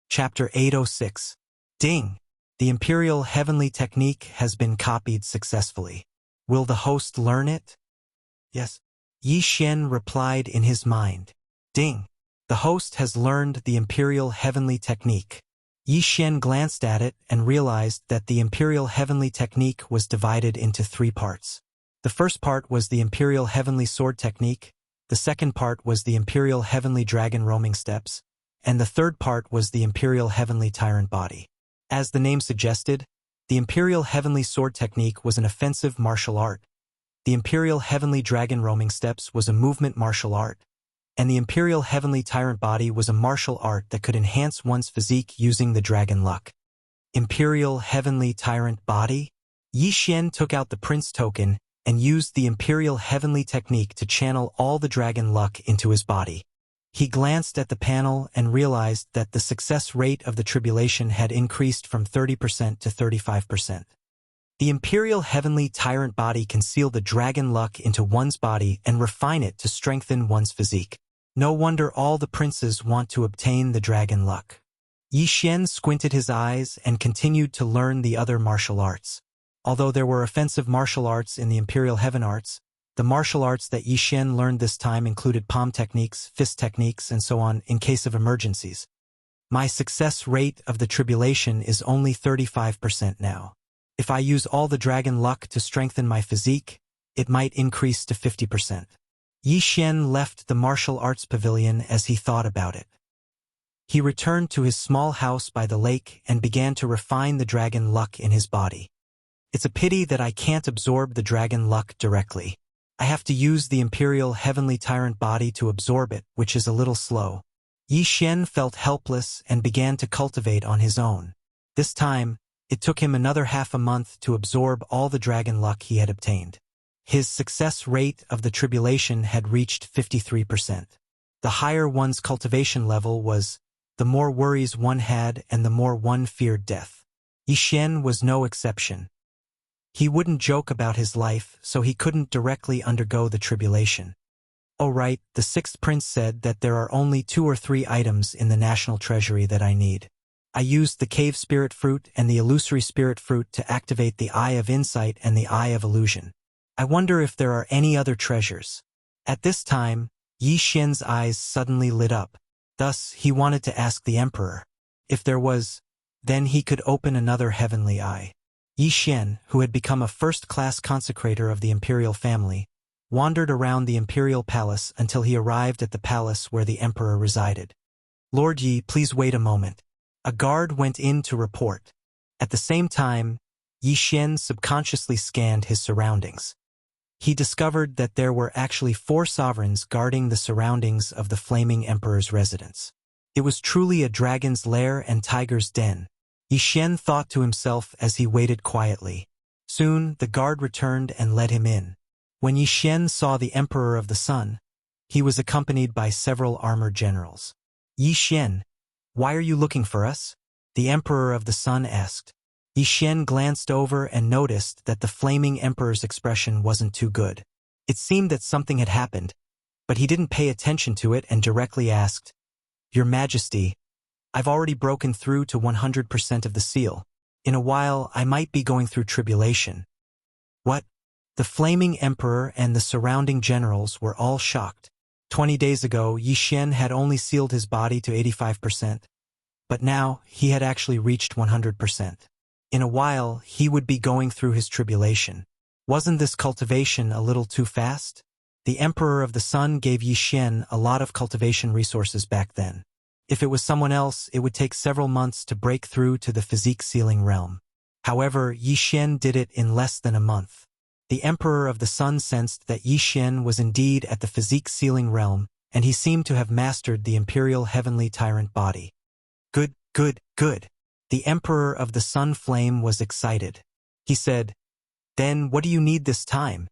Chapter 806. Ding! The Imperial Heavenly Technique has been copied successfully. Will the host learn it? Yes. Yi Xian replied in his mind. Ding! The host has learned the Imperial Heavenly Technique. Yi Xian glanced at it and realized that the Imperial Heavenly Technique was divided into 3 parts. The first part was the Imperial Heavenly Sword Technique, the second part was the Imperial Heavenly Dragon Roaming Steps, and the third part was the Imperial Heavenly Tyrant Body. As the name suggested, the Imperial Heavenly Sword Technique was an offensive martial art, the Imperial Heavenly Dragon Roaming Steps was a movement martial art, and the Imperial Heavenly Tyrant Body was a martial art that could enhance one's physique using the Dragon Luck. Imperial Heavenly Tyrant Body? Yi Xian took out the Prince token and used the Imperial Heavenly Technique to channel all the Dragon Luck into his body. He glanced at the panel and realized that the success rate of the tribulation had increased from 30% to 35%. The Imperial Heavenly Tyrant Body can seal the Dragon Luck into one's body and refine it to strengthen one's physique. No wonder all the princes want to obtain the Dragon Luck. Yi Xian squinted his eyes and continued to learn the other martial arts. Although there were offensive martial arts in the Imperial Heaven Arts, the martial arts that Yi Xian learned this time included palm techniques, fist techniques, and so on in case of emergencies. My success rate of the tribulation is only 35% now. If I use all the Dragon Luck to strengthen my physique, it might increase to 50%. Yi Xian left the martial arts pavilion as he thought about it. He returned to his small house by the lake and began to refine the Dragon Luck in his body. It's a pity that I can't absorb the Dragon Luck directly. I have to use the Imperial Heavenly Tyrant Body to absorb it, which is a little slow. Yi Xian felt helpless and began to cultivate on his own. This time, it took him another half a month to absorb all the Dragon Luck he had obtained. His success rate of the tribulation had reached 53%. The higher one's cultivation level was, the more worries one had and the more one feared death. Yi Xian was no exception. He wouldn't joke about his life, so he couldn't directly undergo the tribulation. Oh right, the 6th prince said that there are only 2 or 3 items in the national treasury that I need. I used the cave spirit fruit and the illusory spirit fruit to activate the Eye of Insight and the Eye of Illusion. I wonder if there are any other treasures. At this time, Yi Xian's eyes suddenly lit up. Thus, he wanted to ask the emperor. If there was, then he could open another heavenly eye. Yi Xian, who had become a first-class consecrator of the imperial family, wandered around the imperial palace until he arrived at the palace where the emperor resided. Lord Yi, please wait a moment. A guard went in to report. At the same time, Yi Xian subconsciously scanned his surroundings. He discovered that there were actually 4 sovereigns guarding the surroundings of the flaming emperor's residence. It was truly a dragon's lair and tiger's den. Yi Xian thought to himself as he waited quietly. Soon, the guard returned and led him in. When Yi Xian saw the Emperor of the Sun, he was accompanied by several armored generals. Yi Xian, why are you looking for us? The Emperor of the Sun asked. Yi Xian glanced over and noticed that the flaming emperor's expression wasn't too good. It seemed that something had happened, but he didn't pay attention to it and directly asked, Your Majesty, I've already broken through to 100% of the seal. In a while, I might be going through tribulation. What? The flaming emperor and the surrounding generals were all shocked. 20 days ago, Yi Xian had only sealed his body to 85%, but now he had actually reached 100%. In a while, he would be going through his tribulation. Wasn't this cultivation a little too fast? The Emperor of the Sun gave Yi Xian a lot of cultivation resources back then. If it was someone else, it would take several months to break through to the physique sealing realm. However, Yi Xian did it in less than a month. The Emperor of the Sun sensed that Yi Xian was indeed at the physique sealing realm, and he seemed to have mastered the Imperial Heavenly Tyrant Body. Good, good, good. The Emperor of the Sun Flame was excited. He said, Then what do you need this time?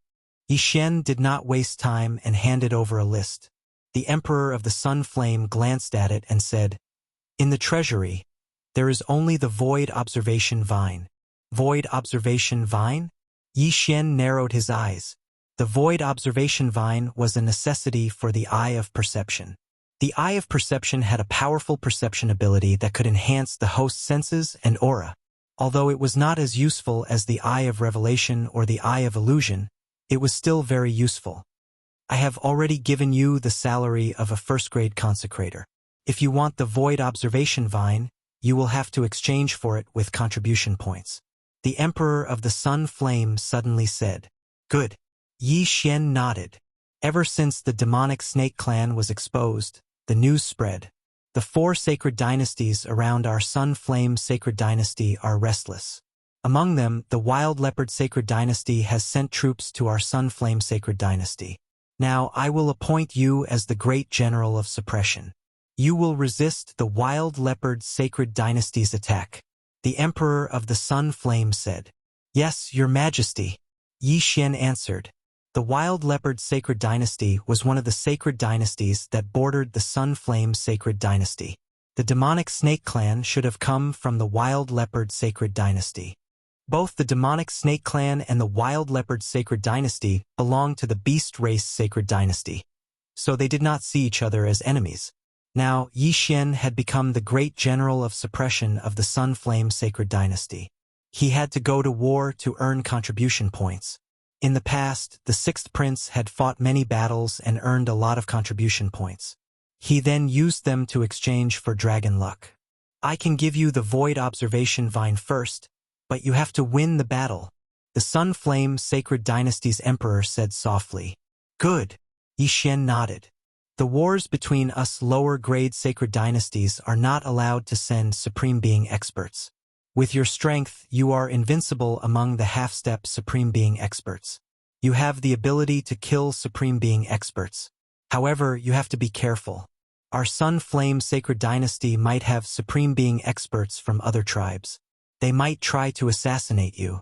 Yi Xian did not waste time and handed over a list. The Emperor of the Sun Flame glanced at it and said, In the treasury, there is only the Void Observation Vine. Void Observation Vine? Yi Xian narrowed his eyes. The Void Observation Vine was a necessity for the Eye of Perception. The Eye of Perception had a powerful perception ability that could enhance the host's senses and aura. Although it was not as useful as the Eye of Revelation or the Eye of Illusion, it was still very useful. I have already given you the salary of a first-grade consecrator. If you want the Void Observation Vine, you will have to exchange for it with contribution points. The Emperor of the Sun Flame suddenly said. Good. Yi Xian nodded. Ever since the demonic snake clan was exposed, the news spread. The 4 sacred dynasties around our Sun Flame sacred dynasty are restless. Among them, the Wild Leopard sacred dynasty has sent troops to our Sun Flame sacred dynasty. Now I will appoint you as the great general of suppression. You will resist the Wild Leopard sacred dynasty's attack. The Emperor of the Sun Flame said. Yes, Your Majesty. Yi Xian answered. The Wild Leopard Sacred Dynasty was one of the sacred dynasties that bordered the Sun Flame Sacred Dynasty. The demonic snake clan should have come from the Wild Leopard Sacred Dynasty. Both the demonic snake clan and the Wild Leopard Sacred Dynasty belonged to the Beast Race Sacred Dynasty, so they did not see each other as enemies. Now, Yi Xian had become the great general of suppression of the Sun Flame Sacred Dynasty. He had to go to war to earn contribution points. In the past, the 6th prince had fought many battles and earned a lot of contribution points. He then used them to exchange for dragon luck. I can give you the Void Observation Vine first, but you have to win the battle. The Sun Flame Sacred Dynasty's emperor said softly. Good. Yi Xian nodded. The wars between us lower-grade sacred dynasties are not allowed to send Supreme Being experts. With your strength, you are invincible among the half-step Supreme Being experts. You have the ability to kill Supreme Being experts. However, you have to be careful. Our Sun Flame Sacred Dynasty might have Supreme Being experts from other tribes. They might try to assassinate you.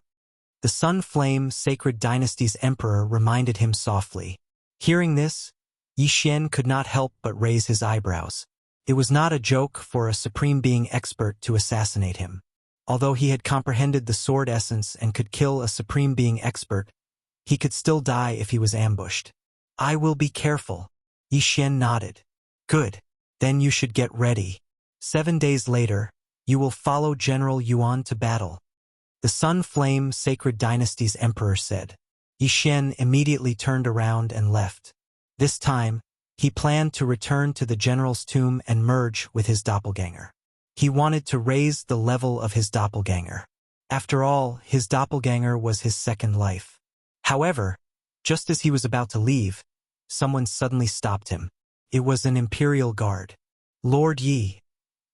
The Sun Flame Sacred Dynasty's emperor reminded him softly. Hearing this, Yi Xian could not help but raise his eyebrows. It was not a joke for a Supreme Being expert to assassinate him. Although he had comprehended the sword essence and could kill a Supreme Being expert, he could still die if he was ambushed. I will be careful. Yi Xian nodded. Good. Then you should get ready. 7 days later, you will follow General Yuan to battle. The Sun Flame Sacred Dynasty's emperor said. Yi Xian immediately turned around and left. This time, he planned to return to the general's tomb and merge with his doppelganger. He wanted to raise the level of his doppelganger. After all, his doppelganger was his second life. However, just as he was about to leave, someone suddenly stopped him. It was an imperial guard. Lord Yi,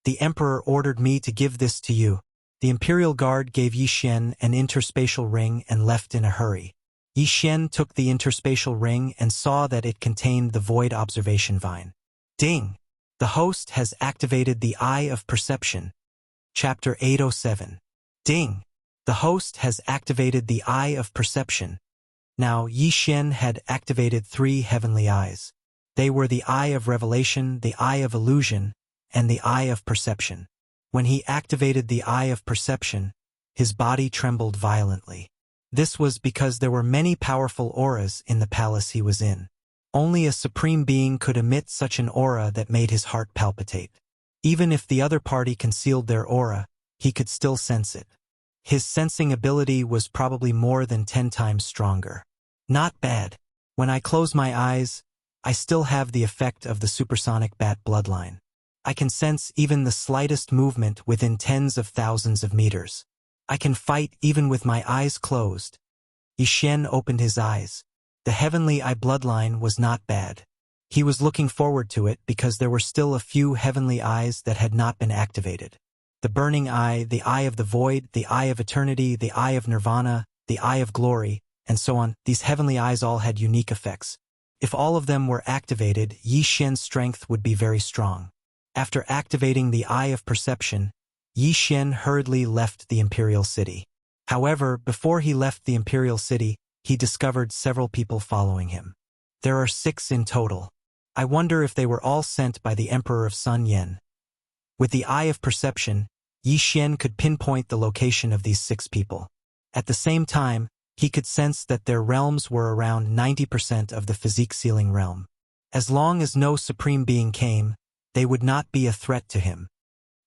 the emperor ordered me to give this to you. The imperial guard gave Yi Xian an interspatial ring and left in a hurry. Yi Xian took the interspatial ring and saw that it contained the Void Observation Vine. Ding! The host has activated the Eye of Perception. Chapter 807. Ding! The host has activated the Eye of Perception. Now Yi Xian had activated 3 heavenly eyes. They were the Eye of Revelation, the Eye of Illusion, and the Eye of Perception. When he activated the Eye of Perception, his body trembled violently. This was because there were many powerful auras in the palace he was in. Only a Supreme Being could emit such an aura that made his heart palpitate. Even if the other party concealed their aura, he could still sense it. His sensing ability was probably more than 10 times stronger. Not bad. When I close my eyes, I still have the effect of the supersonic bat bloodline. I can sense even the slightest movement within tens of thousands of meters. I can fight even with my eyes closed. Yi Xian opened his eyes. The heavenly eye bloodline was not bad. He was looking forward to it because there were still a few heavenly eyes that had not been activated. The burning eye, the eye of the void, the eye of eternity, the eye of nirvana, the eye of glory, and so on. These heavenly eyes all had unique effects. If all of them were activated, Yi Xian's strength would be very strong. After activating the Eye of Perception, Yi Xian hurriedly left the imperial city. However, before he left the imperial city, he discovered several people following him. There are 6 in total. I wonder if they were all sent by the Emperor of Sun Yen. With the Eye of Perception, Yi Xian could pinpoint the location of these 6 people. At the same time, he could sense that their realms were around 90% of the physique ceiling realm. As long as no supreme being came, they would not be a threat to him.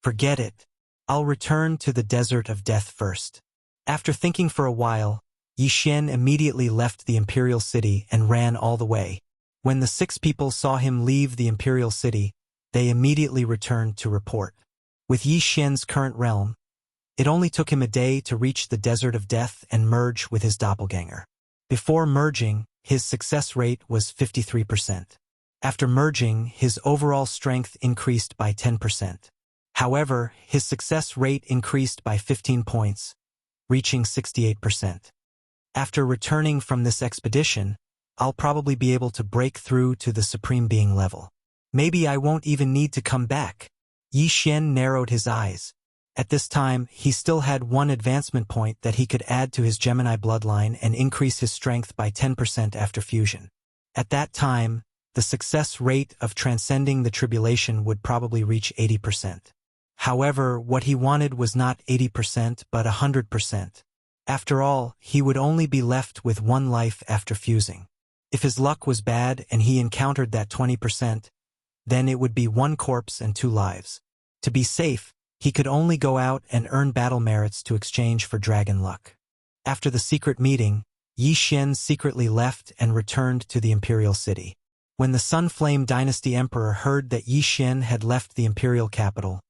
Forget it. I'll return to the desert of death first. After thinking for a while, Yi Xian immediately left the imperial city and ran all the way. When the 6 people saw him leave the imperial city, they immediately returned to report. With Yi Xian's current realm, it only took him a day to reach the desert of death and merge with his doppelganger. Before merging, his success rate was 53%. After merging, his overall strength increased by 10%. However, his success rate increased by 15 points, reaching 68%. After returning from this expedition, I'll probably be able to break through to the Supreme Being level. Maybe I won't even need to come back. Yi Xian narrowed his eyes. At this time, he still had one advancement point that he could add to his Gemini bloodline and increase his strength by 10% after fusion. At that time, the success rate of transcending the tribulation would probably reach 80%. However, what he wanted was not 80% but 100%. After all, he would only be left with one life after fusing. If his luck was bad and he encountered that 20%, then it would be 1 corpse and 2 lives. To be safe, he could only go out and earn battle merits to exchange for dragon luck. After the secret meeting, Yi Xian secretly left and returned to the imperial city. When the Sunflame Dynasty Emperor heard that Yi Xian had left the imperial capital,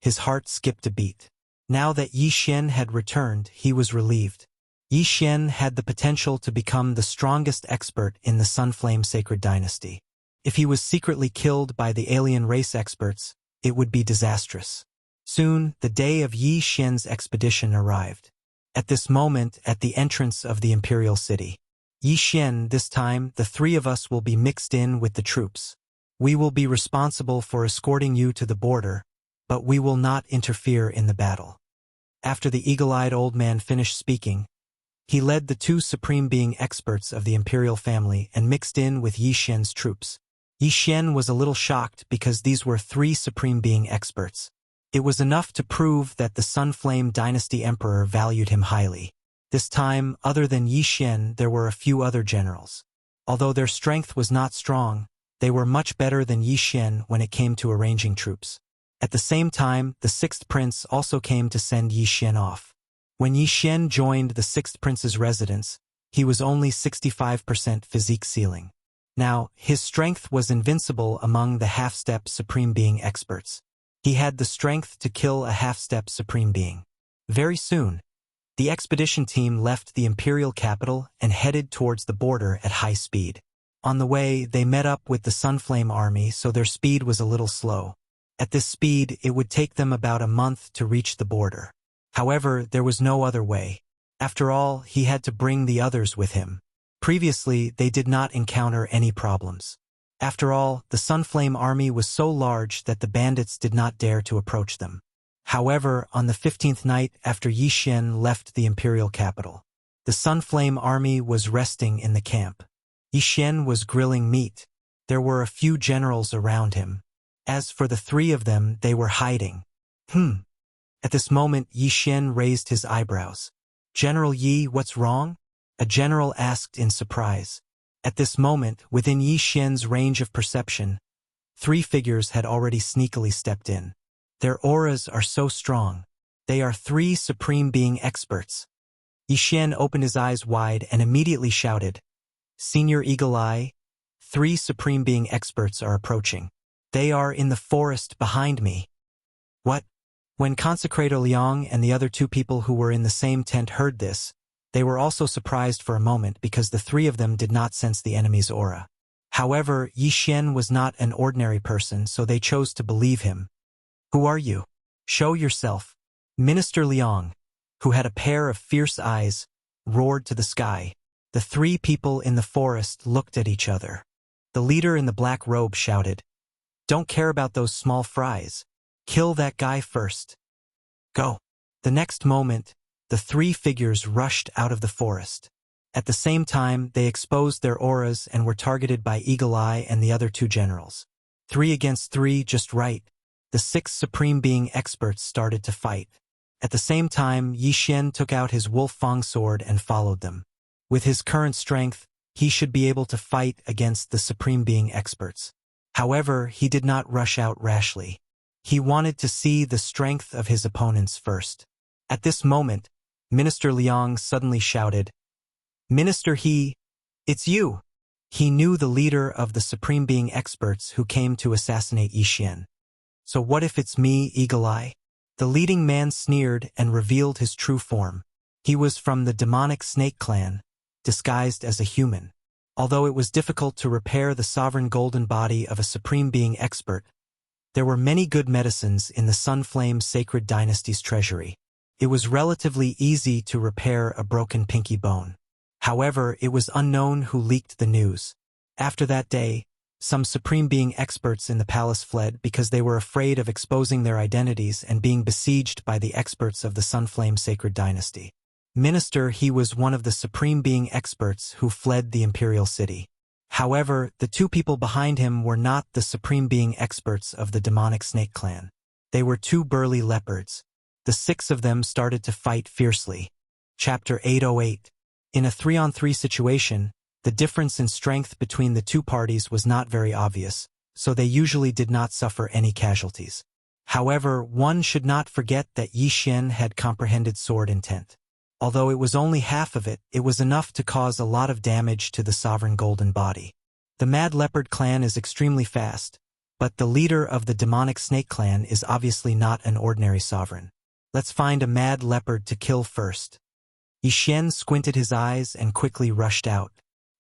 his heart skipped a beat. Now that Yi Xian had returned, he was relieved. Yi Xian had the potential to become the strongest expert in the Sunflame Sacred Dynasty. If he was secretly killed by the alien race experts, it would be disastrous. Soon, the day of Yi Xian's expedition arrived. At this moment, at the entrance of the imperial city, Yi Xian, this time, the 3 of us will be mixed in with the troops. We will be responsible for escorting you to the border, but we will not interfere in the battle. After the eagle-eyed old man finished speaking, he led the 2 supreme being experts of the imperial family and mixed in with Yi Xian's troops. Yi Xian was a little shocked because these were 3 supreme being experts. It was enough to prove that the Sunflame Dynasty Emperor valued him highly. This time, other than Yi Xian, there were a few other generals. Although their strength was not strong, they were much better than Yi Xian when it came to arranging troops. At the same time, the 6th prince also came to send Yi Xian off. When Yi Xian joined the 6th prince's residence, he was only 65% physique ceiling. Now, his strength was invincible among the half-step supreme being experts. He had the strength to kill a half-step supreme being. Very soon, the expedition team left the imperial capital and headed towards the border at high speed. On the way, they met up with the Sunflame army, so their speed was a little slow. At this speed, it would take them about a month to reach the border. However, there was no other way. After all, he had to bring the others with him. Previously, they did not encounter any problems. After all, the Sunflame army was so large that the bandits did not dare to approach them. However, on the 15th night after Yi Xian left the imperial capital, the Sunflame army was resting in the camp. Yi Xian was grilling meat. There were a few generals around him. As for the 3 of them, they were hiding. At this moment, Yi Xian raised his eyebrows. "General Yi, what's wrong?" a general asked in surprise. At this moment, within Yi Xian's range of perception, 3 figures had already sneakily stepped in. Their auras are so strong. They are 3 supreme being experts. Yi Xian opened his eyes wide and immediately shouted, "Senior Eagle Eye, 3 supreme being experts are approaching. They are in the forest behind me." What? When Consecrator Liang and the other 2 people who were in the same tent heard this, they were also surprised for a moment because the 3 of them did not sense the enemy's aura. However, Yi Xian was not an ordinary person, so they chose to believe him. "Who are you? Show yourself." Minister Liang, who had a pair of fierce eyes, roared to the sky. The 3 people in the forest looked at each other. The leader in the black robe shouted, "Don't care about those small fries. Kill that guy first. Go." The next moment, the 3 figures rushed out of the forest. At the same time, they exposed their auras and were targeted by Eagle Eye and the other 2 generals. 3 against 3, just right. The 6 supreme being experts started to fight. At the same time, Yi Xian took out his Wolf Fang sword and followed them. With his current strength, he should be able to fight against the Supreme Being experts. However, he did not rush out rashly. He wanted to see the strength of his opponents first. At this moment, Minister Liang suddenly shouted, "Minister He, it's you!" He knew the leader of the Supreme Being experts who came to assassinate Yi Xian. "So what if it's me, Eagle Eye?" The leading man sneered and revealed his true form. He was from the demonic snake clan, disguised as a human. Although it was difficult to repair the sovereign golden body of a Supreme Being expert, there were many good medicines in the Sunflame Sacred Dynasty's treasury. It was relatively easy to repair a broken pinky bone. However, it was unknown who leaked the news. After that day, some Supreme Being experts in the palace fled because they were afraid of exposing their identities and being besieged by the experts of the Sunflame Sacred Dynasty. Minister He was one of the Supreme Being experts who fled the Imperial City. However, the two people behind him were not the Supreme Being experts of the demonic snake clan. They were two burly leopards. The six of them started to fight fiercely. Chapter 808. In a 3-on-3 situation, the difference in strength between the two parties was not very obvious, so they usually did not suffer any casualties. However, one should not forget that Yi Xian had comprehended sword intent. Although it was only half of it, it was enough to cause a lot of damage to the sovereign golden body. The Mad Leopard clan is extremely fast, but the leader of the demonic snake clan is obviously not an ordinary sovereign. Let's find a mad leopard to kill first. Yi Xian squinted his eyes and quickly rushed out.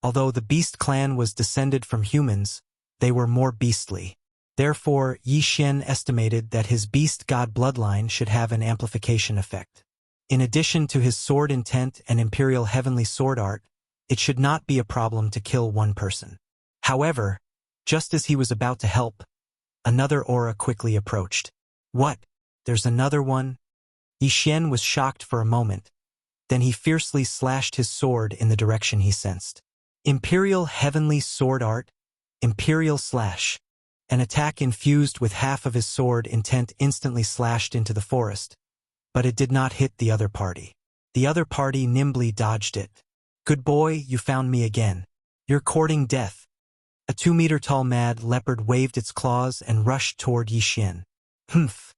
Although the beast clan was descended from humans, they were more beastly. Therefore, Yi Xian estimated that his beast god bloodline should have an amplification effect. In addition to his sword intent and imperial heavenly sword art, it should not be a problem to kill one person. However, just as he was about to help, another aura quickly approached. "What? There's another one?" Yi Xian was shocked for a moment. Then he fiercely slashed his sword in the direction he sensed. Imperial Heavenly Sword Art, Imperial Slash. An attack infused with half of his sword intent instantly slashed into the forest, but it did not hit the other party. The other party nimbly dodged it. "Good boy, you found me again. You're courting death." A 2-meter-tall mad leopard waved its claws and rushed toward Yi Xian. "Humph.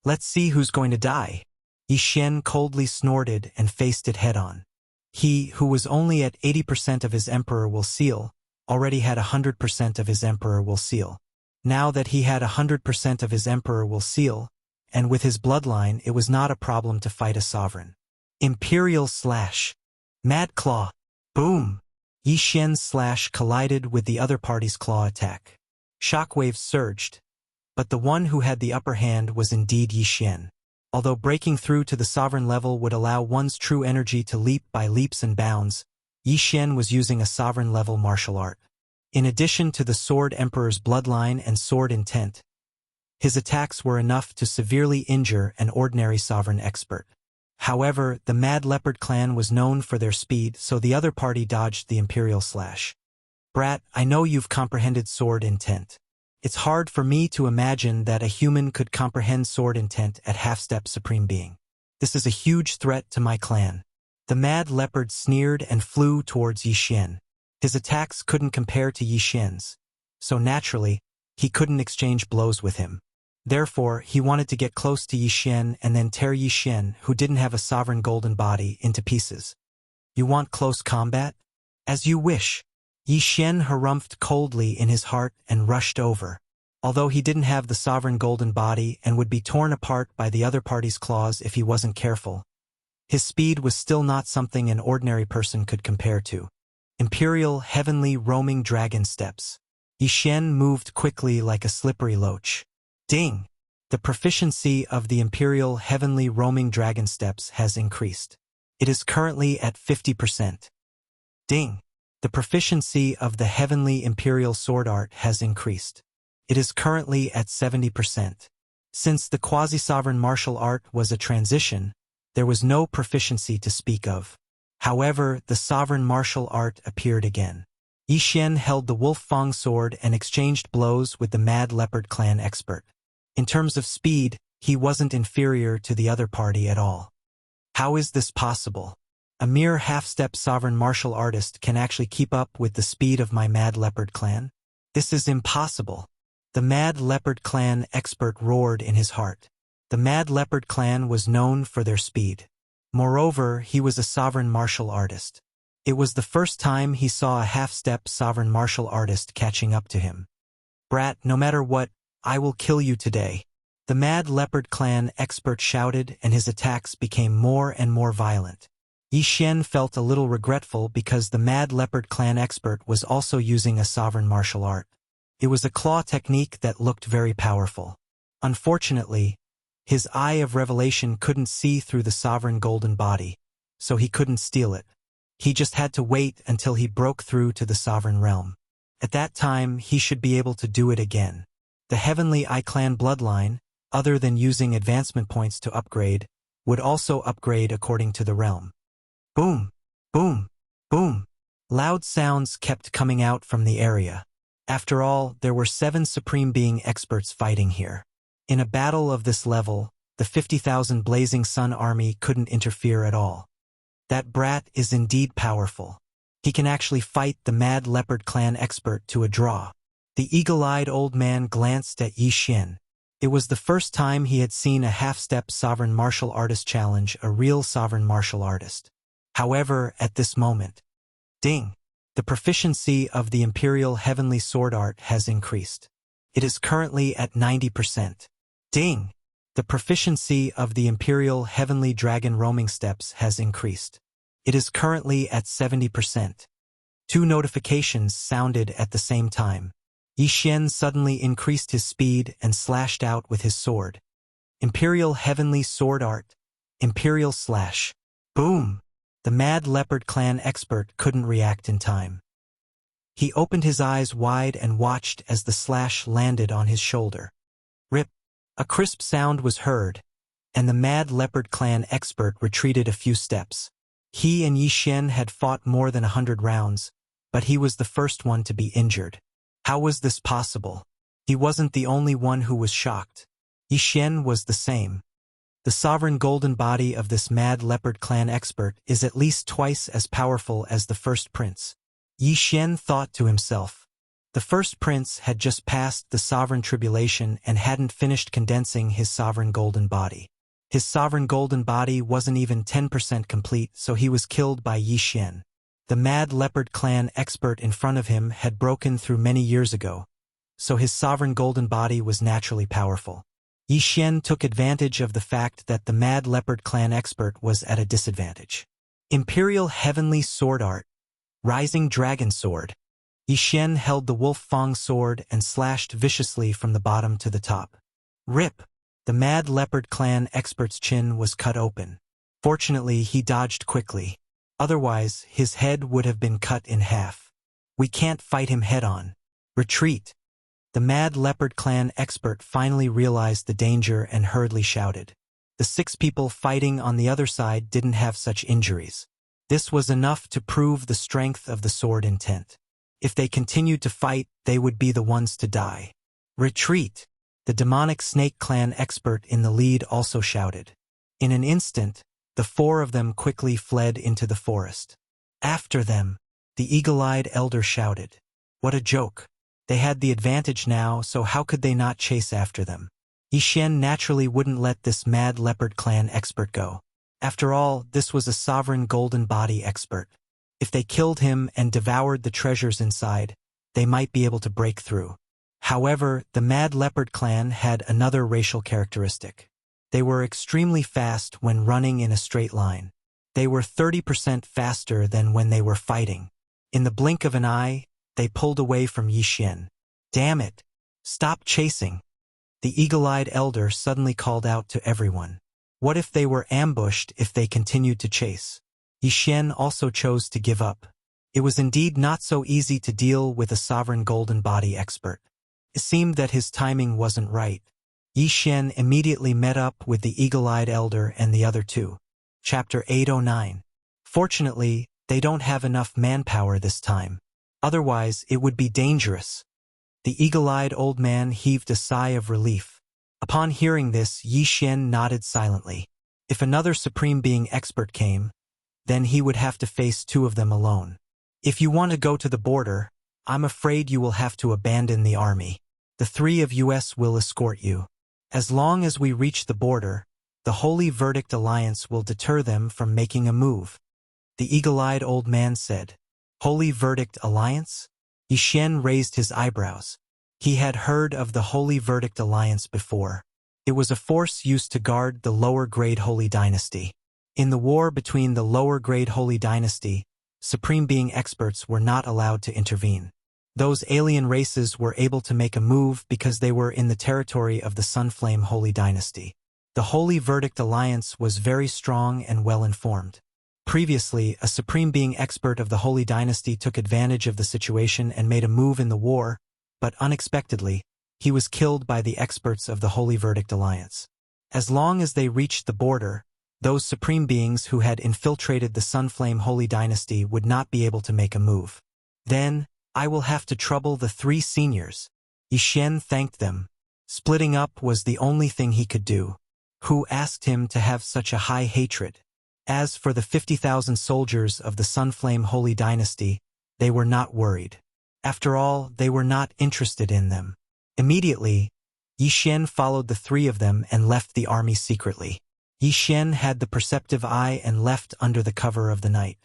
Let's see who's going to die." Yi Xian coldly snorted and faced it head-on. He, who was only at 80% of his Emperor Will Seal, already had 100% of his Emperor Will Seal. Now that he had 100% of his Emperor Will Seal, and with his bloodline it was not a problem to fight a sovereign. Imperial Slash. Mad Claw. Boom! Yi Xian's slash collided with the other party's claw attack. Shockwaves surged, but the one who had the upper hand was indeed Yi Xian. Although breaking through to the sovereign level would allow one's true energy to leap by leaps and bounds, Yi Xian was using a sovereign-level martial art. In addition to the Sword Emperor's bloodline and sword intent, his attacks were enough to severely injure an ordinary sovereign expert. However, the Mad Leopard clan was known for their speed, so the other party dodged the Imperial Slash. "Brat, I know you've comprehended sword intent. It's hard for me to imagine that a human could comprehend sword intent at half-step Supreme Being. This is a huge threat to my clan." The Mad Leopard sneered and flew towards Yi Xian. His attacks couldn't compare to Yi Xian's, so naturally, he couldn't exchange blows with him. Therefore, he wanted to get close to Yi Xian and then tear Yi Xian, who didn't have a sovereign golden body, into pieces. "You want close combat? As you wish." Yi Xian harumphed coldly in his heart and rushed over. Although he didn't have the sovereign golden body and would be torn apart by the other party's claws if he wasn't careful, his speed was still not something an ordinary person could compare to. Imperial Heavenly Roaming Dragon Steps. Yi Xian moved quickly like a slippery loach. Ding! The proficiency of the Imperial Heavenly Roaming Dragon Steps has increased. It is currently at 50%. Ding! The proficiency of the Heavenly Imperial Sword Art has increased. It is currently at 70%. Since the quasi-sovereign martial art was a transition, there was no proficiency to speak of. However, the sovereign martial art appeared again. Yi Xian held the Wolf Fang sword and exchanged blows with the Mad Leopard clan expert. In terms of speed, he wasn't inferior to the other party at all. How is this possible? A mere half-step sovereign martial artist can actually keep up with the speed of my Mad Leopard clan? This is impossible. The Mad Leopard clan expert roared in his heart. The Mad Leopard clan was known for their speed. Moreover, he was a sovereign martial artist. It was the first time he saw a half-step sovereign martial artist catching up to him. Brat, no matter what, I will kill you today. The Mad Leopard clan expert shouted, and his attacks became more and more violent. Yi Xian felt a little regretful because the Mad Leopard clan expert was also using a sovereign martial art. It was a claw technique that looked very powerful. Unfortunately, his eye of revelation couldn't see through the sovereign golden body, so he couldn't steal it. He just had to wait until he broke through to the sovereign realm. At that time, he should be able to do it again. The Heavenly Eye clan bloodline, other than using advancement points to upgrade, would also upgrade according to the realm. Boom! Boom! Boom! Loud sounds kept coming out from the area. After all, there were 7 Supreme Being experts fighting here. In a battle of this level, the 50,000 Blazing Sun army couldn't interfere at all. That brat is indeed powerful. He can actually fight the Mad Leopard clan expert to a draw. The eagle-eyed old man glanced at Yi Xian. It was the first time he had seen a half-step sovereign martial artist challenge a real sovereign martial artist. However, at this moment, ding! The proficiency of the Imperial Heavenly Sword Art has increased. It is currently at 90%. Ding! The proficiency of the Imperial Heavenly Dragon Roaming Steps has increased. It is currently at 70%. 2 notifications sounded at the same time. Yi Xian suddenly increased his speed and slashed out with his sword. Imperial Heavenly Sword Art. Imperial Slash. Boom! The Mad Leopard clan expert couldn't react in time. He opened his eyes wide and watched as the slash landed on his shoulder. Rip! A crisp sound was heard, and the Mad Leopard clan expert retreated a few steps. He and Yi Xian had fought more than 100 rounds, but he was the first one to be injured. How was this possible? He wasn't the only one who was shocked. Yi Xian was the same. The sovereign golden body of this Mad Leopard clan expert is at least twice as powerful as the first prince. Yi Xian thought to himself. The first prince had just passed the sovereign tribulation and hadn't finished condensing his sovereign golden body. His sovereign golden body wasn't even 10% complete, so he was killed by Yi Xian. The Mad Leopard clan expert in front of him had broken through many years ago, so his sovereign golden body was naturally powerful. Yi Xian took advantage of the fact that the Mad Leopard clan expert was at a disadvantage. Imperial Heavenly Sword Art. Rising Dragon Sword. Yi Xian held the Wolf Fang sword and slashed viciously from the bottom to the top. Rip! The Mad Leopard clan expert's chin was cut open. Fortunately, he dodged quickly. Otherwise, his head would have been cut in half. We can't fight him head-on. Retreat! The Mad Leopard clan expert finally realized the danger and hurriedly shouted. The 6 people fighting on the other side didn't have such injuries. This was enough to prove the strength of the sword intent. If they continued to fight, they would be the ones to die. Retreat! The demonic snake clan expert in the lead also shouted. In an instant, the 4 of them quickly fled into the forest. After them, the eagle-eyed elder shouted. What a joke! They had the advantage now, so how could they not chase after them? Yi Xian naturally wouldn't let this Mad Leopard clan expert go. After all, this was a sovereign golden body expert. If they killed him and devoured the treasures inside, they might be able to break through. However, the Mad Leopard clan had another racial characteristic. They were extremely fast when running in a straight line. They were 30% faster than when they were fighting. In the blink of an eye, they pulled away from Yi Xian. Damn it! Stop chasing! The eagle-eyed elder suddenly called out to everyone. What if they were ambushed if they continued to chase? Yi Xian also chose to give up. It was indeed not so easy to deal with a sovereign golden body expert. It seemed that his timing wasn't right. Yi Xian immediately met up with the eagle-eyed elder and the other 2. Chapter 809. Fortunately, they don't have enough manpower this time. Otherwise, it would be dangerous. The eagle-eyed old man heaved a sigh of relief. Upon hearing this, Yi Xian nodded silently. If another Supreme Being expert came, then he would have to face 2 of them alone. If you want to go to the border, I'm afraid you will have to abandon the army. The 3 of us will escort you. As long as we reach the border, the Holy Verdict Alliance will deter them from making a move. The eagle-eyed old man said. Holy Verdict Alliance? Yi Xian raised his eyebrows. He had heard of the Holy Verdict Alliance before. It was a force used to guard the lower-grade Holy Dynasty. In the war between the lower-grade Holy Dynasty, Supreme Being experts were not allowed to intervene. Those alien races were able to make a move because they were in the territory of the Sunflame Holy Dynasty. The Holy Verdict Alliance was very strong and well-informed. Previously, a Supreme Being expert of the Holy Dynasty took advantage of the situation and made a move in the war, but unexpectedly, he was killed by the experts of the Holy Verdict Alliance. As long as they reached the border, those Supreme Beings who had infiltrated the Sunflame Holy Dynasty would not be able to make a move. Then, I will have to trouble the 3 seniors. Yi Xian thanked them. Splitting up was the only thing he could do. Who asked him to have such a high hatred? As for the 50,000 soldiers of the Sunflame Holy Dynasty, they were not worried. After all, they were not interested in them. Immediately, Yi Xian followed the 3 of them and left the army secretly. Yi Xian had the perceptive eye and left under the cover of the night.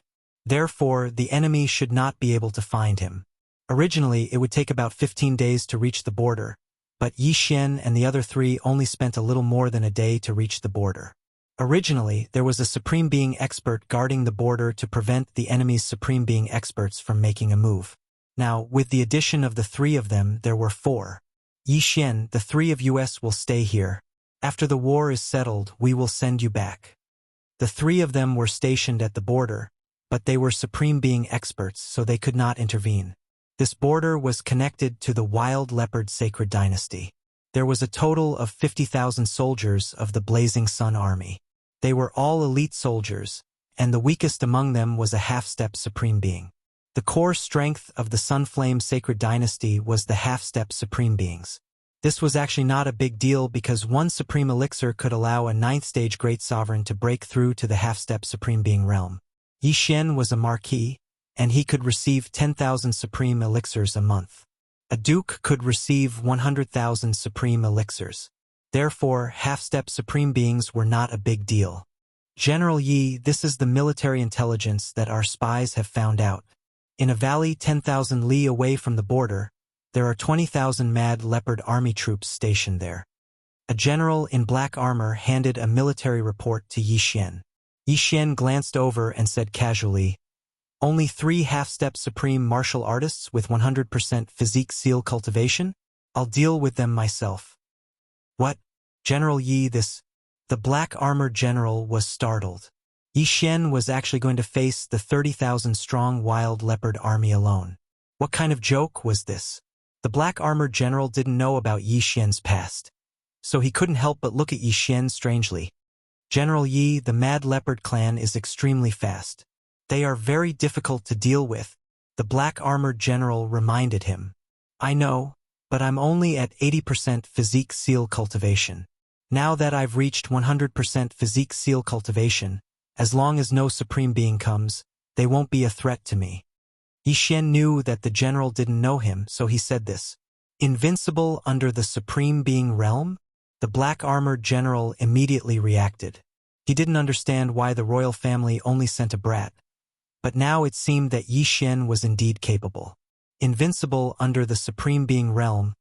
Therefore, the enemy should not be able to find him. Originally, it would take about 15 days to reach the border, but Yi Xian and the other 3 only spent a little more than a day to reach the border. Originally, there was a Supreme Being expert guarding the border to prevent the enemy's Supreme Being experts from making a move. Now, with the addition of the 3 of them, there were 4. Yi Xian, the 3 of us will stay here. After the war is settled, we will send you back. The 3 of them were stationed at the border, but they were Supreme Being experts, so they could not intervene. This border was connected to the Wild Leopard Sacred Dynasty. There was a total of 50,000 soldiers of the Blazing Sun Army. They were all elite soldiers, and the weakest among them was a half-step Supreme Being. The core strength of the Sunflame Sacred Dynasty was the half-step Supreme Beings. This was actually not a big deal because 1 Supreme Elixir could allow a 9th stage Great Sovereign to break through to the half-step Supreme Being realm. Yi Xian was a Marquis, and he could receive 10,000 Supreme Elixirs a month. A Duke could receive 100,000 Supreme Elixirs. Therefore, half-step Supreme Beings were not a big deal. General Yi, this is the military intelligence that our spies have found out. In a valley 10,000 li away from the border, there are 20,000 Mad Leopard army troops stationed there. A general in black armor handed a military report to Yi Xian. Yi Xian glanced over and said casually, "Only 3 half-step Supreme Martial Artists with 100% Physique Seal cultivation? I'll deal with them myself." "What? General Yi, this..." The black-armored general was startled. Yi Xian was actually going to face the 30,000-strong Wild Leopard army alone. What kind of joke was this? The black-armored general didn't know about Yi Xian's past, so he couldn't help but look at Yi Xian strangely. "General Yi, the Mad Leopard clan is extremely fast. They are very difficult to deal with," the black-armored general reminded him. "I know, but I'm only at 80% Physique Seal cultivation. Now that I've reached 100% Physique Seal cultivation, as long as no Supreme Being comes, they won't be a threat to me." Yi Xian knew that the general didn't know him, so he said this. "Invincible under the Supreme Being realm?" The black-armored general immediately reacted. He didn't understand why the royal family only sent a brat, but now it seemed that Yi Xian was indeed capable. Invincible under the Supreme Being realm,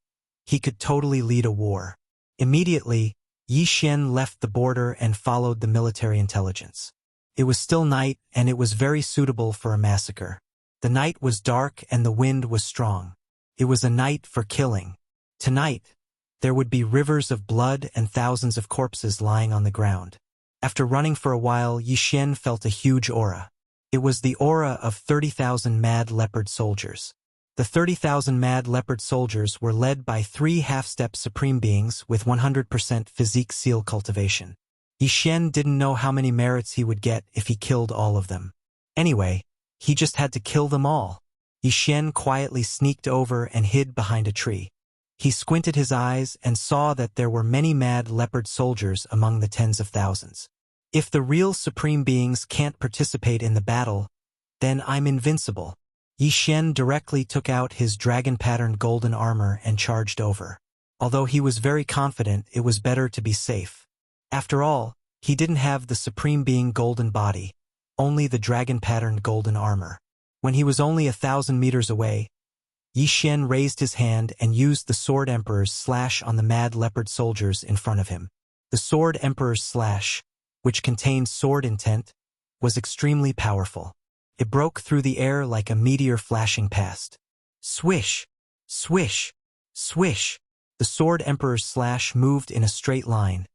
he could totally lead a war. Immediately, Yi Xian left the border and followed the military intelligence. It was still night, and it was very suitable for a massacre. The night was dark and the wind was strong. It was a night for killing. Tonight, there would be rivers of blood and thousands of corpses lying on the ground. After running for a while, Yi Xian felt a huge aura. It was the aura of 30,000 Mad Leopard soldiers. The 30,000 Mad Leopard soldiers were led by 3 half-step Supreme Beings with 100% Physique Seal cultivation. Yi Xian didn't know how many merits he would get if he killed all of them. Anyway, he just had to kill them all. Yi Xian quietly sneaked over and hid behind a tree. He squinted his eyes and saw that there were many Mad Leopard soldiers among the tens of thousands. If the real supreme beings can't participate in the battle, then I'm invincible. Yi Xian directly took out his dragon-patterned golden armor and charged over. Although he was very confident, it was better to be safe. After all, he didn't have the supreme being golden body, only the dragon-patterned golden armor. When he was only 1,000 meters away, Yi Xian raised his hand and used the Sword Emperor's slash on the mad leopard soldiers in front of him. The Sword Emperor's slash, which contained sword intent, was extremely powerful. It broke through the air like a meteor flashing past. Swish! Swish! Swish! The Sword Emperor's slash moved in a straight line,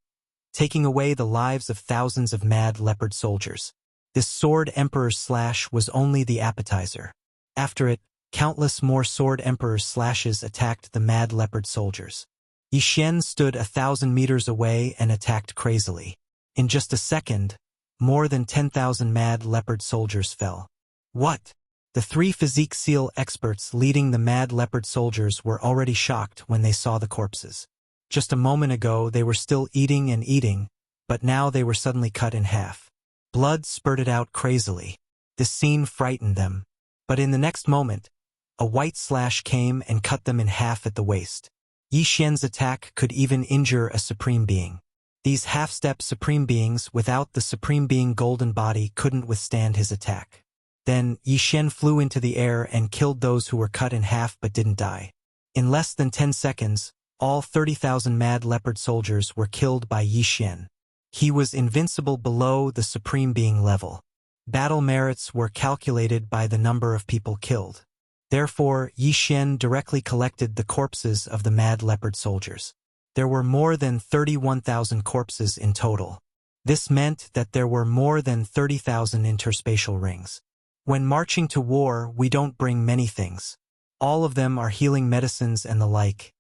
taking away the lives of thousands of mad leopard soldiers. This Sword Emperor's slash was only the appetizer. After it, countless more Sword Emperor's slashes attacked the mad leopard soldiers. Yi Xian stood 1,000 meters away and attacked crazily. In just a second, more than 10,000 mad leopard soldiers fell. What? The 3 physique seal experts leading the mad leopard soldiers were already shocked when they saw the corpses. Just a moment ago they were still eating and eating, but now they were suddenly cut in half. Blood spurted out crazily. This scene frightened them. But in the next moment, a white slash came and cut them in half at the waist. Yi Xian's attack could even injure a supreme being. These half-step supreme beings without the supreme being golden body couldn't withstand his attack. Then Yi Xian flew into the air and killed those who were cut in half but didn't die. In less than 10 seconds, all 30,000 mad leopard soldiers were killed by Yi Xian. He was invincible below the supreme being level. Battle merits were calculated by the number of people killed. Therefore, Yi Xian directly collected the corpses of the mad leopard soldiers. There were more than 31,000 corpses in total. This meant that there were more than 30,000 interspatial rings. When marching to war, we don't bring many things. All of them are healing medicines and the like.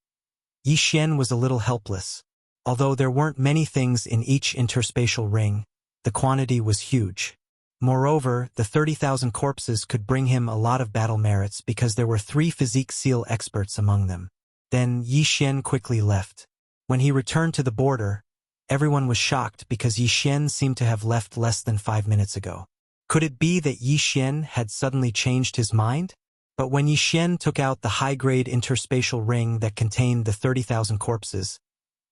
Yi Xian was a little helpless. Although there weren't many things in each interspatial ring, the quantity was huge. Moreover, the 30,000 corpses could bring him a lot of battle merits because there were 3 physique seal experts among them. Then Yi Xian quickly left. When he returned to the border, everyone was shocked because Yi Xian seemed to have left less than 5 minutes ago. Could it be that Yi Xian had suddenly changed his mind? But when Yi Xian took out the high-grade interspatial ring that contained the 30,000 corpses,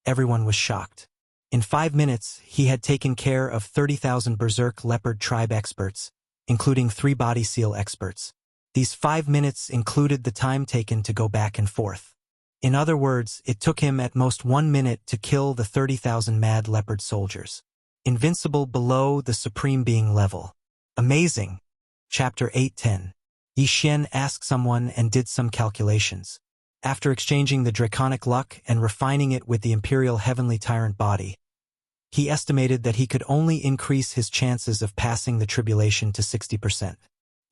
everyone was shocked. In 5 minutes, he had taken care of 30,000 Berserk Leopard Tribe experts, including 3 Body Seal experts. These 5 minutes included the time taken to go back and forth. In other words, it took him at most 1 minute to kill the 30,000 mad leopard soldiers. Invincible below the supreme being level. Amazing! Chapter 8:10. Yi Xian asked someone and did some calculations. After exchanging the draconic luck and refining it with the imperial heavenly tyrant body, he estimated that he could only increase his chances of passing the tribulation to 60%.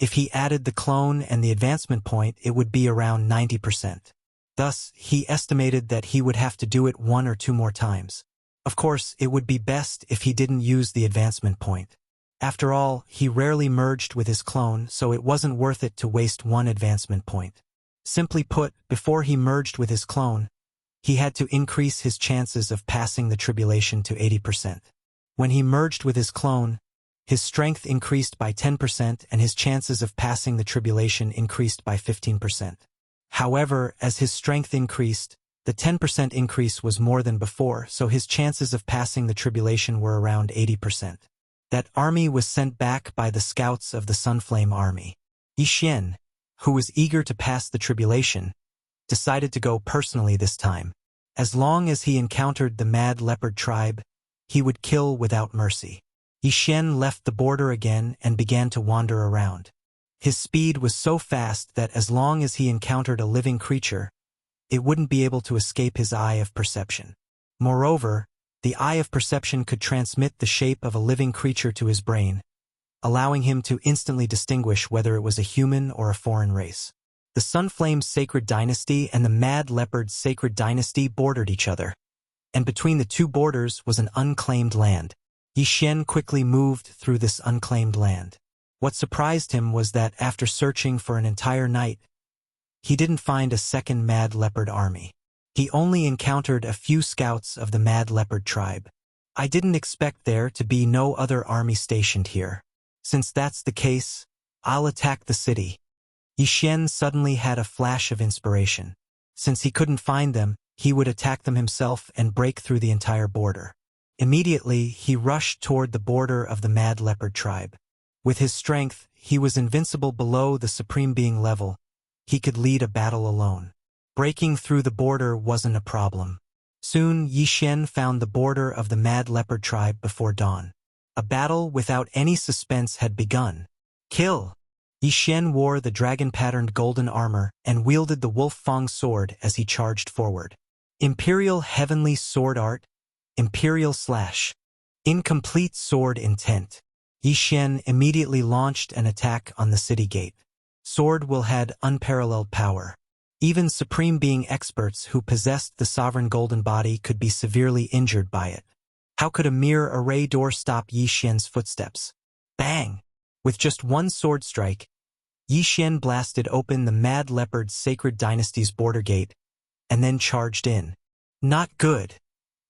If he added the clone and the advancement point, it would be around 90%. Thus, he estimated that he would have to do it 1 or 2 more times. Of course, it would be best if he didn't use the advancement point. After all, he rarely merged with his clone, so it wasn't worth it to waste 1 advancement point. Simply put, before he merged with his clone, he had to increase his chances of passing the tribulation to 80%. When he merged with his clone, his strength increased by 10% and his chances of passing the tribulation increased by 15%. However, as his strength increased, the 10% increase was more than before, so his chances of passing the tribulation were around 80%. That army was sent back by the scouts of the Sunflame army. Yi Xian, who was eager to pass the tribulation, decided to go personally this time. As long as he encountered the mad leopard tribe, he would kill without mercy. Yi Xian left the border again and began to wander around. His speed was so fast that as long as he encountered a living creature, it wouldn't be able to escape his eye of perception. Moreover, the eye of perception could transmit the shape of a living creature to his brain, allowing him to instantly distinguish whether it was a human or a foreign race. The Sunflame's sacred dynasty and the Mad Leopard's sacred dynasty bordered each other, and between the 2 borders was an unclaimed land. Yi Xian quickly moved through this unclaimed land. What surprised him was that after searching for an entire night, he didn't find a second Mad Leopard army. He only encountered a few scouts of the Mad Leopard tribe. I didn't expect there to be no other army stationed here. Since that's the case, I'll attack the city. Yi Xian suddenly had a flash of inspiration. Since he couldn't find them, he would attack them himself and break through the entire border. Immediately, he rushed toward the border of the Mad Leopard tribe. With his strength, he was invincible below the Supreme Being level. He could lead a battle alone. Breaking through the border wasn't a problem. Soon, Yi Xian found the border of the Mad Leopard tribe before dawn. A battle without any suspense had begun. Kill! Yi Xian wore the dragon-patterned golden armor and wielded the Wolf Fang sword as he charged forward. Imperial Heavenly Sword Art, Imperial Slash. Incomplete Sword Intent. Yi Xian immediately launched an attack on the city gate. Sword will had unparalleled power. Even Supreme Being experts who possessed the sovereign golden body could be severely injured by it. How could a mere array door stop Yi Xian's footsteps? Bang! With just one sword strike, Yi Xian blasted open the Mad Leopard's Sacred Dynasty's border gate, and then charged in. Not good.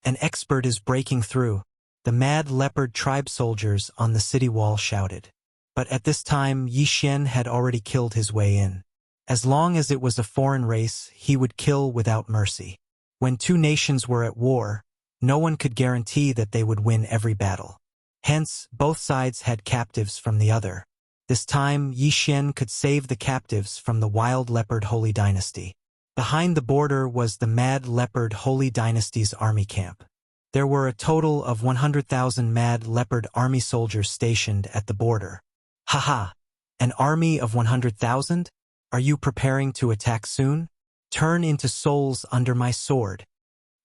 An expert is breaking through. The Mad Leopard tribe soldiers on the city wall shouted. But at this time, Yi Xian had already killed his way in. As long as it was a foreign race, he would kill without mercy. When two nations were at war, no one could guarantee that they would win every battle. Hence, both sides had captives from the other. This time, Yi Xian could save the captives from the Wild Leopard Holy Dynasty. Behind the border was the Mad Leopard Holy Dynasty's army camp. There were a total of 100,000 Mad Leopard army soldiers stationed at the border. Haha! An army of 100,000? Are you preparing to attack soon? Turn into souls under my sword.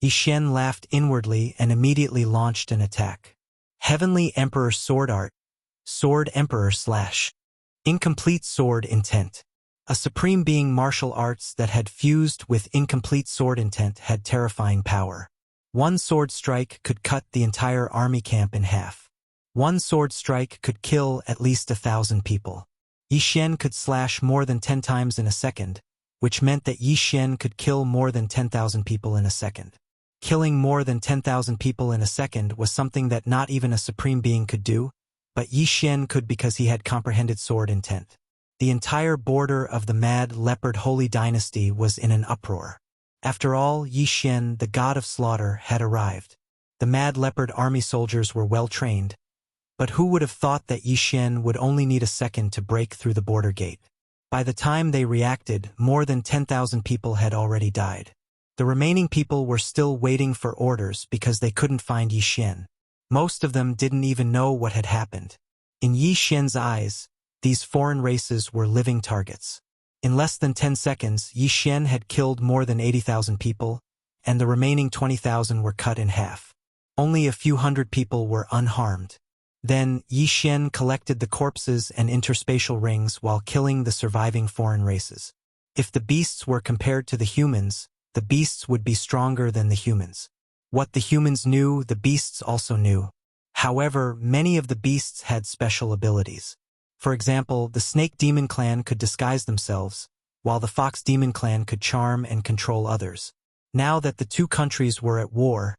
Yi Xian laughed inwardly and immediately launched an attack. Heavenly Emperor Sword Art. Sword Emperor Slash. Incomplete Sword Intent. A Supreme Being martial arts that had fused with incomplete sword intent had terrifying power. One sword strike could cut the entire army camp in half. One sword strike could kill at least 1,000 people. Yi Xian could slash more than 10 times in a second, which meant that Yi Xian could kill more than 10,000 people in a second. Killing more than 10,000 people in a second was something that not even a Supreme Being could do, but Yi Xian could because he had comprehended sword intent. The entire border of the Mad Leopard Holy Dynasty was in an uproar. After all, Yi Xian, the god of slaughter, had arrived. The Mad Leopard army soldiers were well trained, but who would have thought that Yi Xian would only need a second to break through the border gate? By the time they reacted, more than 10,000 people had already died. The remaining people were still waiting for orders because they couldn't find Yi Xian. Most of them didn't even know what had happened. In Yi Xian's eyes, these foreign races were living targets. In less than 10 seconds, Yi Xian had killed more than 80,000 people, and the remaining 20,000 were cut in half. Only a few hundred people were unharmed. Then, Yi Xian collected the corpses and interspatial rings while killing the surviving foreign races. If the beasts were compared to the humans, the beasts would be stronger than the humans. What the humans knew, the beasts also knew. However, many of the beasts had special abilities. For example, the Snake Demon Clan could disguise themselves, while the Fox Demon Clan could charm and control others. Now that the two countries were at war,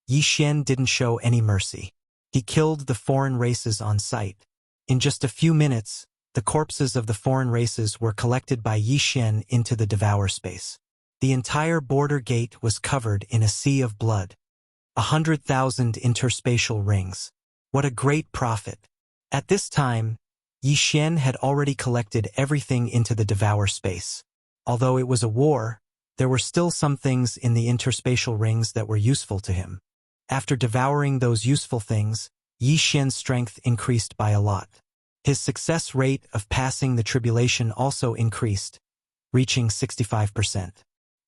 Yi Xian didn't show any mercy. He killed the foreign races on sight. In just a few minutes, the corpses of the foreign races were collected by Yi Xian into the devour space. The entire border gate was covered in a sea of blood. 100,000 interspatial rings. What a great profit. At this time, Yi Xian had already collected everything into the devour space. Although it was a war, there were still some things in the interspatial rings that were useful to him. After devouring those useful things, Yi Xian's strength increased by a lot. His success rate of passing the tribulation also increased, reaching 65%.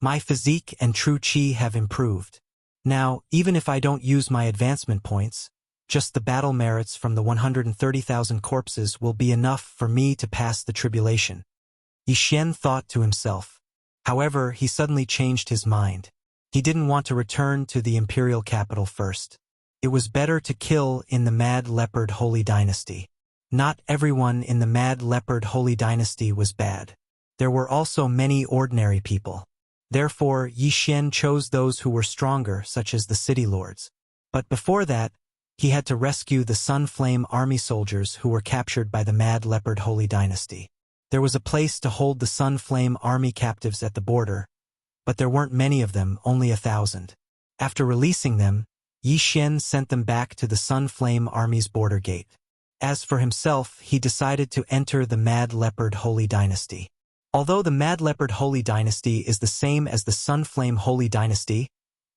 My physique and true qi have improved. Now, even if I don't use my advancement points, just the battle merits from the 130,000 corpses will be enough for me to pass the tribulation. Yi Xian thought to himself. However, he suddenly changed his mind. He didn't want to return to the imperial capital first. It was better to kill in the Mad Leopard Holy Dynasty. Not everyone in the Mad Leopard Holy Dynasty was bad. There were also many ordinary people. Therefore, Yi Xian chose those who were stronger, such as the city lords. But before that, he had to rescue the Sun Flame army soldiers who were captured by the Mad Leopard Holy Dynasty. There was a place to hold the Sun Flame army captives at the border, but there weren't many of them, only 1,000. After releasing them, Yi Xian sent them back to the Sun Flame army's border gate. As for himself, he decided to enter the Mad Leopard Holy Dynasty. Although the Mad Leopard Holy Dynasty is the same as the Sun Flame Holy Dynasty,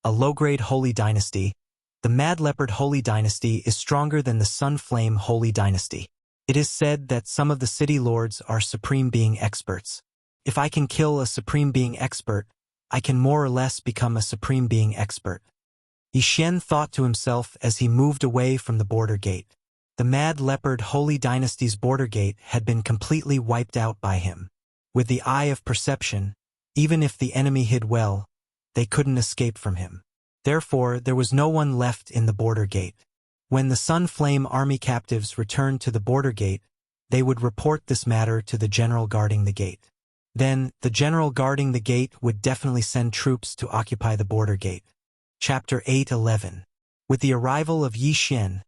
a low-grade Holy Dynasty, the Mad Leopard Holy Dynasty is stronger than the Sun Flame Holy Dynasty. It is said that some of the city lords are Supreme Being experts. If I can kill a Supreme Being expert, I can more or less become a Supreme Being expert. Yi Xian thought to himself as he moved away from the border gate. The Mad Leopard Holy Dynasty's border gate had been completely wiped out by him. With the eye of perception, even if the enemy hid well, they couldn't escape from him. Therefore, there was no one left in the border gate. When the Sun Flame army captives returned to the border gate, they would report this matter to the general guarding the gate. Then, the general guarding the gate would definitely send troops to occupy the border gate. Chapter 8:11. With the arrival of Yi Xian,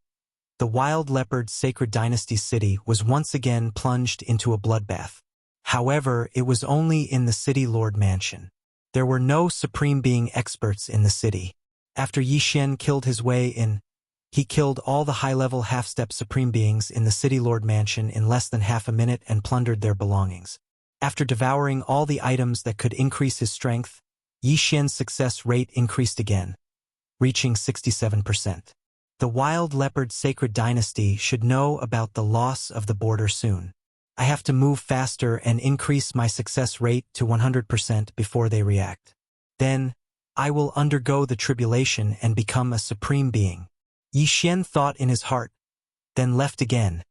the Wild Leopard Sacred Dynasty city was once again plunged into a bloodbath. However, it was only in the City Lord Mansion. There were no Supreme Being experts in the city. After Yi Xian killed his way in, he killed all the high-level half-step Supreme Beings in the City Lord Mansion in less than half a minute and plundered their belongings. After devouring all the items that could increase his strength, Yi Xian's success rate increased again, reaching 67%. The Wild Leopard Sacred Dynasty should know about the loss of the border soon. I have to move faster and increase my success rate to 100% before they react. Then, I will undergo the tribulation and become a Supreme Being. Yi Xian thought in his heart, then left again,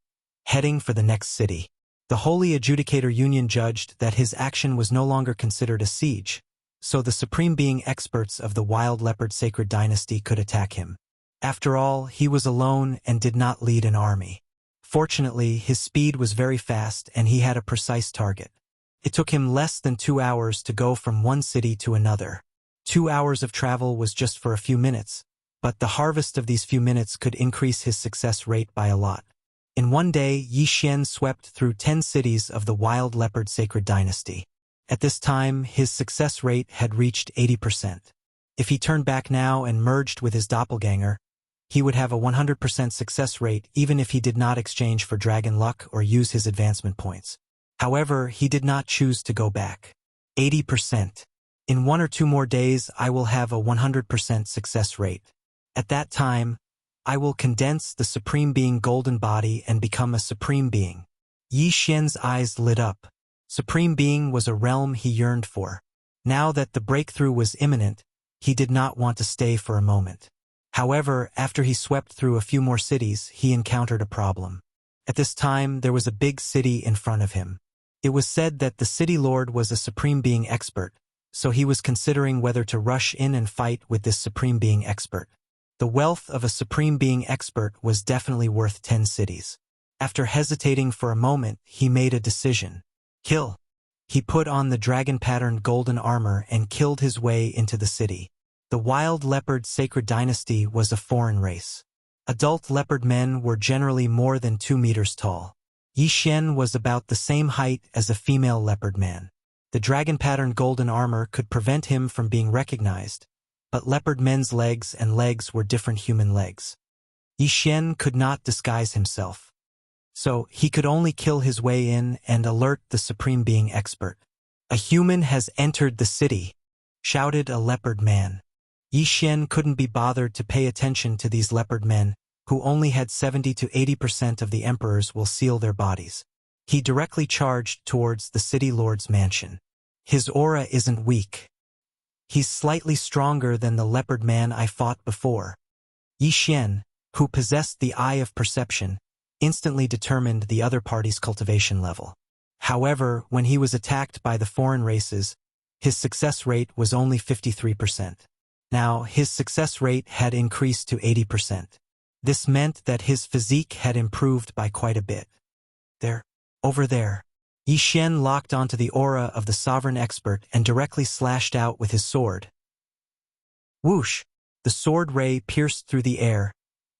heading for the next city. The Holy Adjudicator Union judged that his action was no longer considered a siege, so the Supreme Being experts of the Wild Leopard Sacred Dynasty could attack him. After all, he was alone and did not lead an army. Fortunately, his speed was very fast and he had a precise target. It took him less than 2 hours to go from one city to another. 2 hours of travel was just for a few minutes, but the harvest of these few minutes could increase his success rate by a lot. In one day, Yi Xian swept through 10 cities of the Wild Leopard Sacred Dynasty. At this time, his success rate had reached 80%. If he turned back now and merged with his doppelganger, he would have a 100% success rate even if he did not exchange for dragon luck or use his advancement points. However, he did not choose to go back. 80%. In 1 or 2 more days, I will have a 100% success rate. At that time, I will condense the Supreme Being golden body and become a Supreme Being. Yi Xian's eyes lit up. Supreme Being was a realm he yearned for. Now that the breakthrough was imminent, he did not want to stay for a moment. However, after he swept through a few more cities, he encountered a problem. At this time, there was a big city in front of him. It was said that the city lord was a Supreme Being expert, so he was considering whether to rush in and fight with this Supreme Being expert. The wealth of a Supreme Being expert was definitely worth 10 cities. After hesitating for a moment, he made a decision. Kill. He put on the dragon-patterned golden armor and killed his way into the city. The Wild Leopard Sacred Dynasty was a foreign race. Adult leopard men were generally more than 2 meters tall. Yi Xian was about the same height as a female leopard man. The dragon-patterned golden armor could prevent him from being recognized, but leopard men's legs and legs were different human legs. Yi Xian could not disguise himself, so he could only kill his way in and alert the Supreme Being expert. "A human has entered the city," shouted a leopard man. Yi Xian couldn't be bothered to pay attention to these leopard men, who only had 70 to 80% of the emperors will seal their bodies. He directly charged towards the city lord's mansion. His aura isn't weak. He's slightly stronger than the leopard man I fought before. Yi Xian, who possessed the eye of perception, instantly determined the other party's cultivation level. However, when he was attacked by the foreign races, his success rate was only 53%. Now, his success rate had increased to 80%. This meant that his physique had improved by quite a bit. There, over there. Yi Xian locked onto the aura of the sovereign expert and directly slashed out with his sword. Whoosh! The sword ray pierced through the air,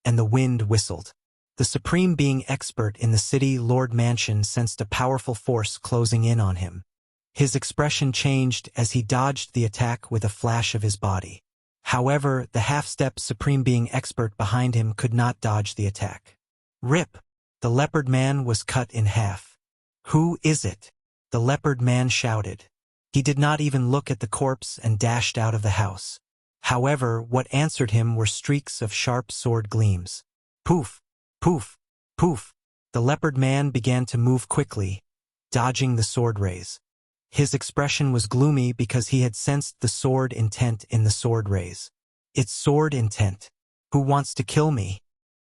and the wind whistled. The Supreme Being expert in the city Lord Mansion sensed a powerful force closing in on him. His expression changed as he dodged the attack with a flash of his body. However, the half-step Supreme Being expert behind him could not dodge the attack. Rip! The leopard man was cut in half. "Who is it?" the leopard man shouted. He did not even look at the corpse and dashed out of the house. However, what answered him were streaks of sharp sword gleams. Poof! Poof! Poof! The leopard man began to move quickly, dodging the sword rays. His expression was gloomy because he had sensed the sword intent in the sword rays. "It's sword intent. Who wants to kill me?"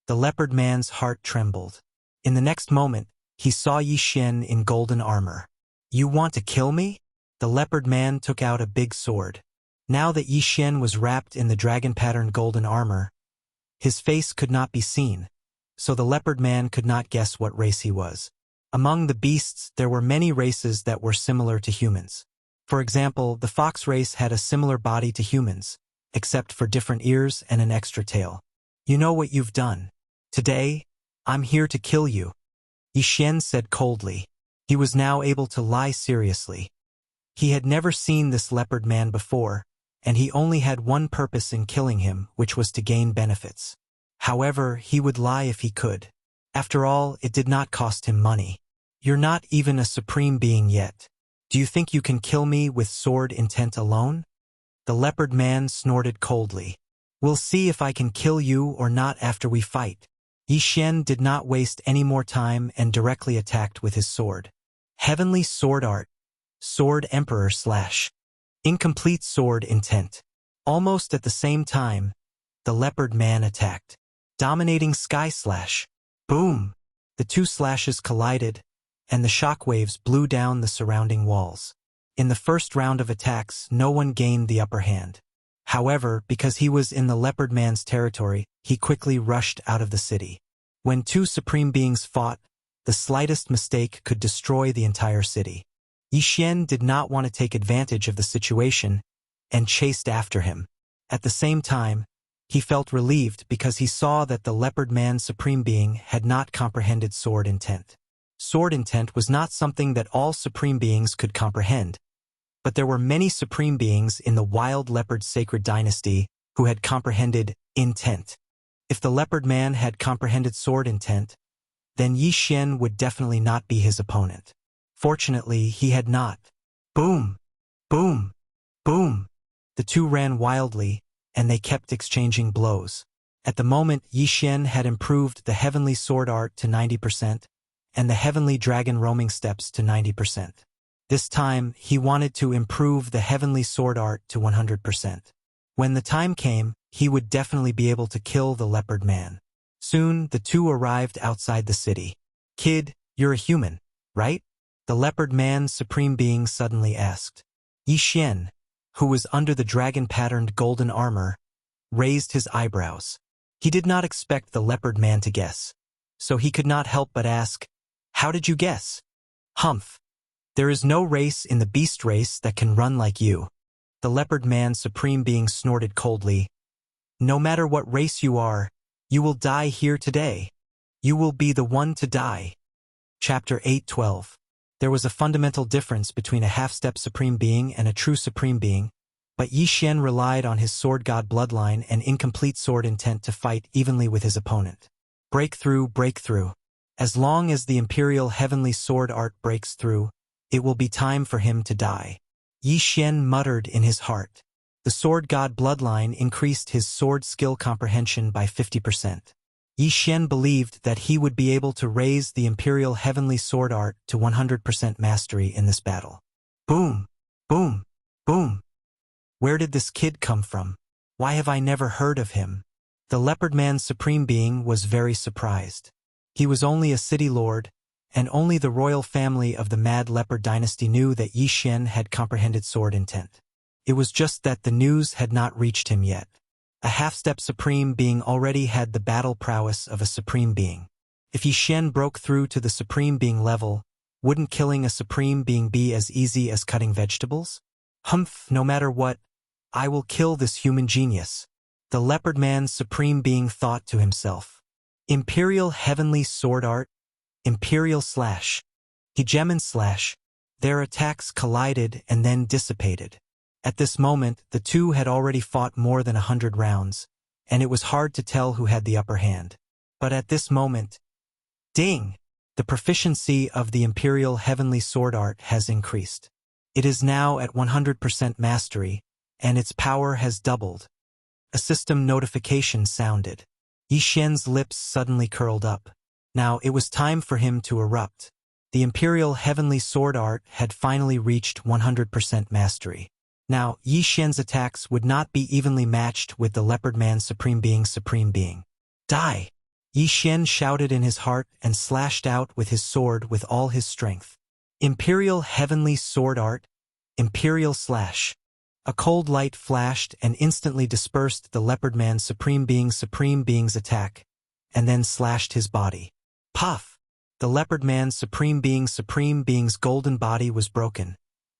The leopard man's heart trembled. In the next moment, he saw Yi Xian in golden armor. "You want to kill me?" The leopard man took out a big sword. Now that Yi Xian was wrapped in the dragon-patterned golden armor, his face could not be seen, so the leopard man could not guess what race he was. Among the beasts, there were many races that were similar to humans. For example, the fox race had a similar body to humans, except for different ears and an extra tail. "You know what you've done. Today, I'm here to kill you," Yi Xian said coldly. He was now able to lie seriously. He had never seen this leopard man before, and he only had one purpose in killing him, which was to gain benefits. However, he would lie if he could. After all, it did not cost him money. "You're not even a supreme being yet. Do you think you can kill me with sword intent alone?" The leopard man snorted coldly. "We'll see if I can kill you or not after we fight." Yi Xian did not waste any more time and directly attacked with his sword. Heavenly Sword Art. Sword Emperor / Incomplete Sword Intent. Almost at the same time, the leopard man attacked. Dominating Sky / Boom! The two slashes collided, and the shockwaves blew down the surrounding walls. In the first round of attacks, no one gained the upper hand. However, because he was in the leopard man's territory, he quickly rushed out of the city. When two supreme beings fought, the slightest mistake could destroy the entire city. Yi Xian did not want to take advantage of the situation and chased after him. At the same time, he felt relieved because he saw that the leopard man's supreme being had not comprehended sword intent. Sword intent was not something that all supreme beings could comprehend, but there were many supreme beings in the wild leopard sacred dynasty who had comprehended intent. If the leopard man had comprehended sword intent, then Yi Xian would definitely not be his opponent. Fortunately, he had not. Boom! Boom! Boom! The two ran wildly, and they kept exchanging blows. At the moment, Yi Xian had improved the Heavenly Sword Art to 90%, and the Heavenly Dragon Roaming Steps to 90%. This time, he wanted to improve the Heavenly Sword Art to 100%. When the time came, he would definitely be able to kill the leopard man. Soon, the two arrived outside the city. "Kid, you're a human, right?" the leopard man's supreme being suddenly asked. Yi Xian, who was under the dragon-patterned golden armor, raised his eyebrows. He did not expect the leopard man to guess, so he could not help but ask, "How did you guess?" "Humph. There is no race in the beast race that can run like you." The leopard man's supreme being snorted coldly. "No matter what race you are, you will die here today. You will be the one to die." Chapter 8:12. There was a fundamental difference between a half-step supreme being and a true supreme being, but Yi Xian relied on his sword god bloodline and incomplete sword intent to fight evenly with his opponent. Breakthrough, breakthrough. As long as the Imperial Heavenly Sword Art breaks through, it will be time for him to die. Yi Xian muttered in his heart. The sword god bloodline increased his sword skill comprehension by 50%. Yi Xian believed that he would be able to raise the Imperial Heavenly Sword Art to 100% mastery in this battle. Boom! Boom! Boom! Where did this kid come from? Why have I never heard of him? The leopard man's supreme being was very surprised. He was only a city lord, and only the royal family of the Mad Leopard dynasty knew that Yi Xian had comprehended sword intent. It was just that the news had not reached him yet. A half-step supreme being already had the battle prowess of a supreme being. If Yi Xian broke through to the supreme being level, wouldn't killing a supreme being be as easy as cutting vegetables? Humph, no matter what, I will kill this human genius. The leopard man's supreme being thought to himself. Imperial heavenly sword art, Imperial slash. Hegemon slash. Their attacks collided and then dissipated. At this moment, the two had already fought more than 100 rounds, and it was hard to tell who had the upper hand. But at this moment, ding! The proficiency of the Imperial heavenly sword art has increased. It is now at 100% mastery, and its power has doubled. A system notification sounded. Yi Xian's lips suddenly curled up. Now it was time for him to erupt. The Imperial heavenly sword art had finally reached 100% mastery. Now, Yi Xian's attacks would not be evenly matched with the leopard man's supreme being. Die! Yi Xian shouted in his heart and slashed out with his sword with all his strength. Imperial heavenly sword art, Imperial slash. A cold light flashed and instantly dispersed the leopard man's supreme being's attack, and then slashed his body. Puff! The leopard man's supreme being's golden body was broken,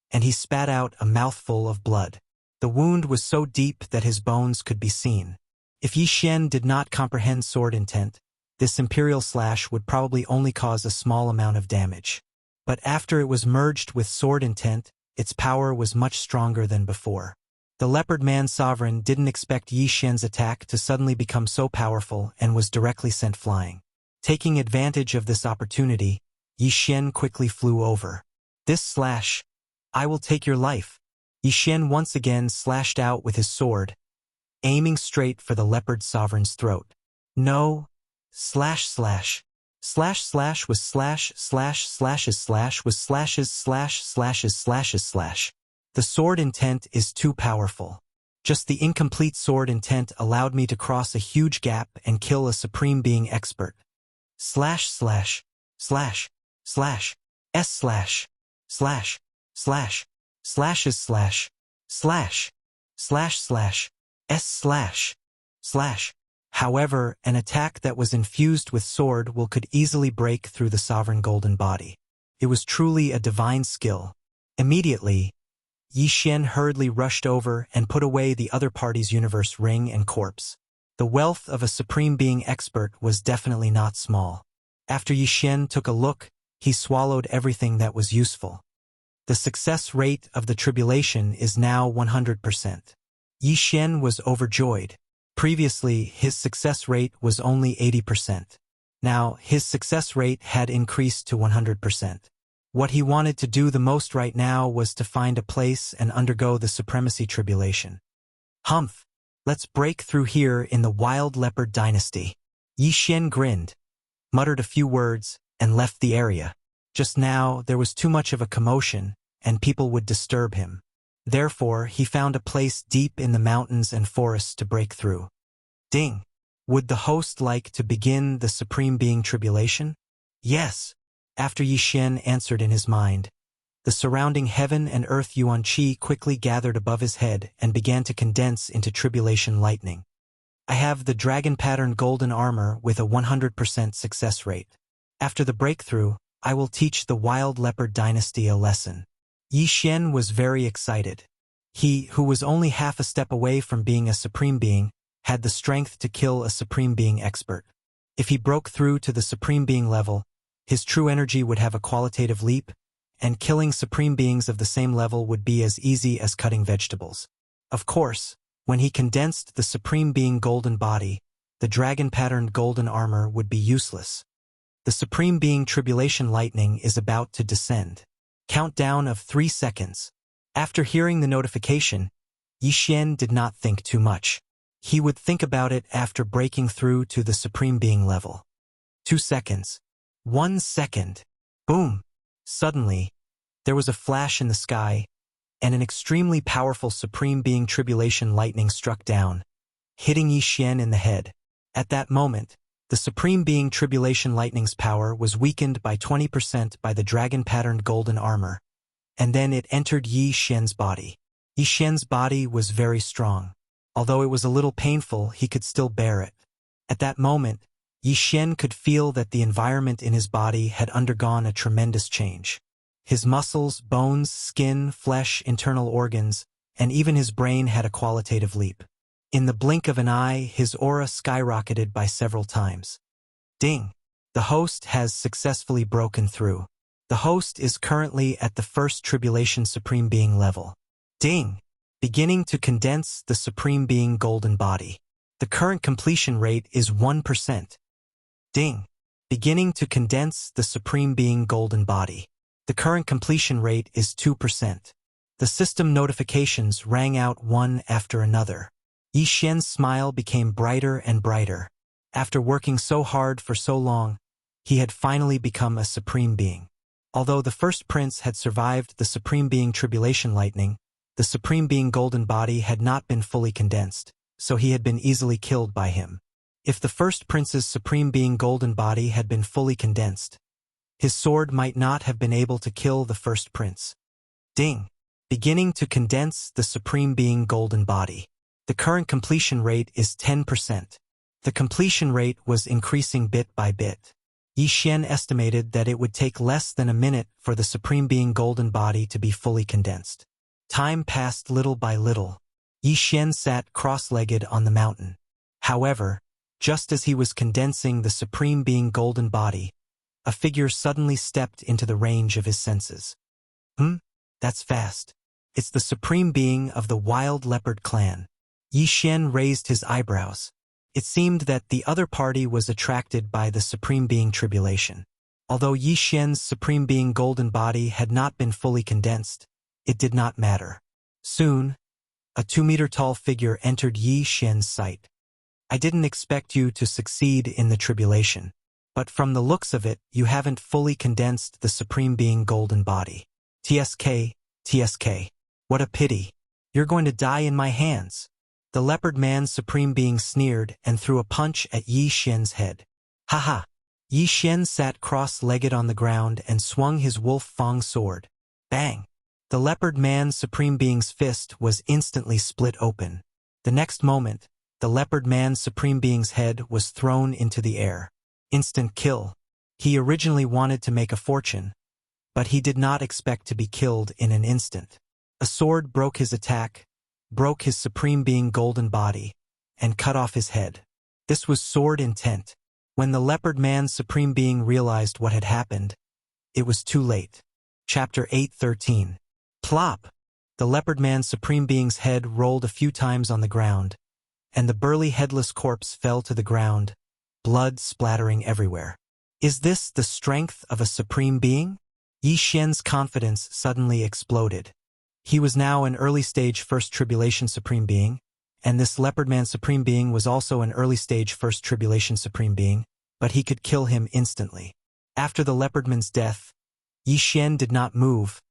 and he spat out a mouthful of blood. The wound was so deep that his bones could be seen. If Yi Xian did not comprehend sword intent, this Imperial slash would probably only cause a small amount of damage. But after it was merged with sword intent, its power was much stronger than before. The leopard man sovereign didn't expect Yi Xian's attack to suddenly become so powerful and was directly sent flying. Taking advantage of this opportunity, Yi Xian quickly flew over. This slash, I will take your life. Yi Xian once again slashed out with his sword, aiming straight for the leopard sovereign's throat. No. Slash slash. Slash slash was slash slash slashes slash was slashes slash slashes slashes slash. The sword intent is too powerful. Just the incomplete sword intent allowed me to cross a huge gap and kill a supreme being expert. Slash slash. Slash. Slash. S slash. Slash. Slash. Slashes slash. Slash. Slash slash. S slash. Slash. However, an attack that was infused with sword could easily break through the sovereign golden body. It was truly a divine skill. Immediately, Yi Xian hurriedly rushed over and put away the other party's universe ring and corpse. The wealth of a supreme being expert was definitely not small. After Yi Xian took a look, he swallowed everything that was useful. The success rate of the tribulation is now 100%. Yi Xian was overjoyed. Previously, his success rate was only 80%. Now, his success rate had increased to 100%. What he wanted to do the most right now was to find a place and undergo the supremacy tribulation. Humph! Let's break through here in the Wild Leopard Dynasty. Yi Xian grinned, muttered a few words, and left the area. Just now, there was too much of a commotion, and people would disturb him. Therefore, he found a place deep in the mountains and forests to break through. Ding! Would the host like to begin the Supreme Being Tribulation? Yes! After Yi Xian answered in his mind, the surrounding heaven and earth Yuan Qi quickly gathered above his head and began to condense into tribulation lightning. I have the dragon-patterned golden armor with a 100% success rate. After the breakthrough, I will teach the Wild Leopard Dynasty a lesson. Yi Xian was very excited. He, who was only half a step away from being a supreme being, had the strength to kill a supreme being expert. If he broke through to the supreme being level, his true energy would have a qualitative leap, and killing supreme beings of the same level would be as easy as cutting vegetables. Of course, when he condensed the supreme being golden body, the dragon-patterned golden armor would be useless. The supreme being tribulation lightning is about to descend. Countdown of 3 seconds. After hearing the notification, Yi Xian did not think too much. He would think about it after breaking through to the supreme being level. 2 seconds. 1 second. Boom! Suddenly, there was a flash in the sky, and an extremely powerful supreme being tribulation lightning struck down, hitting Yi Xian in the head. At that moment, the supreme being tribulation lightning's power was weakened by 20% by the dragon-patterned golden armor, and then it entered Yi Xian's body. Yi Xian's body was very strong. Although it was a little painful, he could still bear it. At that moment, Yi Xian could feel that the environment in his body had undergone a tremendous change. His muscles, bones, skin, flesh, internal organs, and even his brain had a qualitative leap. In the blink of an eye, his aura skyrocketed by several times. Ding! The host has successfully broken through. The host is currently at the first Tribulation Supreme Being level. Ding! Beginning to condense the Supreme Being Golden Body. The current completion rate is 1%. Ding! Beginning to condense the Supreme Being Golden Body. The current completion rate is 2%. The system notifications rang out one after another. Yi Xian's smile became brighter and brighter. After working so hard for so long, he had finally become a Supreme Being. Although the first prince had survived the Supreme Being Tribulation Lightning, the Supreme Being Golden Body had not been fully condensed, so he had been easily killed by him. If the first prince's Supreme Being Golden Body had been fully condensed, his sword might not have been able to kill the first prince. Ding! Beginning to condense the Supreme Being Golden Body. The current completion rate is 10%. The completion rate was increasing bit by bit. Yi Xian estimated that it would take less than a minute for the Supreme Being Golden Body to be fully condensed. Time passed little by little. Yi Xian sat cross-legged on the mountain. However, just as he was condensing the Supreme Being Golden Body, a figure suddenly stepped into the range of his senses. That's fast. It's the Supreme Being of the Wild Leopard Clan. Yi Xian raised his eyebrows. It seemed that the other party was attracted by the Supreme Being Tribulation. Although Yi Xian's Supreme Being Golden Body had not been fully condensed, it did not matter. Soon, a 2-meter-tall figure entered Yi Xian's sight. I didn't expect you to succeed in the tribulation, but from the looks of it, you haven't fully condensed the Supreme Being Golden Body. TSK, TSK. What a pity. You're going to die in my hands. The Leopard Man's Supreme Being sneered and threw a punch at Yi Xian's head. Haha! Yi Xian sat cross-legged on the ground and swung his Wolf Fang sword. Bang! The Leopard Man's Supreme Being's fist was instantly split open. The next moment, the Leopard Man's Supreme Being's head was thrown into the air. Instant kill. He originally wanted to make a fortune, but he did not expect to be killed in an instant. A sword broke his attack, broke his Supreme Being Golden Body, and cut off his head. This was sword intent. When the Leopard Man's Supreme Being realized what had happened, it was too late. Chapter 8:13. Plop! The Leopard Man's Supreme Being's head rolled a few times on the ground, and the burly headless corpse fell to the ground, blood splattering everywhere. Is this the strength of a Supreme Being? Yi Xian's confidence suddenly exploded. He was now an early-stage First Tribulation Supreme Being, and this Leopard Man Supreme Being was also an early-stage First Tribulation Supreme Being, but he could kill him instantly. After the Leopardman's death, Yi Xian did not move,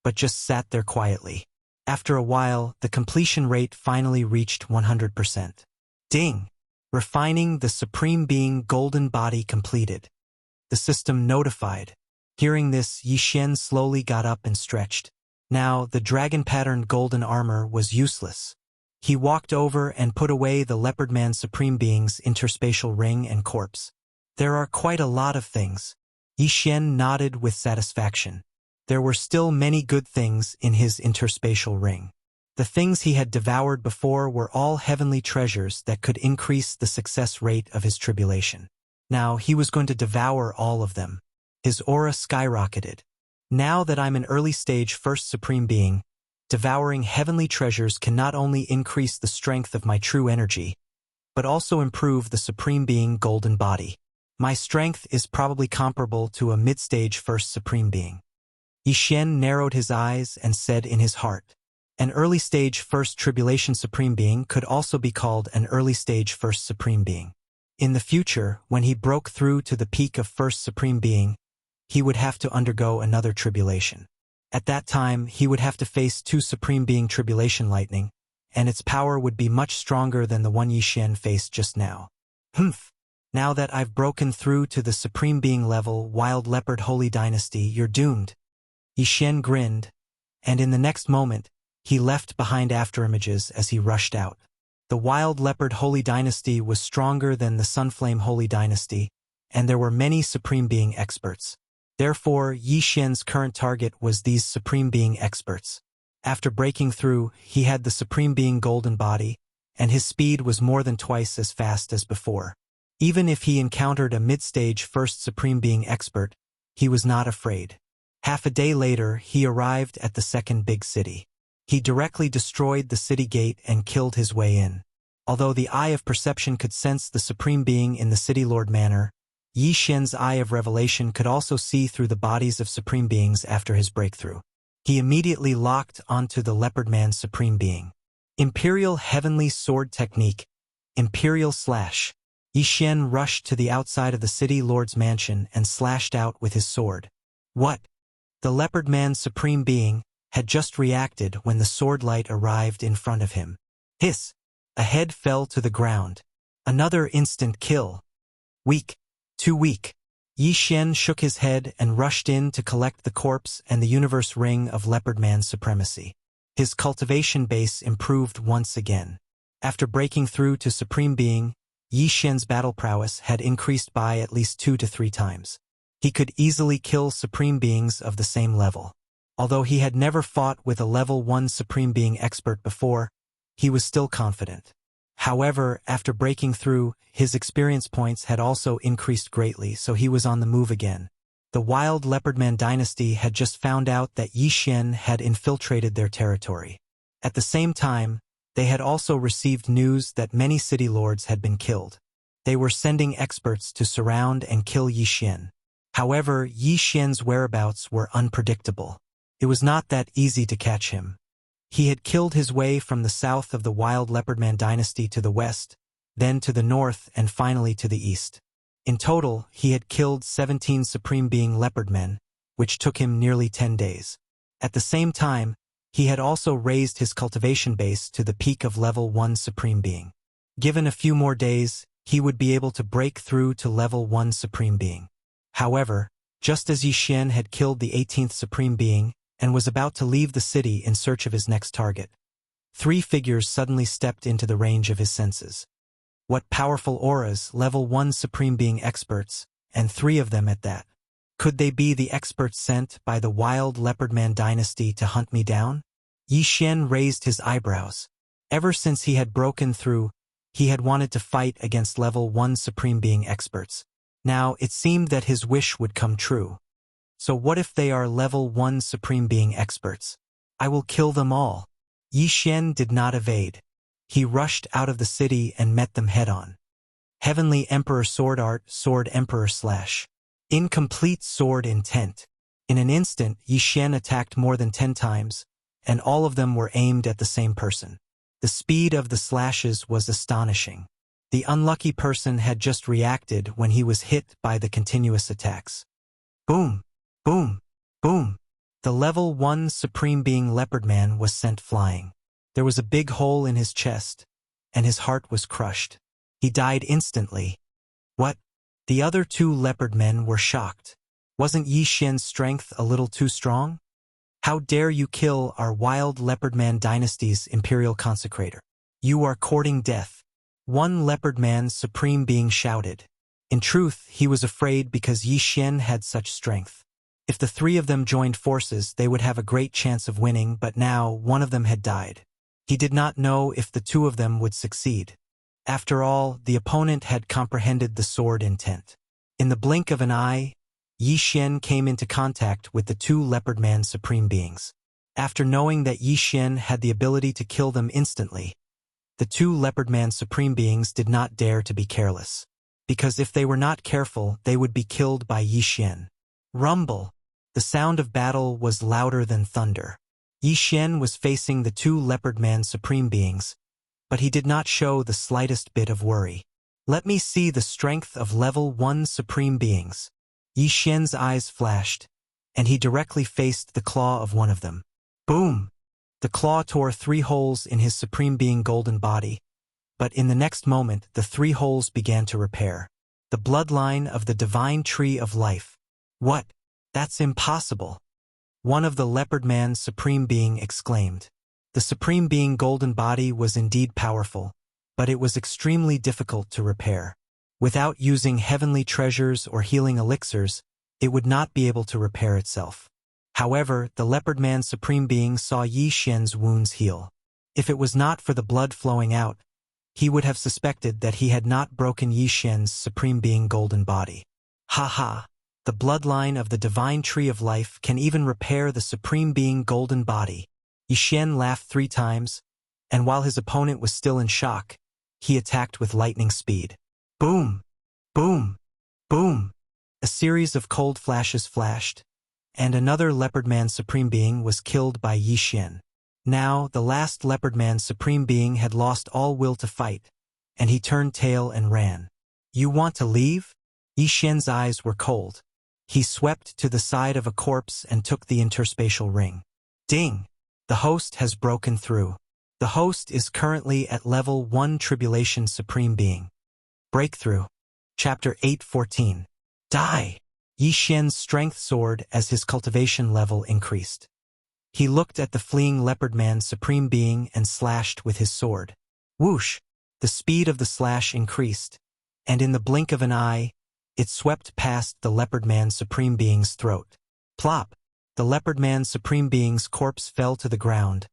but just sat there quietly. After a while, the completion rate finally reached 100%. Ding! Refining the Supreme Being Golden Body completed. The system notified. Hearing this, Yi Xian slowly got up and stretched. Now, the dragon-patterned golden armor was useless. He walked over and put away the Leopard Man Supreme Being's interspatial ring and corpse. There are quite a lot of things. Yi Xian nodded with satisfaction. There were still many good things in his interspatial ring. The things he had devoured before were all heavenly treasures that could increase the success rate of his tribulation. Now, he was going to devour all of them. His aura skyrocketed. Now that I'm an early-stage First Supreme Being, devouring heavenly treasures can not only increase the strength of my true energy, but also improve the Supreme Being Golden Body. My strength is probably comparable to a mid-stage First Supreme Being. Yi Xian narrowed his eyes and said in his heart, an early-stage First Tribulation Supreme Being could also be called an early-stage First Supreme Being. In the future, when he broke through to the peak of First Supreme Being, he would have to undergo another tribulation. At that time, he would have to face 2 Supreme Being Tribulation Lightning, and its power would be much stronger than the one Yi Xian faced just now. Now that I've broken through to the Supreme Being level Wild Leopard Holy Dynasty, you're doomed. Yi Xian grinned, and in the next moment, he left behind afterimages as he rushed out. The Wild Leopard Holy Dynasty was stronger than the Sunflame Holy Dynasty, and there were many Supreme Being experts. Therefore, Yi Xian's current target was these Supreme Being experts. After breaking through, he had the Supreme Being Golden Body, and his speed was more than twice as fast as before. Even if he encountered a mid-stage first Supreme Being expert, he was not afraid. Half a day later, he arrived at the second big city. He directly destroyed the city gate and killed his way in. Although the Eye of Perception could sense the Supreme Being in the City Lord manner, Yi Xian's Eye of Revelation could also see through the bodies of Supreme Beings after his breakthrough. He immediately locked onto the Leopard Man's Supreme Being. Imperial Heavenly Sword Technique, Imperial Slash. Yi Xian rushed to the outside of the City Lord's mansion and slashed out with his sword. What? The Leopard Man's Supreme Being had just reacted when the sword light arrived in front of him. Hiss! A head fell to the ground. Another instant kill. Weak. Too weak. Yi Xian shook his head and rushed in to collect the corpse and the universe ring of Leopard Man's supremacy. His cultivation base improved once again. After breaking through to Supreme Being, Yi Xian's battle prowess had increased by at least 2 to 3 times. He could easily kill Supreme Beings of the same level. Although he had never fought with a level 1 Supreme Being expert before, he was still confident. However, after breaking through, his experience points had also increased greatly, so he was on the move again. The Wild Leopardman dynasty had just found out that Yi Xian had infiltrated their territory. At the same time, they had also received news that many city lords had been killed. They were sending experts to surround and kill Yi Xian. However, Yi Xian's whereabouts were unpredictable. It was not that easy to catch him. He had killed his way from the south of the Wild Leopardman dynasty to the west, then to the north and finally to the east. In total, he had killed 17 Supreme Being Leopardmen, which took him nearly 10 days. At the same time, he had also raised his cultivation base to the peak of level 1 Supreme Being. Given a few more days, he would be able to break through to level 1 Supreme Being. However, just as Yi Xian had killed the 18th Supreme Being, and was about to leave the city in search of his next target, 3 figures suddenly stepped into the range of his senses. What powerful auras, level 1 Supreme Being experts, and 3 of them at that. Could they be the experts sent by the Wild Leopardman dynasty to hunt me down? Yi Xian raised his eyebrows. Ever since he had broken through, he had wanted to fight against level 1 Supreme Being experts. Now it seemed that his wish would come true. So what if they are level 1 Supreme Being experts? I will kill them all. Yi Xian did not evade. He rushed out of the city and met them head-on. Heavenly Emperor Sword Art, Sword Emperor Slash. Incomplete Sword Intent. In an instant, Yi Xian attacked more than 10 times, and all of them were aimed at the same person. The speed of the slashes was astonishing. The unlucky person had just reacted when he was hit by the continuous attacks. Boom! Boom! Boom! The level 1 Supreme Being Leopardman was sent flying. There was a big hole in his chest, and his heart was crushed. He died instantly. What? The other 2 leopard men were shocked. Wasn't Yi Xian's strength a little too strong? How dare you kill our Wild Leopardman dynasty's Imperial Consecrator? You are courting death. One Leopardman's Supreme Being shouted. In truth, he was afraid because Yi Xian had such strength. If the 3 of them joined forces, they would have a great chance of winning, but now one of them had died. He did not know if the 2 of them would succeed. After all, the opponent had comprehended the sword intent. In the blink of an eye, Yi Xian came into contact with the 2 Leopardman Supreme Beings. After knowing that Yi Xian had the ability to kill them instantly, the 2 Leopardman Supreme Beings did not dare to be careless. Because if they were not careful, they would be killed by Yi Xian. Rumble! The sound of battle was louder than thunder. Yi Xian was facing the 2 Leopardman Supreme Beings, but he did not show the slightest bit of worry. Let me see the strength of level 1 Supreme Beings. Yi Xian's eyes flashed, and he directly faced the claw of one of them. Boom! The claw tore 3 holes in his Supreme Being golden body, but in the next moment the 3 holes began to repair. The bloodline of the divine tree of life. What? That's impossible! One of the Leopardman's Supreme Being exclaimed. The Supreme Being golden body was indeed powerful, but it was extremely difficult to repair. Without using heavenly treasures or healing elixirs, it would not be able to repair itself. However, the Leopardman's Supreme Being saw Yi Xian's wounds heal. If it was not for the blood flowing out, he would have suspected that he had not broken Yi Xian's Supreme Being golden body. Ha ha! The bloodline of the divine tree of life can even repair the Supreme Being golden body. Yi Xian laughed 3 times, and while his opponent was still in shock, he attacked with lightning speed. Boom! Boom! Boom! A series of cold flashes flashed, and another Leopard Man Supreme Being was killed by Yi Xian. Now, the last Leopard Man Supreme Being had lost all will to fight, and he turned tail and ran. You want to leave? Yi Xian's eyes were cold. He swept to the side of a corpse and took the interspatial ring. Ding! The host has broken through. The host is currently at level 1 Tribulation Supreme Being. Breakthrough. Chapter 8:14. Die! Yi Xian's strength soared as his cultivation level increased. He looked at the fleeing Leopard Man Supreme Being and slashed with his sword. Whoosh! The speed of the slash increased, and in the blink of an eye, it swept past the Leopard Man Supreme Being's throat. Plop! The Leopard Man Supreme Being's corpse fell to the ground,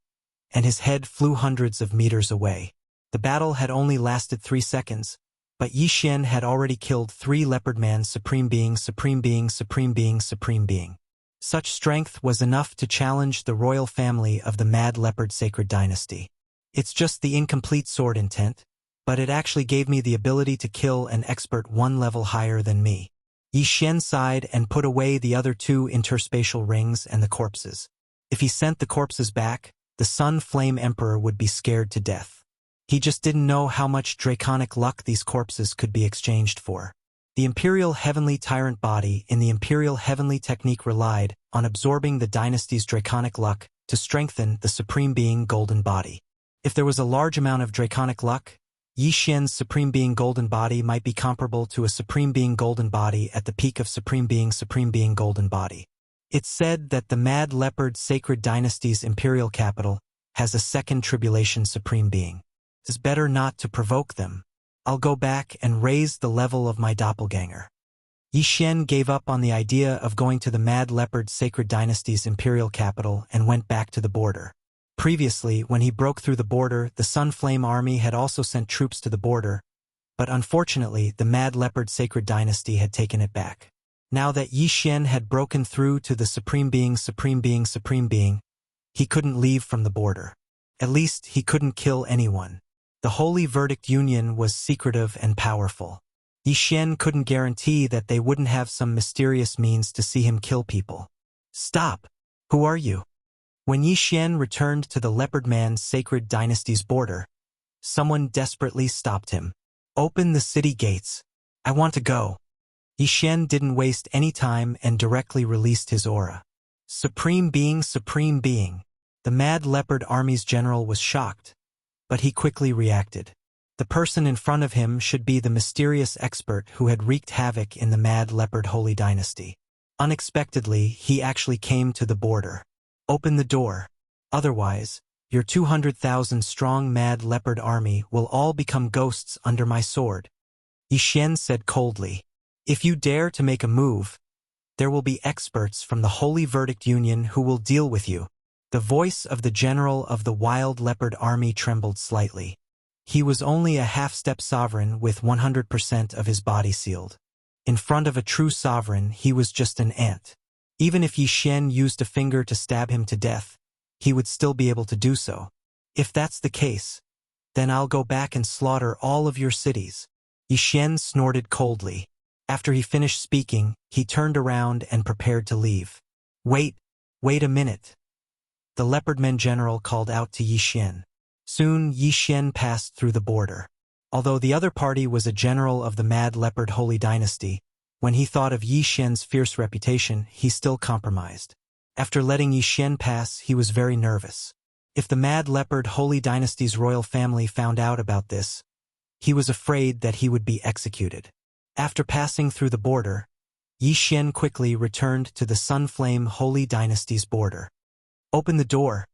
and his head flew hundreds of meters away. The battle had only lasted 3 seconds, but Yi Xian had already killed 3 Leopard Man Supreme Being, Supreme Being, Supreme Being, Supreme Being. Such strength was enough to challenge the royal family of the Mad Leopard Sacred Dynasty. It's just the incomplete sword intent, but it actually gave me the ability to kill an expert 1 level higher than me. Yi Xian sighed and put away the other 2 interspatial rings and the corpses. If he sent the corpses back, the Sun Flame Emperor would be scared to death. He just didn't know how much draconic luck these corpses could be exchanged for. The Imperial Heavenly Tyrant body in the Imperial Heavenly Technique relied on absorbing the dynasty's draconic luck to strengthen the Supreme Being golden body. If there was a large amount of draconic luck, Yi Xian's Supreme Being golden body might be comparable to a Supreme Being golden body at the peak of Supreme Being golden body. It's said that the Mad Leopard Sacred Dynasty's imperial capital has a 2nd Tribulation Supreme Being. It's better not to provoke them. I'll go back and raise the level of my doppelganger. Yi Xian gave up on the idea of going to the Mad Leopard Sacred Dynasty's imperial capital and went back to the border. Previously, when he broke through the border, the Sun Flame Army had also sent troops to the border, but unfortunately the Mad Leopard Sacred Dynasty had taken it back. Now that Yi Xian had broken through to the Supreme Being, he couldn't leave from the border. At least, he couldn't kill anyone. The Holy Verdict Union was secretive and powerful. Yi Xian couldn't guarantee that they wouldn't have some mysterious means to see him kill people. Stop! Who are you? When Yi Xian returned to the Leopard Man Sacred Dynasty's border, someone desperately stopped him. Open the city gates. I want to go. Yi Xian didn't waste any time and directly released his aura. Supreme Being. The Mad Leopard Army's general was shocked, but he quickly reacted. The person in front of him should be the mysterious expert who had wreaked havoc in the Mad Leopard Holy Dynasty. Unexpectedly, he actually came to the border. Open the door. Otherwise, your 200,000 strong Mad Leopard army will all become ghosts under my sword. Yi Xian said coldly. If you dare to make a move, there will be experts from the Holy Verdict Union who will deal with you. The voice of the general of the Wild Leopard Army trembled slightly. He was only a half-step sovereign with 100% of his body sealed. In front of a true sovereign, he was just an ant. Even if Yi Xian used a finger to stab him to death, he would still be able to do so. If that's the case, then I'll go back and slaughter all of your cities. Yi Xian snorted coldly. After he finished speaking, he turned around and prepared to leave. Wait a minute. The Leopardman general called out to Yi Xian. Soon Yi Xian passed through the border. Although the other party was a general of the Mad Leopard Holy Dynasty, when he thought of Yi Xian's fierce reputation, he still compromised. After letting Yi Xian pass, he was very nervous. If the Mad Leopard Holy Dynasty's royal family found out about this, he was afraid that he would be executed. After passing through the border, Yi Xian quickly returned to the Sunflame Holy Dynasty's border. Open the door.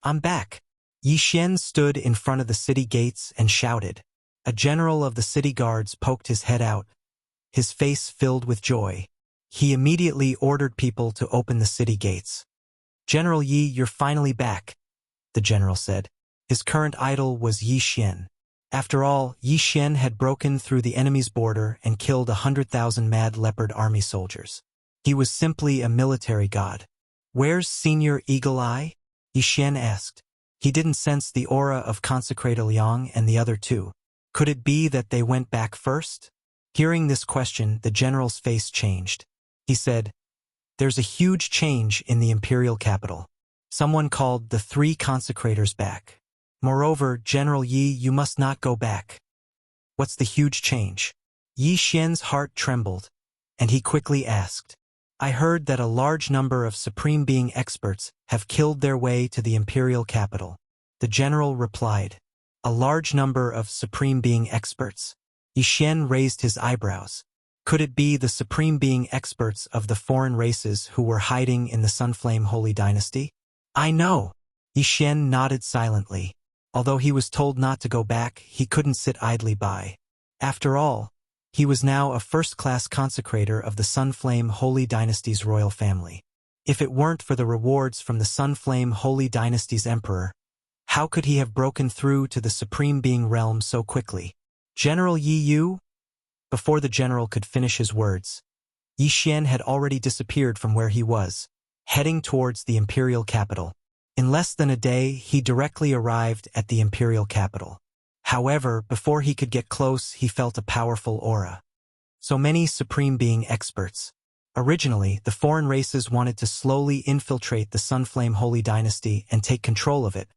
I'm back. Yi Xian stood in front of the city gates and shouted. A general of the city guards poked his head out, his face filled with joy. He immediately ordered people to open the city gates. General Yi, you're finally back, the general said. His current idol was Yi Xian. After all, Yi Xian had broken through the enemy's border and killed 100,000 mad leopard army soldiers. He was simply a military god. "Where's Senior Eagle Eye?" Yi Xian asked. He didn't sense the aura of consecrated Liang and the other two. Could it be that they went back first? Hearing this question, the general's face changed. He said, "There's a huge change in the imperial capital. Someone called the 3 consecrators back. Moreover, General Yi, you must not go back." "What's the huge change?" Yi Xian's heart trembled, and he quickly asked, "I heard that a large number of Supreme Being experts have killed their way to the imperial capital." The general replied, "A large number of Supreme Being experts?" Yi Xian raised his eyebrows. Could it be the Supreme Being experts of the foreign races who were hiding in the Sunflame Holy Dynasty? "I know." Yi Xian nodded silently. Although he was told not to go back, he couldn't sit idly by. After all, he was now a first-class consecrator of the Sunflame Holy Dynasty's royal family. If it weren't for the rewards from the Sunflame Holy Dynasty's emperor, how could he have broken through to the Supreme Being realm so quickly? "General Yi Yu?" Before the general could finish his words, Yi Xian had already disappeared from where he was, heading towards the imperial capital. In less than a day, he directly arrived at the imperial capital. However, before he could get close, he felt a powerful aura. So many Supreme Being experts. Originally, the foreign races wanted to slowly infiltrate the Sunflame Holy Dynasty and take control of it,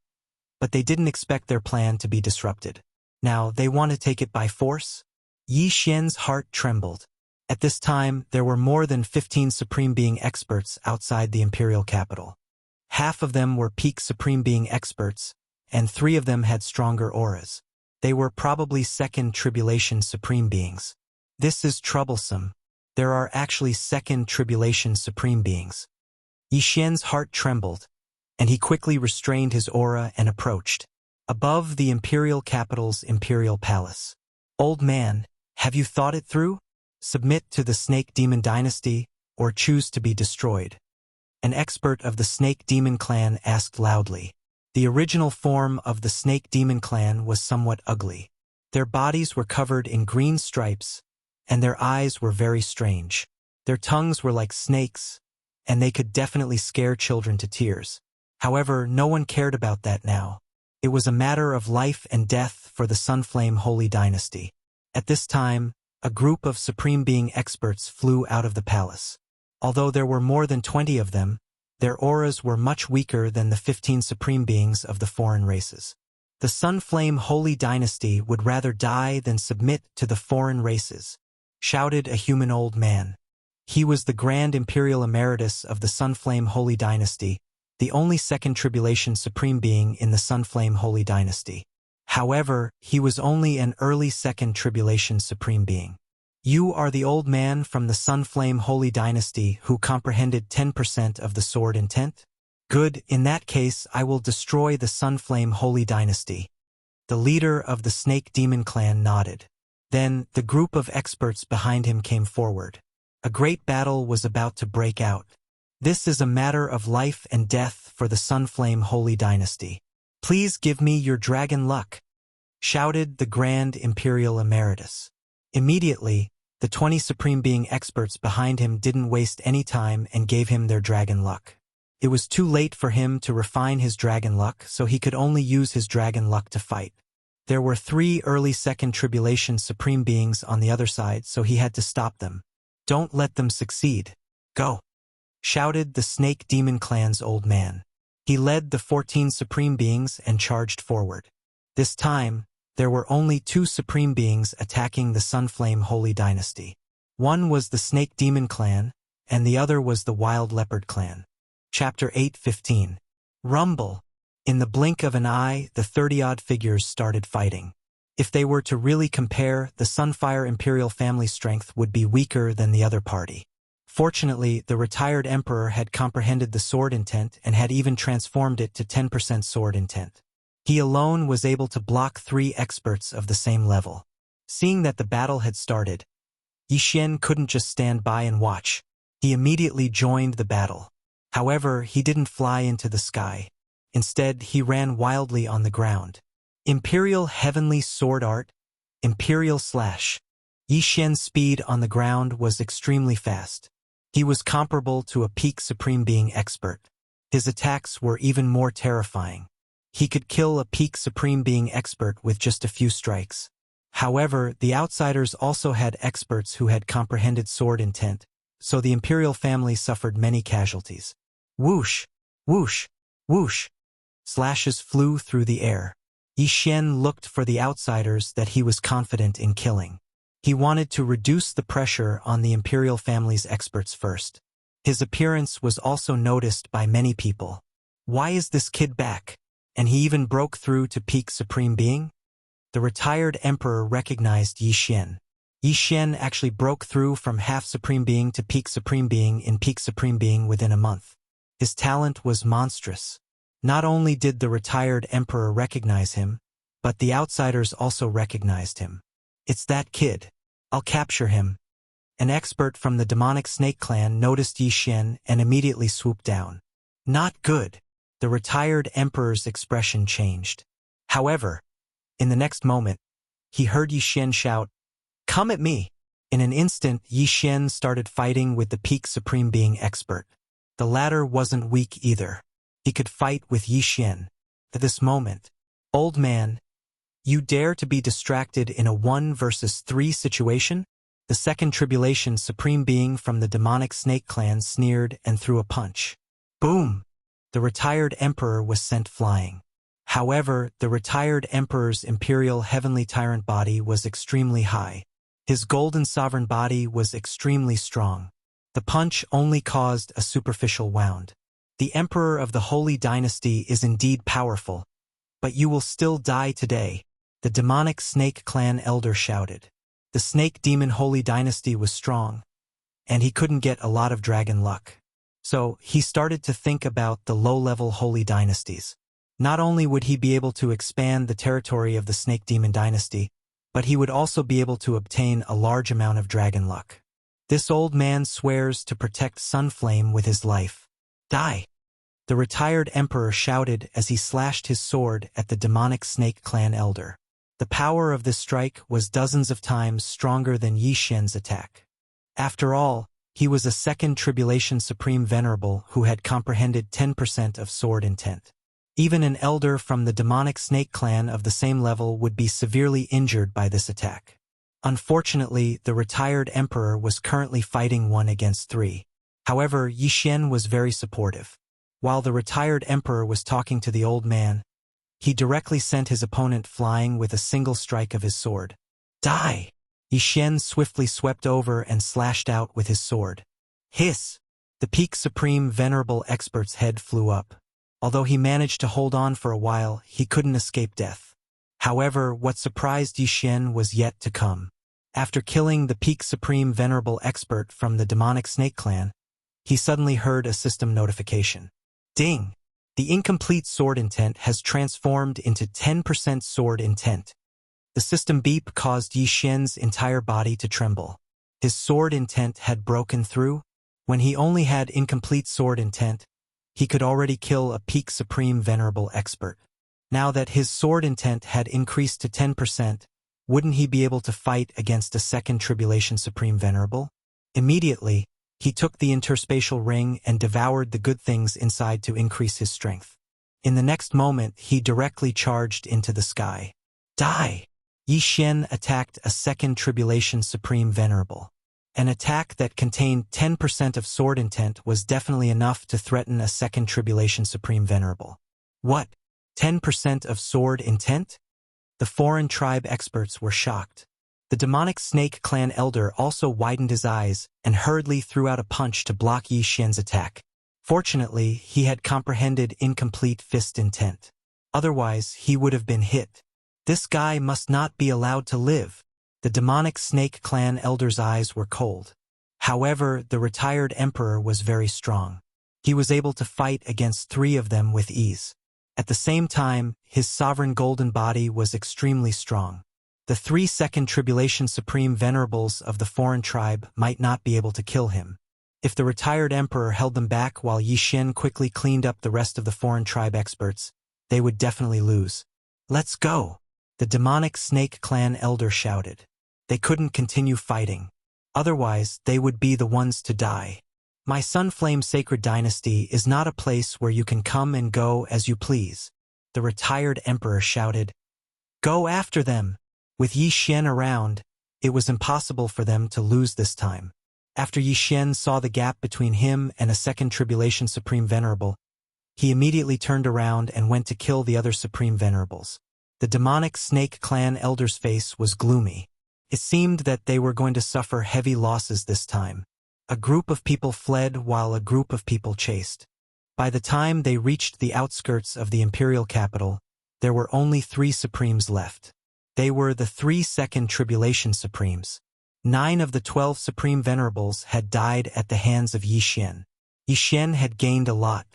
but they didn't expect their plan to be disrupted. Now, they want to take it by force? Yi Xian's heart trembled. At this time, there were more than 15 Supreme Being experts outside the imperial capital. Half of them were peak Supreme Being experts, and 3 of them had stronger auras. They were probably second tribulation Supreme Beings. This is troublesome. There are actually second tribulation Supreme Beings. Yi Xian's heart trembled, and he quickly restrained his aura and approached. Above the imperial capital's imperial palace. "Old man, have you thought it through? Submit to the Snake Demon Dynasty, or choose to be destroyed?" An expert of the Snake Demon clan asked loudly. The original form of the Snake Demon clan was somewhat ugly. Their bodies were covered in green stripes, and their eyes were very strange. Their tongues were like snakes, and they could definitely scare children to tears. However, no one cared about that now. It was a matter of life and death for the Sunflame Holy Dynasty. At this time, a group of Supreme Being experts flew out of the palace. Although there were more than 20 of them, their auras were much weaker than the 15 Supreme Beings of the foreign races. The Sunflame Holy Dynasty would rather die than submit to the foreign races, shouted a human old man. He was the Grand Imperial Emeritus of the Sunflame Holy Dynasty, the only second tribulation Supreme Being in the Sunflame Holy Dynasty. However, he was only an early second tribulation Supreme Being. "You are the old man from the Sunflame Holy Dynasty who comprehended 10% of the sword intent? Good, in that case I will destroy the Sunflame Holy Dynasty." The leader of the Snake Demon clan nodded. Then, the group of experts behind him came forward. A great battle was about to break out. "This is a matter of life and death for the Sunflame Holy Dynasty. Please give me your dragon luck," shouted the Grand Imperial Emeritus. Immediately, the 20 Supreme Being experts behind him didn't waste any time and gave him their dragon luck. It was too late for him to refine his dragon luck, so he could only use his dragon luck to fight. There were 3 early second tribulation Supreme Beings on the other side, so he had to stop them. "Don't let them succeed. Go!" shouted the Snake Demon clan's old man. He led the 14 Supreme Beings and charged forward. This time, there were only 2 Supreme Beings attacking the Sunflame Holy Dynasty. One was the Snake Demon clan, and the other was the Wild Leopard clan. Chapter 8:15. Rumble. In the blink of an eye, the 30-odd figures started fighting. If they were to really compare, the Sunfire Imperial family strength would be weaker than the other party. Fortunately, the retired emperor had comprehended the sword intent and had even transformed it to 10% sword intent. He alone was able to block 3 experts of the same level. Seeing that the battle had started, Yi Xian couldn't just stand by and watch. He immediately joined the battle. However, he didn't fly into the sky. Instead, he ran wildly on the ground. Imperial Heavenly Sword Art, Imperial Slash. Yi Xian's speed on the ground was extremely fast. He was comparable to a peak Supreme Being expert. His attacks were even more terrifying. He could kill a peak Supreme Being expert with just a few strikes. However, the outsiders also had experts who had comprehended sword intent, so the Imperial family suffered many casualties. Whoosh! Whoosh! Whoosh! Slashes flew through the air. Yi Xian looked for the outsiders that he was confident in killing. He wanted to reduce the pressure on the Imperial family's experts first. His appearance was also noticed by many people. Why is this kid back? And he even broke through to peak Supreme Being? The retired Emperor recognized Yi Xian. Yi Xian actually broke through from half Supreme Being to peak Supreme Being in peak Supreme Being within a month. His talent was monstrous. Not only did the retired Emperor recognize him, but the outsiders also recognized him. It's that kid. I'll capture him. An expert from the demonic snake clan noticed Yi Xian and immediately swooped down. Not good. The retired Emperor's expression changed. However, in the next moment, he heard Yi Xian shout, "Come at me!" In an instant, Yi Xian started fighting with the peak Supreme Being expert. The latter wasn't weak either. He could fight with Yi Xian. At this moment, "Old man, you dare to be distracted in a 1 versus 3 situation?" The second tribulation Supreme Being from the demonic snake clan sneered and threw a punch. Boom! The retired Emperor was sent flying. However, the retired Emperor's Imperial Heavenly Tyrant body was extremely high. His golden sovereign body was extremely strong. The punch only caused a superficial wound. The Emperor of the Holy Dynasty is indeed powerful, but you will still die today, the demonic snake clan elder shouted. The snake demon Holy Dynasty was strong, and he couldn't get a lot of dragon luck. So, he started to think about the low-level Holy Dynasties. Not only would he be able to expand the territory of the snake demon dynasty, but he would also be able to obtain a large amount of dragon luck. This old man swears to protect Sunflame with his life. Die! The retired Emperor shouted as he slashed his sword at the demonic snake clan elder. The power of this strike was dozens of times stronger than Yi Xian's attack. After all, he was a second Tribulation Supreme Venerable who had comprehended 10% of sword intent. Even an elder from the demonic snake clan of the same level would be severely injured by this attack. Unfortunately, the retired Emperor was currently fighting 1 against 3. However, Yi Xian was very supportive. While the retired Emperor was talking to the old man, he directly sent his opponent flying with a single strike of his sword. Die! Yi Xian swiftly swept over and slashed out with his sword. Hiss! The peak Supreme Venerable Expert's head flew up. Although he managed to hold on for a while, he couldn't escape death. However, what surprised Yi Xian was yet to come. After killing the peak Supreme Venerable Expert from the demonic snake clan, he suddenly heard a system notification. Ding! The incomplete sword intent has transformed into 10% sword intent. The system beep caused Yi Xian's entire body to tremble. His sword intent had broken through. When he only had incomplete sword intent, he could already kill a peak Supreme Venerable Expert. Now that his sword intent had increased to 10%, wouldn't he be able to fight against a second Tribulation Supreme Venerable? Immediately, he took the interspatial ring and devoured the good things inside to increase his strength. In the next moment, he directly charged into the sky. Die! Yi Xian attacked a second Tribulation Supreme Venerable. An attack that contained 10% of sword intent was definitely enough to threaten a second Tribulation Supreme Venerable. What? 10% of sword intent? The foreign tribe experts were shocked. The demonic snake clan elder also widened his eyes and hurriedly threw out a punch to block Yi Xian's attack. Fortunately, he had comprehended incomplete fist intent. Otherwise, he would have been hit. This guy must not be allowed to live. The demonic snake clan elder's eyes were cold. However, the retired emperor was very strong. He was able to fight against 3 of them with ease. At the same time, his sovereign golden body was extremely strong. The 3 second Tribulation Supreme Venerables of the foreign tribe might not be able to kill him. If the retired emperor held them back while Yi Xian quickly cleaned up the rest of the foreign tribe experts, they would definitely lose. Let's go! The demonic snake clan elder shouted. They couldn't continue fighting. Otherwise, they would be the ones to die. My Sunflame Sacred Dynasty is not a place where you can come and go as you please. The retired emperor shouted. Go after them! With Yi Xian around, it was impossible for them to lose this time. After Yi Xian saw the gap between him and a second Tribulation Supreme Venerable, he immediately turned around and went to kill the other Supreme Venerables. The demonic snake clan elder's face was gloomy. It seemed that they were going to suffer heavy losses this time. A group of people fled while a group of people chased. By the time they reached the outskirts of the imperial capital, there were only 3 Supremes left. They were the 3 Second Tribulation Supremes. 9 of the 12 Supreme Venerables had died at the hands of Yi Xian. Yi Xian had gained a lot.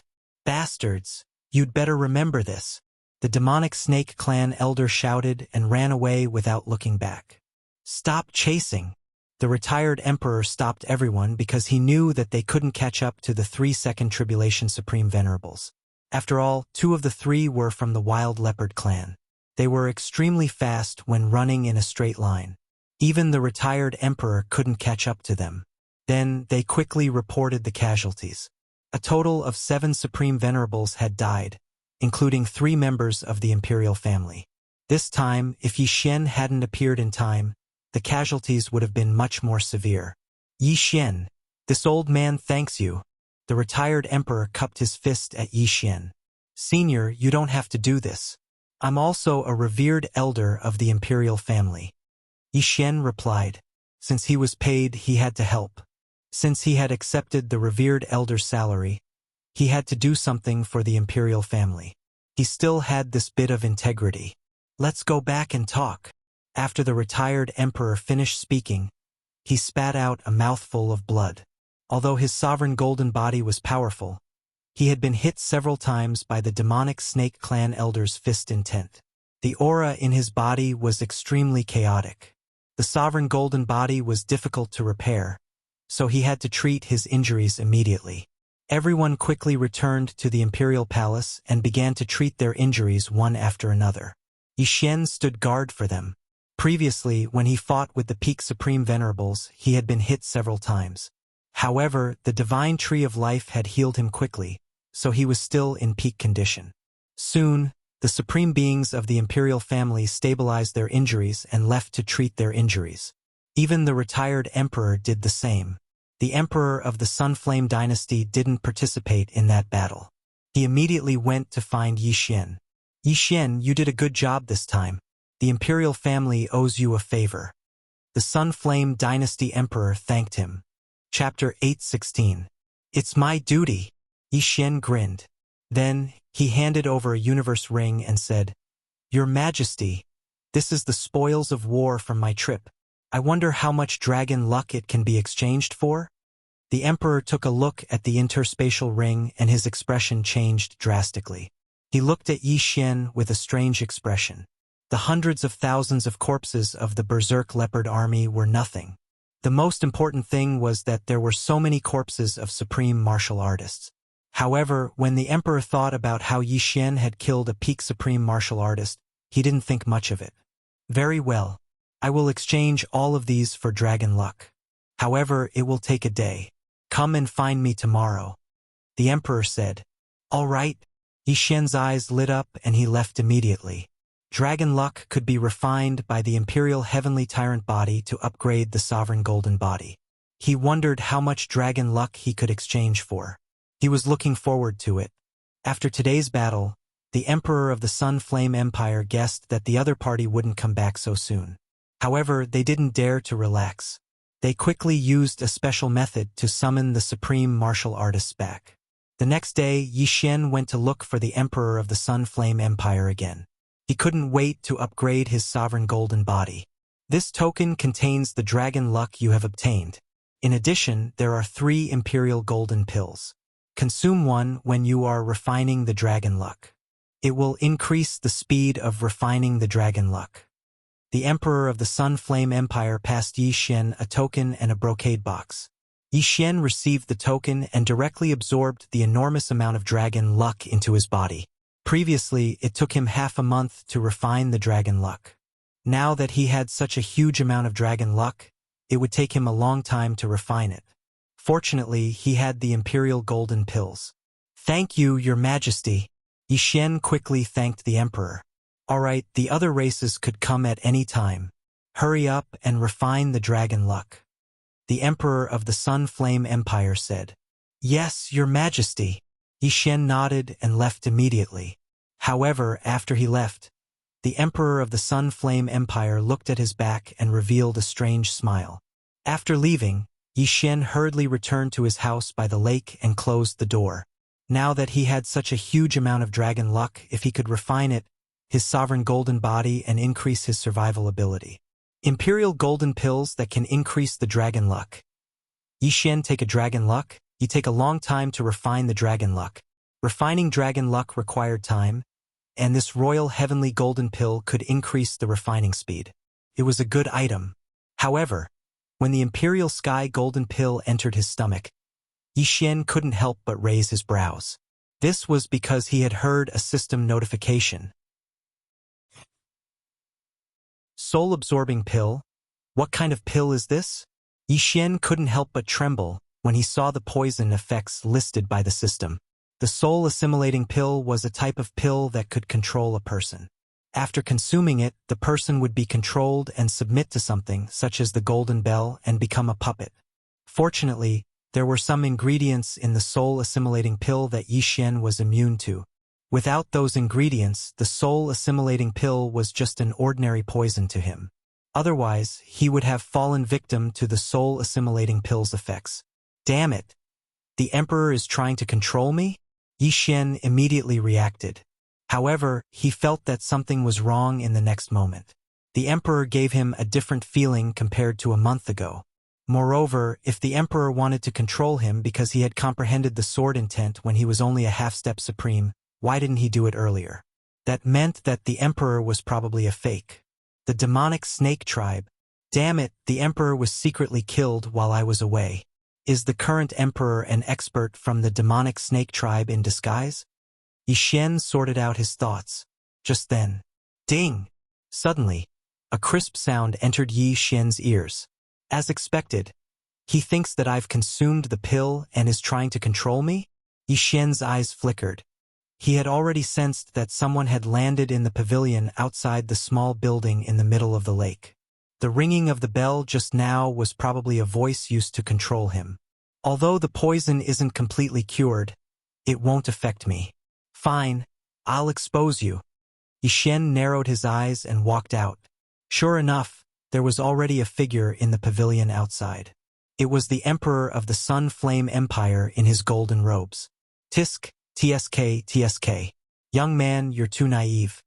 Bastards! You'd better remember this. The demonic snake clan elder shouted and ran away without looking back. Stop chasing! The retired emperor stopped everyone because he knew that they couldn't catch up to the 3 Second Tribulation Supreme Venerables. After all, 2 of the 3 were from the Wild Leopard clan. They were extremely fast when running in a straight line. Even the retired emperor couldn't catch up to them. Then they quickly reported the casualties. A total of 7 Supreme Venerables had died, including 3 members of the imperial family. This time, if Yi Xian hadn't appeared in time, the casualties would have been much more severe. Yi Xian, this old man thanks you. The retired emperor cupped his fist at Yi Xian. Senior, you don't have to do this. I'm also a revered elder of the imperial family. Yi Xian replied. Since he was paid, he had to help. Since he had accepted the revered elder's salary, he had to do something for the imperial family. He still had this bit of integrity. Let's go back and talk. After the retired emperor finished speaking, he spat out a mouthful of blood. Although his sovereign golden body was powerful, he had been hit several times by the demonic snake clan elder's fist intent. The aura in his body was extremely chaotic. The sovereign golden body was difficult to repair, so he had to treat his injuries immediately. Everyone quickly returned to the imperial palace and began to treat their injuries one after another. Yi Xian stood guard for them. Previously, when he fought with the peak Supreme Venerables, he had been hit several times. However, the divine tree of life had healed him quickly, so he was still in peak condition. Soon, the supreme beings of the imperial family stabilized their injuries and left to treat their injuries. Even the retired emperor did the same. The emperor of the Sunflame Dynasty didn't participate in that battle. He immediately went to find Yi Xian. Yi Xian, you did a good job this time. The imperial family owes you a favor. The Sunflame Dynasty emperor thanked him. Chapter 8:16. It's my duty. Yi Xian grinned. Then, he handed over a universe ring and said, Your Majesty, this is the spoils of war from my trip. I wonder how much dragon luck it can be exchanged for? The emperor took a look at the interspatial ring and his expression changed drastically. He looked at Yi Xian with a strange expression. The hundreds of thousands of corpses of the Berserk Leopard army were nothing. The most important thing was that there were so many corpses of supreme martial artists. However, when the emperor thought about how Yi Xian had killed a peak supreme martial artist, he didn't think much of it. Very well. I will exchange all of these for dragon luck. However, it will take a day. Come and find me tomorrow. The emperor said. All right. Yi Xian's eyes lit up and he left immediately. Dragon luck could be refined by the imperial heavenly tyrant body to upgrade the sovereign golden body. He wondered how much dragon luck he could exchange for. He was looking forward to it. After today's battle, the emperor of the Sun Flame Empire guessed that the other party wouldn't come back so soon. However, they didn't dare to relax. They quickly used a special method to summon the supreme martial artists back. The next day, Yi Xian went to look for the emperor of the Sun Flame Empire again. He couldn't wait to upgrade his sovereign golden body. This token contains the dragon luck you have obtained. In addition, there are 3 imperial golden pills. Consume one when you are refining the dragon luck. It will increase the speed of refining the dragon luck. The emperor of the Sun Flame Empire passed Yi Xian a token and a brocade box. Yi Xian received the token and directly absorbed the enormous amount of dragon luck into his body. Previously, it took him half a month to refine the dragon luck. Now that he had such a huge amount of dragon luck, it would take him a long time to refine it. Fortunately, he had the imperial golden pills. Thank you, Your Majesty. Yi Xian quickly thanked the emperor. All right, the other races could come at any time. Hurry up and refine the dragon luck. The emperor of the Sun Flame Empire said. Yes, Your Majesty. Yi Xian nodded and left immediately. However, after he left, the emperor of the Sun Flame Empire looked at his back and revealed a strange smile. After leaving, Yi Xian hurriedly returned to his house by the lake and closed the door. Now that he had such a huge amount of dragon luck, if he could refine it, his sovereign golden body and increase his survival ability. Imperial golden pills that can increase the dragon luck. Yi Xian take a dragon luck. You take a long time to refine the dragon luck. Refining dragon luck required time, and this royal heavenly golden pill could increase the refining speed. It was a good item. However, when the imperial sky golden pill entered his stomach, Yi Xian couldn't help but raise his brows. This was because he had heard a system notification. Soul-absorbing pill? What kind of pill is this? Yi Xian couldn't help but tremble when he saw the poison effects listed by the system. The soul-assimilating pill was a type of pill that could control a person. After consuming it, the person would be controlled and submit to something, such as the golden bell, and become a puppet. Fortunately, there were some ingredients in the soul-assimilating pill that Yi Xian was immune to. Without those ingredients, the soul-assimilating pill was just an ordinary poison to him. Otherwise, he would have fallen victim to the soul-assimilating pill's effects. Damn it! The emperor is trying to control me? Yi Xian immediately reacted. However, he felt that something was wrong in the next moment. The emperor gave him a different feeling compared to a month ago. Moreover, if the emperor wanted to control him because he had comprehended the sword intent when he was only a half-step supreme, why didn't he do it earlier? That meant that the emperor was probably a fake. The demonic snake tribe. Damn it, the emperor was secretly killed while I was away. Is the current emperor an expert from the demonic snake tribe in disguise? Yi Xian sorted out his thoughts. Just then. Ding! Suddenly, a crisp sound entered Yi Xian's ears. As expected, he thinks that I've consumed the pill and is trying to control me? Yi Xian's eyes flickered. He had already sensed that someone had landed in the pavilion outside the small building in the middle of the lake. The ringing of the bell just now was probably a voice used to control him. Although the poison isn't completely cured, it won't affect me. Fine, I'll expose you. Yi Xian narrowed his eyes and walked out. Sure enough, there was already a figure in the pavilion outside. It was the emperor of the Sun Flame Empire in his golden robes. Tisk, tsk, tsk. Young man, you're too naive.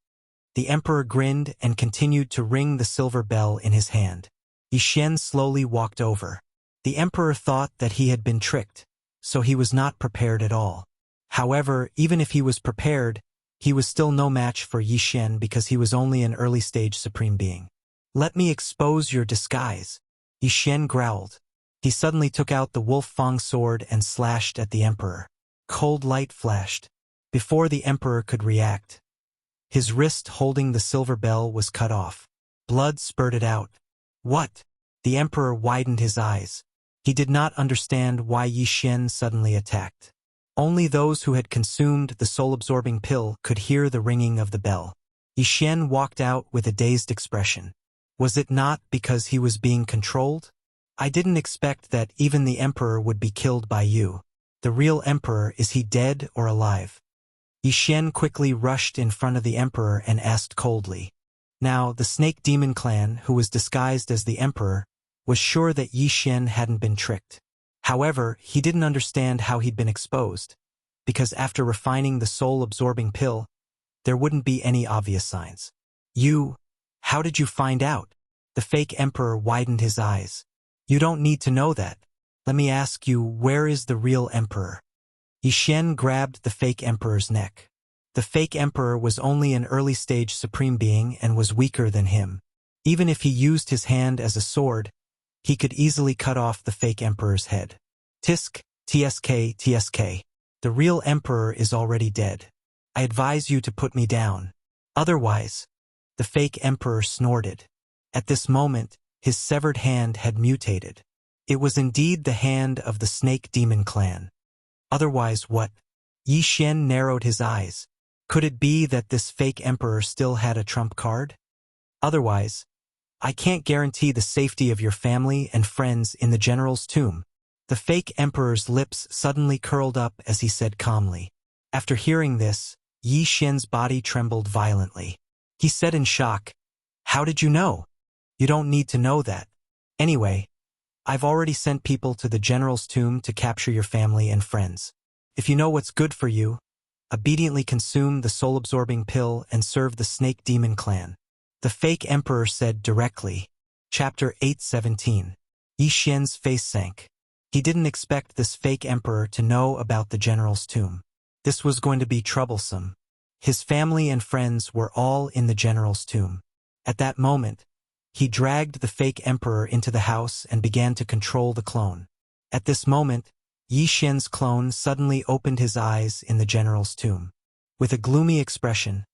The emperor grinned and continued to ring the silver bell in his hand. Yi Xian slowly walked over. The emperor thought that he had been tricked, so he was not prepared at all. However, even if he was prepared, he was still no match for Yi Xian because he was only an early-stage supreme being. Let me expose your disguise. Yi Xian growled. He suddenly took out the Wolf Fang sword and slashed at the emperor. Cold light flashed. Before the emperor could react, his wrist holding the silver bell was cut off. Blood spurted out. What? The emperor widened his eyes. He did not understand why Yi Xian suddenly attacked. Only those who had consumed the soul-absorbing pill could hear the ringing of the bell. Yi Xian walked out with a dazed expression. Was it not because he was being controlled? I didn't expect that even the emperor would be killed by you. The real emperor, is he dead or alive? Yi Xian quickly rushed in front of the emperor and asked coldly. Now, the Snake Demon clan, who was disguised as the emperor, was sure that Yi Xian hadn't been tricked. However, he didn't understand how he'd been exposed, because after refining the soul-absorbing pill, there wouldn't be any obvious signs. How did you find out? The fake emperor widened his eyes. You don't need to know that. Let me ask you, where is the real emperor? Yi Xian grabbed the fake emperor's neck. The fake emperor was only an early-stage supreme being and was weaker than him. Even if he used his hand as a sword, he could easily cut off the fake emperor's head. Tisk, tsk, tsk. The real emperor is already dead. I advise you to put me down. Otherwise, the fake emperor snorted. At this moment, his severed hand had mutated. It was indeed the hand of the snake demon clan. Otherwise what? Yi Xian narrowed his eyes. Could it be that this fake emperor still had a trump card? Otherwise, I can't guarantee the safety of your family and friends in the general's tomb. The fake emperor's lips suddenly curled up as he said calmly. After hearing this, Yi Xian's body trembled violently. He said in shock, "How did you know? You don't need to know that. Anyway, I've already sent people to the general's tomb to capture your family and friends. If you know what's good for you, obediently consume the soul-absorbing pill and serve the snake demon clan." The fake emperor said directly. Chapter 8:17. Yi Xian's face sank. He didn't expect this fake emperor to know about the general's tomb. This was going to be troublesome. His family and friends were all in the general's tomb. At that moment, he dragged the fake emperor into the house and began to control the clone. At this moment, Yi Xian's clone suddenly opened his eyes in the general's tomb. With a gloomy expression,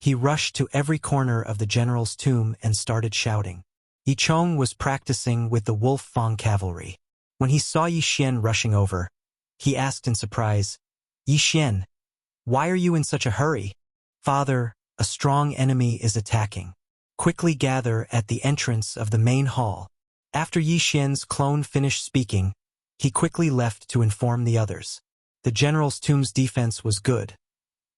he rushed to every corner of the general's tomb and started shouting. Yi Chong was practicing with the Wolf Fang cavalry. When he saw Yi Xian rushing over, he asked in surprise, "Yi Xian, why are you in such a hurry?" "Father, a strong enemy is attacking. Quickly gather at the entrance of the main hall." After Yi Xian's clone finished speaking, he quickly left to inform the others. The general's tomb's defense was good,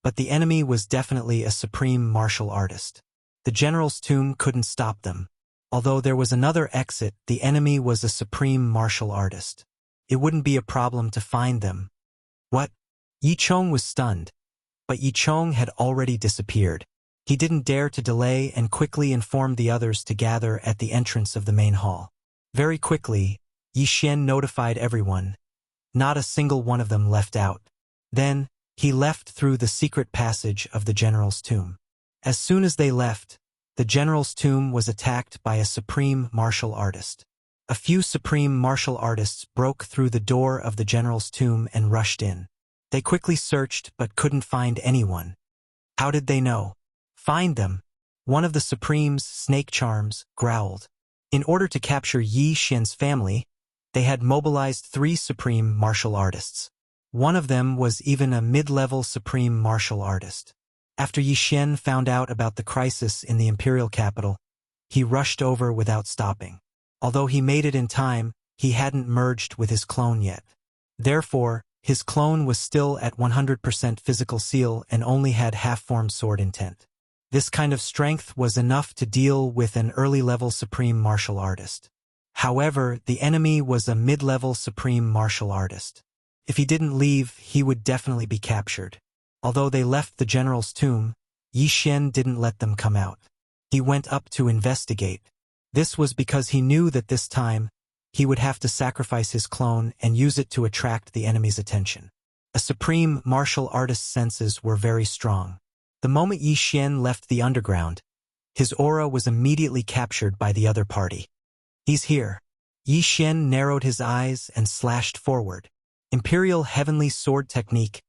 but the enemy was definitely a supreme martial artist. The general's tomb couldn't stop them. Although there was another exit, the enemy was a supreme martial artist. It wouldn't be a problem to find them. What? Yi Chong was stunned. But Yi Chong had already disappeared. He didn't dare to delay and quickly informed the others to gather at the entrance of the main hall. Very quickly, Yi Xian notified everyone. Not a single one of them left out. Then, he left through the secret passage of the general's tomb. As soon as they left, the general's tomb was attacked by a supreme martial artist. A few supreme martial artists broke through the door of the general's tomb and rushed in. They quickly searched but couldn't find anyone. How did they know? Find them. One of the Supreme's snake charms growled. In order to capture Yi Xian's family, they had mobilized 3 supreme martial artists. One of them was even a mid-level supreme martial artist. After Yi Xian found out about the crisis in the imperial capital, he rushed over without stopping. Although he made it in time, he hadn't merged with his clone yet. Therefore, his clone was still at 100% physical seal and only had half-formed sword intent. This kind of strength was enough to deal with an early-level supreme martial artist. However, the enemy was a mid-level supreme martial artist. If he didn't leave, he would definitely be captured. Although they left the general's tomb, Yi Xian didn't let them come out. He went up to investigate. This was because he knew that this time, he would have to sacrifice his clone and use it to attract the enemy's attention. A supreme martial artist's senses were very strong. The moment Yi Xian left the underground, his aura was immediately captured by the other party. "He's here." Yi Xian narrowed his eyes and slashed forward. Imperial Heavenly Sword Technique.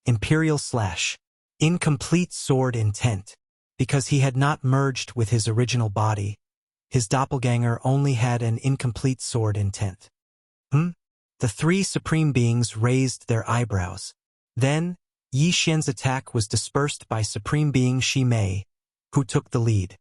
Imperial Slash. Incomplete sword intent. Because he had not merged with his original body, his doppelganger only had an incomplete sword intent. The 3 supreme beings raised their eyebrows. Then, Yi Xian's attack was dispersed by Supreme Being Shi Mei, who took the lead.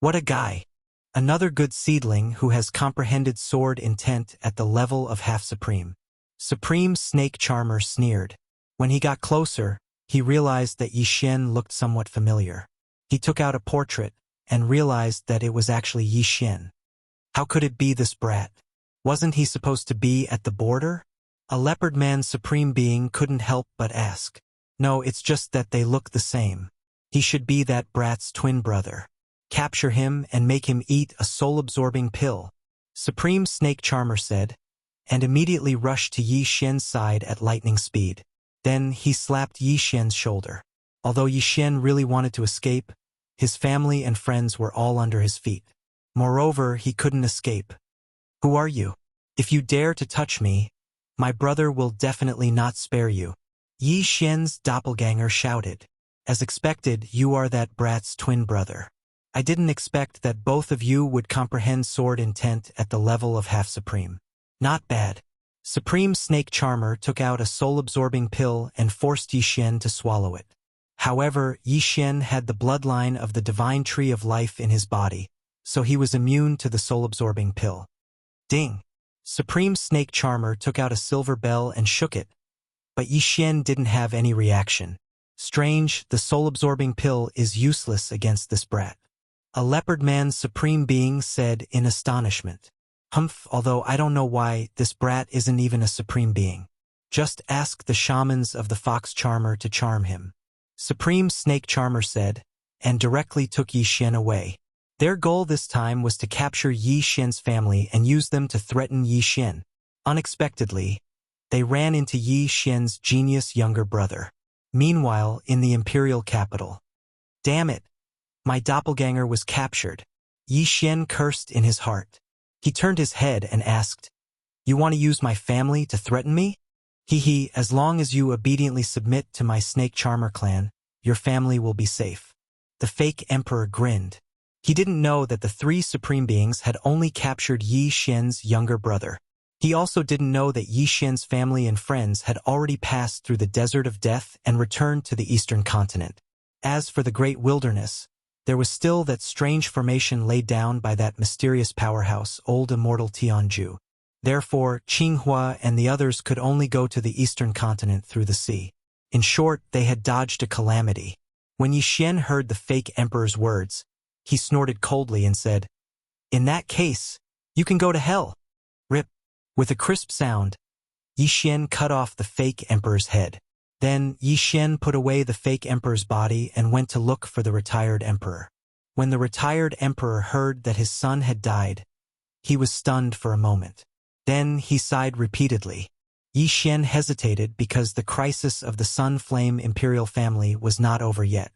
What a guy! Another good seedling who has comprehended sword intent at the level of half-supreme. Supreme Snake Charmer sneered. When he got closer, he realized that Yi Xian looked somewhat familiar. He took out a portrait and realized that it was actually Yi Xian. How could it be this brat? Wasn't he supposed to be at the border? A leopard man supreme being couldn't help but ask. No, it's just that they look the same. He should be that brat's twin brother. Capture him and make him eat a soul-absorbing pill, Supreme Snake Charmer said, and immediately rushed to Yi Xian's side at lightning speed. Then he slapped Yi Xian's shoulder. Although Yi Xian really wanted to escape, his family and friends were all under his feet. Moreover, he couldn't escape. "Who are you? If you dare to touch me, my brother will definitely not spare you," Yi Xian's doppelganger shouted. As expected, you are that brat's twin brother. I didn't expect that both of you would comprehend sword intent at the level of half-supreme. Not bad. Supreme Snake Charmer took out a soul-absorbing pill and forced Yi Xian to swallow it. However, Yi Xian had the bloodline of the divine tree of life in his body, so he was immune to the soul-absorbing pill. Ding! Supreme Snake Charmer took out a silver bell and shook it, but Yi Xian didn't have any reaction. Strange, the soul-absorbing pill is useless against this brat. A leopard man's supreme being said in astonishment. Humph, although I don't know why, this brat isn't even a supreme being. Just ask the shamans of the fox charmer to charm him. Supreme Snake Charmer said, and directly took Yi Xian away. Their goal this time was to capture Yi Xian's family and use them to threaten Yi Xian. Unexpectedly, they ran into Yi Xian's genius younger brother. Meanwhile, in the imperial capital. Damn it! My doppelganger was captured. Yi Xian cursed in his heart. He turned his head and asked, "You want to use my family to threaten me? Hee, as long as you obediently submit to my Snake Charmer clan, your family will be safe." The fake emperor grinned. He didn't know that the three supreme beings had only captured Yi Xian's younger brother. He also didn't know that Yi Xian's family and friends had already passed through the desert of death and returned to the eastern continent. As for the great wilderness, there was still that strange formation laid down by that mysterious powerhouse, old immortal Tianju. Therefore, Qinghua and the others could only go to the eastern continent through the sea. In short, they had dodged a calamity. When Yi Xian heard the fake emperor's words, he snorted coldly and said, "In that case, you can go to hell." Rip. With a crisp sound, Yi Xian cut off the fake emperor's head. Then Yi Xian put away the fake emperor's body and went to look for the retired emperor. When the retired emperor heard that his son had died, he was stunned for a moment. Then he sighed repeatedly. Yi Xian hesitated because the crisis of the Sun Flame imperial family was not over yet.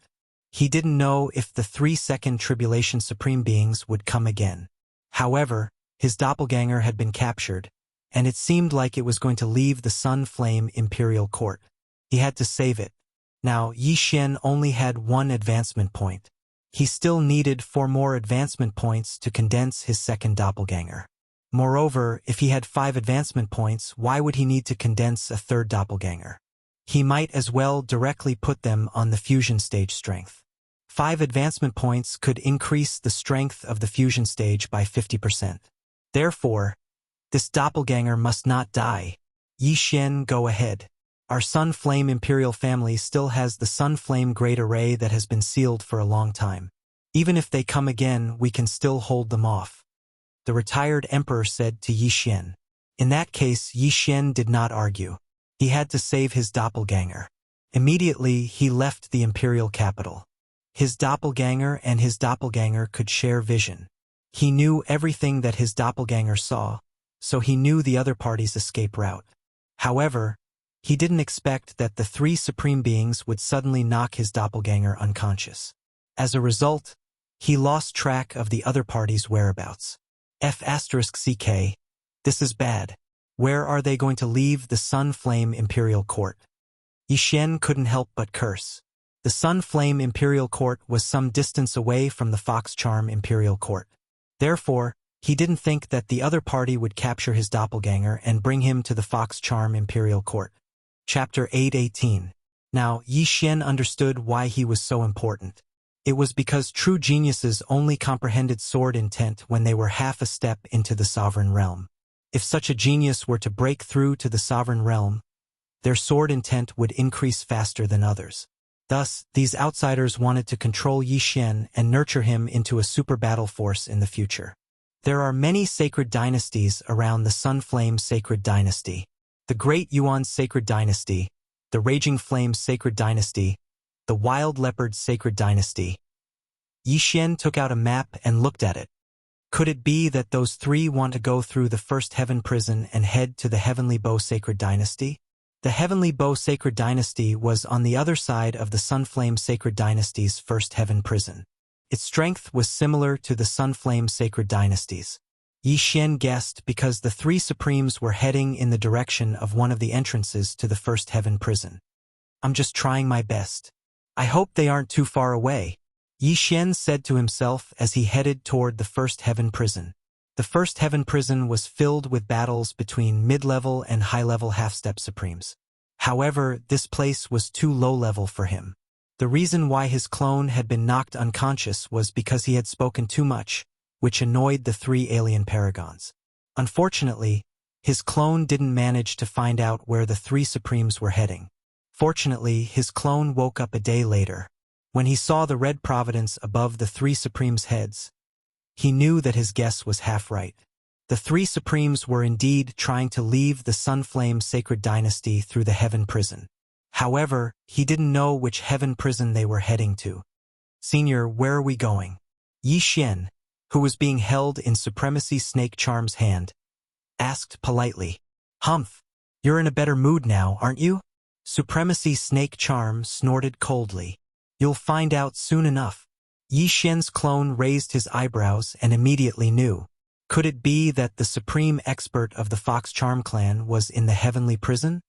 He didn't know if the 3-second tribulation supreme beings would come again. However, his doppelganger had been captured, and it seemed like it was going to leave the Sun Flame imperial court. He had to save it. Now, Yi Xian only had one advancement point. He still needed 4 more advancement points to condense his second doppelganger. Moreover, if he had 5 advancement points, why would he need to condense a third doppelganger? He might as well directly put them on the fusion stage strength. 5 advancement points could increase the strength of the fusion stage by 50%. Therefore, this doppelganger must not die. Yi Xian, go ahead. Our Sun Flame Imperial family still has the Sun Flame Great Array that has been sealed for a long time. Even if they come again, we can still hold them off. The retired emperor said to Yi Xian. In that case, Yi Xian did not argue. He had to save his doppelganger. Immediately, he left the imperial capital. His doppelganger and his doppelganger could share vision. He knew everything that his doppelganger saw, so he knew the other party's escape route. However, he didn't expect that the 3 supreme beings would suddenly knock his doppelganger unconscious. As a result, he lost track of the other party's whereabouts. F***CK. This is bad. Where are they going to leave the Sun Flame Imperial Court? Yi Xian couldn't help but curse. The Sun Flame Imperial Court was some distance away from the Fox Charm Imperial Court. Therefore, he didn't think that the other party would capture his doppelganger and bring him to the Fox Charm Imperial Court. Chapter 8:18. Now, Yi Xian understood why he was so important. It was because true geniuses only comprehended sword intent when they were half a step into the sovereign realm. If such a genius were to break through to the sovereign realm, their sword intent would increase faster than others. Thus, these outsiders wanted to control Yi Xian and nurture him into a super battle force in the future. There are many sacred dynasties around the Sunflame Sacred Dynasty. The Great Yuan Sacred Dynasty, the Raging Flame Sacred Dynasty, the Wild Leopard Sacred Dynasty. Yi Xian took out a map and looked at it. Could it be that those 3 want to go through the First Heaven Prison and head to the Heavenly Bow Sacred Dynasty? The Heavenly Bow Sacred Dynasty was on the other side of the Sunflame Sacred Dynasty's First Heaven Prison. Its strength was similar to the Sunflame Sacred Dynasty's. Yi Xian guessed because the 3 Supremes were heading in the direction of one of the entrances to the First Heaven Prison. I'm just trying my best. I hope they aren't too far away, Yi Xian said to himself as he headed toward the first heaven prison. The first heaven prison was filled with battles between mid-level and high-level half-step supremes. However, this place was too low-level for him. The reason why his clone had been knocked unconscious was because he had spoken too much, which annoyed the 3 alien paragons. Unfortunately, his clone didn't manage to find out where the 3 supremes were heading. Fortunately, his clone woke up a day later. When he saw the red providence above the 3 supremes' heads, he knew that his guess was half right. The 3 supremes were indeed trying to leave the Sunflame Sacred Dynasty through the Heaven Prison. However, he didn't know which Heaven Prison they were heading to. "Senior, where are we going?" Yi Xian, who was being held in Supremacy Snake Charm's hand, asked politely. "Humph, you're in a better mood now, aren't you?" Supremacy Snake Charm snorted coldly. "You'll find out soon enough." Yi Xian's clone raised his eyebrows and immediately knew. Could it be that the supreme expert of the Fox Charm clan was in the heavenly prison?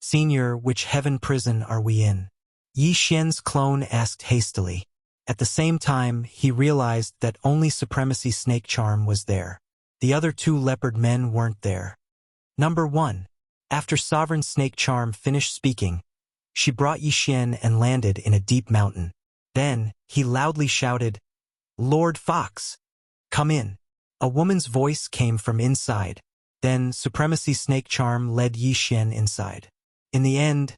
"Senior, which heaven prison are we in?" Yi Xian's clone asked hastily. At the same time, he realized that only Supremacy Snake Charm was there. The other 2 leopard men weren't there. Number 1. After Sovereign Snake Charm finished speaking, she brought Yi Xian and landed in a deep mountain. Then, he loudly shouted, "Lord Fox, come in." A woman's voice came from inside. Then, Supremacy Snake Charm led Yi Xian inside. In the end,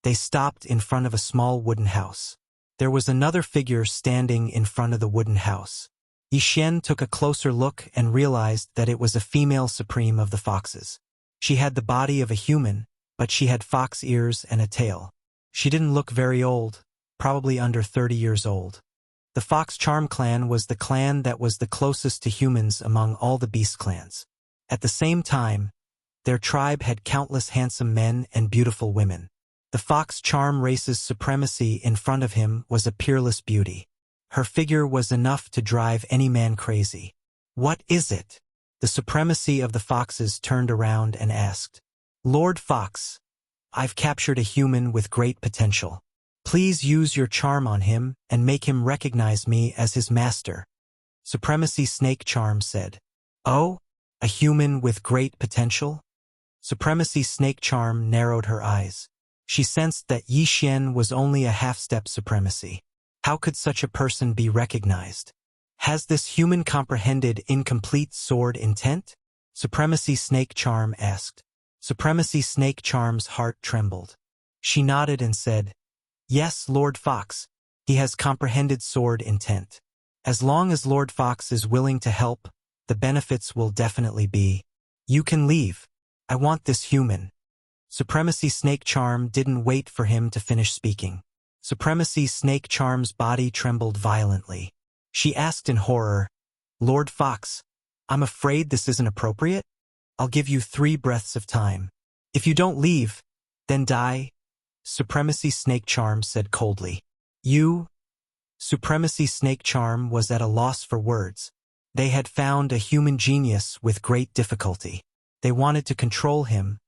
they stopped in front of a small wooden house. There was another figure standing in front of the wooden house. Yi Xian took a closer look and realized that it was a female supreme of the foxes. She had the body of a human, but she had fox ears and a tail. She didn't look very old, probably under 30 years old. The Fox Charm clan was the clan that was the closest to humans among all the beast clans. At the same time, their tribe had countless handsome men and beautiful women. The Fox Charm race's supremacy in front of him was a peerless beauty. Her figure was enough to drive any man crazy. "What is it?" The supremacy of the foxes turned around and asked. "Lord Fox, I've captured a human with great potential. Please use your charm on him and make him recognize me as his master." Supremacy Snake Charm said. "Oh, a human with great potential?" Supremacy Snake Charm narrowed her eyes. She sensed that Yi Xian was only a half-step supremacy. How could such a person be recognized? Has this human comprehended incomplete sword intent? Supremacy Snake Charm asked. Supremacy Snake Charm's heart trembled. She nodded and said, "Yes, Lord Fox, he has comprehended sword intent. As long as Lord Fox is willing to help, the benefits will definitely be. You can leave. I want this human." Supremacy Snake Charm didn't wait for him to finish speaking. Supremacy Snake Charm's body trembled violently. She asked in horror, "Lord Fox, I'm afraid this isn't appropriate. I'll give you 3 breaths of time. If you don't leave, then die." Supremacy Snake Charm said coldly. "You?" Supremacy Snake Charm was at a loss for words. They had found a human genius with great difficulty. They wanted to control him,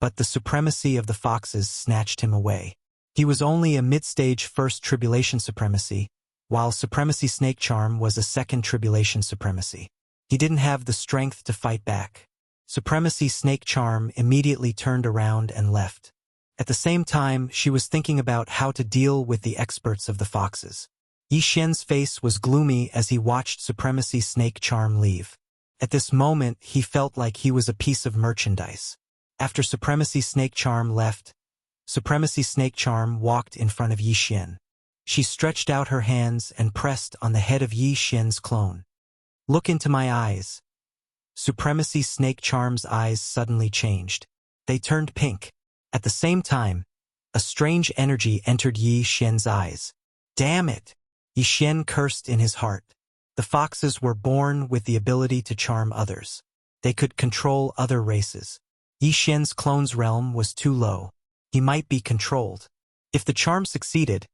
but the supremacy of the foxes snatched him away. He was only a mid-stage first tribulation supremacy, while Supremacy Snake Charm was a second tribulation supremacy. He didn't have the strength to fight back. Supremacy Snake Charm immediately turned around and left. At the same time, she was thinking about how to deal with the experts of the foxes. Yi Xian's face was gloomy as he watched Supremacy Snake Charm leave. At this moment, he felt like he was a piece of merchandise. After Supremacy Snake Charm left, Supremacy Snake Charm walked in front of Yi Xian. She stretched out her hands and pressed on the head of Yi Xian's clone. "Look into my eyes." Supremacy Snake Charm's eyes suddenly changed. They turned pink. At the same time, a strange energy entered Yi Xian's eyes. "Damn it!" Yi Xian cursed in his heart. The foxes were born with the ability to charm others. They could control other races. Yi Xian's clone's realm was too low. He might be controlled. If the charm succeeded,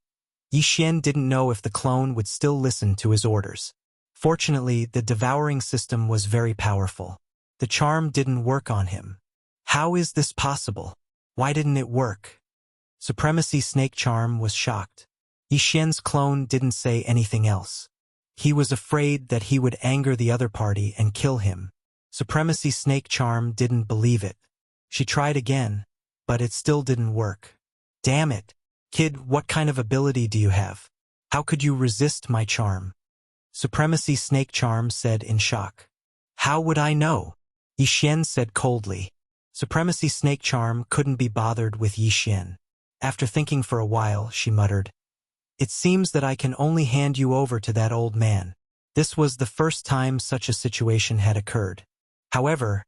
Yi Xian didn't know if the clone would still listen to his orders. Fortunately, the devouring system was very powerful. The charm didn't work on him. How is this possible? Why didn't it work? Supremacy Snake Charm was shocked. Yi Xian's clone didn't say anything else. He was afraid that he would anger the other party and kill him. Supremacy Snake Charm didn't believe it. She tried again, but it still didn't work. Damn it. Kid, what kind of ability do you have? How could you resist my charm? Supremacy Snake Charm said in shock. How would I know? Yi Xian said coldly. Supremacy Snake Charm couldn't be bothered with Yi Xian. After thinking for a while, she muttered, It seems that I can only hand you over to that old man. This was the first time such a situation had occurred. However,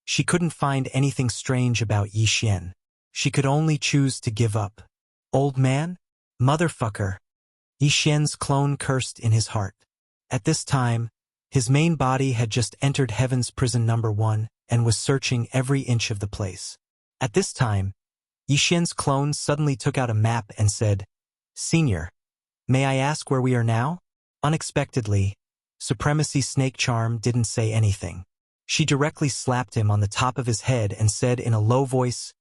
she couldn't find anything strange about Yi Xian. She could only choose to give up. Old man? Motherfucker. Yi Xian's clone cursed in his heart. At this time, his main body had just entered Heaven's Prison number 1 and was searching every inch of the place. At this time, Yi Xian's clone suddenly took out a map and said, Senior, may I ask where we are now? Unexpectedly, Supremacy Snake Charm didn't say anything. She directly slapped him on the top of his head and said in a low voice,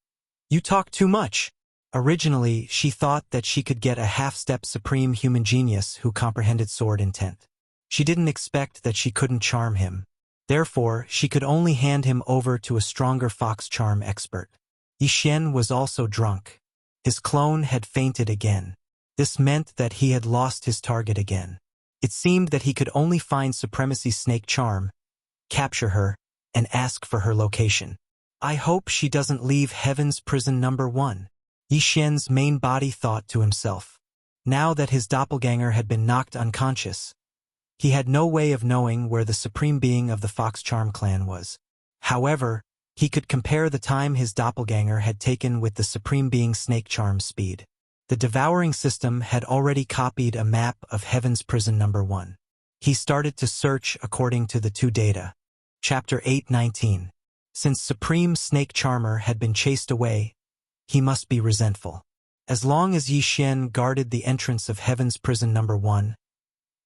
You talk too much. Originally, she thought that she could get a half-step supreme human genius who comprehended sword intent. She didn't expect that she couldn't charm him. Therefore, she could only hand him over to a stronger fox charm expert. Yi Xian was also drunk. His clone had fainted again. This meant that he had lost his target again. It seemed that he could only find Supremacy Snake Charm, capture her, and ask for her location. I hope she doesn't leave Heaven's Prison number 1. Yi Xian's main body thought to himself. Now that his doppelganger had been knocked unconscious, he had no way of knowing where the supreme being of the Fox Charm clan was. However, he could compare the time his doppelganger had taken with the supreme being Snake Charm's speed. The devouring system had already copied a map of Heaven's Prison number 1. He started to search according to the 2 data. Chapter 8:19. Since Supreme Snake Charmer had been chased away, he must be resentful. As long as Yi Xian guarded the entrance of Heaven's Prison number 1,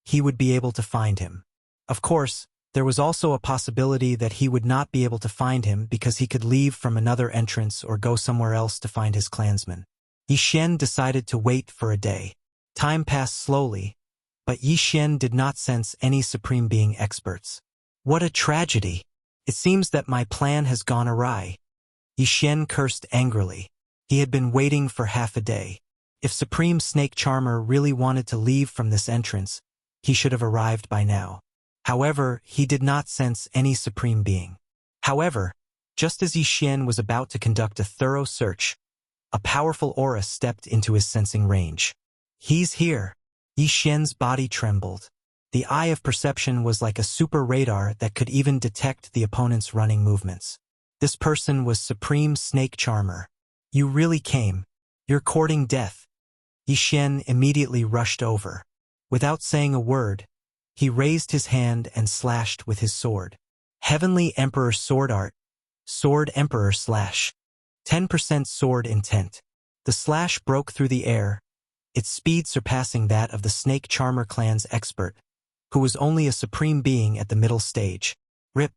he would be able to find him. Of course, there was also a possibility that he would not be able to find him because he could leave from another entrance or go somewhere else to find his clansmen. Yi Xian decided to wait for a day. Time passed slowly, but Yi Xian did not sense any Supreme Being experts. What a tragedy! It seems that my plan has gone awry. Yi Xian cursed angrily. He had been waiting for half a day. If Supreme Snake Charmer really wanted to leave from this entrance, he should have arrived by now. However, he did not sense any Supreme Being. However, just as Yi Xian was about to conduct a thorough search, a powerful aura stepped into his sensing range. He's here. Yi Xian's body trembled. The eye of perception was like a super radar that could even detect the opponent's running movements. This person was Supreme Snake Charmer. You really came. You're courting death. Yi Xian immediately rushed over. Without saying a word, he raised his hand and slashed with his sword. Heavenly Emperor Sword Art. Sword Emperor Slash. 10% sword intent. The slash broke through the air, its speed surpassing that of the Snake Charmer clan's expert, who was only a supreme being at the middle stage. Rip.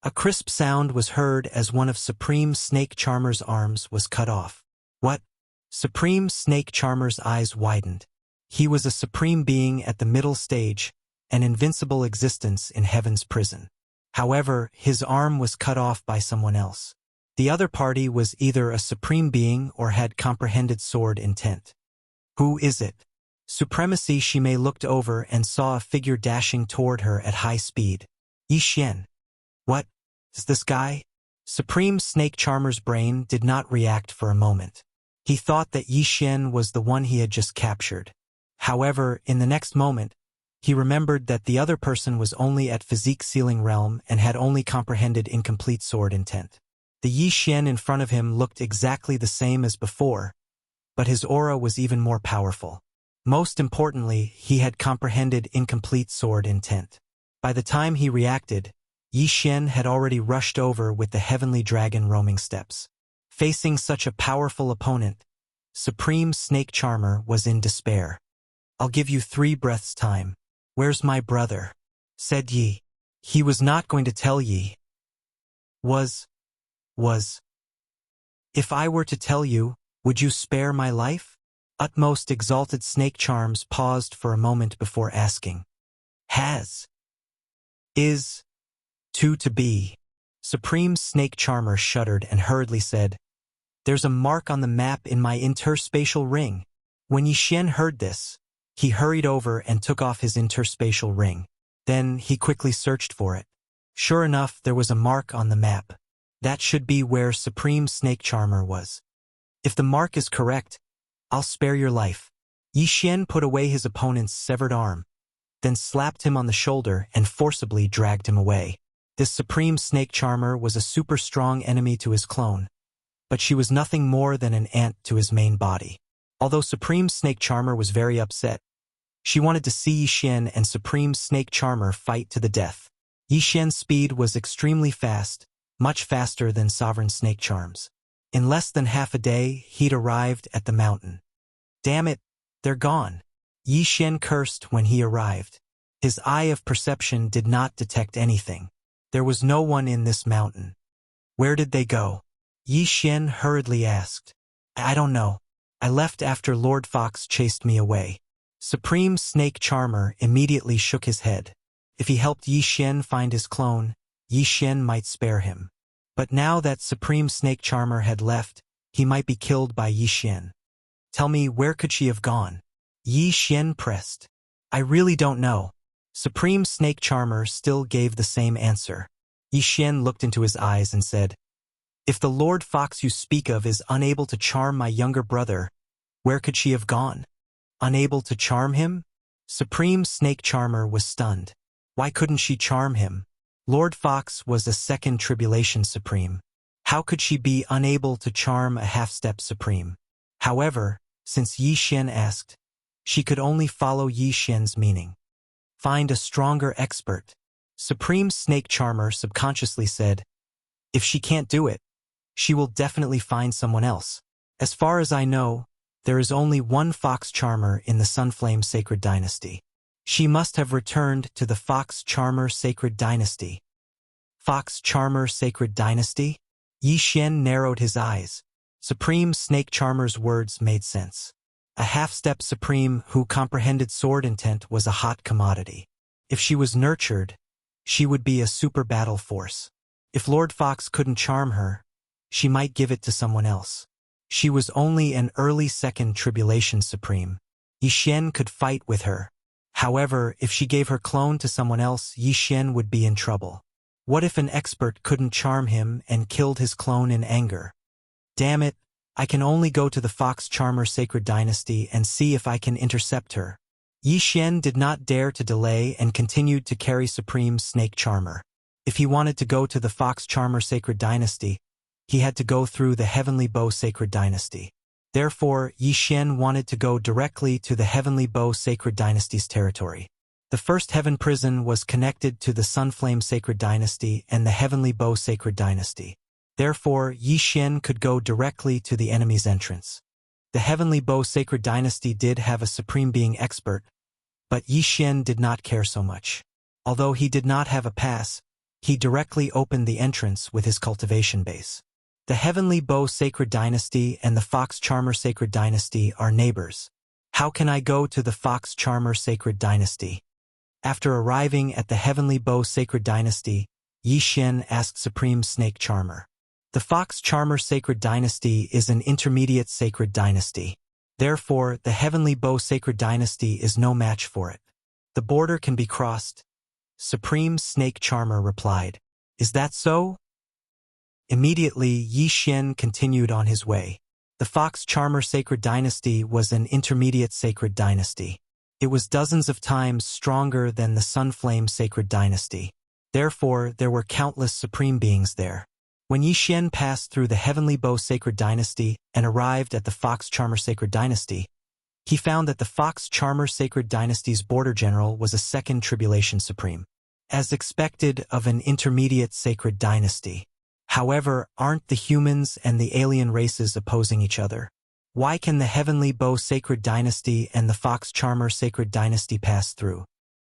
A crisp sound was heard as one of Supreme Snake Charmer's arms was cut off. What? Supreme Snake Charmer's eyes widened. He was a supreme being at the middle stage, an invincible existence in Heaven's Prison. However, his arm was cut off by someone else. The other party was either a supreme being or had comprehended sword intent. Who is it? Supremacy Shimei looked over and saw a figure dashing toward her at high speed. Yi Xian. What? Is this guy? Supreme Snake Charmer's brain did not react for a moment. He thought that Yi Xian was the one he had just captured. However, in the next moment, he remembered that the other person was only at physique ceiling realm and had only comprehended incomplete sword intent. The Yi Xian in front of him looked exactly the same as before, but his aura was even more powerful. Most importantly, he had comprehended incomplete sword intent. By the time he reacted, Yi Xian had already rushed over with the heavenly dragon roaming steps. Facing such a powerful opponent, Supreme Snake Charmer was in despair. I'll give you 3 breaths time. Where's my brother? Said Yi. He was not going to tell Yi. Was. If I were to tell you, would you spare my life? Utmost exalted snake charms paused for a moment before asking. Has. Is. To be. Supreme Snake Charmer shuddered and hurriedly said, There's a mark on the map in my interspatial ring. When Yi Xian heard this, he hurried over and took off his interspatial ring. Then he quickly searched for it. Sure enough, there was a mark on the map. That should be where Supreme Snake Charmer was. If the mark is correct, I'll spare your life. Yi Xian put away his opponent's severed arm, then slapped him on the shoulder and forcibly dragged him away. This Supreme Snake Charmer was a super strong enemy to his clone, but she was nothing more than an ant to his main body. Although Supreme Snake Charmer was very upset, she wanted to see Yi Xian and Supreme Snake Charmer fight to the death. Yi Xian's speed was extremely fast, much faster than Sovereign Snake Charm's. In less than half a day, he'd arrived at the mountain. Damn it, they're gone. Yi Xian cursed when he arrived. His eye of perception did not detect anything. There was no one in this mountain. Where did they go? Yi Xian hurriedly asked. I don't know. I left after Lord Fox chased me away. Supreme Snake Charmer immediately shook his head. If he helped Yi Xian find his clone, Yi Xian might spare him. But now that Supreme Snake Charmer had left, he might be killed by Yi Xian. Tell me, where could she have gone? Yi Xian pressed. I really don't know. Supreme Snake Charmer still gave the same answer. Yi Xian looked into his eyes and said, If the Lord Fox you speak of is unable to charm my younger brother, where could she have gone? Unable to charm him? Supreme Snake Charmer was stunned. Why couldn't she charm him? Lord Fox was a second Tribulation Supreme. How could she be unable to charm a half-step Supreme? However, since Yi Xian asked, she could only follow Yi Xian's meaning. Find a stronger expert. Supreme Snake Charmer subconsciously said, If she can't do it, she will definitely find someone else. As far as I know, there is only one Fox Charmer in the Sunflame Sacred Dynasty. She must have returned to the Fox Charmer Sacred Dynasty. Fox Charmer Sacred Dynasty? Yi Xian narrowed his eyes. Supreme Snake Charmer's words made sense. A half-step Supreme who comprehended sword intent was a hot commodity. If she was nurtured, she would be a super battle force. If Lord Fox couldn't charm her, she might give it to someone else. She was only an early second Tribulation Supreme. Yi Xian could fight with her. However, if she gave her clone to someone else, Yi Xian would be in trouble. What if an expert couldn't charm him and killed his clone in anger? Damn it, I can only go to the Fox Charmer Sacred Dynasty and see if I can intercept her. Yi Xian did not dare to delay and continued to carry Supreme Snake Charmer. If he wanted to go to the Fox Charmer Sacred Dynasty, he had to go through the Heavenly Bow Sacred Dynasty. Therefore, Yi Xian wanted to go directly to the Heavenly Bow Sacred Dynasty's territory. The First Heaven Prison was connected to the Sunflame Sacred Dynasty and the Heavenly Bow Sacred Dynasty. Therefore, Yi Xian could go directly to the enemy's entrance. The Heavenly Bow Sacred Dynasty did have a Supreme Being expert, but Yi Xian did not care so much. Although he did not have a pass, he directly opened the entrance with his cultivation base. The Heavenly Bow Sacred Dynasty and the Fox Charmer Sacred Dynasty are neighbors. How can I go to the Fox Charmer Sacred Dynasty? After arriving at the Heavenly Bow Sacred Dynasty, Yi Xian asked Supreme Snake Charmer. The Fox Charmer Sacred Dynasty is an intermediate sacred dynasty. Therefore, the Heavenly Bow Sacred Dynasty is no match for it. The border can be crossed. Supreme Snake Charmer replied. Is that so? Immediately, Yi Xian continued on his way. The Fox Charmer Sacred Dynasty was an intermediate sacred dynasty. It was dozens of times stronger than the Sunflame Sacred Dynasty. Therefore, there were countless Supreme Beings there. When Yi Xian passed through the Heavenly Bow Sacred Dynasty and arrived at the Fox Charmer Sacred Dynasty, he found that the Fox Charmer Sacred Dynasty's border general was a second Tribulation Supreme, as expected of an intermediate sacred dynasty. However, aren't the humans and the alien races opposing each other? Why can the Heavenly Bow Sacred Dynasty and the Fox Charmer Sacred Dynasty pass through?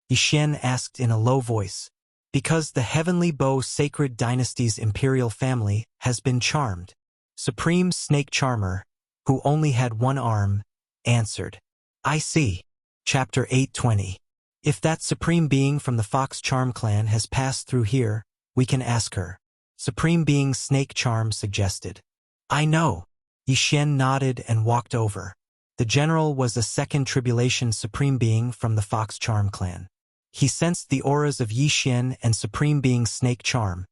Yi Xian asked in a low voice. Because the Heavenly Bow Sacred Dynasty's imperial family has been charmed. Supreme Snake Charmer, who only had one arm, answered. I see. Chapter 820. If that Supreme Being from the Fox Charm clan has passed through here, we can ask her. Supreme Being Snake Charm suggested. I know. Yi Xian nodded and walked over. The general was a second tribulation Supreme Being from the Fox Charm clan. He sensed the auras of Yi Xian and Supreme Being Snake Charm,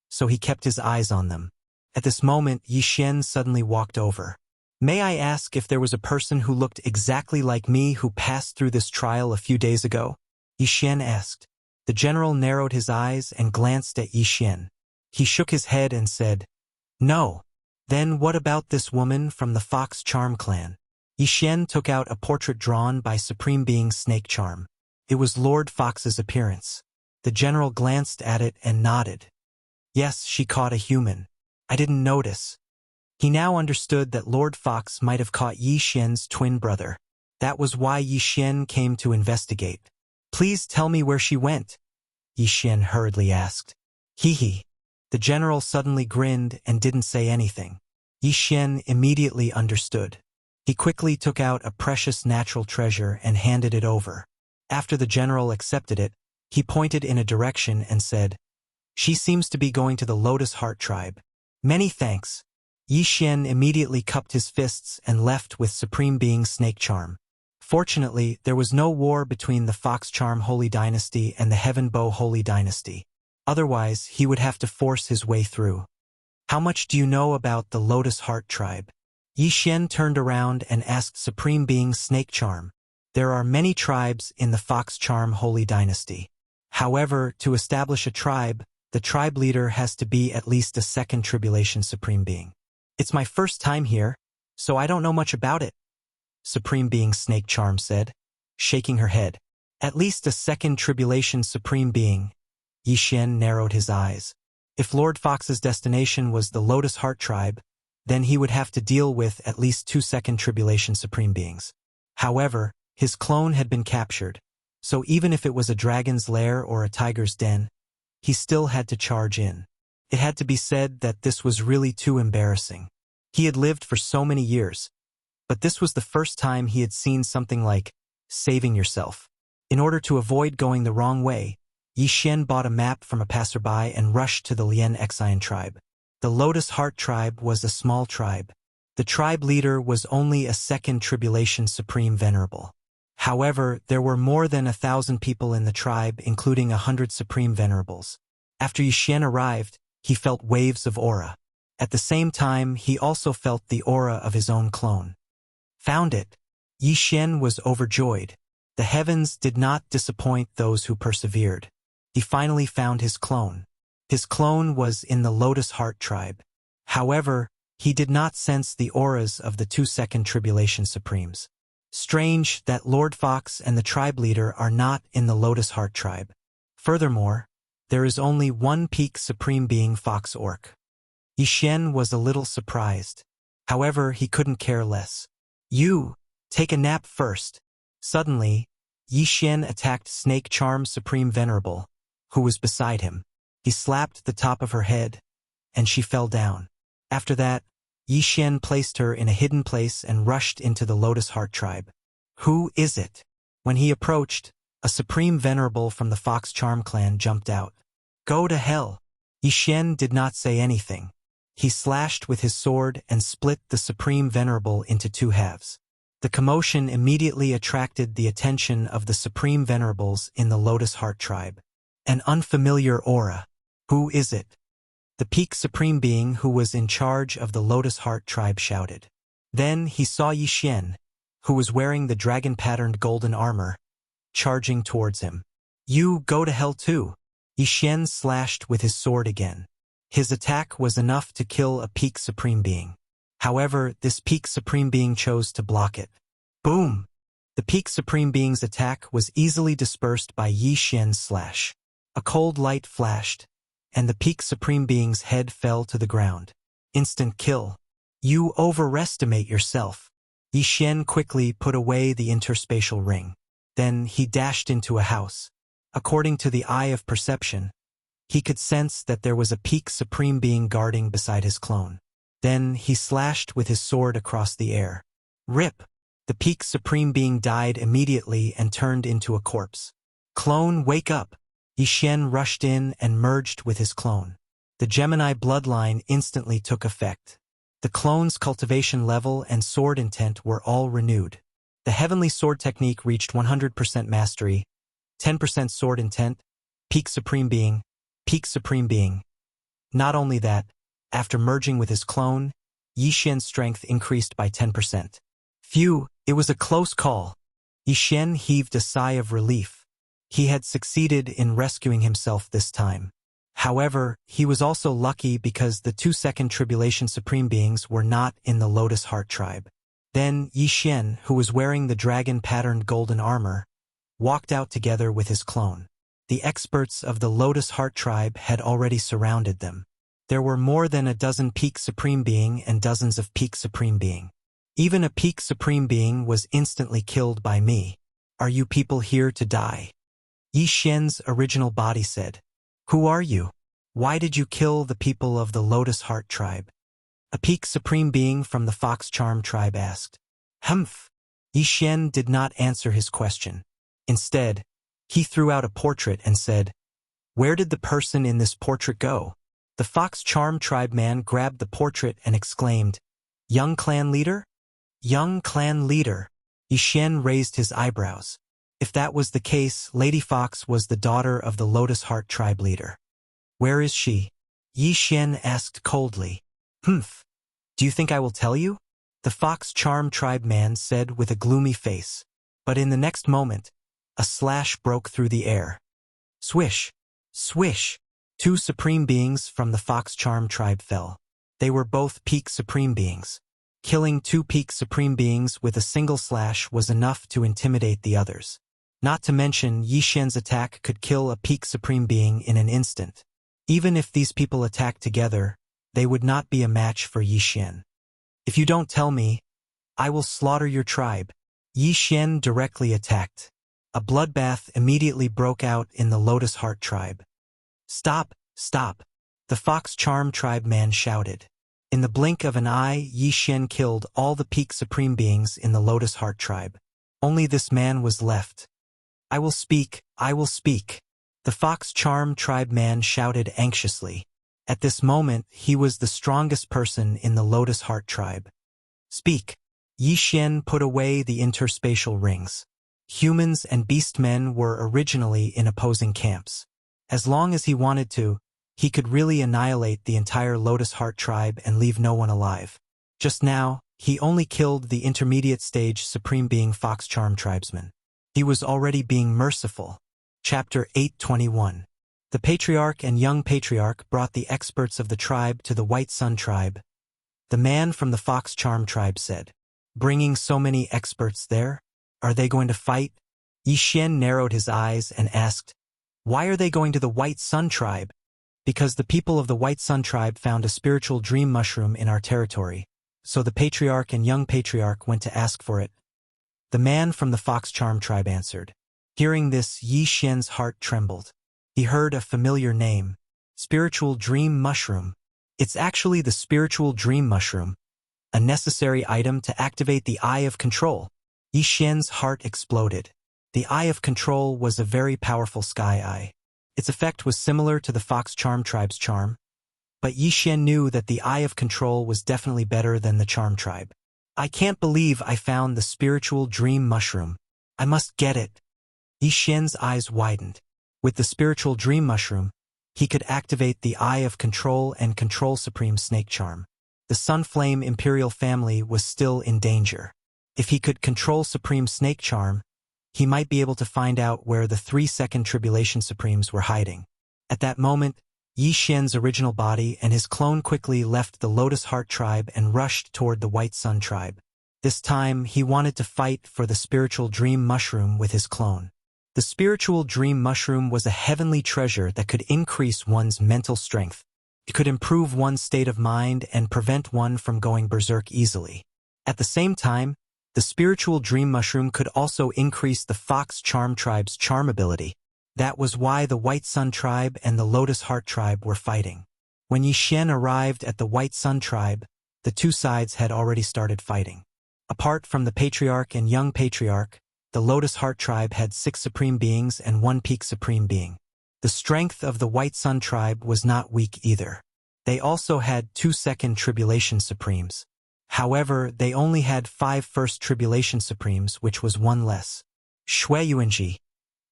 so he kept his eyes on them. At this moment, Yi Xian suddenly walked over. May I ask if there was a person who looked exactly like me who passed through this trial a few days ago? Yi Xian asked. The general narrowed his eyes and glanced at Yi Xian. He shook his head and said, No. Then what about this woman from the Fox Charm clan? Yi Xian took out a portrait drawn by Supreme Being Snake Charm. It was Lord Fox's appearance. The general glanced at it and nodded. Yes, she caught a human. I didn't notice. He now understood that Lord Fox might have caught Yi Xian's twin brother. That was why Yi Xian came to investigate. Please tell me where she went, Yi Xian hurriedly asked. Hee. The general suddenly grinned and didn't say anything. Yi Xian immediately understood. He quickly took out a precious natural treasure and handed it over. After the general accepted it, he pointed in a direction and said, She seems to be going to the Lotus Heart tribe. Many thanks. Yi Xian immediately cupped his fists and left with Supreme Being Snake Charm. Fortunately, there was no war between the Fox Charm Holy Dynasty and the Heaven Bow Holy Dynasty. Otherwise, he would have to force his way through. How much do you know about the Lotus Heart tribe? Yi Xian turned around and asked Supreme Being Snake Charm. There are many tribes in the Fox Charm Holy Dynasty. However, to establish a tribe, the tribe leader has to be at least a second tribulation Supreme Being. It's my first time here, so I don't know much about it, Supreme Being Snake Charm said, shaking her head. At least a second tribulation Supreme Being. Yi Xian narrowed his eyes. If Lord Fox's destination was the Lotus Heart tribe, then he would have to deal with at least 2 second tribulation Supreme Beings. However, his clone had been captured, so even if it was a dragon's lair or a tiger's den, he still had to charge in. It had to be said that this was really too embarrassing. He had lived for so many years, but this was the first time he had seen something like saving yourself. In order to avoid going the wrong way, Yi Xian bought a map from a passerby and rushed to the Lien Xian tribe. The Lotus Heart tribe was a small tribe. The tribe leader was only a second tribulation Supreme Venerable. However, there were more than 1,000 people in the tribe, including 100 Supreme Venerables. After Yi Xian arrived, he felt waves of aura. At the same time, he also felt the aura of his own clone. Found it. Yi Xian was overjoyed. The heavens did not disappoint those who persevered. He finally found his clone. His clone was in the Lotus Heart tribe. However, he did not sense the auras of the 2 second tribulation Supremes. Strange that Lord Fox and the tribe leader are not in the Lotus Heart tribe. Furthermore, there is only one peak Supreme Being Fox Orc. Yi Xian was a little surprised. However, he couldn't care less. You, take a nap first. Suddenly, Yi Xian attacked Snake Charm Supreme Venerable, who was beside him. He slapped the top of her head, and she fell down. After that, Yi Xian placed her in a hidden place and rushed into the Lotus Heart tribe. Who is it? When he approached, a Supreme Venerable from the Fox Charm clan jumped out. Go to hell. Yi Xian did not say anything. He slashed with his sword and split the Supreme Venerable into 2 halves. The commotion immediately attracted the attention of the Supreme Venerables in the Lotus Heart tribe. An unfamiliar aura. Who is it? The peak Supreme Being who was in charge of the Lotus Heart tribe shouted. Then he saw Yi Xian, who was wearing the dragon-patterned golden armor, charging towards him. You go to hell too. Yi Xian slashed with his sword again. His attack was enough to kill a peak Supreme Being. However, this peak Supreme Being chose to block it. Boom! The peak Supreme Being's attack was easily dispersed by Yi Xian's slash. A cold light flashed, and the peak Supreme Being's head fell to the ground. Instant kill. You overestimate yourself. Yi Xian quickly put away the interspatial ring. Then he dashed into a house. According to the eye of perception, he could sense that there was a peak Supreme Being guarding beside his clone. Then he slashed with his sword across the air. Rip! The peak supreme being died immediately and turned into a corpse. Clone, wake up! Yi Xian rushed in and merged with his clone. The Gemini bloodline instantly took effect. The clone's cultivation level and sword intent were all renewed. The heavenly sword technique reached 100% mastery, 10% sword intent, peak supreme being, peak supreme being. Not only that, after merging with his clone, Yi Xian's strength increased by 10%. Phew, it was a close call. Yi Xian heaved a sigh of relief. He had succeeded in rescuing himself this time. However, he was also lucky because the 2-second tribulation supreme beings were not in the Lotus Heart tribe. Then Yi Xian, who was wearing the dragon-patterned golden armor, walked out together with his clone. The experts of the Lotus Heart tribe had already surrounded them. There were more than a dozen peak supreme being and dozens of peak supreme being. Even a peak supreme being was instantly killed by me. Are you people here to die? Yi Xian's original body said. Who are you? Why did you kill the people of the Lotus Heart tribe? A peak supreme being from the Fox Charm tribe asked. Humph! Yi Xian did not answer his question. Instead, he threw out a portrait and said, Where did the person in this portrait go? The Fox Charm tribe man grabbed the portrait and exclaimed, Young clan leader? Young clan leader. Yi Xian raised his eyebrows. If that was the case, Lady Fox was the daughter of the Lotus Heart tribe leader. Where is she? Yi Xian asked coldly. Humph. Do you think I will tell you? The Fox Charm tribe man said with a gloomy face. But in the next moment, a slash broke through the air. Swish! Swish! 2 supreme beings from the Fox Charm tribe fell. They were both peak supreme beings. Killing 2 peak supreme beings with a single slash was enough to intimidate the others. Not to mention, Yi Xian's attack could kill a peak supreme being in an instant. Even if these people attacked together, they would not be a match for Yi Xian. If you don't tell me, I will slaughter your tribe. Yi Xian directly attacked. A bloodbath immediately broke out in the Lotus Heart tribe. Stop, stop! The Fox Charm tribe man shouted. In the blink of an eye, Yi Xian killed all the peak supreme beings in the Lotus Heart tribe. Only this man was left. I will speak, I will speak. The Fox Charm tribe man shouted anxiously. At this moment, he was the strongest person in the Lotus Heart tribe. Speak. Yi Xian put away the interspatial rings. Humans and beastmen were originally in opposing camps. As long as he wanted to, he could really annihilate the entire Lotus Heart tribe and leave no one alive. Just now, he only killed the intermediate stage supreme being Fox Charm tribesman. He was already being merciful. Chapter 821. The patriarch and young patriarch brought the experts of the tribe to the White Sun tribe. The man from the Fox Charm tribe said, Bringing so many experts there? Are they going to fight? Yi Xian narrowed his eyes and asked, Why are they going to the White Sun tribe? Because the people of the White Sun tribe found a spiritual dream mushroom in our territory, so the patriarch and young patriarch went to ask for it. The man from the Fox Charm tribe answered. Hearing this, Yi Xian's heart trembled. He heard a familiar name, spiritual dream mushroom. It's actually the spiritual dream mushroom, a necessary item to activate the Eye of Control. Yi Xian's heart exploded. The Eye of Control was a very powerful sky eye. Its effect was similar to the Fox Charm tribe's charm, but Yi Xian knew that the Eye of Control was definitely better than the Charm tribe. I can't believe I found the spiritual dream mushroom. I must get it. Yi Xian's eyes widened. With the spiritual dream mushroom, he could activate the Eye of Control and control Supreme Snake Charm. The Sunflame Imperial family was still in danger. If he could control Supreme Snake Charm, he might be able to find out where the 3-second Tribulation Supremes were hiding. At that moment, Yi Xian's original body and his clone quickly left the Lotus Heart tribe and rushed toward the White Sun tribe. This time, he wanted to fight for the spiritual dream mushroom with his clone. The spiritual dream mushroom was a heavenly treasure that could increase one's mental strength. It could improve one's state of mind and prevent one from going berserk easily. At the same time, the spiritual dream mushroom could also increase the Fox Charm tribe's charm ability. That was why the White Sun tribe and the Lotus Heart tribe were fighting. When Yi Xian arrived at the White Sun tribe, the two sides had already started fighting. Apart from the Patriarch and Young Patriarch, the Lotus Heart tribe had 6 supreme beings and 1 peak supreme being. The strength of the White Sun tribe was not weak either. They also had 2 second tribulation supremes. However, they only had 5 first tribulation supremes, which was 1 less. Shuiyuanji,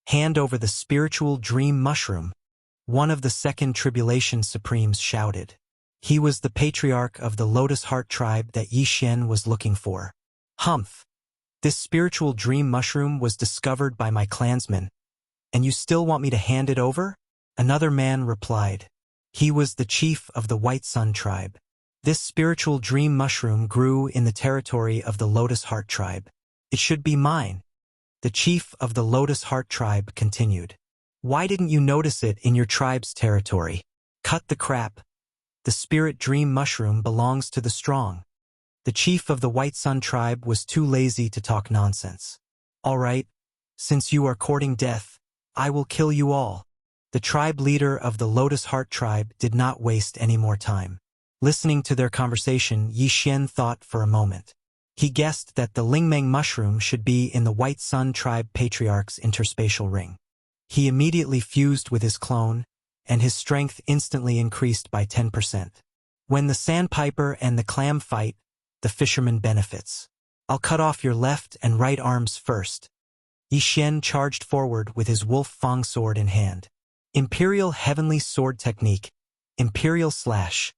hand over the spiritual dream mushroom, one of the second tribulation supremes shouted. He was the patriarch of the Lotus Heart tribe that Yi Xian was looking for. Humph! This spiritual dream mushroom was discovered by my clansmen, and you still want me to hand it over? Another man replied. He was the chief of the White Sun tribe. This spiritual dream mushroom grew in the territory of the Lotus Heart tribe. It should be mine. The chief of the Lotus Heart tribe continued. Why didn't you notice it in your tribe's territory? Cut the crap. The spirit dream mushroom belongs to the strong. The chief of the White Sun tribe was too lazy to talk nonsense. All right, since you are courting death, I will kill you all. The tribe leader of the Lotus Heart tribe did not waste any more time. Listening to their conversation, Yi Xian thought for a moment. He guessed that the Lingmeng mushroom should be in the White Sun tribe patriarch's interspatial ring. He immediately fused with his clone, and his strength instantly increased by 10%. When the sandpiper and the clam fight, the fisherman benefits. I'll cut off your left and right arms first. Yi Xian charged forward with his wolf fang sword in hand. Imperial Heavenly Sword Technique, Imperial Slash.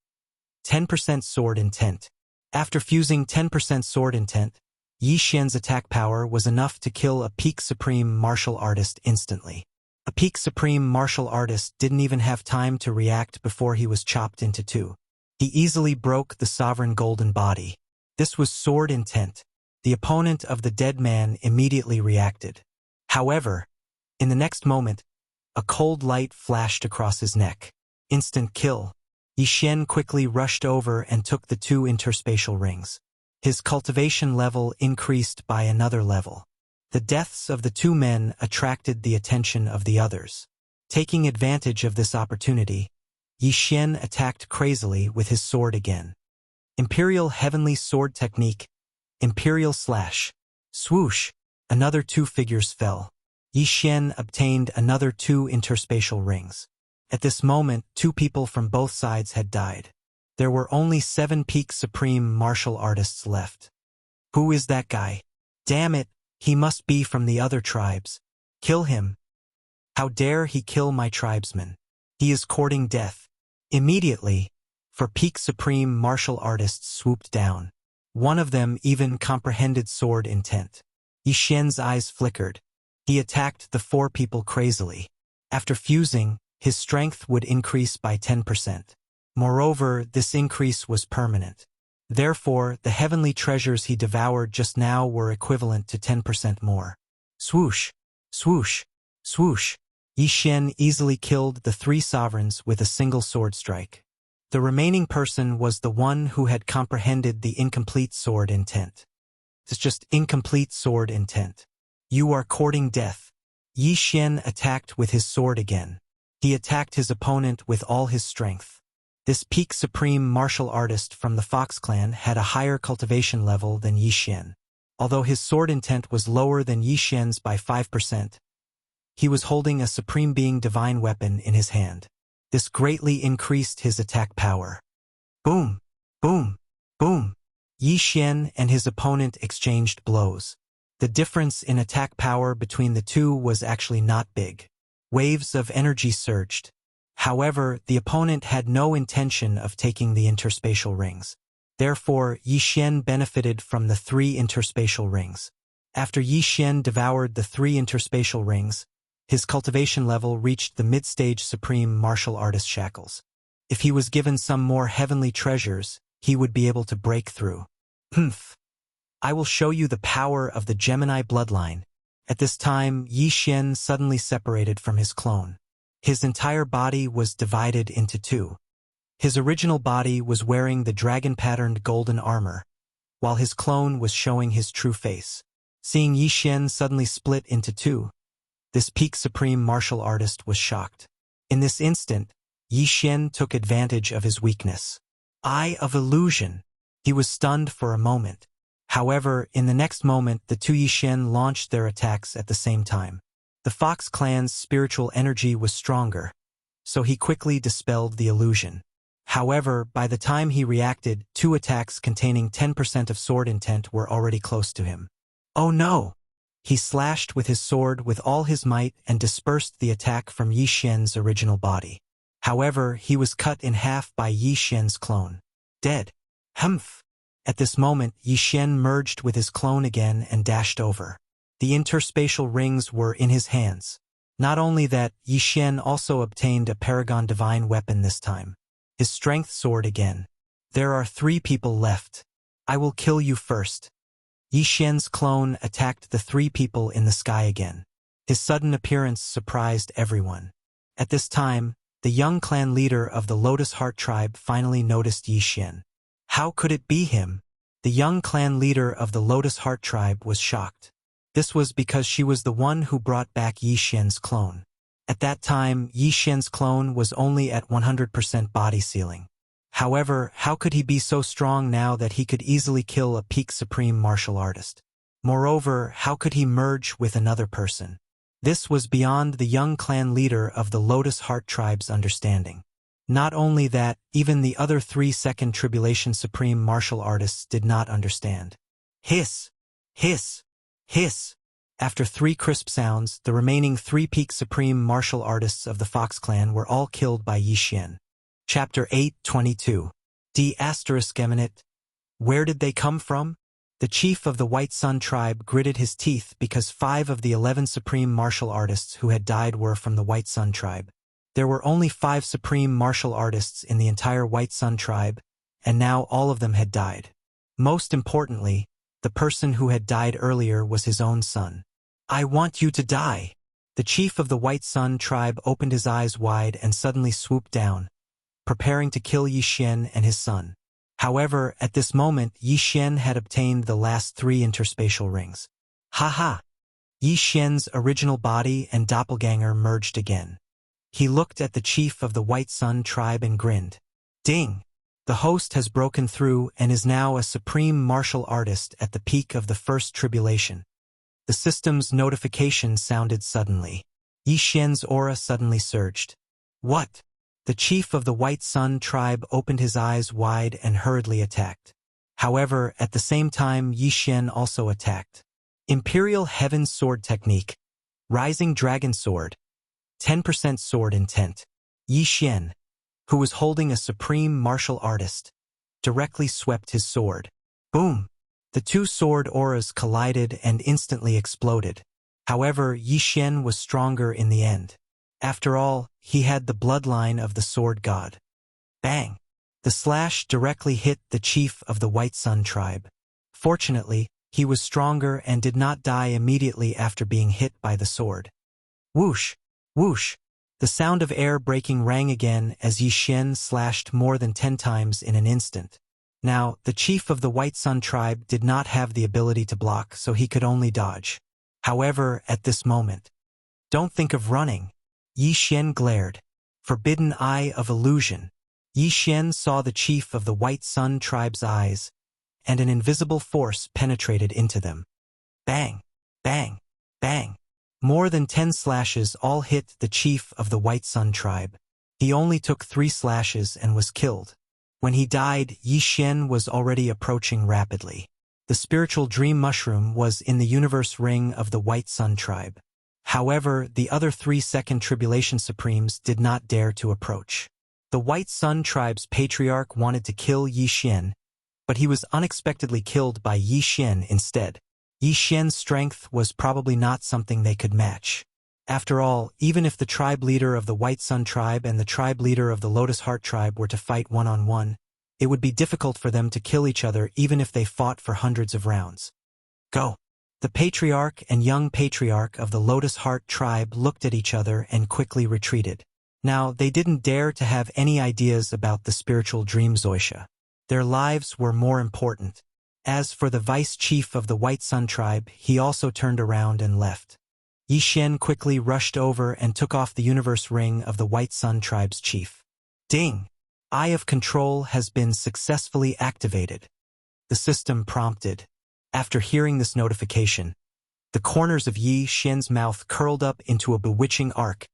10% Sword Intent. After fusing 10% Sword Intent, Yi Xian's attack power was enough to kill a Peak Supreme Martial Artist instantly. A Peak Supreme Martial Artist didn't even have time to react before he was chopped into 2. He easily broke the Sovereign Golden Body. This was Sword Intent. The opponent of the dead man immediately reacted. However, in the next moment, a cold light flashed across his neck. Instant kill. Yi Xian quickly rushed over and took the 2 interspatial rings. His cultivation level increased by another level. The deaths of the 2 men attracted the attention of the others. Taking advantage of this opportunity, Yi Xian attacked crazily with his sword again. Imperial Heavenly Sword Technique, Imperial Slash. Swoosh! Another 2 figures fell. Yi Xian obtained another 2 interspatial rings. At this moment, 2 people from both sides had died. There were only 7 Peak Supreme Martial Artists left. Who is that guy? Damn it, he must be from the other tribes. Kill him. How dare he kill my tribesman? He is courting death. Immediately, 4 Peak Supreme Martial Artists swooped down. One of them even comprehended sword intent. Yi Xian's eyes flickered. He attacked the 4 people crazily. After fusing, his strength would increase by 10%. Moreover, this increase was permanent. Therefore, the heavenly treasures he devoured just now were equivalent to 10% more. Swoosh! Swoosh! Swoosh! Yi Xian easily killed the 3 sovereigns with a single sword strike. The remaining person was the one who had comprehended the incomplete sword intent. It's just incomplete sword intent. You are courting death. Yi Xian attacked with his sword again. He attacked his opponent with all his strength. This Peak Supreme Martial Artist from the Fox Clan had a higher cultivation level than Yi Xian. Although his sword intent was lower than Yi Xian's by 5%, he was holding a Supreme Being Divine weapon in his hand. This greatly increased his attack power. Boom! Boom! Boom! Yi Xian and his opponent exchanged blows. The difference in attack power between the 2 was actually not big. Waves of energy surged. However, the opponent had no intention of taking the interspatial rings. Therefore, Yi Xian benefited from the 3 interspatial rings. After Yi Xian devoured the 3 interspatial rings, his cultivation level reached the mid-stage Supreme Martial Artist shackles. If he was given some more heavenly treasures, he would be able to break through. Humph! I will show you the power of the Gemini bloodline. At this time, Yi Xian suddenly separated from his clone. His entire body was divided into 2. His original body was wearing the dragon-patterned golden armor, while his clone was showing his true face. Seeing Yi Xian suddenly split into 2, this Peak Supreme Martial Artist was shocked. In this instant, Yi Xian took advantage of his weakness. Eye of Illusion. He was stunned for a moment. However, in the next moment, the two Yishen launched their attacks at the same time. The Fox clan's spiritual energy was stronger, so he quickly dispelled the illusion. However, by the time he reacted, two attacks containing 10% of sword intent were already close to him. Oh no! He slashed with his sword with all his might and dispersed the attack from Yishen's original body. However, he was cut in half by Yishen's clone. Dead. Humph! At this moment, Yishen merged with his clone again and dashed over. The interspatial rings were in his hands. Not only that, Yishen also obtained a Paragon Divine weapon this time. His strength soared again. There are 3 people left. I will kill you first. Yishen's clone attacked the 3 people in the sky again. His sudden appearance surprised everyone. At this time, the young clan leader of the Lotus Heart tribe finally noticed Yishen. How could it be him? The young clan leader of the Lotus Heart tribe was shocked. This was because she was the one who brought back Yishen's clone. At that time, Yishen's clone was only at 100% body sealing. However, how could he be so strong now that he could easily kill a peak supreme martial artist? Moreover, how could he merge with another person? This was beyond the young clan leader of the Lotus Heart tribe's understanding. Not only that, even the other 3 second tribulation supreme martial artists did not understand. Hiss! Hiss! Hiss! After 3 crisp sounds, the remaining 3 peak supreme martial artists of the Fox clan were all killed by Yishen. Chapter 8:22. D***eminent. Where did they come from? The chief of the White Sun tribe gritted his teeth because 5 of the 11 supreme martial artists who had died were from the White Sun tribe. There were only 5 supreme martial artists in the entire White Sun tribe, and now all of them had died. Most importantly, the person who had died earlier was his own son. I want you to die. The chief of the White Sun tribe opened his eyes wide and suddenly swooped down, preparing to kill Yishen and his son. However, at this moment, Yishen had obtained the last 3 interspatial rings. Ha! Yishen's original body and doppelganger merged again. He looked at the chief of the White Sun tribe and grinned. Ding! The host has broken through and is now a supreme martial artist at the peak of the first tribulation. The system's notification sounded suddenly. Yishen's aura suddenly surged. What? The chief of the White Sun tribe opened his eyes wide and hurriedly attacked. However, at the same time, Yishen also attacked. Imperial Heaven Sword Technique. Rising Dragon Sword. 10% sword intent. Yishen, who was holding a supreme martial artist, directly swept his sword. Boom! The 2 sword auras collided and instantly exploded. However, Yishen was stronger in the end. After all, he had the bloodline of the sword god. Bang! The slash directly hit the chief of the White Sun tribe. Fortunately, he was stronger and did not die immediately after being hit by the sword. Whoosh! Whoosh! The sound of air breaking rang again as Yishen slashed more than 10 times in an instant. Now, the chief of the White Sun tribe did not have the ability to block, so he could only dodge. However, at this moment, don't think of running. Yishen glared. Forbidden Eye of Illusion. Yishen saw the chief of the White Sun tribe's eyes, and an invisible force penetrated into them. Bang! Bang! Bang! More than 10 slashes all hit the chief of the White Sun tribe. He only took 3 slashes and was killed. When he died, Yishen was already approaching rapidly. The spiritual dream mushroom was in the universe ring of the White Sun tribe. However, the other 3 second tribulation supremes did not dare to approach. The White Sun tribe's patriarch wanted to kill Yishen, but he was unexpectedly killed by Yishen instead. Yishen's strength was probably not something they could match. After all, even if the tribe leader of the White Sun tribe and the tribe leader of the Lotus Heart tribe were to fight one-on-one, it would be difficult for them to kill each other even if they fought for hundreds of rounds. Go! The patriarch and young patriarch of the Lotus Heart tribe looked at each other and quickly retreated. Now, they didn't dare to have any ideas about the spiritual dream Wuxia. Their lives were more important. As for the vice chief of the White Sun tribe, he also turned around and left. Yishen quickly rushed over and took off the universe ring of the White Sun tribe's chief. Ding! Eye of Control has been successfully activated. The system prompted. After hearing this notification, the corners of Yi Xian's mouth curled up into a bewitching arc.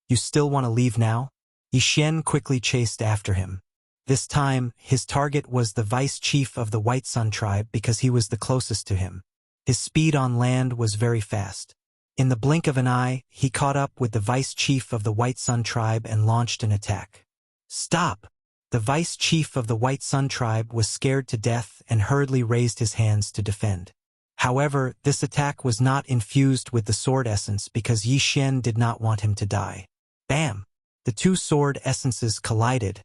You still want to leave now? Yi Xian quickly chased after him. This time, his target was the vice chief of the White Sun tribe because he was the closest to him. His speed on land was very fast. In the blink of an eye, he caught up with the vice chief of the White Sun tribe and launched an attack. Stop! The vice chief of the White Sun tribe was scared to death and hurriedly raised his hands to defend. However, this attack was not infused with the sword essence because Yi Xian did not want him to die. Bam! The two sword essences collided,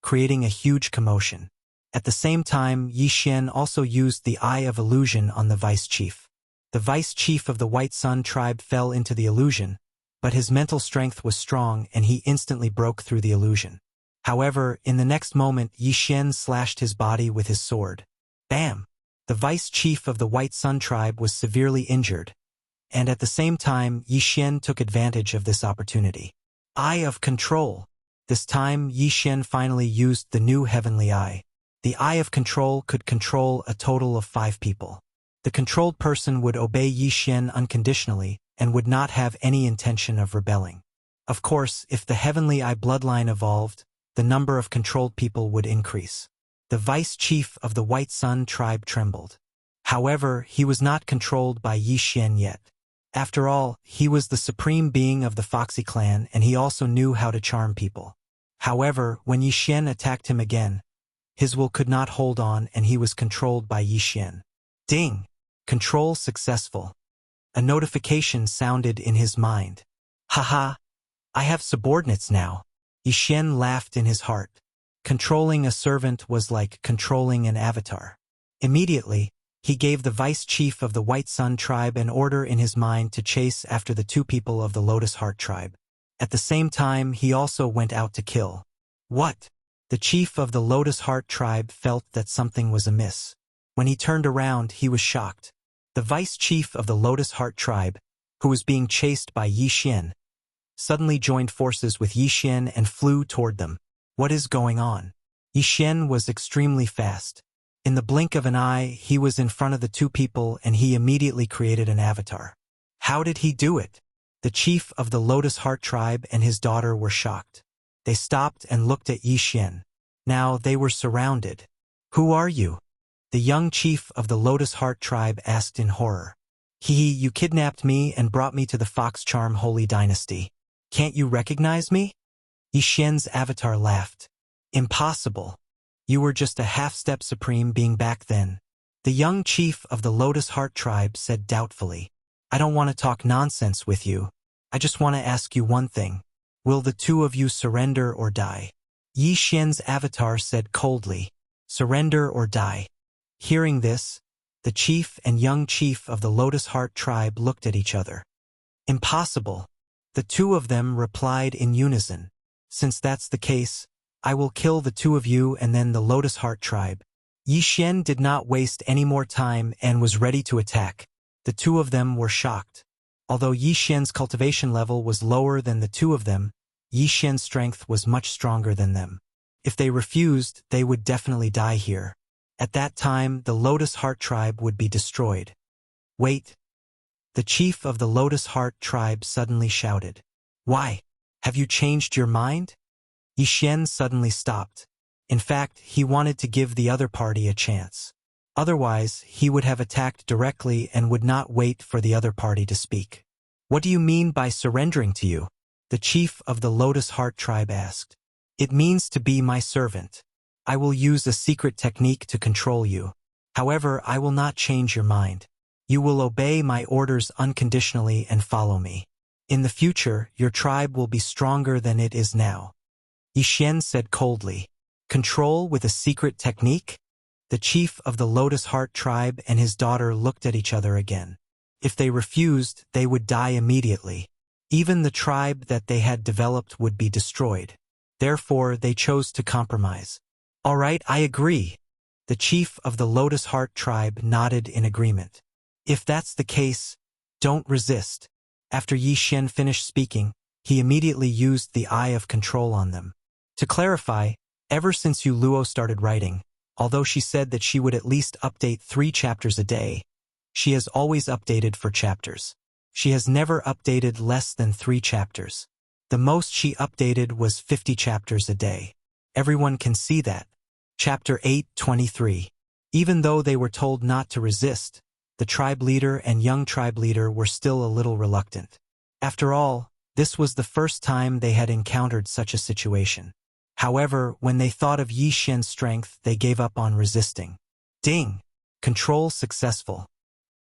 creating a huge commotion. At the same time, Yi Xian also used the Eye of Illusion on the vice chief. The vice chief of the White Sun tribe fell into the illusion, but his mental strength was strong and he instantly broke through the illusion. However, in the next moment, Yi Xian slashed his body with his sword. Bam! The vice chief of the White Sun tribe was severely injured, and at the same time, Yi Xian took advantage of this opportunity. Eye of Control. This time, Yi Xian finally used the new Heavenly Eye. The Eye of Control could control a total of 5 people. The controlled person would obey Yi Xian unconditionally and would not have any intention of rebelling. Of course, if the Heavenly Eye bloodline evolved, the number of controlled people would increase. The vice chief of the White Sun tribe trembled. However, he was not controlled by Yi Xian yet. After all, he was the supreme being of the Foxy clan and he also knew how to charm people. However, when Yi Xian attacked him again, his will could not hold on and he was controlled by Yi Xian. Ding! Control successful. A notification sounded in his mind. Haha! I have subordinates now. Yi Xian laughed in his heart. Controlling a servant was like controlling an avatar. Immediately, he gave the vice chief of the White Sun tribe an order in his mind to chase after the 2 people of the Lotus Heart tribe. At the same time, he also went out to kill. What? The chief of the Lotus Heart tribe felt that something was amiss. When he turned around, he was shocked. The vice chief of the Lotus Heart tribe, who was being chased by Yi Xian, suddenly joined forces with Yi Xian and flew toward them. What is going on? Yi Xian was extremely fast. In the blink of an eye, he was in front of the 2 people and he immediately created an avatar. How did he do it? The chief of the Lotus Heart tribe and his daughter were shocked. They stopped and looked at Yi Xian. Now they were surrounded. Who are you? The young chief of the Lotus Heart tribe asked in horror. You kidnapped me and brought me to the Fox Charm Holy Dynasty. Can't you recognize me? Yi Xian's avatar laughed. Impossible. You were just a half-step supreme being back then. The young chief of the Lotus Heart tribe said doubtfully. I don't want to talk nonsense with you. I just want to ask you one thing. Will the 2 of you surrender or die? Yi Xian's avatar said coldly. Surrender or die. Hearing this, the chief and young chief of the Lotus Heart tribe looked at each other. Impossible. The 2 of them replied in unison. Since that's the case, I will kill the 2 of you and then the Lotus Heart tribe. Yi Xian did not waste any more time and was ready to attack. The 2 of them were shocked. Although Yi Xian's cultivation level was lower than the 2 of them, Yi Xian's strength was much stronger than them. If they refused, they would definitely die here. At that time, the Lotus Heart tribe would be destroyed. Wait! The chief of the Lotus Heart tribe suddenly shouted. Why? Have you changed your mind? Yi Xian suddenly stopped. In fact, he wanted to give the other party a chance. Otherwise, he would have attacked directly and would not wait for the other party to speak. What do you mean by surrendering to you? The chief of the Lotus Heart tribe asked. It means to be my servant. I will use a secret technique to control you. However, I will not change your mind. You will obey my orders unconditionally and follow me. In the future, your tribe will be stronger than it is now. Yi Xian said coldly. Control with a secret technique? The chief of the Lotus Heart tribe and his daughter looked at each other again. If they refused, they would die immediately. Even the tribe that they had developed would be destroyed. Therefore, they chose to compromise. All right, I agree. The chief of the Lotus Heart tribe nodded in agreement. If that's the case, don't resist. After Yi Xian finished speaking, he immediately used the Eye of Control on them. To clarify, ever since Yu Luo started writing, although she said that she would at least update 3 chapters a day, She has always updated for chapters. She has never updated less than 3 chapters. The most she updated was 50 chapters a day. Everyone can see that. Chapter 8:23. Even though they were told not to resist, the tribe leader and young tribe leader were still a little reluctant. After all, this was the first time they had encountered such a situation. However, when they thought of Yi Xian's strength, they gave up on resisting. Ding! Control successful.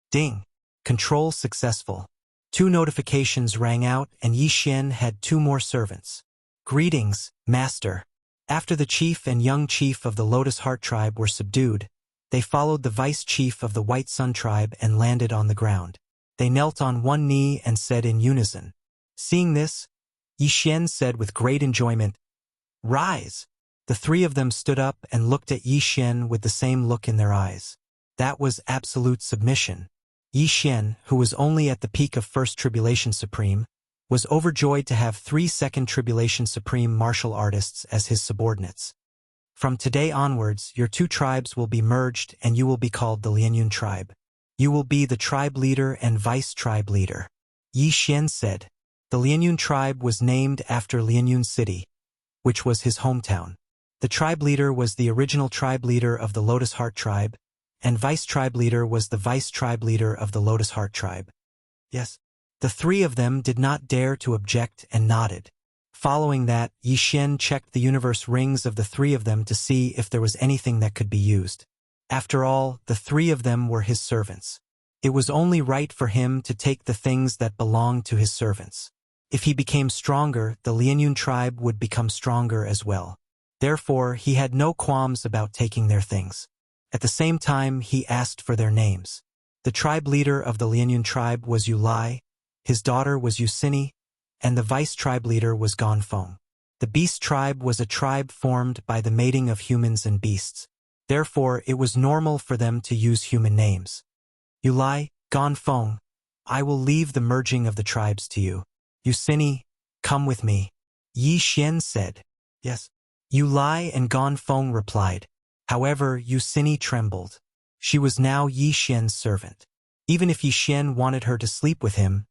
Ding! Control successful. 2 notifications rang out and Yi Xian had 2 more servants. Greetings, Master. After the chief and young chief of the Lotus Heart tribe were subdued, they followed the vice chief of the White Sun tribe and landed on the ground. They knelt on one knee and said in unison. Seeing this, Yi Xian said with great enjoyment, Rise! The 3 of them stood up and looked at Yi Xian with the same look in their eyes. That was absolute submission. Yi Xian, who was only at the peak of First Tribulation Supreme, was overjoyed to have 3 Second Tribulation Supreme martial artists as his subordinates. From today onwards, your 2 tribes will be merged and you will be called the Lianyun tribe. You will be the tribe leader and vice tribe leader. Yi Xian said. The Lianyun tribe was named after Lianyun City, which was his hometown. The tribe leader was the original tribe leader of the Lotus Heart tribe, and vice tribe leader was the vice tribe leader of the Lotus Heart tribe. Yes. The 3 of them did not dare to object and nodded. Following that, Yi Xian checked the universe rings of the 3 of them to see if there was anything that could be used. After all, the 3 of them were his servants. It was only right for him to take the things that belonged to his servants. If he became stronger, the Lianyun tribe would become stronger as well. Therefore, he had no qualms about taking their things. At the same time, he asked for their names. The tribe leader of the Lianyun tribe was Yulai, his daughter was Yusini, and the vice tribe leader was Ganfeng. The beast tribe was a tribe formed by the mating of humans and beasts. Therefore, it was normal for them to use human names. Yulai, Ganfeng, I will leave the merging of the tribes to you. Yusini, come with me. Yi Xian said. Yes. Yulai and Ganfeng replied. However, Yusini trembled. She was now Yi Xian's servant. Even if Yi Xian wanted her to sleep with him,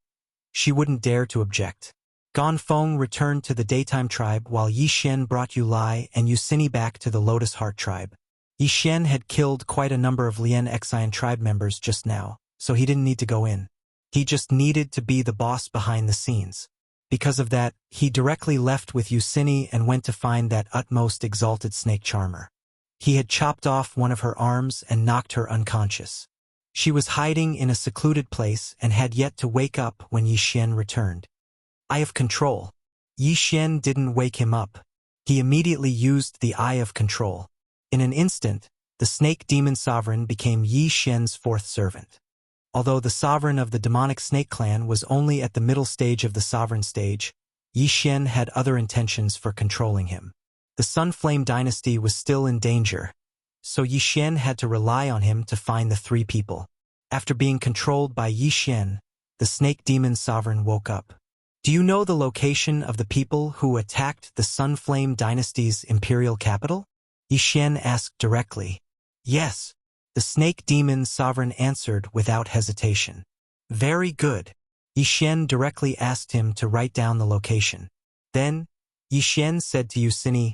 she wouldn't dare to object. Ganfeng returned to the daytime tribe while Yi Xian brought Yulai and Yusini back to the Lotus Heart tribe. Yi Xian had killed quite a number of Lian Xian tribe members just now, so he didn't need to go in. He just needed to be the boss behind the scenes. Because of that, he directly left with Yusini and went to find that utmost exalted snake charmer. He had chopped off one of her arms and knocked her unconscious. She was hiding in a secluded place and had yet to wake up when Yi Xian returned. Eye of Control. Yi Xian didn't wake him up. He immediately used the Eye of Control. In an instant, the snake demon sovereign became Yi Xian's 4th servant. Although the sovereign of the demonic snake clan was only at the middle stage of the sovereign stage, Yi Xian had other intentions for controlling him. The Sunflame dynasty was still in danger, so Yi Xian had to rely on him to find the 3 people. After being controlled by Yi Xian, the snake demon sovereign woke up. Do you know the location of the people who attacked the Sunflame dynasty's imperial capital? Yi Xian asked directly. Yes, the snake demon sovereign answered without hesitation. Very good. Yi Xian directly asked him to write down the location. Then, Yi Xian said to Yusini,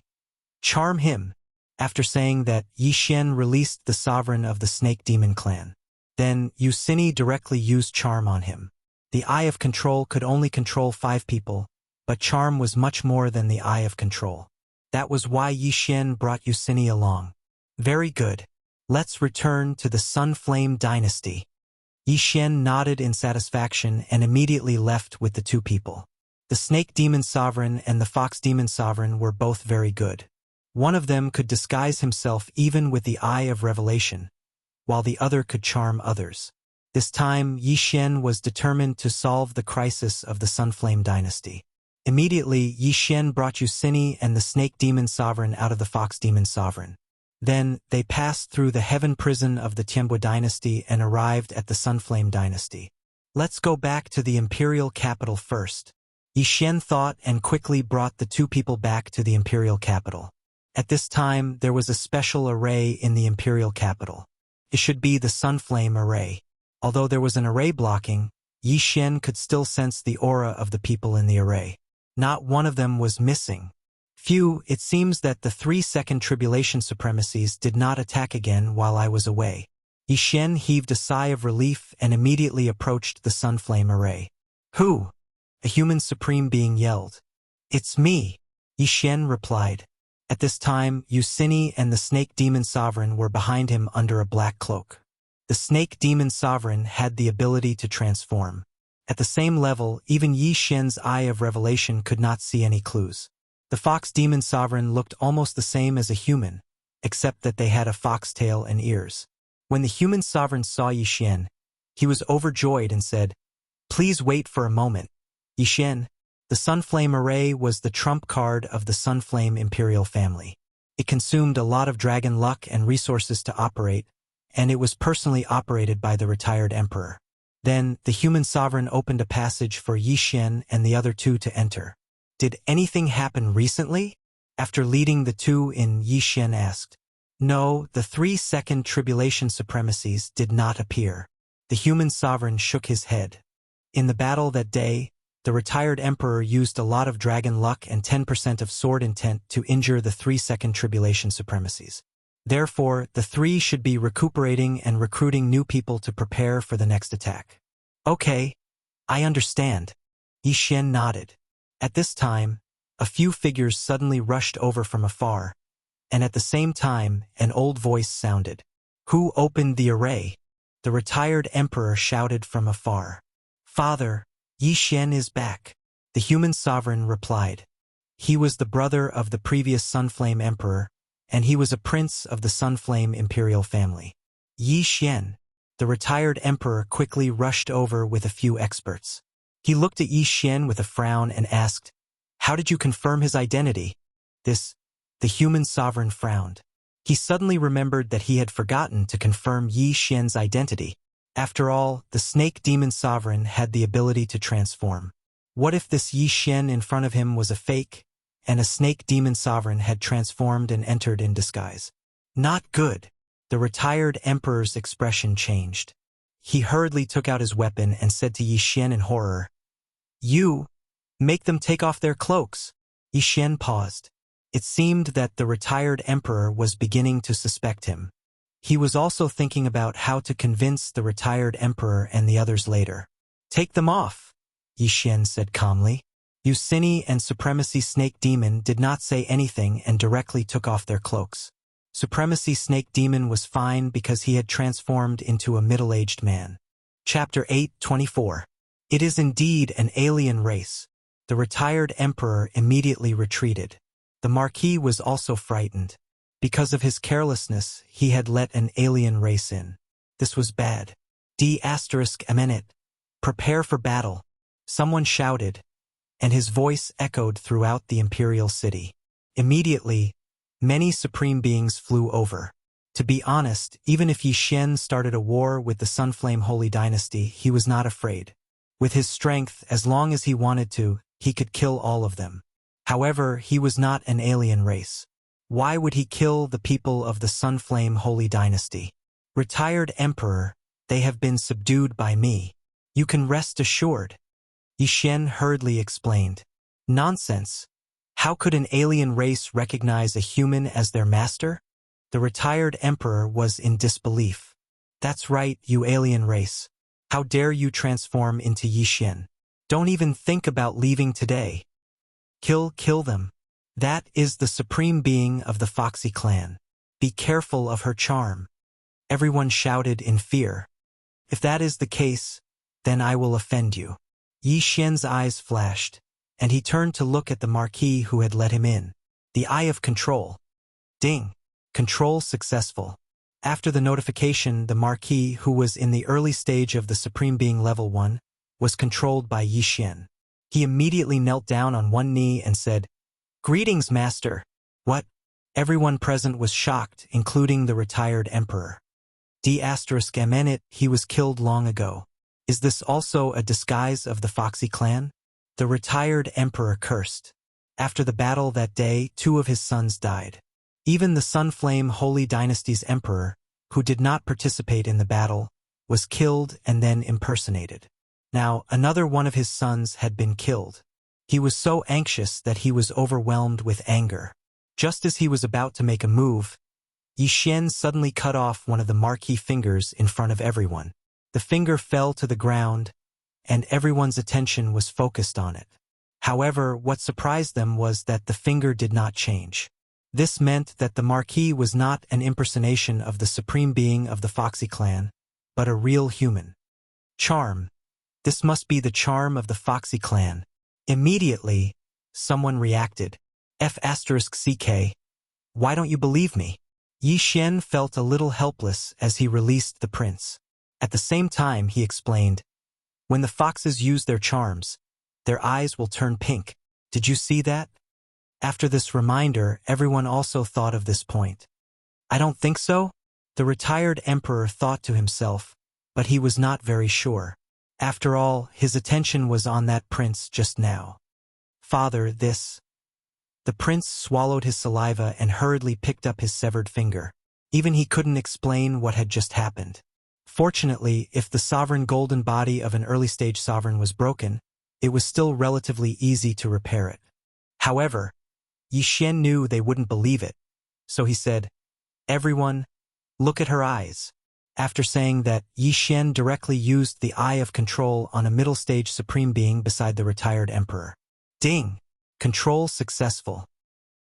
charm him. After saying that, Yi Xian released the sovereign of the snake demon clan. Then, Yusini directly used charm on him. The Eye of Control could only control 5 people, but charm was much more than the Eye of Control. That was why Yi Xian brought Yusini along. Very good. Let's return to the Sunflame dynasty. Yi Xian nodded in satisfaction and immediately left with the 2 people. The snake demon sovereign and the fox demon sovereign were both very good. One of them could disguise himself even with the Eye of Revelation, while the other could charm others. This time, Yi Xian was determined to solve the crisis of the Sunflame dynasty. Immediately, Yi Xian brought Yusini and the snake demon sovereign out of the fox demon sovereign. Then, they passed through the heaven prison of the Tianbua dynasty and arrived at the Sunflame dynasty. Let's go back to the imperial capital first. Yi Xian thought and quickly brought the 2 people back to the imperial capital. At this time, there was a special array in the imperial capital. It should be the Sunflame array. Although there was an array blocking, Yi Xian could still sense the aura of the people in the array. Not one of them was missing. Phew, it seems that the 3-second tribulation supremacies did not attack again while I was away. Yi Xian heaved a sigh of relief and immediately approached the Sunflame array. Who? A human supreme being yelled. It's me, Yi Xian replied. At this time, Wuxia and the Snake Demon Sovereign were behind him under a black cloak. The Snake Demon Sovereign had the ability to transform. At the same level, even Yi Xian's Eye of Revelation could not see any clues. The Fox Demon Sovereign looked almost the same as a human, except that they had a fox tail and ears. When the human sovereign saw Yi Xian, he was overjoyed and said, "Please wait for a moment. Yi Xian." The Sunflame Array was the trump card of the Sunflame Imperial family. It consumed a lot of dragon luck and resources to operate, and it was personally operated by the retired emperor. Then, the human sovereign opened a passage for Yi Xian and the other two to enter. Did anything happen recently? After leading the two in, Yi Xian asked. No, the 3-second tribulation supremacies did not appear. The human sovereign shook his head. In the battle that day, the retired emperor used a lot of dragon luck and 10% of sword intent to injure the 3-second tribulation supremacies. Therefore, the three should be recuperating and recruiting new people to prepare for the next attack. Okay, I understand. Yi Xian nodded. At this time, a few figures suddenly rushed over from afar, and at the same time, an old voice sounded. Who opened the array? The retired emperor shouted from afar. Father, Yi Xian is back. The human sovereign replied. He was the brother of the previous Sunflame Emperor, and he was a prince of the Sunflame Imperial family. Yi Xian, the retired emperor, quickly rushed over with a few experts. He looked at Yi Xian with a frown and asked, "How did you confirm his identity?" The human sovereign frowned. He suddenly remembered that he had forgotten to confirm Yi Xian's identity. After all, the Snake Demon Sovereign had the ability to transform. What if this Yi Xian in front of him was a fake, and a Snake Demon Sovereign had transformed and entered in disguise? Not good. The retired emperor's expression changed. He hurriedly took out his weapon and said to Yi Xian in horror, "You, make them take off their cloaks." Yi Xian paused. It seemed that the retired emperor was beginning to suspect him. He was also thinking about how to convince the retired emperor and the others later. "Take them off," Yi Xian said calmly. Wuxia and Supremacy Snake Demon did not say anything and directly took off their cloaks. Supremacy Snake Demon was fine because he had transformed into a middle-aged man. Chapter 8:24. It is indeed an alien race. The retired emperor immediately retreated. The Marquis was also frightened. Because of his carelessness, he had let an alien race in. This was bad. D***, prepare for battle. Someone shouted, and his voice echoed throughout the imperial city. Immediately, many supreme beings flew over. To be honest, even if Yi Xian started a war with the Sunflame Holy Dynasty, he was not afraid. With his strength, as long as he wanted to, he could kill all of them. However, he was not an alien race. Why would he kill the people of the Sunflame Holy Dynasty? Retired Emperor, they have been subdued by me. You can rest assured. Yi Xian hurriedly explained. Nonsense. How could an alien race recognize a human as their master? The retired emperor was in disbelief. That's right, you alien race. How dare you transform into Yi Xian? Don't even think about leaving today. Kill them. That is the supreme being of the Foxy clan. Be careful of her charm. Everyone shouted in fear. If that is the case, then I will offend you. Yi Xian's eyes flashed, and he turned to look at the Marquis who had let him in. The Eye of Control. Ding. Control successful. After the notification, the Marquis, who was in the early stage of the Supreme Being Level 1, was controlled by Yi Xian. He immediately knelt down on one knee and said, "Greetings, Master." What? Everyone present was shocked, including the retired emperor. D***, he was killed long ago. Is this also a disguise of the Foxy clan? The retired emperor cursed. After the battle that day, 2 of his sons died. Even the Sunflame Holy Dynasty's emperor, who did not participate in the battle, was killed and then impersonated. Now, another one of his sons had been killed. He was so anxious that he was overwhelmed with anger. Just as he was about to make a move, Yi Xian suddenly cut off one of the marquee fingers in front of everyone. The finger fell to the ground, and everyone's attention was focused on it. However, what surprised them was that the finger did not change. This meant that the marquee was not an impersonation of the supreme being of the Foxy clan, but a real human. Charm. This must be the charm of the Foxy clan. Immediately, someone reacted. F***CK. Why don't you believe me? Yi Xian felt a little helpless as he released the prince. At the same time, he explained, when the foxes use their charms, their eyes will turn pink. Did you see that? After this reminder, everyone also thought of this point. I don't think so, the retired emperor thought to himself, but he was not very sure. After all, his attention was on that prince just now. Father, this. The prince swallowed his saliva and hurriedly picked up his severed finger. Even he couldn't explain what had just happened. Fortunately, if the sovereign golden body of an early-stage sovereign was broken, it was still relatively easy to repair it. However, Yi Xian knew they wouldn't believe it, so he said, everyone, look at her eyes. After saying that, Yi Xian directly used the Eye of Control on a middle-stage supreme being beside the retired emperor. Ding! Control successful.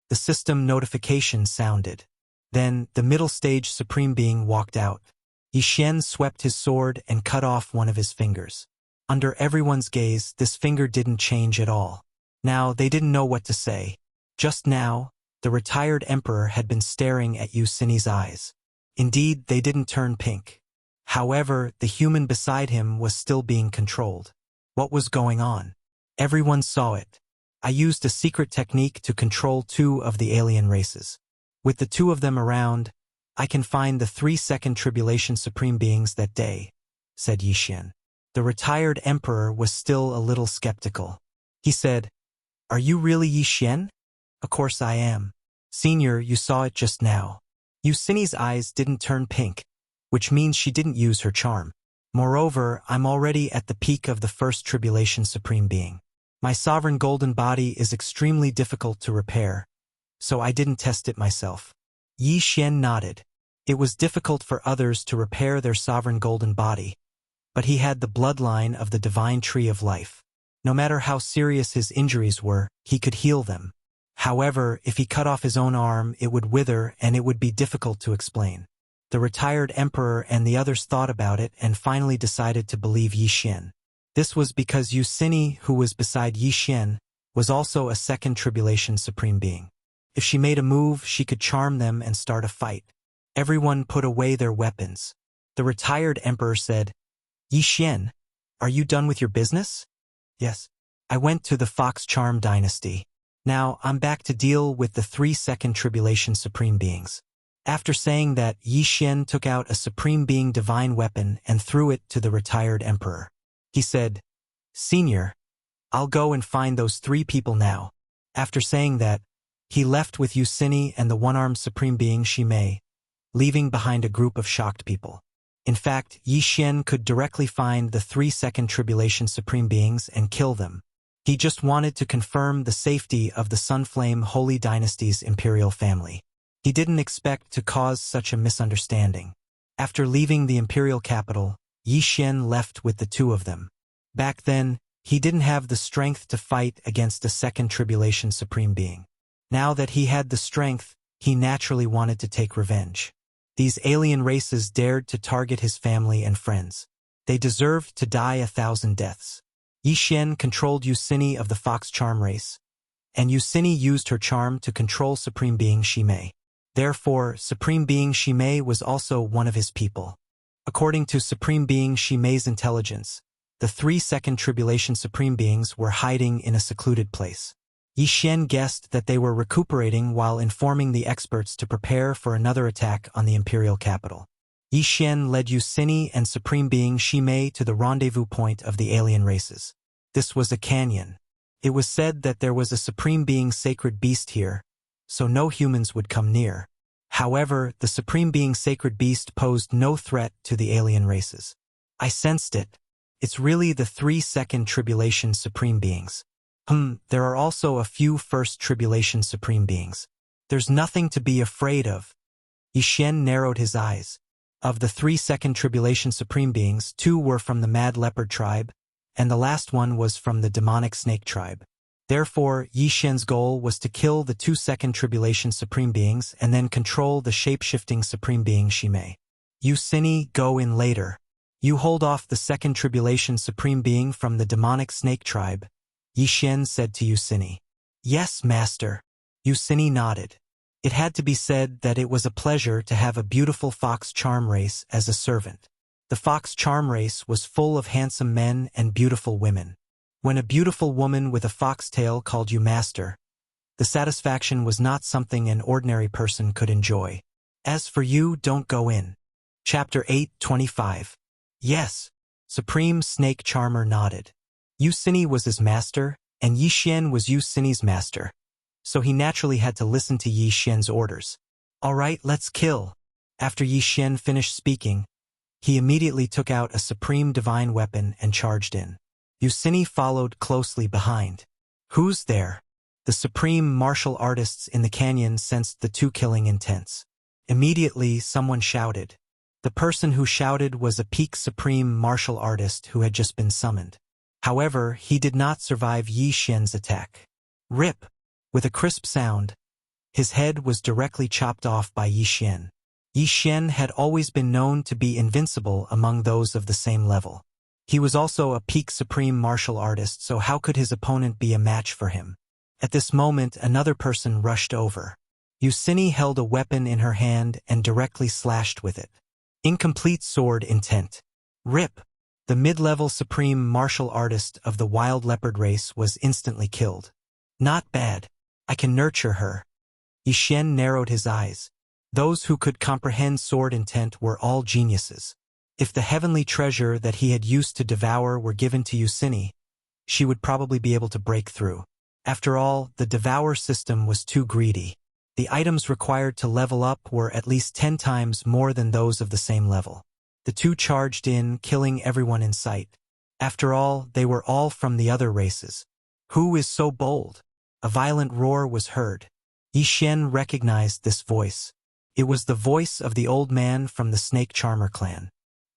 The system notification sounded. Then, the middle-stage supreme being walked out. Yi Xian swept his sword and cut off one of his fingers. Under everyone's gaze, this finger didn't change at all. Now, they didn't know what to say. Just now, the retired emperor had been staring at Yu Sini's eyes. Indeed, they didn't turn pink. However, the human beside him was still being controlled. What was going on? Everyone saw it. I used a secret technique to control 2 of the alien races. With the 2 of them around, I can find the 3-second tribulation supreme beings that day, said Yi Xian. The retired emperor was still a little skeptical. He said, are you really Yi Xian? Of course I am. Senior, you saw it just now. Yu Sini's eyes didn't turn pink, which means she didn't use her charm. Moreover, I'm already at the peak of the first tribulation supreme being. My sovereign golden body is extremely difficult to repair, so I didn't test it myself. Yi Xian nodded. It was difficult for others to repair their sovereign golden body, but he had the bloodline of the divine tree of life. No matter how serious his injuries were, he could heal them. However, if he cut off his own arm, it would wither and it would be difficult to explain. The retired emperor and the others thought about it and finally decided to believe Yi Xian. This was because Yu Sini, who was beside Yi Xian, was also a second tribulation supreme being. If she made a move, she could charm them and start a fight. Everyone put away their weapons. The retired emperor said, Yi Xian, are you done with your business? Yes. I went to the Fox Charm dynasty. Now, I'm back to deal with the 3-second tribulation supreme beings. After saying that, Yi Xian took out a supreme being divine weapon and threw it to the retired emperor. He said, Senior, I'll go and find those 3 people now. After saying that, he left with Yu Sini and the one-armed supreme being Shimei, leaving behind a group of shocked people. In fact, Yi Xian could directly find the 3-second tribulation supreme beings and kill them. He just wanted to confirm the safety of the Sunflame Holy Dynasty's imperial family. He didn't expect to cause such a misunderstanding. After leaving the imperial capital, Yi Xian left with the 2 of them. Back then, he didn't have the strength to fight against a second tribulation supreme being. Now that he had the strength, he naturally wanted to take revenge. These alien races dared to target his family and friends. They deserved to die 1,000 deaths. Yi Xian controlled Yu Sini of the Fox Charm race, and Yu Sini used her charm to control Supreme Being Shimei. Therefore, Supreme Being Shimei was also one of his people. According to Supreme Being Shimei's intelligence, the 3-second tribulation Supreme Beings were hiding in a secluded place. Yi Xian guessed that they were recuperating while informing the experts to prepare for another attack on the imperial capital. Yi Xian led Yu Sini and Supreme Being Shimei to the rendezvous point of the alien races. This was a canyon. It was said that there was a Supreme Being sacred beast here, so no humans would come near. However, the Supreme Being sacred beast posed no threat to the alien races. I sensed it. It's really the 3-second tribulation supreme beings. There are also a few first tribulation supreme beings. There's nothing to be afraid of. Yishen narrowed his eyes. Of the 3-second tribulation supreme beings, 2 were from the mad leopard tribe, and the last one was from the demonic snake tribe. Therefore, Yishen's goal was to kill the 2-second tribulation supreme beings and then control the shape-shifting supreme being Shimei. You Cini, go in later. You hold off the 2nd tribulation supreme being from the demonic snake tribe, Yishen said to Yusini. Yes, master. Yusini nodded. It had to be said that it was a pleasure to have a beautiful fox charm race as a servant. The fox charm race was full of handsome men and beautiful women. When a beautiful woman with a foxtail called you master, the satisfaction was not something an ordinary person could enjoy. As for you, don't go in. Chapter 8:25. Yes. Supreme Snake Charmer nodded. Yusini was his master, and Yishen was Yusini's master, so he naturally had to listen to Yishen's orders. All right, let's kill. After Yishen finished speaking, he immediately took out a supreme divine weapon and charged in. Yusini followed closely behind. Who's there? The supreme martial artists in the canyon sensed the 2 killing intents. Immediately, someone shouted. The person who shouted was a peak supreme martial artist who had just been summoned. However, he did not survive Yishen's attack. Rip! With a crisp sound, his head was directly chopped off by Yishen. Yishen had always been known to be invincible among those of the same level. He was also a peak supreme martial artist, so how could his opponent be a match for him? At this moment, another person rushed over. Yusini held a weapon in her hand and directly slashed with it. Incomplete sword intent. Rip! The mid-level supreme martial artist of the wild leopard race was instantly killed. Not bad. I can nurture her. Yishen narrowed his eyes. Those who could comprehend sword intent were all geniuses. If the heavenly treasure that he had used to devour were given to Yusini, she would probably be able to break through. After all, the devour system was too greedy. The items required to level up were at least 10 times more than those of the same level. The 2 charged in, killing everyone in sight. After all, they were all from the other races. Who is so bold? A violent roar was heard. Yishen recognized this voice. It was the voice of the old man from the Snake Charmer clan.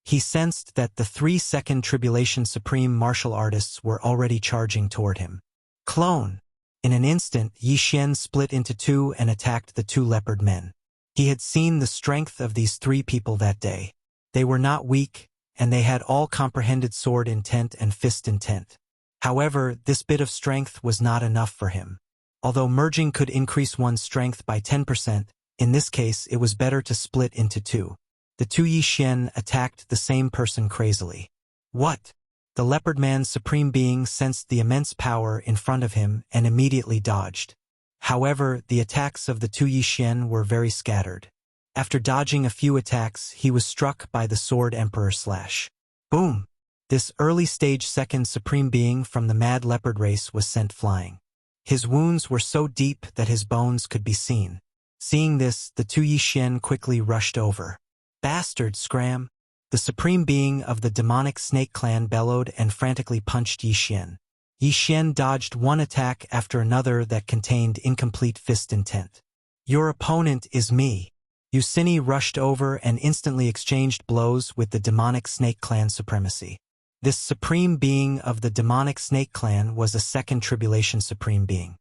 He sensed that the 3-second tribulation supreme martial artists were already charging toward him. Clone! In an instant, Yishen split into 2 and attacked the 2 leopard men. He had seen the strength of these 3 people that day. They were not weak, and they had all comprehended sword intent and fist intent. However, this bit of strength was not enough for him. Although merging could increase one's strength by 10%, in this case it was better to split into 2. The 2 Yishen attacked the same person crazily. What? The leopard man's supreme being sensed the immense power in front of him and immediately dodged. However, the attacks of the 2 Yishen were very scattered. After dodging a few attacks, he was struck by the Sword Emperor slash. Boom! This early-stage 2nd supreme being from the mad leopard race was sent flying. His wounds were so deep that his bones could be seen. Seeing this, the 2 Yishen quickly rushed over. Bastard, Scram! The supreme being of the demonic snake clan bellowed and frantically punched Yishen. Yishen dodged one attack after another that contained incomplete fist intent. Your opponent is me. Yusini rushed over and instantly exchanged blows with the demonic snake clan supremacy. This supreme being of the demonic snake clan was a 2nd tribulation supreme being.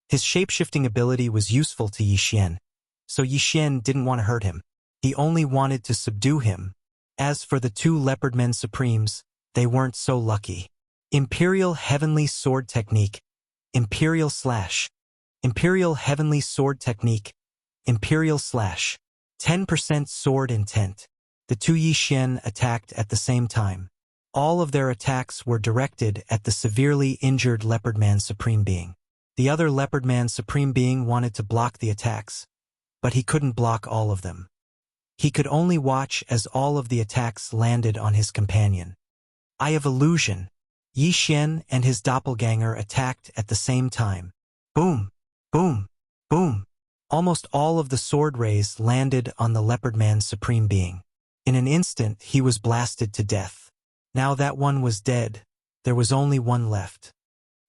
His shape-shifting ability was useful to Yishen, so Yishen didn't want to hurt him. He only wanted to subdue him. As for the 2 leopard men supremes, they weren't so lucky. Imperial Heavenly Sword Technique. Imperial Slash. Imperial Heavenly Sword Technique. Imperial Slash. 10% sword intent. The 2 Yishen attacked at the same time. All of their attacks were directed at the severely injured Leopard Man Supreme Being. The other Leopard Man Supreme Being wanted to block the attacks, but he couldn't block all of them. He could only watch as all of the attacks landed on his companion. Eye of Illusion. Yishen and his doppelganger attacked at the same time. Boom! Boom! Boom! Almost all of the sword rays landed on the Leopard Man's Supreme Being. In an instant, he was blasted to death. Now that one was dead, there was only one left.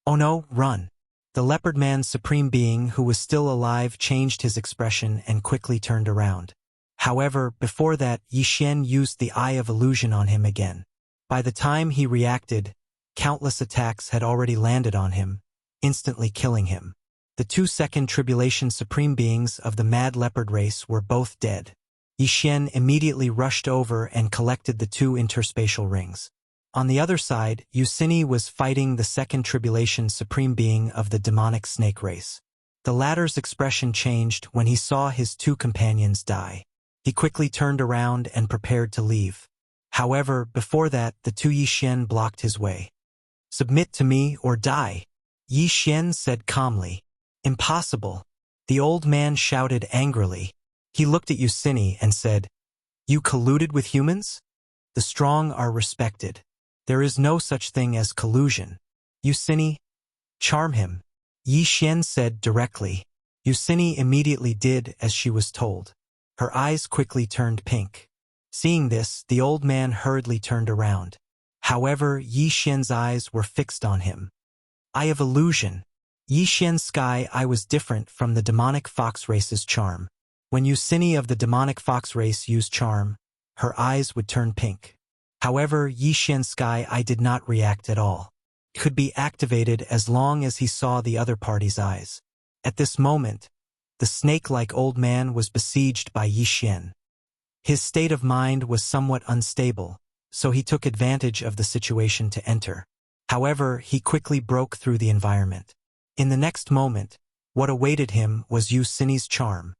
Oh no, run! The leopard man's supreme being, who was still alive, changed his expression and quickly turned around. However, before that, Yi Xian used the Eye of Illusion on him again. By the time he reacted, countless attacks had already landed on him, instantly killing him. The 2 second tribulation supreme beings of the mad leopard race were both dead. Yi Xian immediately rushed over and collected the 2 interspatial rings. On the other side, Wuxia was fighting the 2nd tribulation supreme being of the demonic snake race. The latter's expression changed when he saw his 2 companions die. He quickly turned around and prepared to leave. However, before that, the 2 Yi Xian blocked his way. "Submit to me or die," Yi Xian said calmly. "Impossible," the old man shouted angrily. He looked at Wuxia and said, "You colluded with humans? The strong are respected. There is no such thing as collusion. Wuxia, charm him," Yi Xian said directly. Wuxia immediately did as she was told. Her eyes quickly turned pink. Seeing this, the old man hurriedly turned around. However, Yi Xian's eyes were fixed on him. Eye of Illusion. Yi Xian's sky eye was different from the demonic fox race's charm. When Wuxia of the demonic fox race used charm, her eyes would turn pink. However, Yi Xian's sky eye did not react at all. It could be activated as long as he saw the other party's eyes. At this moment, the snake-like old man was besieged by Yi Xian. His state of mind was somewhat unstable, so he took advantage of the situation to enter. However, he quickly broke through the environment. In the next moment, what awaited him was Wuxia's charm.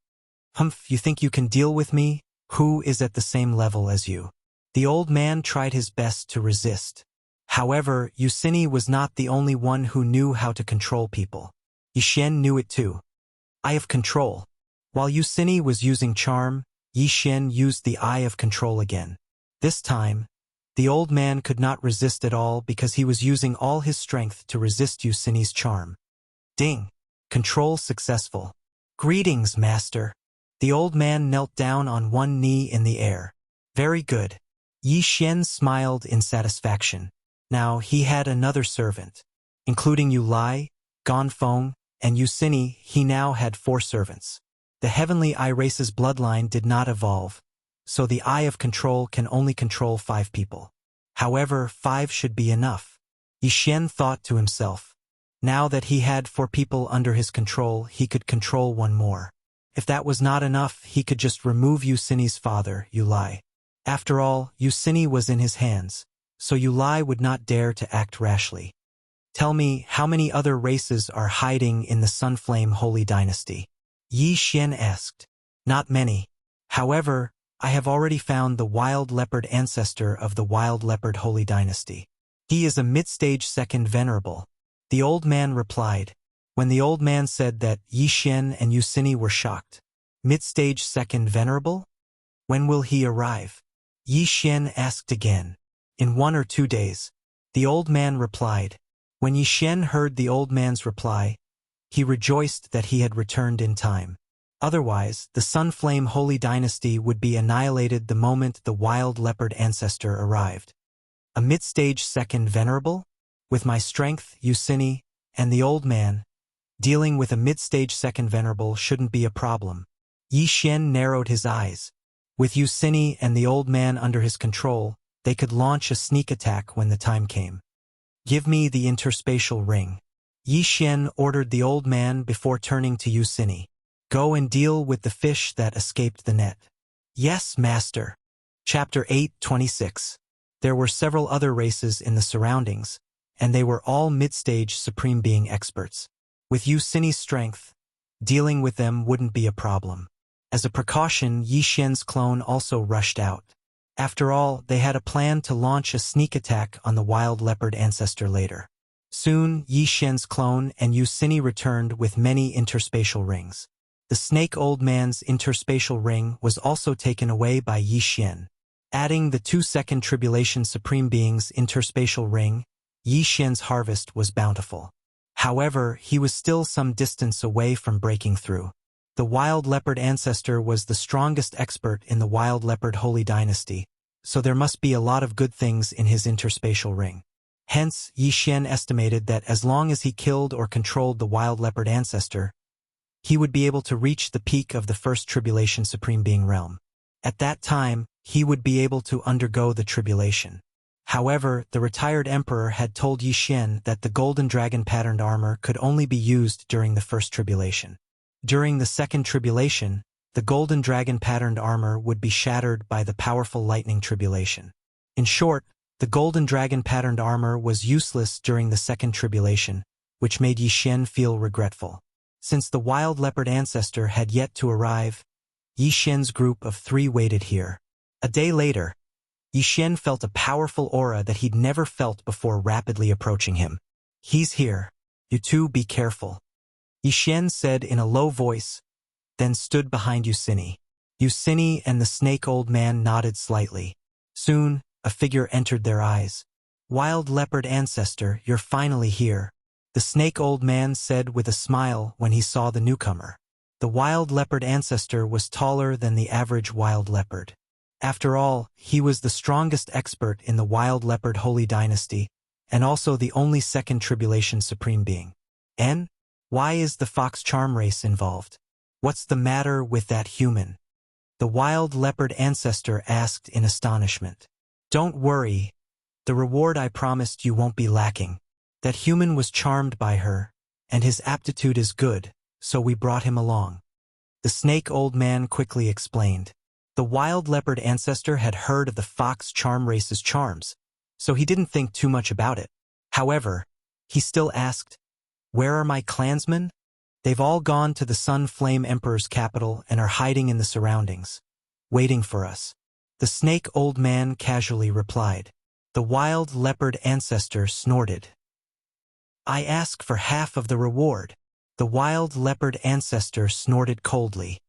"Humph, you think you can deal with me? Who is at the same level as you?" The old man tried his best to resist. However, Wuxia was not the only one who knew how to control people. Yi Xian knew it too. Eye of Control. While Wuxia was using charm, Yi Xian used the Eye of Control again. This time, the old man could not resist at all because he was using all his strength to resist Wuxia's charm. Ding! Control successful. "Greetings, master." The old man knelt down on one knee in the air. "Very good." Yi Xian smiled in satisfaction. Now he had another servant. Including Yu Lai, Gonfeng, and Wuxia, he now had 4 servants. The heavenly eye race's bloodline did not evolve, so the Eye of Control can only control 5 people. However, 5 should be enough. Yi Xian thought to himself. Now that he had 4 people under his control, he could control 1 more. If that was not enough, he could just remove Wuxia's father, Yu Lai. After all, Wuxia was in his hands, so Yu Lai would not dare to act rashly. "Tell me, how many other races are hiding in the Sunflame Holy Dynasty?" Yi Xian asked. "Not many. However, I have already found the wild leopard ancestor of the wild leopard Holy Dynasty. He is a mid-stage 2nd venerable," the old man replied. When the old man said that, Yi Xian and Wuxia were shocked. "Mid-stage 2nd venerable? When will he arrive?" Yi Xian asked again. "In 1 or 2 days," the old man replied. When Yi Xian heard the old man's reply, he rejoiced that he had returned in time. Otherwise, the Sunflame Holy Dynasty would be annihilated the moment the wild leopard ancestor arrived. "A mid-stage 2nd venerable? With my strength, Wuxia, and the old man, dealing with a mid-stage 2nd venerable shouldn't be a problem." Yi Xian narrowed his eyes. With Wuxia and the old man under his control, they could launch a sneak attack when the time came. "Give me the interspatial ring," Yi Xian ordered the old man before turning to Wuxia. "Go and deal with the fish that escaped the net." "Yes, master." Chapter 8:26. There were several other races in the surroundings, and they were all mid-stage supreme being experts. With Wuxia's strength, dealing with them wouldn't be a problem. As a precaution, Yi Xian's clone also rushed out. After all, they had a plan to launch a sneak attack on the wild leopard ancestor later. Soon, Yi Xian's clone and Wuxia returned with many interspatial rings. The snake old man's interspatial ring was also taken away by Yi Xian. Adding the 2 second tribulation supreme beings interspatial ring, Yi Xian's harvest was bountiful. However, he was still some distance away from breaking through. The wild leopard ancestor was the strongest expert in the wild leopard Holy Dynasty, so there must be a lot of good things in his interspatial ring. Hence, Yi Xian estimated that as long as he killed or controlled the wild leopard ancestor, he would be able to reach the peak of the first tribulation supreme being realm. At that time, he would be able to undergo the tribulation. However, the retired emperor had told Yi Xian that the golden dragon patterned armor could only be used during the first tribulation. During the second tribulation, the golden dragon patterned armor would be shattered by the powerful lightning tribulation. In short, the golden dragon patterned armor was useless during the second tribulation, which made Yi Xian feel regretful. Since the wild leopard ancestor had yet to arrive, Yi Xian's group of 3 waited here. A day later, Yi Xian felt a powerful aura that he'd never felt before rapidly approaching him. "He's here. You two be careful," Yi Xian said in a low voice, then stood behind Yucini. Yucini and the snake old man nodded slightly. Soon, a figure entered their eyes. "Wild leopard ancestor, you're finally here," the snake old man said with a smile when he saw the newcomer. The wild leopard ancestor was taller than the average wild leopard. After all, he was the strongest expert in the wild leopard holy dynasty, and also the only second tribulation supreme being. "And why is the fox charm race involved? What's the matter with that human?" the wild leopard ancestor asked in astonishment. "Don't worry, the reward I promised you won't be lacking. That human was charmed by her, and his aptitude is good, so we brought him along," the snake old man quickly explained. The wild leopard ancestor had heard of the fox charm race's charms, so he didn't think too much about it. However, he still asked, "Where are my clansmen?" "They've all gone to the Sun Flame Emperor's capital and are hiding in the surroundings, waiting for us," the snake old man casually replied. The wild leopard ancestor snorted. "I ask for half of the reward," the wild leopard ancestor snorted coldly.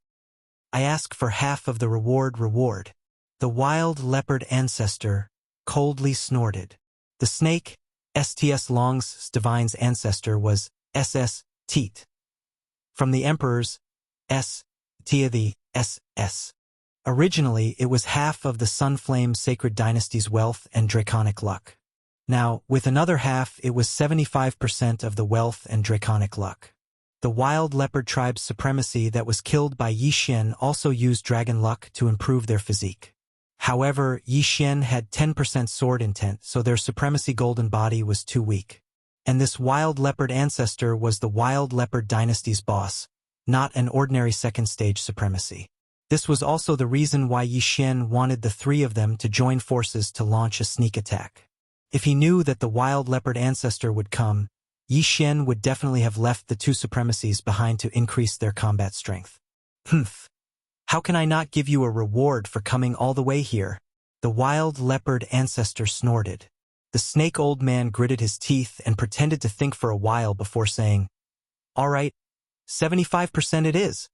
"I ask for half of the reward. The wild leopard ancestor coldly snorted. The snake, Sts Long's divine's ancestor was SS Teat. From the emperor's S Tia the SS. Originally, it was half of the Sunflame Sacred Dynasty's wealth and draconic luck. Now, with another half, it was 75% of the wealth and draconic luck. The wild leopard tribe's supremacy that was killed by Yi Xian also used dragon luck to improve their physique. However, Yi Xian had 10% sword intent, so their supremacy golden body was too weak. And this wild leopard ancestor was the wild leopard dynasty's boss, not an ordinary second stage supremacy. This was also the reason why Yi Xian wanted the 3 of them to join forces to launch a sneak attack. If he knew that the wild leopard ancestor would come, Yi Xian would definitely have left the 2 supremacies behind to increase their combat strength. "Humph. How can I not give you a reward for coming all the way here?" the wild leopard ancestor snorted. The snake old man gritted his teeth and pretended to think for a while before saying, "All right, 75% it is."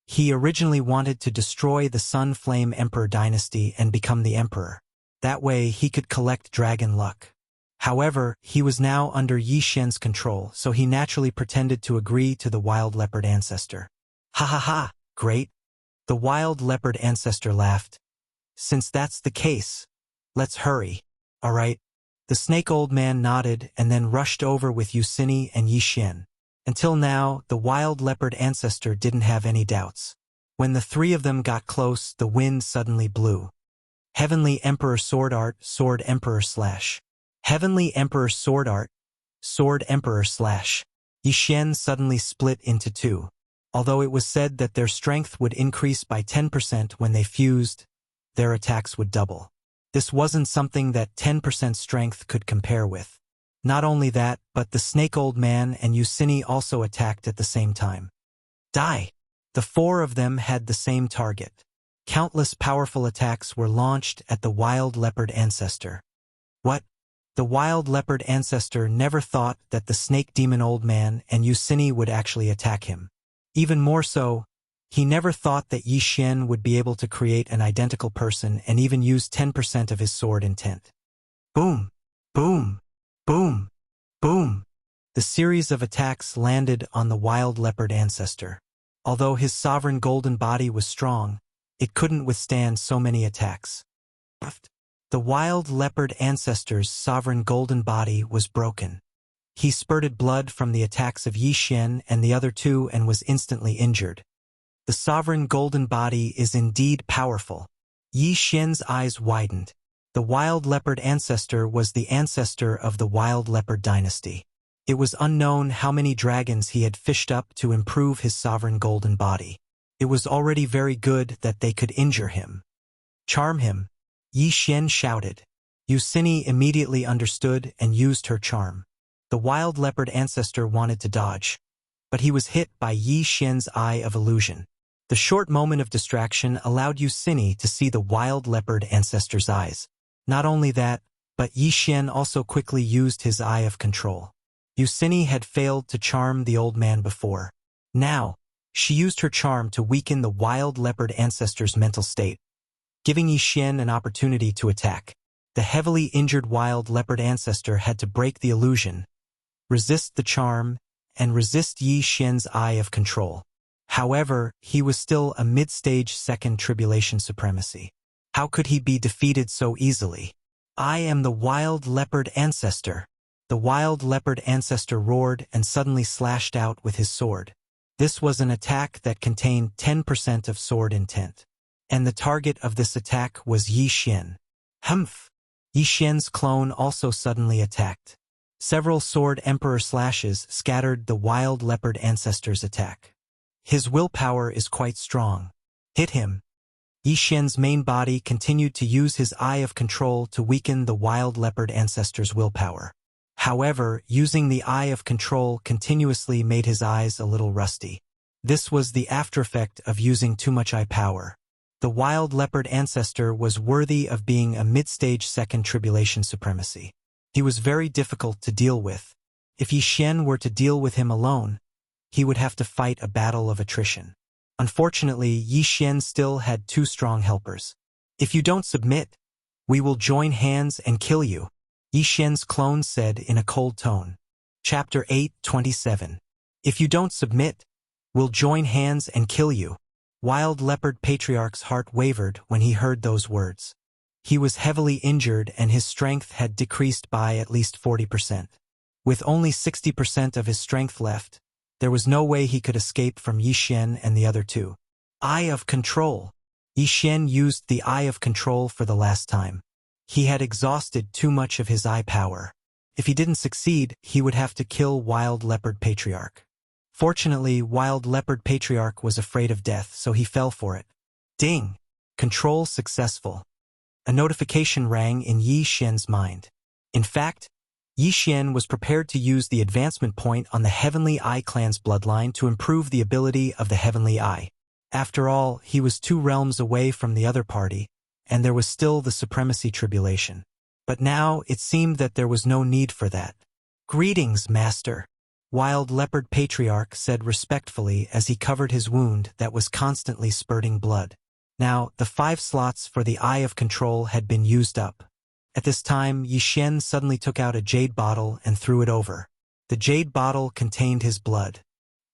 He originally wanted to destroy the Sun Flame Emperor dynasty and become the emperor. That way he could collect dragon luck. However, he was now under Yi Xian's control, so he naturally pretended to agree to the wild leopard ancestor. "Ha ha ha, great." The wild leopard ancestor laughed. "Since that's the case, let's hurry, all right?" The snake old man nodded and then rushed over with Yucini and Yi Xian. Until now, the wild leopard ancestor didn't have any doubts. When the 3 of them got close, the wind suddenly blew. Heavenly Emperor Sword Art, Sword Emperor / Heavenly Emperor Sword Art, Sword Emperor / Yi Xian suddenly split into 2. Although it was said that their strength would increase by 10% when they fused, their attacks would double. This wasn't something that 10% strength could compare with. Not only that, but the snake old man and Yucini also attacked at the same time. Die! The 4 of them had the same target. Countless powerful attacks were launched at the wild leopard ancestor. What? The wild leopard ancestor never thought that the snake demon old man and Yucini would actually attack him. Even more so, he never thought that Yi Xian would be able to create an identical person and even use 10% of his sword intent. Boom! Boom! Boom! Boom! The series of attacks landed on the wild leopard ancestor. Although his sovereign golden body was strong, it couldn't withstand so many attacks. The wild leopard ancestor's sovereign golden body was broken. He spurted blood from the attacks of Yi Xian and the other two and was instantly injured. The sovereign golden body is indeed powerful. Yi Xian's eyes widened. The wild leopard ancestor was the ancestor of the wild leopard dynasty. It was unknown how many dragons he had fished up to improve his sovereign golden body. It was already very good that they could injure him. Charm him, Yi Xian shouted. Yucini immediately understood and used her charm. The wild leopard ancestor wanted to dodge, but he was hit by Yi Xian's eye of illusion. The short moment of distraction allowed Yucini to see the wild leopard ancestor's eyes. Not only that, but Yi Xian also quickly used his eye of control. Yucini had failed to charm the old man before. Now, she used her charm to weaken the wild leopard ancestor's mental state, giving Yi Xian an opportunity to attack. The heavily injured wild leopard ancestor had to break the illusion, resist the charm, and resist Yi Xian's eye of control. However, he was still a mid-stage second tribulation supremacy. How could he be defeated so easily? I am the wild leopard ancestor. The wild leopard ancestor roared and suddenly slashed out with his sword. This was an attack that contained 10% of sword intent. And the target of this attack was Yi Xian. Humph! Yi Xian's clone also suddenly attacked. Several sword emperor slashes scattered the wild leopard ancestor's attack. His willpower is quite strong. Hit him. Yi Xian's main body continued to use his eye of control to weaken the wild leopard ancestor's willpower. However, using the eye of control continuously made his eyes a little rusty. This was the aftereffect of using too much eye power. The wild leopard ancestor was worthy of being a mid-stage second tribulation supremacy. He was very difficult to deal with. If Yi Xian were to deal with him alone, he would have to fight a battle of attrition. Unfortunately, Yi Xian still had two strong helpers. If you don't submit, we will join hands and kill you, Yi Xian's clone said in a cold tone. Chapter 8:27. If you don't submit, we'll join hands and kill you. Wild leopard patriarch's heart wavered when he heard those words. He was heavily injured and his strength had decreased by at least 40%. With only 60% of his strength left, there was no way he could escape from Yi Xian and the other two. Eye of Control. Yi Xian used the Eye of Control for the last time. He had exhausted too much of his eye power. If he didn't succeed, he would have to kill Wild Leopard Patriarch. Fortunately, Wild Leopard Patriarch was afraid of death, so he fell for it. Ding! Control successful. A notification rang in Yi Xian's mind. In fact, Yi Xian was prepared to use the advancement point on the Heavenly Eye clan's bloodline to improve the ability of the Heavenly Eye. After all, he was 2 realms away from the other party, and there was still the Supremacy Tribulation. But now it seemed that there was no need for that. Greetings, Master, Wild Leopard Patriarch said respectfully as he covered his wound that was constantly spurting blood. Now, the 5 slots for the Eye of Control had been used up. At this time, Yi Xian suddenly took out a jade bottle and threw it over. The jade bottle contained his blood.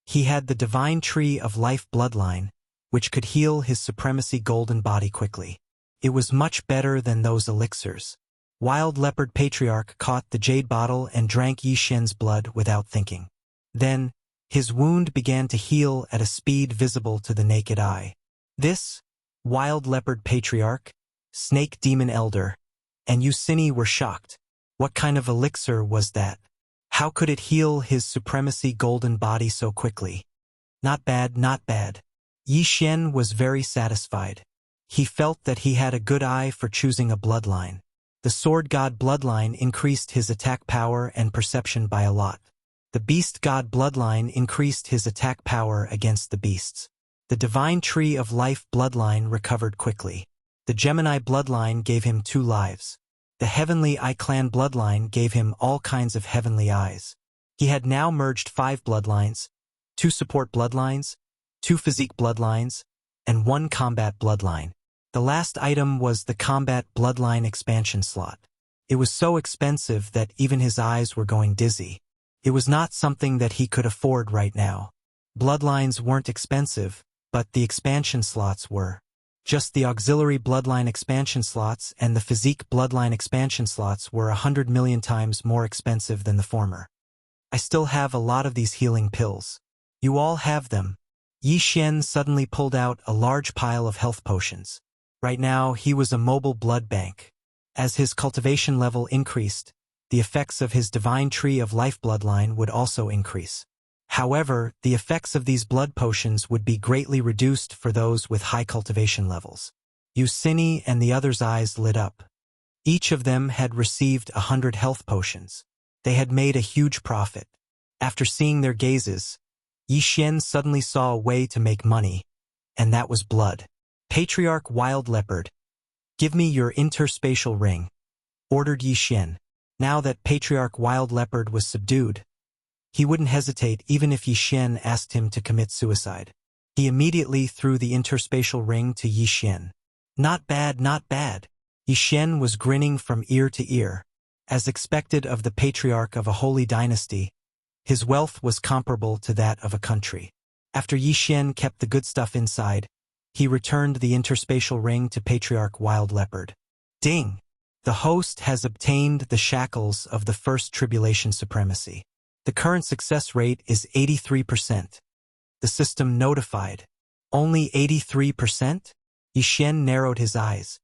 He had the Divine Tree of Life bloodline, which could heal his Supremacy golden body quickly. It was much better than those elixirs. Wild Leopard Patriarch caught the jade bottle and drank Yi Xian's blood without thinking. Then, his wound began to heal at a speed visible to the naked eye. This, Wild Leopard Patriarch, Snake Demon Elder, and Yucini were shocked. What kind of elixir was that? How could it heal his Supremacy golden body so quickly? Not bad, not bad. Yi Xian was very satisfied. He felt that he had a good eye for choosing a bloodline. The Sword God bloodline increased his attack power and perception by a lot. The Beast God bloodline increased his attack power against the beasts. The Divine Tree of Life bloodline recovered quickly. The Gemini bloodline gave him 2 lives. The Heavenly Eye clan bloodline gave him all kinds of heavenly eyes. He had now merged 5 bloodlines, 2 support bloodlines, 2 physique bloodlines, and 1 combat bloodline. The last item was the combat bloodline expansion slot. It was so expensive that even his eyes were going dizzy. It was not something that he could afford right now. Bloodlines weren't expensive, but the expansion slots were. Just the auxiliary bloodline expansion slots and the physique bloodline expansion slots were 100 million times more expensive than the former. I still have a lot of these healing pills. You all have them. Yi Xian suddenly pulled out a large pile of health potions. Right now, he was a mobile blood bank. As his cultivation level increased, the effects of his divine tree of life bloodline would also increase. However, the effects of these blood potions would be greatly reduced for those with high cultivation levels. Yucini and the others' eyes lit up. Each of them had received 100 health potions. They had made a huge profit. After seeing their gazes, Yi Xian suddenly saw a way to make money, and that was blood. Patriarch Wild Leopard, give me your interspatial ring, ordered Yi Xian. Now that Patriarch Wild Leopard was subdued, he wouldn't hesitate even if Yi Xian asked him to commit suicide. He immediately threw the interspatial ring to Yi Xian. Not bad, not bad. Yi Xian was grinning from ear to ear. As expected of the patriarch of a holy dynasty, his wealth was comparable to that of a country. After Yi Xian kept the good stuff inside, he returned the interspatial ring to Patriarch Wild Leopard. Ding! The host has obtained the shackles of the first tribulation supremacy. The current success rate is 83%. The system notified. Only 83%? Yi Xian narrowed his eyes.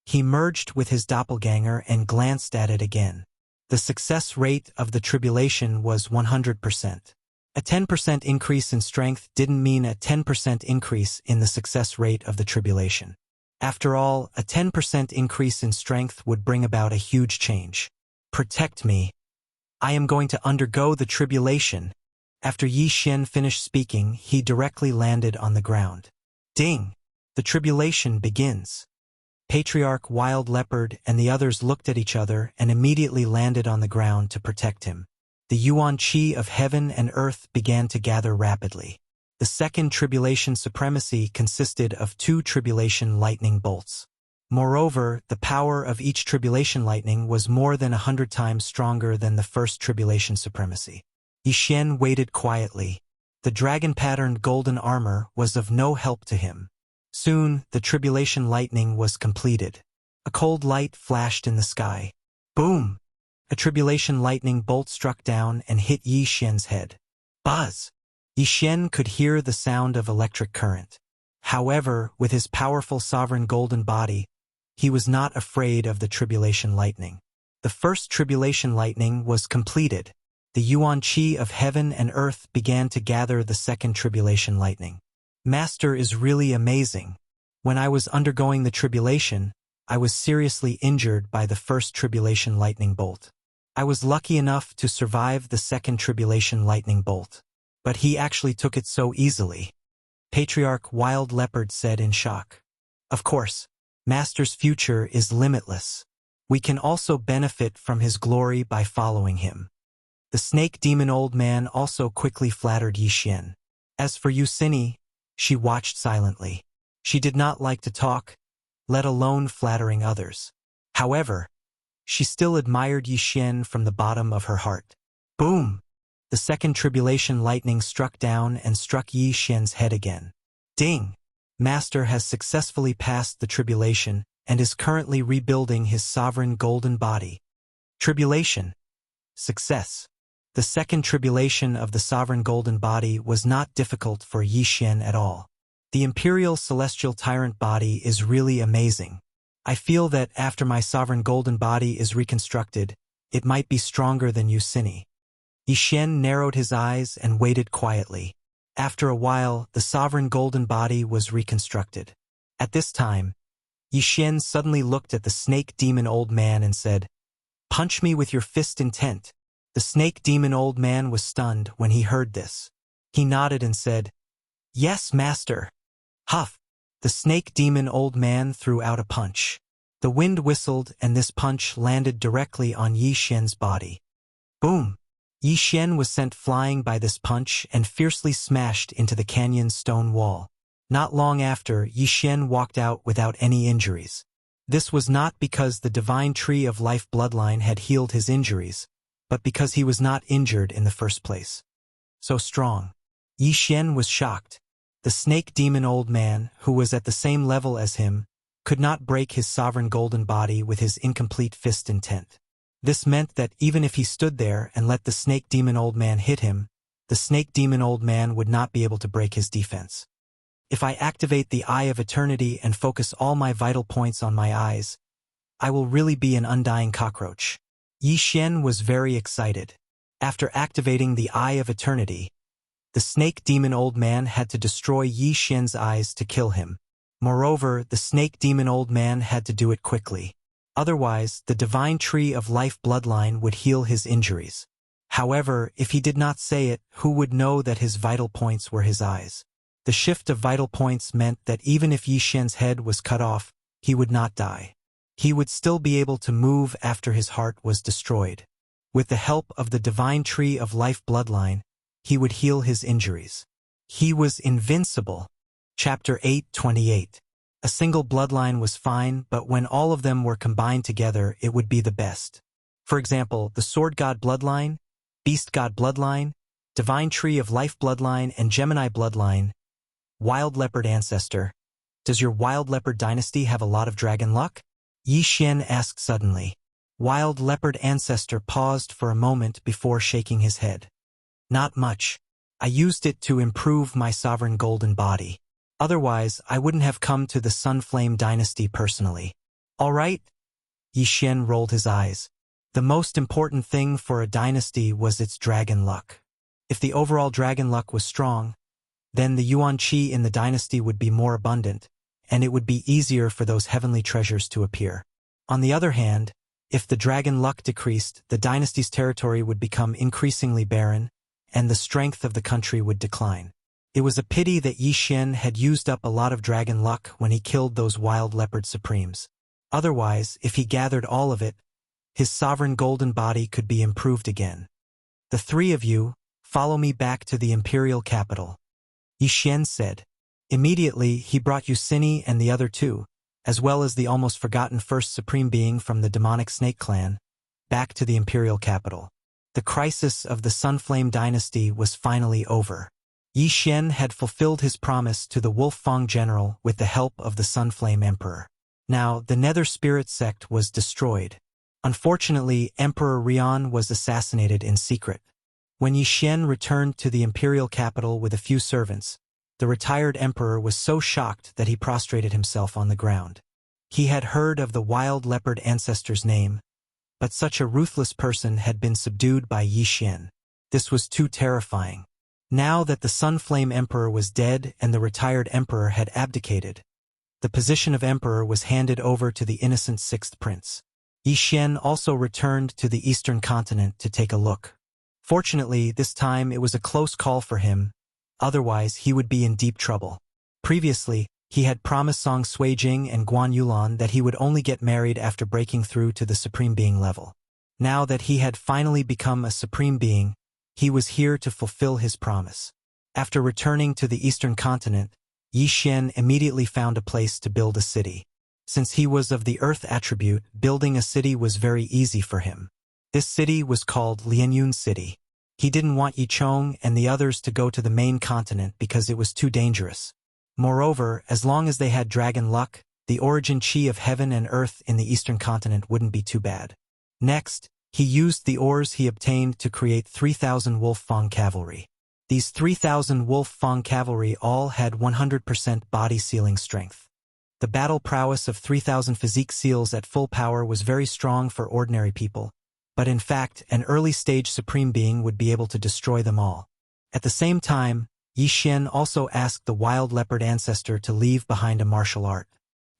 He merged with his doppelganger and glanced at it again. The success rate of the tribulation was 100%. A 10% increase in strength didn't mean a 10% increase in the success rate of the tribulation. After all, a 10% increase in strength would bring about a huge change. Protect me. I am going to undergo the tribulation. After Yi Xian finished speaking, he directly landed on the ground. Ding! The tribulation begins. Patriarch Wild Leopard and the others looked at each other and immediately landed on the ground to protect him. The yuan qi of heaven and earth began to gather rapidly. The second tribulation supremacy consisted of 2 tribulation lightning bolts. Moreover, the power of each tribulation lightning was more than 100 times stronger than the first tribulation supremacy. Yi Xian waited quietly. The dragon-patterned golden armor was of no help to him. Soon, the tribulation lightning was completed. A cold light flashed in the sky. Boom! A tribulation lightning bolt struck down and hit Yi Xian's head. Buzz! Yi Xian could hear the sound of electric current. However, with his powerful sovereign golden body, he was not afraid of the tribulation lightning. The first tribulation lightning was completed. The yuan qi of heaven and earth began to gather the second tribulation lightning. Master is really amazing. When I was undergoing the tribulation, I was seriously injured by the first tribulation lightning bolt. I was lucky enough to survive the second tribulation lightning bolt. But he actually took it so easily. Patriarch Wild Leopard said in shock. Of course, Master's future is limitless. We can also benefit from his glory by following him. The snake demon old man also quickly flattered Yi Xian. As for Yucini, she watched silently. She did not like to talk, let alone flattering others. However, she still admired Yi Xian from the bottom of her heart. Boom! The second tribulation lightning struck down and struck Yi Xian's head again. Ding! Master has successfully passed the tribulation and is currently rebuilding his sovereign golden body. Tribulation. Success. The second tribulation of the sovereign golden body was not difficult for Yi Xian at all. The imperial celestial tyrant body is really amazing. I feel that after my sovereign golden body is reconstructed, it might be stronger than Yucini. Yi Xian narrowed his eyes and waited quietly. After a while, the sovereign golden body was reconstructed. At this time, Yi Xian suddenly looked at the snake demon old man and said, "Punch me with your fist intent." The snake demon old man was stunned when he heard this. He nodded and said, "Yes, master." Huff! The snake demon old man threw out a punch. The wind whistled and this punch landed directly on Yi Xian's body. Boom! Yi Xian was sent flying by this punch and fiercely smashed into the canyon's stone wall. Not long after, Yi Xian walked out without any injuries. This was not because the divine tree of life bloodline had healed his injuries, but because he was not injured in the first place. So strong. Yi Xian was shocked. The snake demon old man, who was at the same level as him, could not break his sovereign golden body with his incomplete fist intent. This meant that even if he stood there and let the snake demon old man hit him, the snake demon old man would not be able to break his defense. If I activate the Eye of Eternity and focus all my vital points on my eyes, I will really be an undying cockroach. Yi Xian was very excited. After activating the Eye of Eternity, the snake demon old man had to destroy Yi Xian's eyes to kill him. Moreover, the snake demon old man had to do it quickly. Otherwise, the divine tree of life bloodline would heal his injuries. However, if he did not say it, who would know that his vital points were his eyes? The shift of vital points meant that even if Yi Xian's head was cut off, he would not die. He would still be able to move after his heart was destroyed. With the help of the divine tree of life bloodline, he would heal his injuries. He was invincible. Chapter 8:28. A single bloodline was fine, but when all of them were combined together, it would be the best. For example, the Sword God bloodline, Beast God bloodline, Divine Tree of Life bloodline, and Gemini bloodline. Wild Leopard ancestor. Does your Wild Leopard dynasty have a lot of dragon luck? Yi Xian asked suddenly. Wild Leopard ancestor paused for a moment before shaking his head. Not much. I used it to improve my sovereign golden body. Otherwise, I wouldn't have come to the Sunflame dynasty personally. All right? Yi Xian rolled his eyes. The most important thing for a dynasty was its dragon luck. If the overall dragon luck was strong, then the yuan qi in the dynasty would be more abundant, and it would be easier for those heavenly treasures to appear. On the other hand, if the dragon luck decreased, the dynasty's territory would become increasingly barren, and the strength of the country would decline. It was a pity that Yi Xian had used up a lot of dragon luck when he killed those wild leopard supremes. Otherwise, if he gathered all of it, his sovereign golden body could be improved again. The three of you, follow me back to the imperial capital. Yi Xian said. Immediately, he brought Yusini and the other two, as well as the almost forgotten first supreme being from the demonic snake clan, back to the imperial capital. The crisis of the Sunflame dynasty was finally over. Yi Xian had fulfilled his promise to the Wolf Fang general with the help of the Sunflame Emperor. Now, the Nether Spirit sect was destroyed. Unfortunately, Emperor Rian was assassinated in secret. When Yi Xian returned to the imperial capital with a few servants, the retired emperor was so shocked that he prostrated himself on the ground. He had heard of the wild leopard ancestor's name, but such a ruthless person had been subdued by Yi Xian. This was too terrifying. Now that the Sunflame Emperor was dead and the retired emperor had abdicated, the position of emperor was handed over to the innocent sixth prince. Yi Xian also returned to the eastern continent to take a look. Fortunately, this time it was a close call for him, otherwise he would be in deep trouble. Previously, he had promised Song Suijing and Guan Yulan that he would only get married after breaking through to the Supreme Being level. Now that he had finally become a Supreme Being, he was here to fulfill his promise. After returning to the eastern continent, Yi Xian immediately found a place to build a city. Since he was of the earth attribute, building a city was very easy for him. This city was called Lianyun City. He didn't want Yichong and the others to go to the main continent because it was too dangerous. Moreover, as long as they had dragon luck, the origin chi of heaven and earth in the eastern continent wouldn't be too bad. Next, he used the ores he obtained to create 3,000 Wolf Fang cavalry. These 3,000 Wolf Fang cavalry all had 100% body sealing strength. The battle prowess of 3,000 physique seals at full power was very strong for ordinary people, but in fact, an early-stage supreme being would be able to destroy them all. At the same time, Yi Xian also asked the wild leopard ancestor to leave behind a martial art.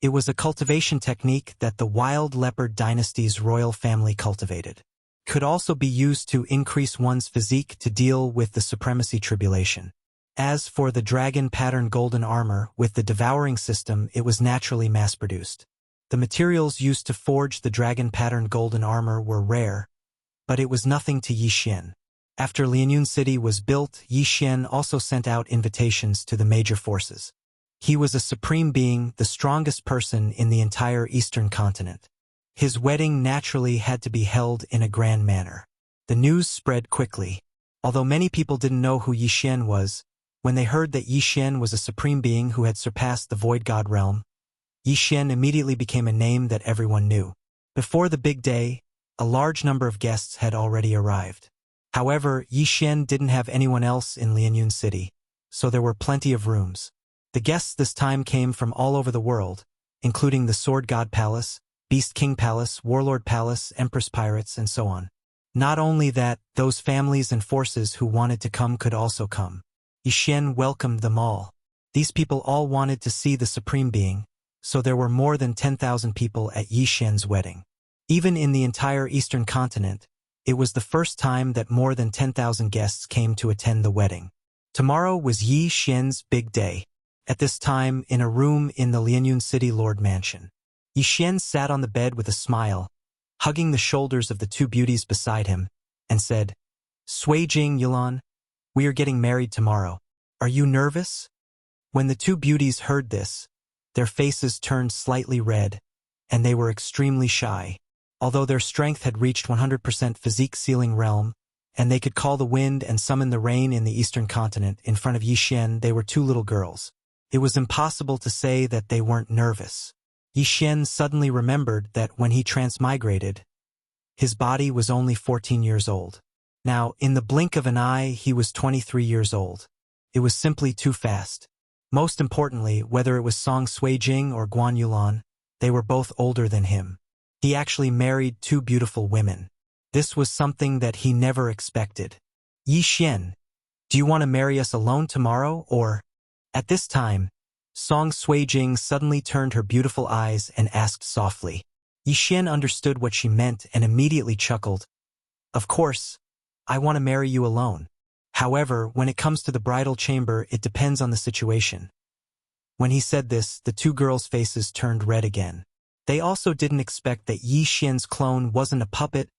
It was a cultivation technique that the wild leopard dynasty's royal family cultivated. Could also be used to increase one's physique to deal with the supremacy tribulation. As for the dragon pattern golden armor, with the devouring system, it was naturally mass-produced. The materials used to forge the dragon pattern golden armor were rare, but it was nothing to Yi Xian. After Lianyun City was built, Yi Xian also sent out invitations to the major forces. He was a supreme being, the strongest person in the entire eastern continent. His wedding naturally had to be held in a grand manner. The news spread quickly. Although many people didn't know who Yi Xian was, When they heard that Yi Xian was a supreme being who had surpassed the void god realm, Yi Xian immediately became a name that everyone knew. Before the big day, a large number of guests had already arrived. However, Yi Xian didn't have anyone else in Lianyun City, so there were plenty of rooms. The guests this time came from all over the world, including the Sword God Palace, Beast King Palace, Warlord Palace, Empress Pirates, and so on. Not only that, those families and forces who wanted to come could also come. Yi Xian welcomed them all. These people all wanted to see the Supreme Being, so there were more than 10,000 people at Yi Xian's wedding. Even in the entire Eastern continent, it was the first time that more than 10,000 guests came to attend the wedding. Tomorrow was Yi Xian's big day. At this time, in a room in the Lianyun City Lord Mansion, Yi Xian sat on the bed with a smile, hugging the shoulders of the two beauties beside him, and said, "Sui Jing Yulan, we are getting married tomorrow. Are you nervous?" When the two beauties heard this, their faces turned slightly red, and they were extremely shy. Although their strength had reached 100% physique ceiling realm, and they could call the wind and summon the rain in the Eastern continent, in front of Yi Xian they were two little girls. It was impossible to say that they weren't nervous. Yi Xian suddenly remembered that when he transmigrated, his body was only 14 years old. Now, in the blink of an eye, he was 23 years old. It was simply too fast. Most importantly, whether it was Song Suijing or Guan Yulan, they were both older than him. He actually married two beautiful women. This was something that he never expected. "Yi Xian, do you want to marry us alone tomorrow, or?" At this time, Song Suijing suddenly turned her beautiful eyes and asked softly. Yi Xian understood what she meant and immediately chuckled. "Of course, I want to marry you alone. However, when it comes to the bridal chamber, it depends on the situation." When he said this, the two girls' faces turned red again. They also didn't expect that Yi Xian's clone wasn't a puppet,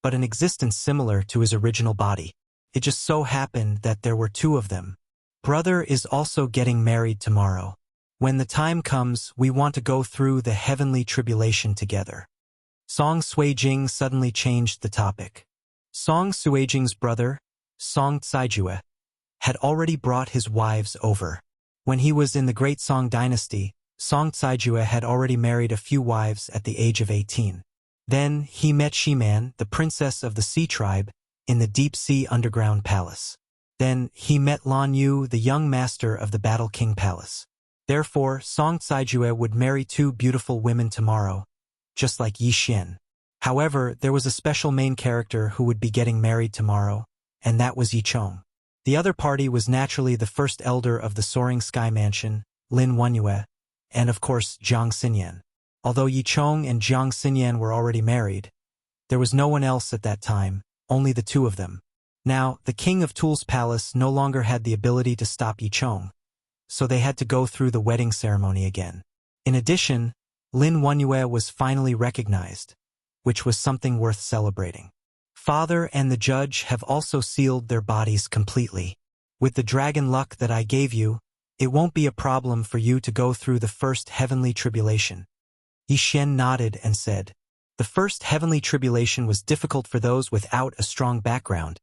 but an existence similar to his original body. It just so happened that there were two of them. "Brother is also getting married tomorrow. When the time comes, we want to go through the heavenly tribulation together." Song Suijing suddenly changed the topic. Song Suijing's brother, Song Caijue, had already brought his wives over. When he was in the Great Song dynasty, Song Caijue had already married a few wives at the age of 18. Then he met Shiman, the princess of the Sea Tribe, in the Deep Sea Underground Palace. Then he met Lan Yu, the young master of the Battle King Palace. Therefore, Song Caijue would marry two beautiful women tomorrow, just like Yi Xian. However, there was a special main character who would be getting married tomorrow, and that was Yi Chong. The other party was naturally the first elder of the Soaring Sky Mansion, Lin Wenyue, and of course Jiang Xinyan. Although Yi Chong and Jiang Xinyan were already married, there was no one else at that time, only the two of them. Now, the king of Tul's palace no longer had the ability to stop Yi Chong, so they had to go through the wedding ceremony again. In addition, Lin Wenyue was finally recognized, which was something worth celebrating. Father and the judge have also sealed their bodies completely. With the dragon luck that I gave you, it won't be a problem for you to go through the first heavenly tribulation. Yi Xian nodded and said, the first heavenly tribulation was difficult for those without a strong background,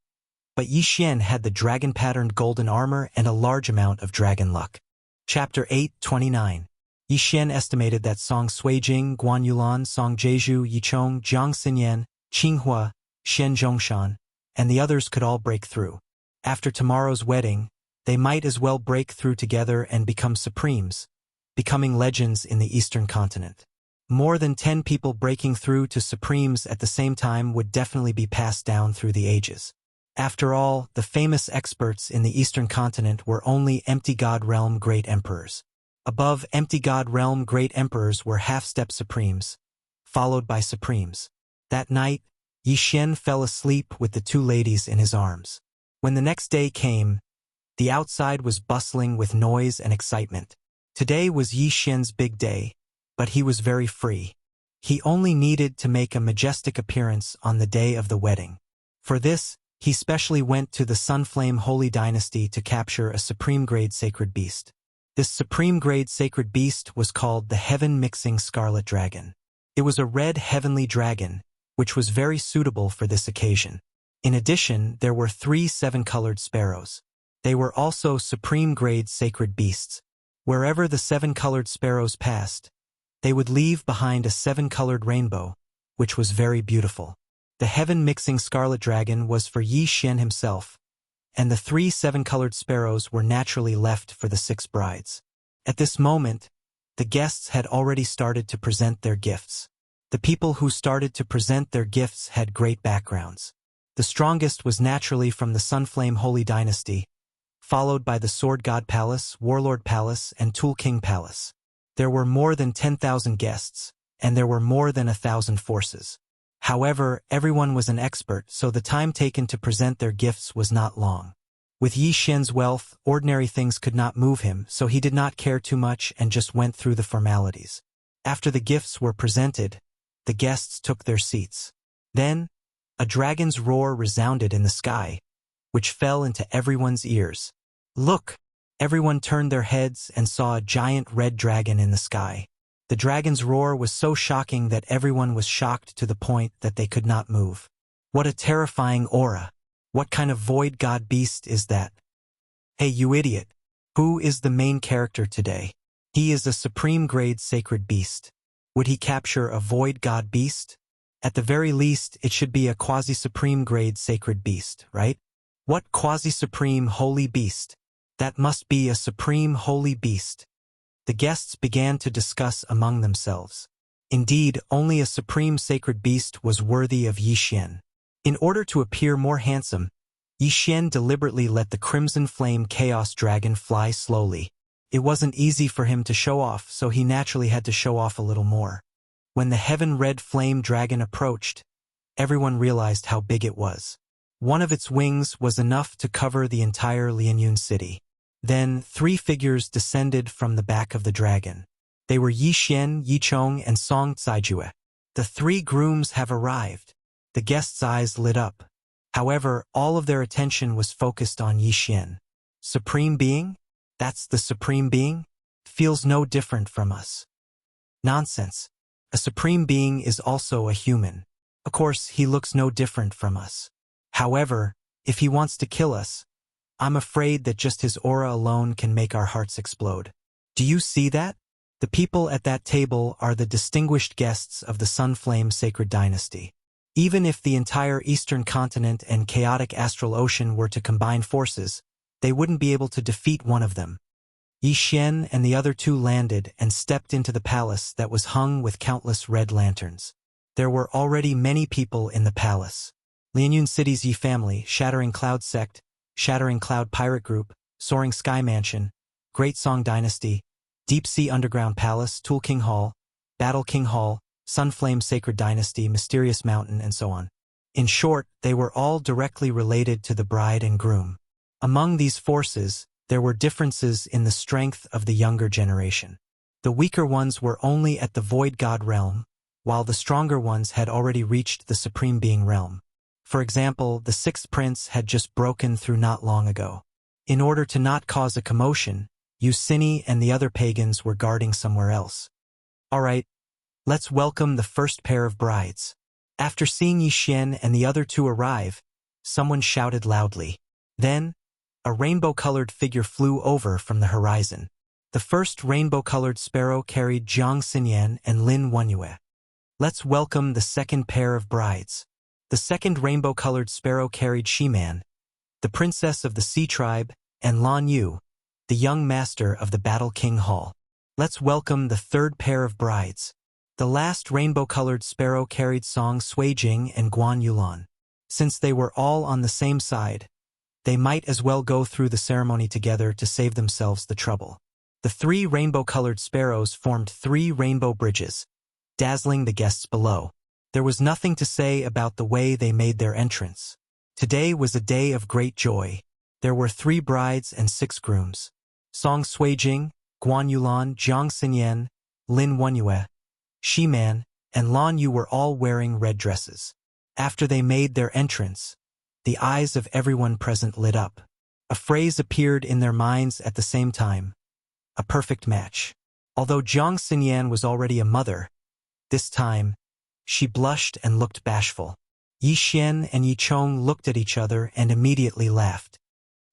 but Yi Xian had the dragon-patterned golden armor and a large amount of dragon luck. Chapter 8:29. Yi Xian estimated that Song Suijing, Guan Yulan, Song Jeju, Yi Chong, Jiang Xinyan, Qinghua, Shen Zhongshan, and the others could all break through. After tomorrow's wedding, they might as well break through together and become supremes, becoming legends in the Eastern continent. More than 10 people breaking through to supremes at the same time would definitely be passed down through the ages. After all, the famous experts in the Eastern continent were only Empty God Realm Great Emperors. Above Empty God Realm Great Emperors were half-step supremes, followed by supremes. That night, Yi Xian fell asleep with the two ladies in his arms. When the next day came, the outside was bustling with noise and excitement. Today was Yi Xian's big day, but he was very free. He only needed to make a majestic appearance on the day of the wedding. For this, he specially went to the Sunflame Holy Dynasty to capture a supreme-grade sacred beast. This supreme-grade sacred beast was called the Heaven-Mixing Scarlet Dragon. It was a red heavenly dragon, which was very suitable for this occasion. In addition, there were 3 7-colored sparrows. They were also supreme-grade sacred beasts. Wherever the 7-colored sparrows passed, they would leave behind a 7-colored rainbow, which was very beautiful. The heaven-mixing scarlet dragon was for Yi Xian himself, and the 3 7-colored sparrows were naturally left for the 6 brides. At this moment, the guests had already started to present their gifts. The people who started to present their gifts had great backgrounds. The strongest was naturally from the Sunflame Holy Dynasty, followed by the Sword God Palace, Warlord Palace, and Tool King Palace. There were more than 10,000 guests, and there were more than 1,000 forces. However, everyone was an expert, so the time taken to present their gifts was not long. With Yi Xian's wealth, ordinary things could not move him, so he did not care too much and just went through the formalities. After the gifts were presented, the guests took their seats. Then, a dragon's roar resounded in the sky, which fell into everyone's ears. Look! Everyone turned their heads and saw a giant red dragon in the sky. The dragon's roar was so shocking that everyone was shocked to the point that they could not move. What a terrifying aura! What kind of void god beast is that? Hey, you idiot! Who is the main character today? He is a supreme-grade sacred beast. Would he capture a void god beast? At the very least, it should be a quasi-supreme-grade sacred beast, right? What quasi-supreme holy beast? That must be a supreme holy beast. The guests began to discuss among themselves. Indeed, only a supreme sacred beast was worthy of Yi Xian. In order to appear more handsome, Yi Xian deliberately let the Crimson Flame Chaos Dragon fly slowly. It wasn't easy for him to show off, so he naturally had to show off a little more. When the Heaven Red Flame Dragon approached, everyone realized how big it was. One of its wings was enough to cover the entire Lianyun city. Then 3 figures descended from the back of the dragon. They were Yi Xian, Yi Chong, and Song Caijue. The 3 grooms have arrived. The guests' eyes lit up. However, all of their attention was focused on Yi Xian. Supreme Being? That's the Supreme Being? Feels no different from us. Nonsense. A Supreme Being is also a human. Of course, he looks no different from us. However, if he wants to kill us, I'm afraid that just his aura alone can make our hearts explode. Do you see that? The people at that table are the distinguished guests of the Sunflame Sacred Dynasty. Even if the entire Eastern Continent and chaotic Astral Ocean were to combine forces, they wouldn't be able to defeat one of them. Yi Xian and the other 2 landed and stepped into the palace that was hung with countless red lanterns. There were already many people in the palace. Lianyun City's Yi family, Shattering Cloud Sect, Shattering Cloud Pirate Group, Soaring Sky Mansion, Great Song Dynasty, Deep Sea Underground Palace, Tool King Hall, Battle King Hall, Sunflame Sacred Dynasty, Mysterious Mountain, and so on. In short, they were all directly related to the bride and groom. Among these forces, there were differences in the strength of the younger generation. The weaker ones were only at the Void God realm, while the stronger ones had already reached the Supreme Being realm. For example, the 6th prince had just broken through not long ago. In order to not cause a commotion, Yusini and the other pagans were guarding somewhere else. Alright, let's welcome the first pair of brides. After seeing Yi Xian and the other 2 arrive, someone shouted loudly. Then, a rainbow-colored figure flew over from the horizon. The first rainbow-colored sparrow carried Jiang Xinyan and Lin Wenyue. Let's welcome the second pair of brides. The second rainbow-colored sparrow carried Shiman, the princess of the Sea Tribe, and Lan Yu, the young master of the Battle King Hall. Let's welcome the third pair of brides. The last rainbow-colored sparrow carried Song Suijing and Guan Yulan. Since they were all on the same side, they might as well go through the ceremony together to save themselves the trouble. The 3 rainbow-colored sparrows formed 3 rainbow bridges, dazzling the guests below. There was nothing to say about the way they made their entrance. Today was a day of great joy. There were 3 brides and 6 grooms. Song Suijing, Guan Yulan, Jiang Xinyan, Lin Wenyue, Shiman, and Lan Yu were all wearing red dresses. After they made their entrance, the eyes of everyone present lit up. A phrase appeared in their minds at the same time. A perfect match. Although Jiang Xinyan was already a mother, this time, she blushed and looked bashful. Yi Xian and Yi Chong looked at each other and immediately laughed.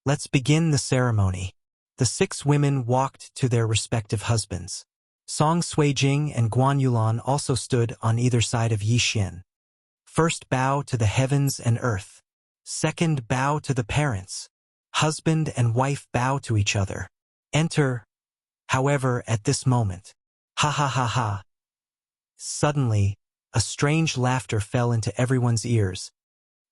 Let's begin the ceremony. The 6 women walked to their respective husbands. Song Suijing and Guan Yulan also stood on either side of Yi Xian. First bow to the heavens and earth. Second bow to the parents. Husband and wife bow to each other. Enter. However, at this moment, ha ha ha ha. Suddenly, a strange laughter fell into everyone's ears.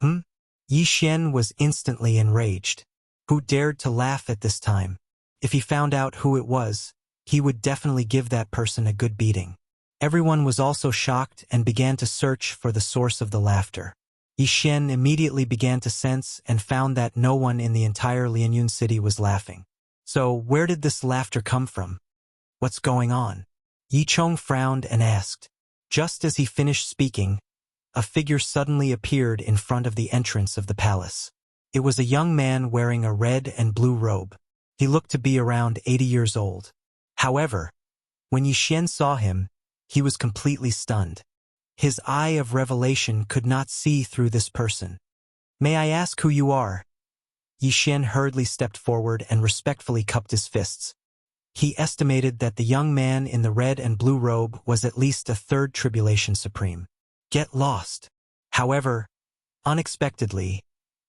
Yi Xian was instantly enraged. Who dared to laugh at this time? If he found out who it was, he would definitely give that person a good beating. Everyone was also shocked and began to search for the source of the laughter. Yi Xian immediately began to sense and found that no one in the entire Lianyun city was laughing. So, where did this laughter come from? What's going on? Yi Chong frowned and asked. Just as he finished speaking, a figure suddenly appeared in front of the entrance of the palace. It was a young man wearing a red and blue robe. He looked to be around 80 years old. However, when Yi Xian saw him, he was completely stunned. His eye of revelation could not see through this person. May I ask who you are? Yi Xian hurriedly stepped forward and respectfully cupped his fists. He estimated that the young man in the red and blue robe was at least a 3rd Tribulation Supreme. Get lost. However, unexpectedly,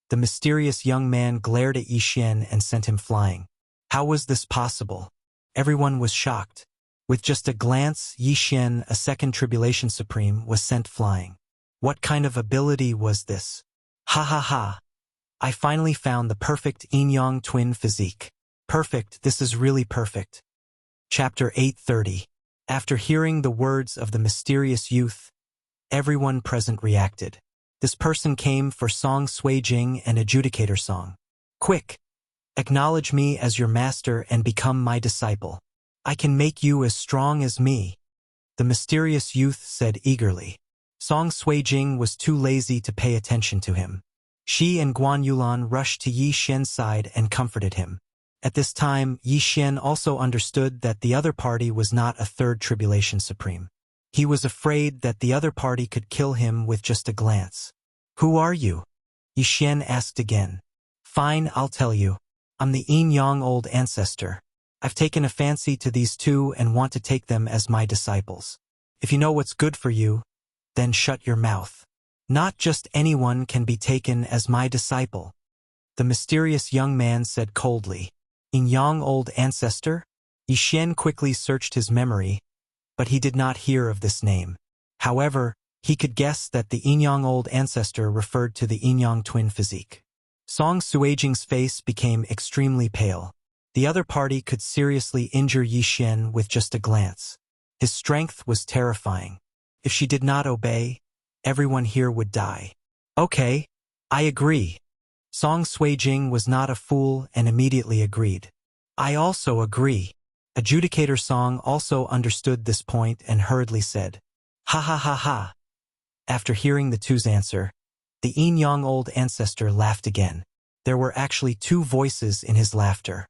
the mysterious young man glared at Yi Xian and sent him flying. How was this possible? Everyone was shocked. With just a glance, Yi Xian, a 2nd Tribulation Supreme, was sent flying. What kind of ability was this? Ha ha ha. I finally found the perfect yin-yang twin physique. Perfect, this is really perfect. Chapter 830. After hearing the words of the mysterious youth, everyone present reacted. This person came for Song Suijing and Adjudicator Song. Quick! Acknowledge me as your master and become my disciple. I can make you as strong as me. The mysterious youth said eagerly. Song Suijing was too lazy to pay attention to him. She and Guan Yulan rushed to Yi Xian's side and comforted him. At this time, Yi Xian also understood that the other party was not a 3rd Tribulation Supreme. He was afraid that the other party could kill him with just a glance. Who are you? Yi Xian asked again. Fine, I'll tell you. I'm the yin-yang old ancestor. I've taken a fancy to these 2 and want to take them as my disciples. If you know what's good for you, then shut your mouth. Not just anyone can be taken as my disciple. The mysterious young man said coldly. Yin-yang old ancestor? Yi Xian quickly searched his memory, but he did not hear of this name. However, he could guess that the yin-yang old ancestor referred to the yin-yang twin physique. Song Suijing's face became extremely pale. The other party could seriously injure Yi Xian with just a glance. His strength was terrifying. If she did not obey, everyone here would die. Okay, I agree. Song Suijing was not a fool and immediately agreed. I also agree. Adjudicator Song also understood this point and hurriedly said, Ha ha ha ha. After hearing the 2's answer, the yin-yang old ancestor laughed again. There were actually 2 voices in his laughter.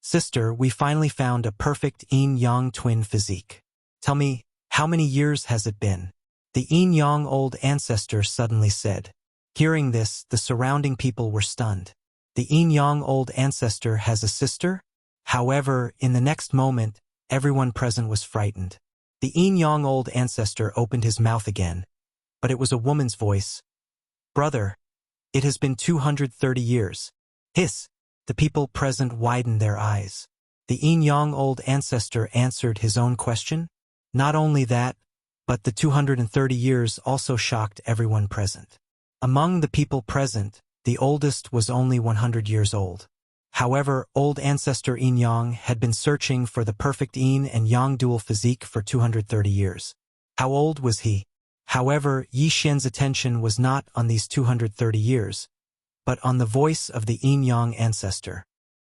Sister, we finally found a perfect yin-yang twin physique. Tell me, how many years has it been? The yin-yang old ancestor suddenly said. Hearing this, the surrounding people were stunned. The yin-yang old ancestor has a sister? However, in the next moment, everyone present was frightened. The yin-yang old ancestor opened his mouth again, but it was a woman's voice. Brother, it has been 230 years. Hiss! The people present widened their eyes. The yin-yang old ancestor answered his own question. Not only that, but the 230 years also shocked everyone present. Among the people present, the oldest was only 100 years old. However, old ancestor yin-yang had been searching for the perfect yin and yang dual physique for 230 years. How old was he? However, Yi Xian's attention was not on these 230 years, but on the voice of the yin-yang ancestor.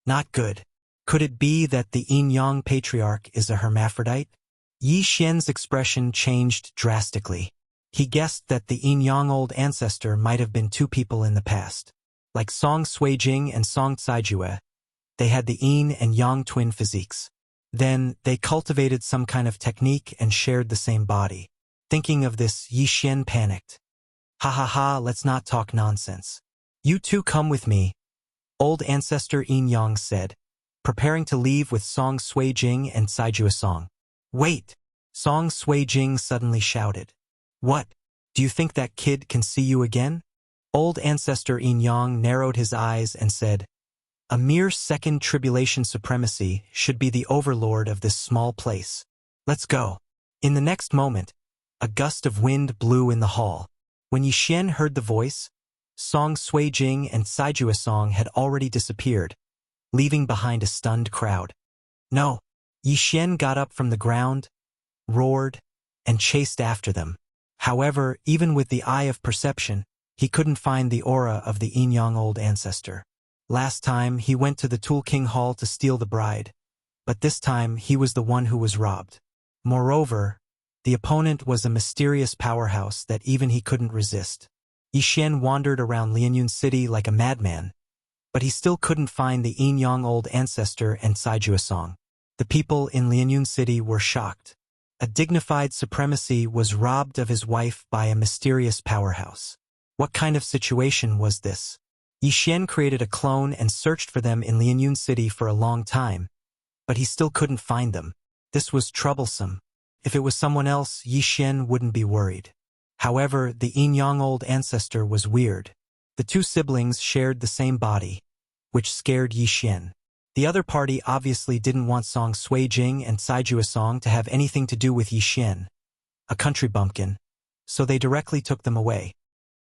Not good. Could it be that the yin-yang patriarch is a hermaphrodite? Yi Xian's expression changed drastically. He guessed that the yin-yang old ancestor might have been 2 people in the past. Like Song Suijing and Song Caijue, they had the yin and yang twin physiques. Then, they cultivated some kind of technique and shared the same body. Thinking of this, Yi Xian panicked. Ha ha ha, let's not talk nonsense. You 2 come with me. Old ancestor Yin Yang said, preparing to leave with Song Sui Jing and Saijua Song. Wait! Song Sui Jing suddenly shouted. What? Do you think that kid can see you again? Old ancestor Yin Yang narrowed his eyes and said, a mere second tribulation supremacy should be the overlord of this small place. Let's go. In the next moment, a gust of wind blew in the hall. When Yi Xian heard the voice, Song Sui Jing and Saijua Song had already disappeared, leaving behind a stunned crowd. No! Yi Xian got up from the ground, roared, and chased after them. However, even with the eye of perception, he couldn't find the aura of the Yin Yang old ancestor. Last time, he went to the Tool King Hall to steal the bride, but this time he was the one who was robbed. Moreover, the opponent was a mysterious powerhouse that even he couldn't resist. Yi Xian wandered around Lianyun City like a madman, but he still couldn't find the Yin Yang old ancestor and Saijua Song. The people in Lianyun City were shocked. A dignified supremacy was robbed of his wife by a mysterious powerhouse. What kind of situation was this? Yi Xian created a clone and searched for them in Lianyun City for a long time, but he still couldn't find them. This was troublesome. If it was someone else, Yi Xian wouldn't be worried. However, the Yin Yang old ancestor was weird. The two siblings shared the same body, which scared Yi Xian. The other party obviously didn't want Song Sui Jing and Saijua Song to have anything to do with Yi Xian, a country bumpkin, so they directly took them away.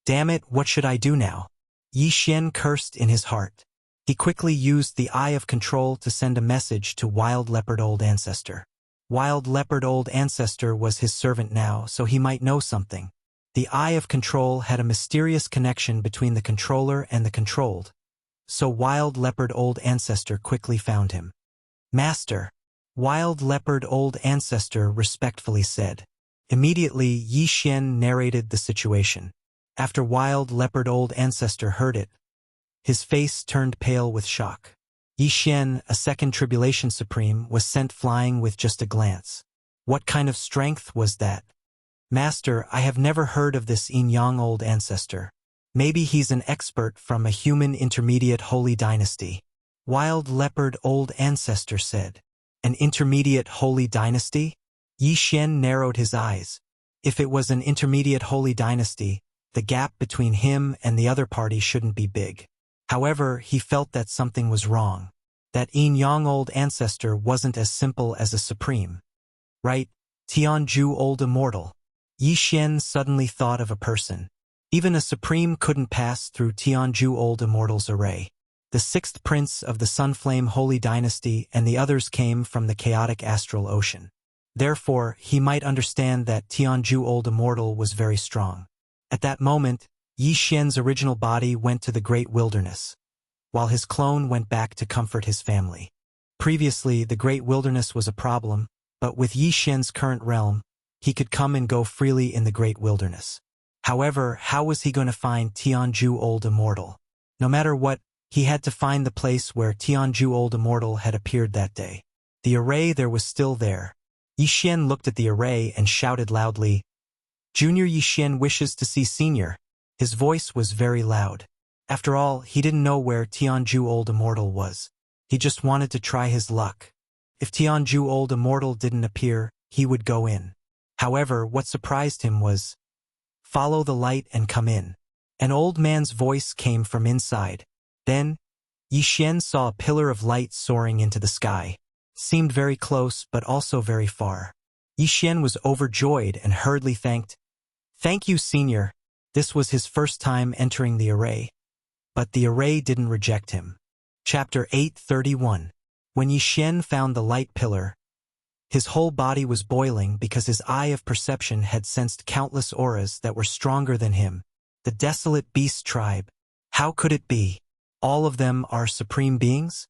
Damn it, what should I do now? Yi Xian cursed in his heart. He quickly used the Eye of Control to send a message to Wild Leopard Old Ancestor. Wild Leopard Old Ancestor was his servant now, so he might know something. The Eye of Control had a mysterious connection between the controller and the controlled, so Wild Leopard Old Ancestor quickly found him. Master, Wild Leopard Old Ancestor respectfully said. Immediately, Yi Xian narrated the situation. After Wild Leopard Old Ancestor heard it, his face turned pale with shock. Yi Xian, a second Tribulation Supreme, was sent flying with just a glance. What kind of strength was that? Master, I have never heard of this Yin Yang Old Ancestor. Maybe he's an expert from a human intermediate holy dynasty. Wild Leopard Old Ancestor said. An intermediate holy dynasty? Yi Xian narrowed his eyes. If it was an intermediate holy dynasty, the gap between him and the other party shouldn't be big. However, he felt that something was wrong. That Yin Yang Old Ancestor wasn't as simple as a supreme. Right? Tianju Old Immortal. Yi Xian suddenly thought of a person. Even a supreme couldn't pass through Tianju Old Immortal's array. The sixth prince of the Sunflame Holy Dynasty and the others came from the chaotic astral ocean. Therefore, he might understand that Tianju Old Immortal was very strong. At that moment, Yi Xian's original body went to the great wilderness, while his clone went back to comfort his family. Previously, the great wilderness was a problem, but with Yi Xian's current realm, he could come and go freely in the great wilderness. However, how was he going to find Tianju Old Immortal? No matter what, he had to find the place where Tianju Old Immortal had appeared that day. The array there was still there. Yi Xian looked at the array and shouted loudly, Junior Yi Xian wishes to see Senior. His voice was very loud. After all, he didn't know where Tianju Old Immortal was. He just wanted to try his luck. If Tianju Old Immortal didn't appear, he would go in. However, what surprised him was, follow the light and come in. An old man's voice came from inside. Then, Yi Xian saw a pillar of light soaring into the sky. Seemed very close, but also very far. Yi Xian was overjoyed and hurriedly thanked, Thank you, Senior. This was his first time entering the array. But the array didn't reject him. Chapter 831. When Yi Xian found the light pillar, his whole body was boiling because his eye of perception had sensed countless auras that were stronger than him. The desolate beast tribe. How could it be? All of them are supreme beings?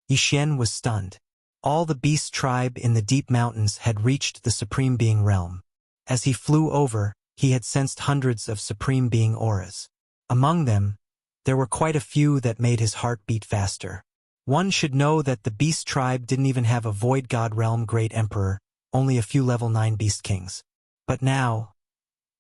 Yi Xian was stunned. All the beast tribe in the deep mountains had reached the supreme being realm. As he flew over, he had sensed hundreds of supreme being auras. Among them, there were quite a few that made his heart beat faster. One should know that the beast tribe didn't even have a void god realm great emperor, only a few level 9 beast kings. But now,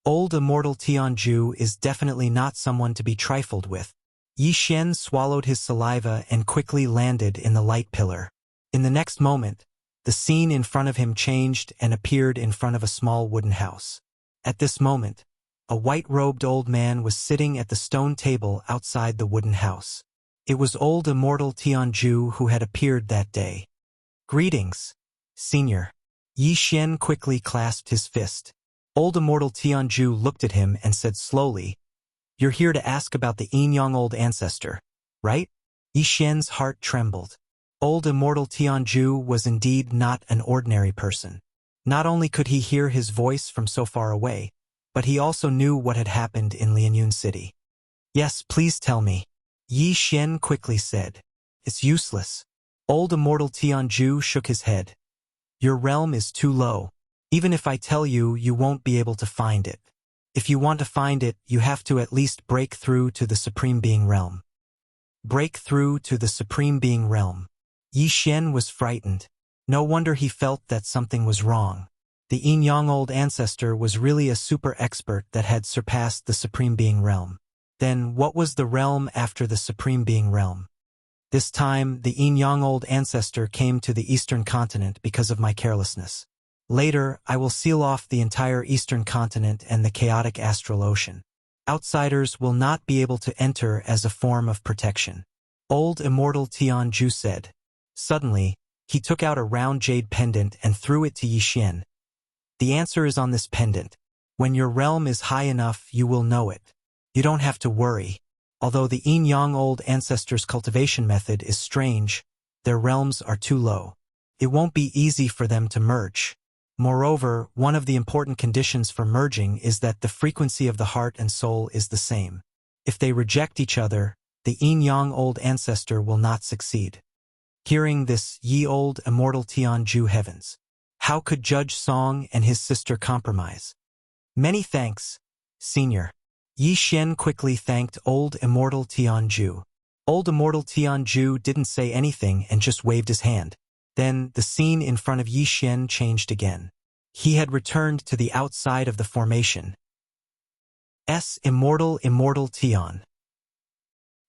old immortal Tianju is definitely not someone to be trifled with. Yi Xian swallowed his saliva and quickly landed in the light pillar. In the next moment, the scene in front of him changed and appeared in front of a small wooden house. At this moment, a white-robed old man was sitting at the stone table outside the wooden house. It was old immortal Tianju who had appeared that day. "Greetings, Senior." Yi Xian quickly clasped his fist. Old immortal Tianju looked at him and said slowly, "You're here to ask about the Yin-Yang old ancestor, right?" Yi Xian's heart trembled. Old immortal Tianju was indeed not an ordinary person. Not only could he hear his voice from so far away, but he also knew what had happened in Lianyun City. "Yes, please tell me," Yi Xian quickly said. "It's useless." Old immortal Tianju shook his head. "Your realm is too low. Even if I tell you, you won't be able to find it. If you want to find it, you have to at least break through to the Supreme Being realm." Break through to the Supreme Being realm. Yi Xian was frightened. No wonder he felt that something was wrong. The Yin-Yang old ancestor was really a super expert that had surpassed the Supreme Being realm. Then what was the realm after the Supreme Being realm? This time, the Yin-Yang old ancestor came to the Eastern continent because of my carelessness. Later, I will seal off the entire Eastern continent and the chaotic astral ocean. Outsiders will not be able to enter as a form of protection. Old immortal Tianju said. Suddenly, he took out a round jade pendant and threw it to Yi Xian. "The answer is on this pendant. When your realm is high enough, you will know it. You don't have to worry. Although the Yin-Yang old ancestors' cultivation method is strange, their realms are too low. It won't be easy for them to merge. Moreover, one of the important conditions for merging is that the frequency of the heart and soul is the same. If they reject each other, the Yin-Yang old ancestor will not succeed." Hearing this, ye old immortal Tianju heavens. How could Judge Song and his sister compromise? "Many thanks, Senior." Yi Xian quickly thanked old immortal Tianju. Old immortal Tianju didn't say anything and just waved his hand. Then, the scene in front of Yi Xian changed again. He had returned to the outside of the formation. Immortal Tian.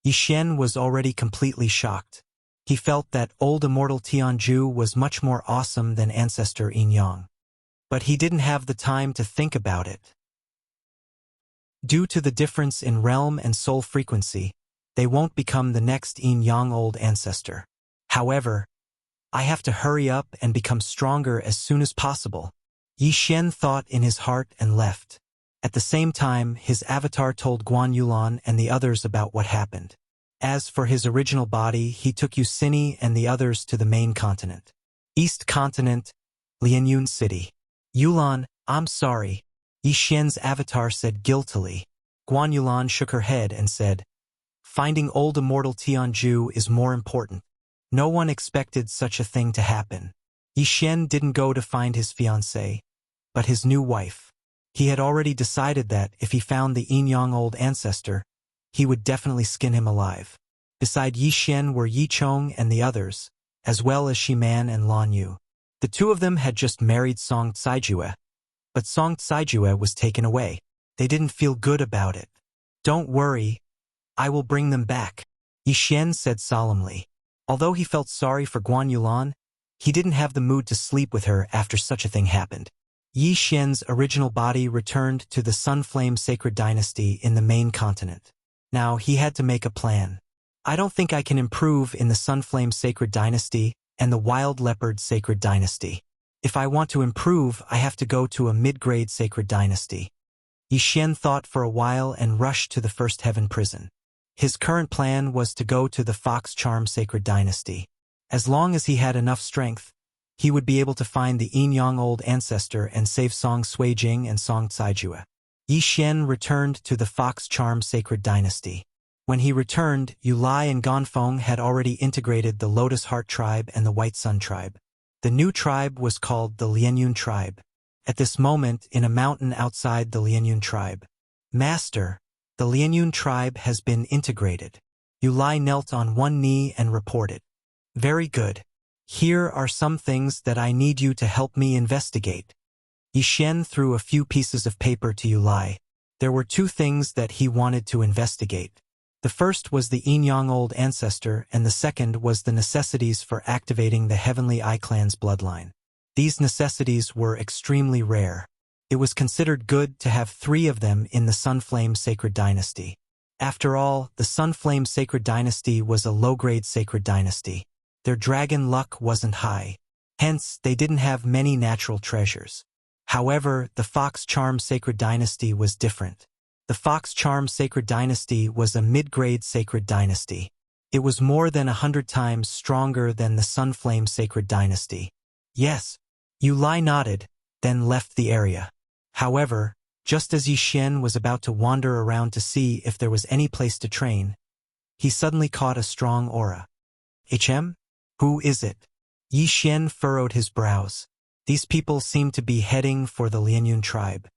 Yi Xian was already completely shocked. He felt that old immortal Tianju was much more awesome than ancestor Yin-Yang. But he didn't have the time to think about it. Due to the difference in realm and soul frequency, they won't become the next Yin-Yang old ancestor. However, I have to hurry up and become stronger as soon as possible. Yi Xian thought in his heart and left. At the same time, his avatar told Guan Yulan and the others about what happened. As for his original body, he took Yusini and the others to the main continent. East Continent, Lianyun City. "Yulan, I'm sorry," Yi Xian's avatar said guiltily. Guan Yulan shook her head and said, "Finding old immortal Tianju is more important. No one expected such a thing to happen." Yi Xian didn't go to find his fiancée, but his new wife. He had already decided that if he found the Yin-Yang old ancestor, he would definitely skin him alive. Beside Yi Xian were Yi Chong and the others, as well as Shiman and Lan Yu. The two of them had just married Song Caijue, but Song Caijue was taken away. They didn't feel good about it. "Don't worry, I will bring them back," Yi Xian said solemnly. Although he felt sorry for Guan Yulan, he didn't have the mood to sleep with her after such a thing happened. Yi Xian's original body returned to the Sunflame Sacred Dynasty in the main continent. Now he had to make a plan. "I don't think I can improve in the Sunflame Sacred Dynasty and the Wild Leopard Sacred Dynasty. If I want to improve, I have to go to a mid-grade Sacred Dynasty." Yi Xian thought for a while and rushed to the First Heaven prison. His current plan was to go to the Fox Charm Sacred Dynasty. As long as he had enough strength, he would be able to find the Yin-Yang old ancestor and save Song Suijing and Song Caijue. Yi Xian returned to the Fox Charm Sacred Dynasty. When he returned, Yu Lai and Ganfeng had already integrated the Lotus Heart Tribe and the White Sun Tribe. The new tribe was called the Lianyun Tribe. At this moment, in a mountain outside the Lianyun Tribe. "Master, the Lianyun Tribe has been integrated." Yu Lai knelt on one knee and reported. "Very good. Here are some things that I need you to help me investigate." Yi Xian threw a few pieces of paper to Yu Lai. There were two things that he wanted to investigate. The first was the Yin-Yang Old Ancestor, and the second was the necessities for activating the Heavenly Eye Clan's bloodline. These necessities were extremely rare. It was considered good to have 3 of them in the Sunflame Sacred Dynasty. After all, the Sunflame Sacred Dynasty was a low-grade sacred dynasty. Their dragon luck wasn't high. Hence, they didn't have many natural treasures. However, the Fox Charm Sacred Dynasty was different. The Fox Charm Sacred Dynasty was a mid-grade sacred dynasty. It was more than 100 times stronger than the Sunflame Sacred Dynasty. Yes, Yu Lai nodded, then left the area. However, just as Yi Xian was about to wander around to see if there was any place to train, he suddenly caught a strong aura. "HM? Who is it?" Yi Xian furrowed his brows. These people seemed to be heading for the Lianyun tribe.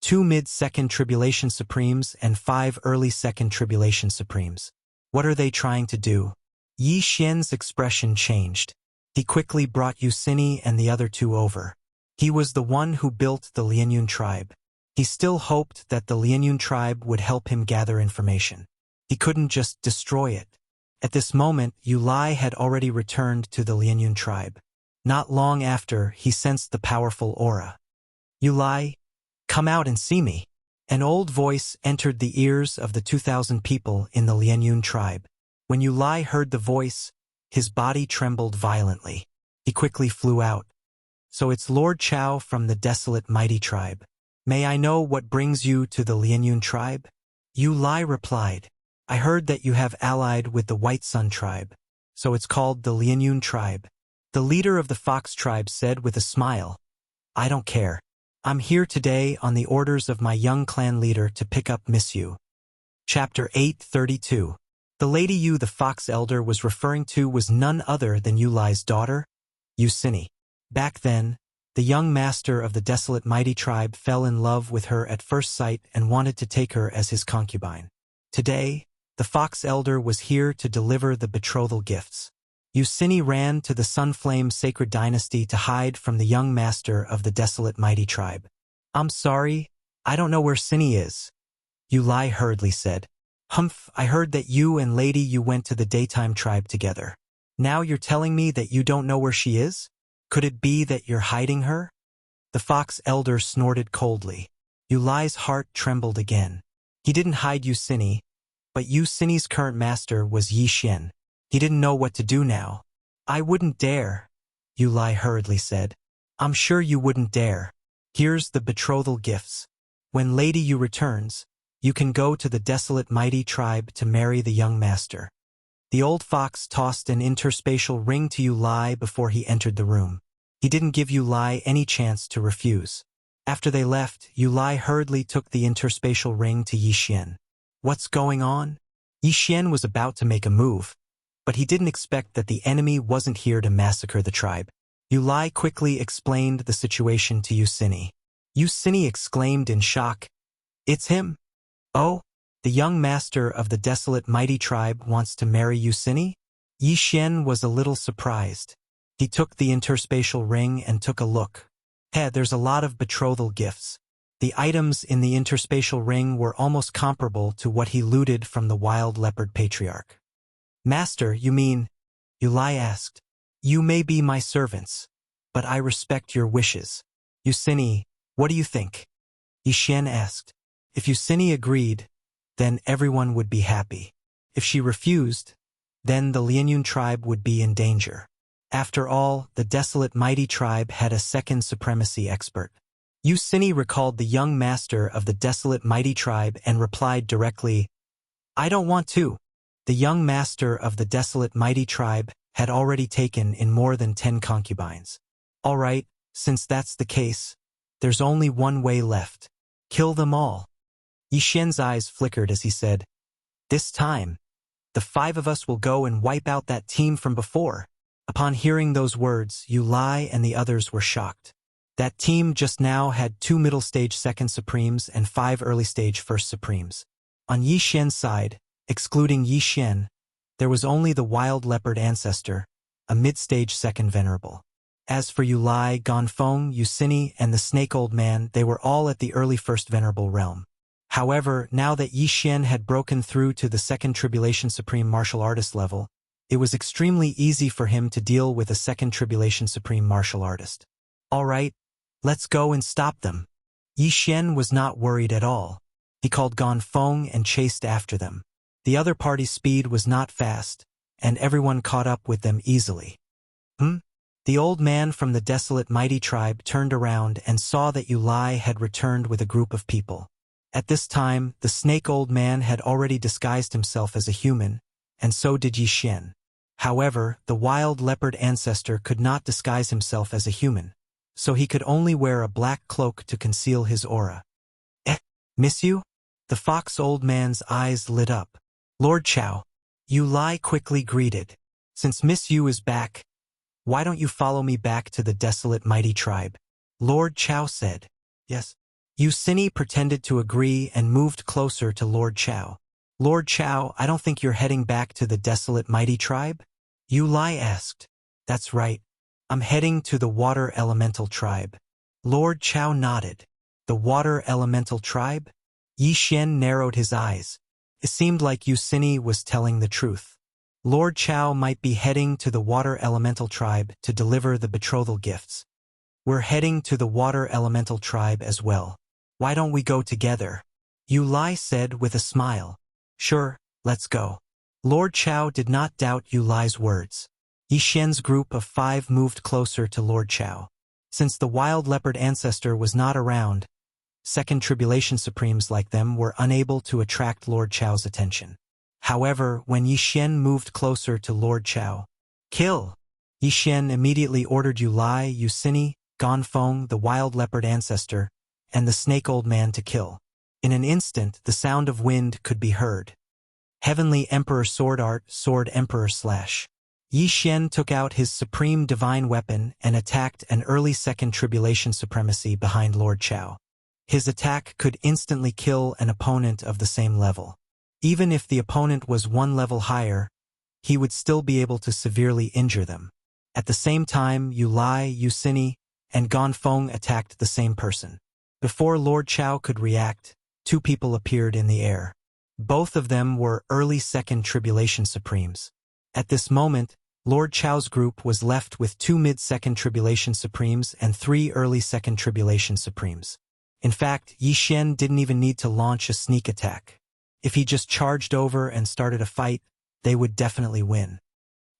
2 mid-second tribulation supremes and 5 early second tribulation supremes. What are they trying to do? Yi Xian's expression changed. He quickly brought Yusini and the other 2 over. He was the one who built the Lianyun tribe. He still hoped that the Lianyun tribe would help him gather information. He couldn't just destroy it. At this moment, Yu Lai had already returned to the Lianyun tribe. Not long after, he sensed the powerful aura. "Yu Lai, come out and see me." An old voice entered the ears of the 2,000 people in the Lianyun tribe. When Yu Lai heard the voice, his body trembled violently. He quickly flew out. "So it's Lord Chao from the desolate mighty tribe. May I know what brings you to the Lianyun tribe?" Yu Lai replied, "I heard that you have allied with the White Sun tribe, so it's called the Lianyun tribe." The leader of the Fox tribe said with a smile, "I don't care. I'm here today on the orders of my young clan leader to pick up Miss Yu." Chapter 832. The lady Yu the Fox Elder was referring to was none other than Yu Lai's daughter, Yusini. Back then, the young master of the desolate mighty tribe fell in love with her at first sight and wanted to take her as his concubine. Today, the Fox Elder was here to deliver the betrothal gifts. Yusini ran to the Sunflame Sacred Dynasty to hide from the young master of the desolate mighty tribe. "I'm sorry, I don't know where Sini is," Yu Lai hurriedly said. "Humph, I heard that you and Lady Yu went to the daytime tribe together. Now you're telling me that you don't know where she is? Could it be that you're hiding her?" The Fox Elder snorted coldly. Yu Lai's heart trembled again. He didn't hide Yusini, but Yusini's current master was Yi Xian. He didn't know what to do now. "I wouldn't dare," Yu Lai hurriedly said. "I'm sure you wouldn't dare. Here's the betrothal gifts. When Lady Yu returns, you can go to the desolate mighty tribe to marry the young master." The old fox tossed an interspatial ring to Yu Lai before he entered the room. He didn't give Yu Lai any chance to refuse. After they left, Yu Lai hurriedly took the interspatial ring to Yi Xian. "What's going on?" Yi Xian was about to make a move, but he didn't expect that the enemy wasn't here to massacre the tribe. Yu Lai quickly explained the situation to Yusini. Yusini exclaimed in shock, "It's him! Oh, the young master of the desolate mighty tribe wants to marry Yusini?" Yi Xian was a little surprised. He took the interspatial ring and took a look. There's a lot of betrothal gifts. The items in the interspatial ring were almost comparable to what he looted from the wild leopard patriarch. "Master, you mean?" Yu Lai asked. "You may be my servants, but I respect your wishes." "Yusini, what do you think?" Yi Xian asked. If Yusini agreed, then everyone would be happy. If she refused, then the Lianyun tribe would be in danger. After all, the desolate mighty tribe had a second supremacy expert. Yusini recalled the young master of the desolate mighty tribe and replied directly, "I don't want to." The young master of the desolate mighty tribe had already taken in more than 10 concubines. "All right, since that's the case, there's only one way left. Kill them all." Yi Xian's eyes flickered as he said, "This time, the 5 of us will go and wipe out that team from before." Upon hearing those words, Yu Lai and the others were shocked. That team just now had 2 middle-stage second supremes and 5 early-stage first supremes. On Yi Xian's side, excluding Yi Xian, there was only the wild leopard ancestor, a mid-stage second venerable. As for Yu Lai, Ganfeng, Yusini, and the snake old man, they were all at the early first venerable realm. However, now that Yi Xian had broken through to the second Tribulation Supreme martial artist level, it was extremely easy for him to deal with a second Tribulation Supreme martial artist. All right, let's go and stop them. Yi Xian was not worried at all. He called Gan Feng and chased after them. The other party's speed was not fast, and everyone caught up with them easily. The old man from the desolate mighty tribe turned around and saw that Yu Lai had returned with a group of people. At this time, the snake old man had already disguised himself as a human, and so did Yi Xian. However, the wild leopard ancestor could not disguise himself as a human, so he could only wear a black cloak to conceal his aura. Miss you? The fox old man's eyes lit up. Lord Chao. Yu Lai quickly greeted. Since Miss Yu is back, why don't you follow me back to the desolate mighty tribe? Lord Chao said. Yes. Yu Sini pretended to agree and moved closer to Lord Chao. Lord Chao, I don't think you're heading back to the desolate mighty tribe? Yu Lai asked. That's right. I'm heading to the water elemental tribe. Lord Chao nodded. The water elemental tribe? Yi Xian narrowed his eyes. It seemed like Yu Sini was telling the truth. Lord Chao might be heading to the water elemental tribe to deliver the betrothal gifts. We're heading to the water elemental tribe as well. Why don't we go together? Yu Lai said with a smile. Sure, let's go. Lord Chao did not doubt Yu Lai's words. Yi Xian's group of 5 moved closer to Lord Chao. Since the wild leopard ancestor was not around, second Tribulation Supremes like them were unable to attract Lord Chao's attention. However, when Yi Xian moved closer to Lord Chao, kill! Yi Xian immediately ordered Yu Lai, Yu Sini, Gan Feng, the wild leopard ancestor, and the snake old man to kill. In an instant, the sound of wind could be heard. Heavenly Emperor Sword Art, Sword Emperor Slash. Yi Xian took out his supreme divine weapon and attacked an early second Tribulation Supremacy behind Lord Chao. His attack could instantly kill an opponent of the same level. Even if the opponent was 1 level higher, he would still be able to severely injure them. At the same time, Yu Lai, Yu Sini, and Gan Feng attacked the same person. Before Lord Chao could react, 2 people appeared in the air. Both of them were early second Tribulation Supremes. At this moment, Lord Chao's group was left with 2 mid-second Tribulation Supremes and 3 early second Tribulation Supremes. In fact, Yi Xian didn't even need to launch a sneak attack. If he just charged over and started a fight, they would definitely win.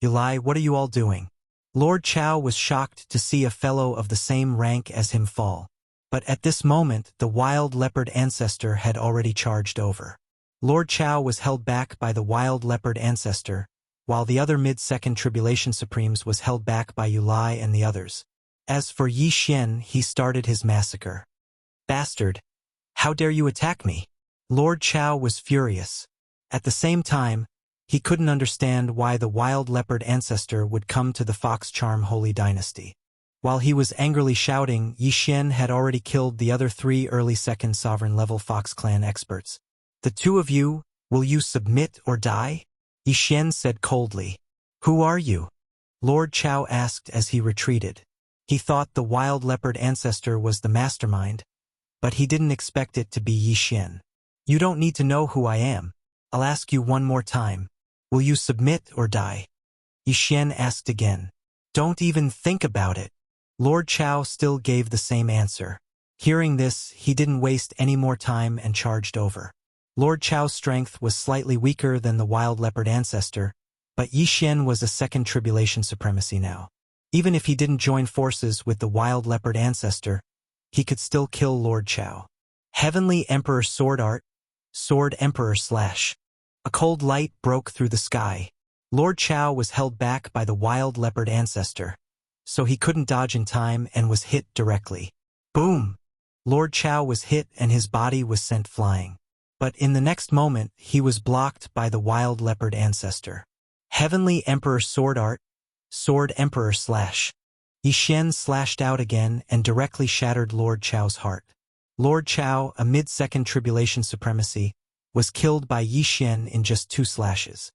Yu Lai, what are you all doing? Lord Chao was shocked to see a fellow of the same rank as him fall. But at this moment, the wild leopard ancestor had already charged over. Lord Chao was held back by the wild leopard ancestor, while the other mid-second Tribulation Supremes was held back by Yu Lai and the others. As for Yi Xian, he started his massacre. Bastard! How dare you attack me? Lord Chao was furious. At the same time, he couldn't understand why the wild leopard ancestor would come to the Fox Charm Holy Dynasty. While he was angrily shouting, Yi Xian had already killed the other 3 early second sovereign-level Fox clan experts. The 2 of you, will you submit or die? Yi Xian said coldly. Who are you? Lord Chao asked as he retreated. He thought the wild leopard ancestor was the mastermind, but he didn't expect it to be Yi Xian. You don't need to know who I am. I'll ask you one more time. Will you submit or die? Yi Xian asked again. Don't even think about it. Lord Chao still gave the same answer. Hearing this, he didn't waste any more time and charged over. Lord Chao's strength was slightly weaker than the wild leopard ancestor, but Yi Xian was a second Tribulation Supremacy now. Even if he didn't join forces with the wild leopard ancestor, he could still kill Lord Chao. Heavenly Emperor Sword Art, Sword Emperor Slash. A cold light broke through the sky. Lord Chao was held back by the wild leopard ancestor, so he couldn't dodge in time and was hit directly. Boom! Lord Chao was hit and his body was sent flying. But in the next moment, he was blocked by the wild leopard ancestor. Heavenly Emperor Sword Art, Sword Emperor Slash. Yi Xian slashed out again and directly shattered Lord Chao's heart. Lord Chao, a mid-second Tribulation Supremacy, was killed by Yi Xian in just 2 slashes.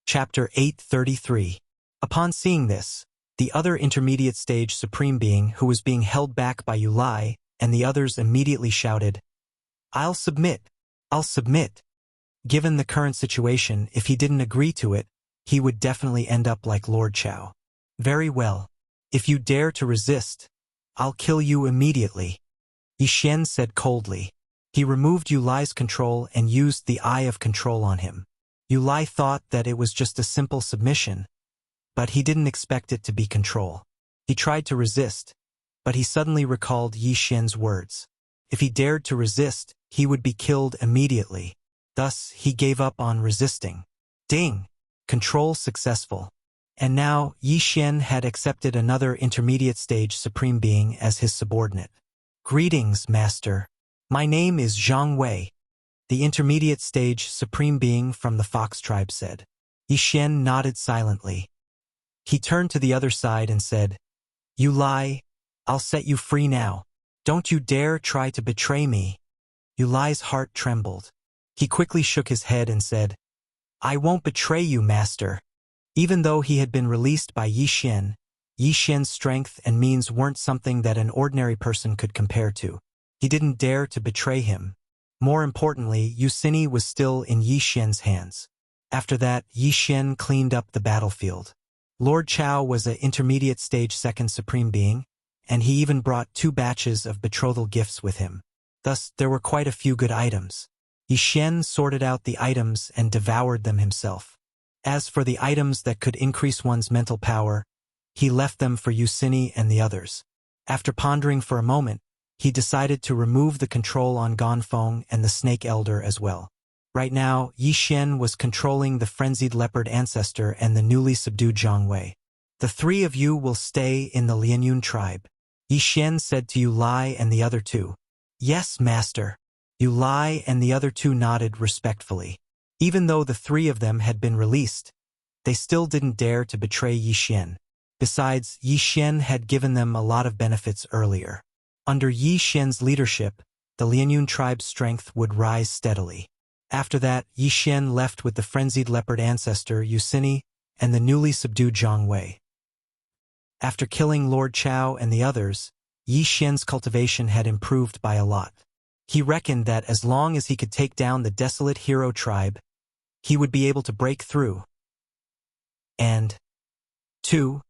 Chapter 833. Upon seeing this, the other intermediate stage Supreme Being who was being held back by Yu Lai and the others immediately shouted, I'll submit. I'll submit. Given the current situation, if he didn't agree to it, he would definitely end up like Lord Chao. Very well. If you dare to resist, I'll kill you immediately, Yi Xian said coldly. He removed Yu Lai's control and used the Eye of Control on him. Yu Lai thought that it was just a simple submission, but he didn't expect it to be control. He tried to resist, but he suddenly recalled Yi Xian's words. If he dared to resist, he would be killed immediately. Thus, he gave up on resisting. Ding! Control successful. And now, Yi Xian had accepted another intermediate stage supreme being as his subordinate. Greetings, Master. My name is Zhang Wei, the intermediate stage supreme being from the Fox tribe said. Yi Xian nodded silently. He turned to the other side and said, You lie, I'll set you free now. Don't you dare try to betray me. Yu Lai's heart trembled. He quickly shook his head and said, I won't betray you, Master. Even though he had been released by Yi Xian's strength and means weren't something that an ordinary person could compare to. He didn't dare to betray him. More importantly, Yucini was still in Yi Xian's hands. After that, Yi Xian cleaned up the battlefield. Lord Chao was an intermediate stage second supreme being, and he even brought 2 batches of betrothal gifts with him. Thus, there were quite a few good items. Yi Xian sorted out the items and devoured them himself. As for the items that could increase one's mental power, he left them for Yucini and the others. After pondering for a moment, he decided to remove the control on Ganfeng and the Snake Elder as well. Right now, Yi Xian was controlling the frenzied leopard ancestor and the newly subdued Zhang Wei. The 3 of you will stay in the Lianyun tribe, Yi Xian said to Yu Lai and the other 2. Yes, Master. Yu Lai and the other 2 nodded respectfully. Even though the 3 of them had been released, they still didn't dare to betray Yi Xian. Besides, Yi Xian had given them a lot of benefits earlier. Under Yi Xian's leadership, the Lianyun tribe's strength would rise steadily. After that, Yi Xian left with the frenzied leopard ancestor Yucini and the newly subdued Zhang Wei. After killing Lord Chao and the others, Yi Xian's cultivation had improved by a lot. He reckoned that as long as he could take down the desolate hero tribe, he would be able to break through. And 2.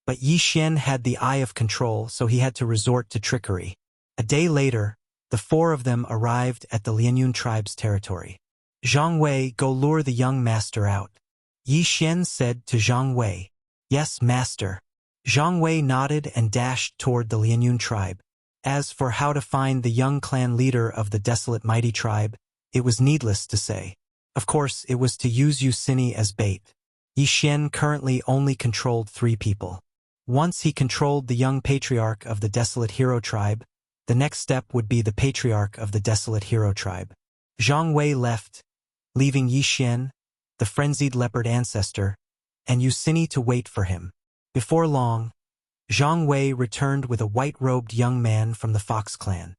But Yi Xian had the Eye of Control, so he had to resort to trickery. A day later, the 4 of them arrived at the Lianyun tribe's territory. Zhang Wei, go lure the young master out, Yi Xian said to Zhang Wei. Yes, master. Zhang Wei nodded and dashed toward the Lianyun tribe. As for how to find the young clan leader of the desolate mighty tribe, it was needless to say. Of course, it was to use Yucini as bait. Yi Xian currently only controlled 3 people. Once he controlled the young patriarch of the desolate hero tribe, the next step would be the patriarch of the desolate hero tribe. Zhang Wei left, leaving Yi Xian, the frenzied leopard ancestor, and Yucini to wait for him. Before long, Zhang Wei returned with a white-robed young man from the Fox clan.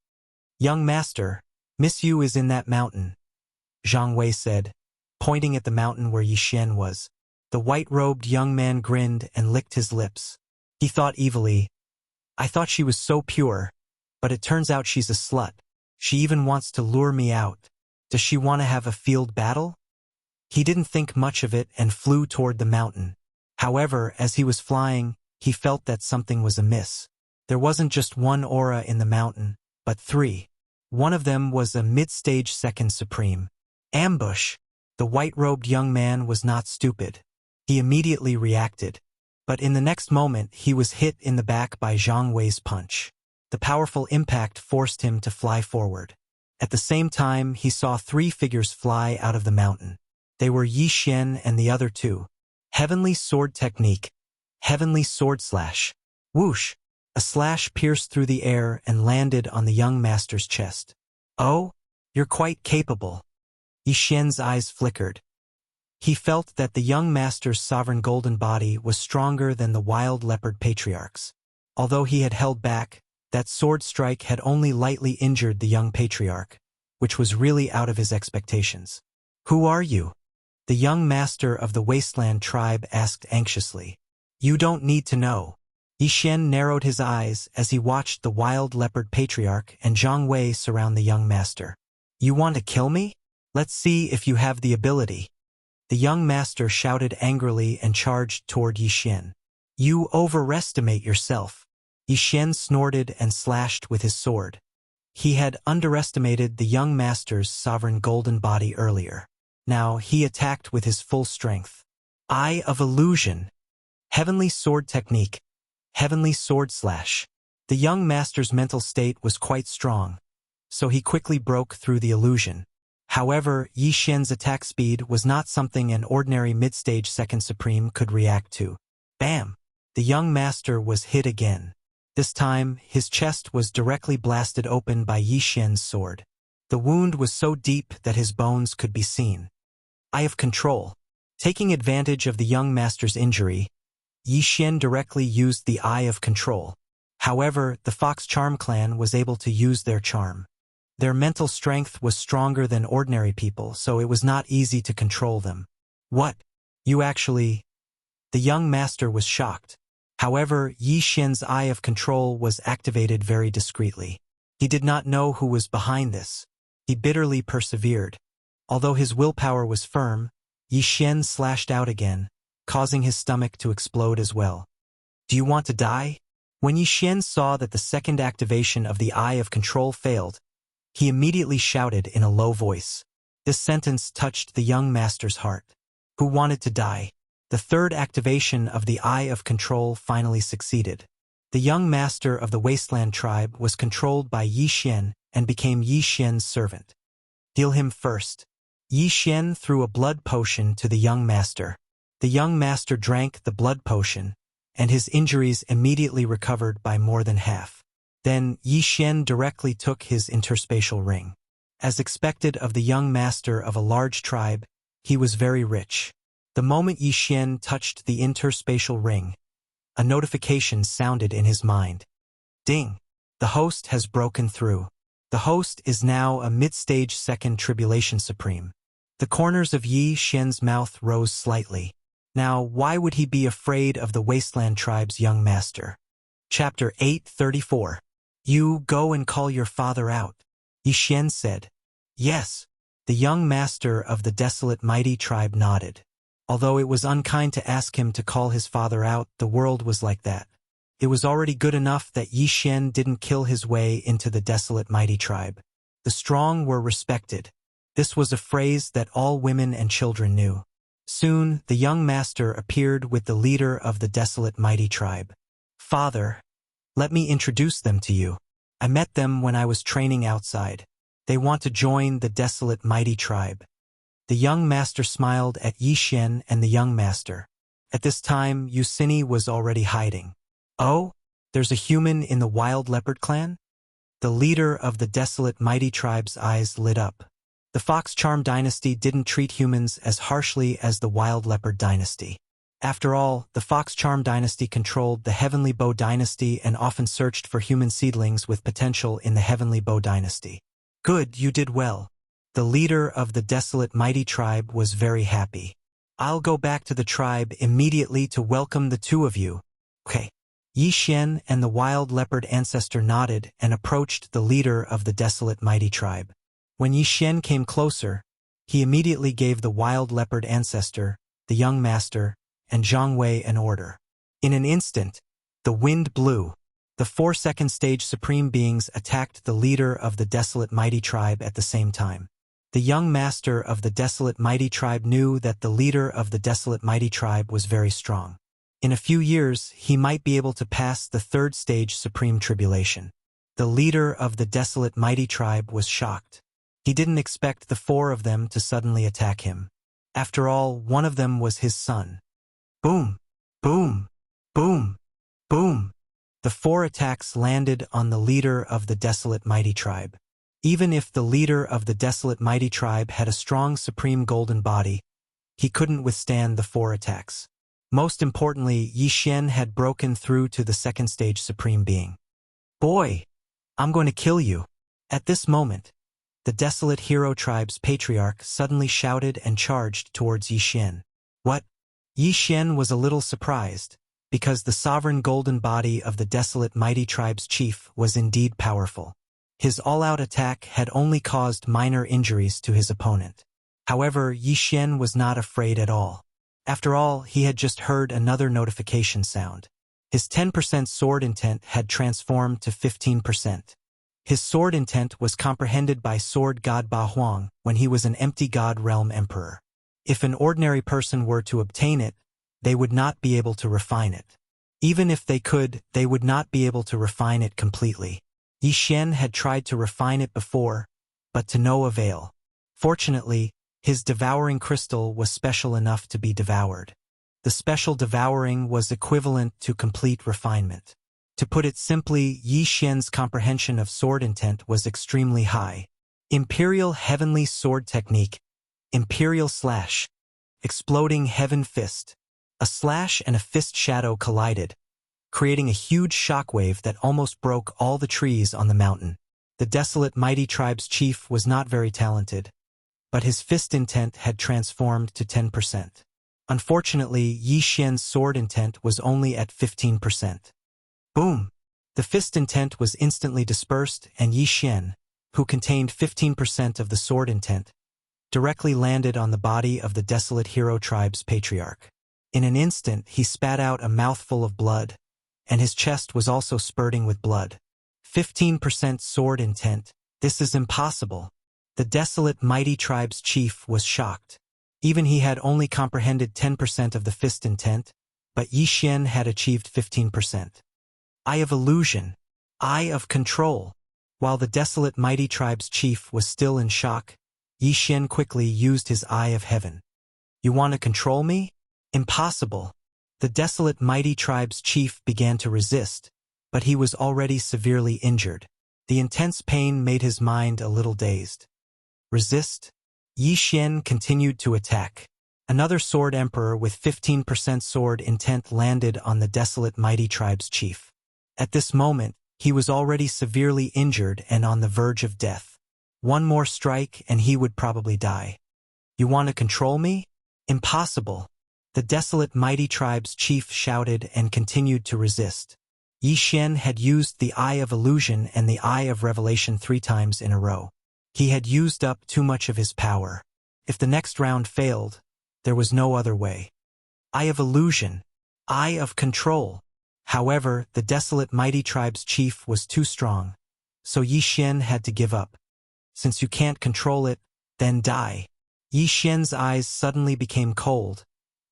Young master, Miss Yu is in that mountain, Zhang Wei said, pointing at the mountain where Yi Xian was. The white-robed young man grinned and licked his lips. He thought evilly, I thought she was so pure, but it turns out she's a slut. She even wants to lure me out. Does she want to have a field battle? He didn't think much of it and flew toward the mountain. However, as he was flying, he felt that something was amiss. There wasn't just one aura in the mountain, but 3. One of them was a mid-stage second supreme. Ambush! The white-robed young man was not stupid. He immediately reacted. But in the next moment, he was hit in the back by Zhang Wei's punch. The powerful impact forced him to fly forward. At the same time, he saw 3 figures fly out of the mountain. They were Yi Xian and the other 2. Heavenly Sword Technique. Heavenly Sword Slash. Whoosh! A slash pierced through the air and landed on the young master's chest. Oh, you're quite capable. Yi Xian's eyes flickered. He felt that the young master's sovereign golden body was stronger than the wild leopard patriarch's. Although he had held back, that sword strike had only lightly injured the young patriarch, which was really out of his expectations. Who are you? The young master of the wasteland tribe asked anxiously. You don't need to know. Yi Xian narrowed his eyes as he watched the wild leopard patriarch and Zhang Wei surround the young master. You want to kill me? Let's see if you have the ability. The young master shouted angrily and charged toward Yi Xian. You overestimate yourself. Yi Xian snorted and slashed with his sword. He had underestimated the young master's sovereign golden body earlier. Now he attacked with his full strength. Eye of Illusion. Heavenly Sword Technique. Heavenly Sword Slash. The young master's mental state was quite strong, so he quickly broke through the illusion. However, Yi Xian's attack speed was not something an ordinary mid-stage second supreme could react to. Bam! The young master was hit again. This time, his chest was directly blasted open by Yi Xian's sword. The wound was so deep that his bones could be seen. Eye of Control. Taking advantage of the young master's injury, Yi Xian directly used the Eye of Control. However, the Fox Charm clan was able to use their charm. Their mental strength was stronger than ordinary people, so it was not easy to control them. What? You actually… The young master was shocked. However, Yi Xian's Eye of Control was activated very discreetly. He did not know who was behind this. He bitterly persevered. Although his willpower was firm, Yi Xian slashed out again, causing his stomach to explode as well. Do you want to die? When Yi Xian saw that the second activation of the Eye of Control failed, he immediately shouted in a low voice. This sentence touched the young master's heart. Who wanted to die? The third activation of the Eye of Control finally succeeded. The young master of the Wasteland tribe was controlled by Yi Xian and became Yi Xian's servant. Heal him first. Yi Xian threw a blood potion to the young master. The young master drank the blood potion, and his injuries immediately recovered by more than half. Then Yi Xian directly took his interspatial ring. As expected of the young master of a large tribe, he was very rich. The moment Yi Xian touched the interspatial ring, a notification sounded in his mind. Ding! The host has broken through. The host is now a mid-stage second tribulation supreme. The corners of Yi Xian's mouth rose slightly. Now, why would he be afraid of the Wasteland tribe's young master? Chapter 834. You go and call your father out. Yi Xian said. Yes. The young master of the desolate mighty tribe nodded. Although it was unkind to ask him to call his father out, the world was like that. It was already good enough that Yi Xian didn't kill his way into the desolate mighty tribe. The strong were respected. This was a phrase that all women and children knew. Soon, the young master appeared with the leader of the desolate mighty tribe. Father, let me introduce them to you. I met them when I was training outside. They want to join the desolate mighty tribe. The young master smiled at Yi Xian and the young master. At this time, Yusini was already hiding. Oh, there's a human in the wild leopard clan? The leader of the desolate mighty tribe's eyes lit up. The Fox Charm dynasty didn't treat humans as harshly as the wild leopard dynasty. After all, the Fox Charm dynasty controlled the Heavenly Bow dynasty and often searched for human seedlings with potential in the Heavenly Bow dynasty. Good, you did well. The leader of the desolate mighty tribe was very happy. I'll go back to the tribe immediately to welcome the two of you. Okay. Yi Xian and the wild leopard ancestor nodded and approached the leader of the desolate mighty tribe. When Yi Xian came closer, he immediately gave the wild leopard ancestor, the young master, and Zhang Wei an order. In an instant, the wind blew. The 4 second stage supreme beings attacked the leader of the desolate mighty tribe at the same time. The young master of the desolate mighty tribe knew that the leader of the desolate mighty tribe was very strong. In a few years, he might be able to pass the 3rd stage supreme tribulation. The leader of the desolate mighty tribe was shocked. He didn't expect the 4 of them to suddenly attack him. After all, one of them was his son. Boom! Boom! Boom! Boom! The 4 attacks landed on the leader of the desolate mighty tribe. Even if the leader of the desolate mighty tribe had a strong supreme golden body, he couldn't withstand the 4 attacks. Most importantly, Yi Xian had broken through to the 2nd stage supreme being. Boy! I'm going to kill you. At this moment, the desolate hero tribe's patriarch suddenly shouted and charged towards Yi Xian. What? Yi Xian was a little surprised, because the sovereign golden body of the desolate mighty tribe's chief was indeed powerful. His all-out attack had only caused minor injuries to his opponent. However, Yi Xian was not afraid at all. After all, he had just heard another notification sound. His 10% sword intent had transformed to 15%. His sword intent was comprehended by sword god Ba Huang when he was an empty god realm emperor. If an ordinary person were to obtain it, they would not be able to refine it. Even if they could, they would not be able to refine it completely. Yi Xian had tried to refine it before, but to no avail. Fortunately, his devouring crystal was special enough to be devoured. The special devouring was equivalent to complete refinement. To put it simply, Yi Xian's comprehension of sword intent was extremely high. Imperial Heavenly Sword Technique. Imperial Slash. Exploding Heaven Fist. A slash and a fist shadow collided, creating a huge shockwave that almost broke all the trees on the mountain. The desolate mighty tribe's chief was not very talented, but his fist intent had transformed to 10%. Unfortunately, Yi Xian's sword intent was only at 15%. Boom! The fist intent was instantly dispersed, and Yi Xian, who contained 15% of the sword intent, directly landed on the body of the desolate hero tribe's patriarch. In an instant, he spat out a mouthful of blood, and his chest was also spurting with blood. 15% sword intent. This is impossible. The desolate mighty tribe's chief was shocked. Even he had only comprehended 10% of the fist intent, but Yi Xian had achieved 15%. Eye of illusion. Eye of control. While the desolate mighty tribe's chief was still in shock, Yi Xian quickly used his Eye of Heaven. You want to control me? Impossible. The desolate mighty tribe's chief began to resist, but he was already severely injured. The intense pain made his mind a little dazed. Resist? Yi Xian continued to attack. Another sword emperor with 15% sword intent landed on the desolate mighty tribe's chief. At this moment, he was already severely injured and on the verge of death. One more strike and he would probably die. You want to control me? Impossible. The desolate mighty tribe's chief shouted and continued to resist. Yi Xian had used the Eye of Illusion and the Eye of Revelation 3 times in a row. He had used up too much of his power. If the next round failed, there was no other way. Eye of Illusion. Eye of Control. However, the desolate mighty tribe's chief was too strong, so Yi Xian had to give up. Since you can't control it, then die. Yi Xian's eyes suddenly became cold,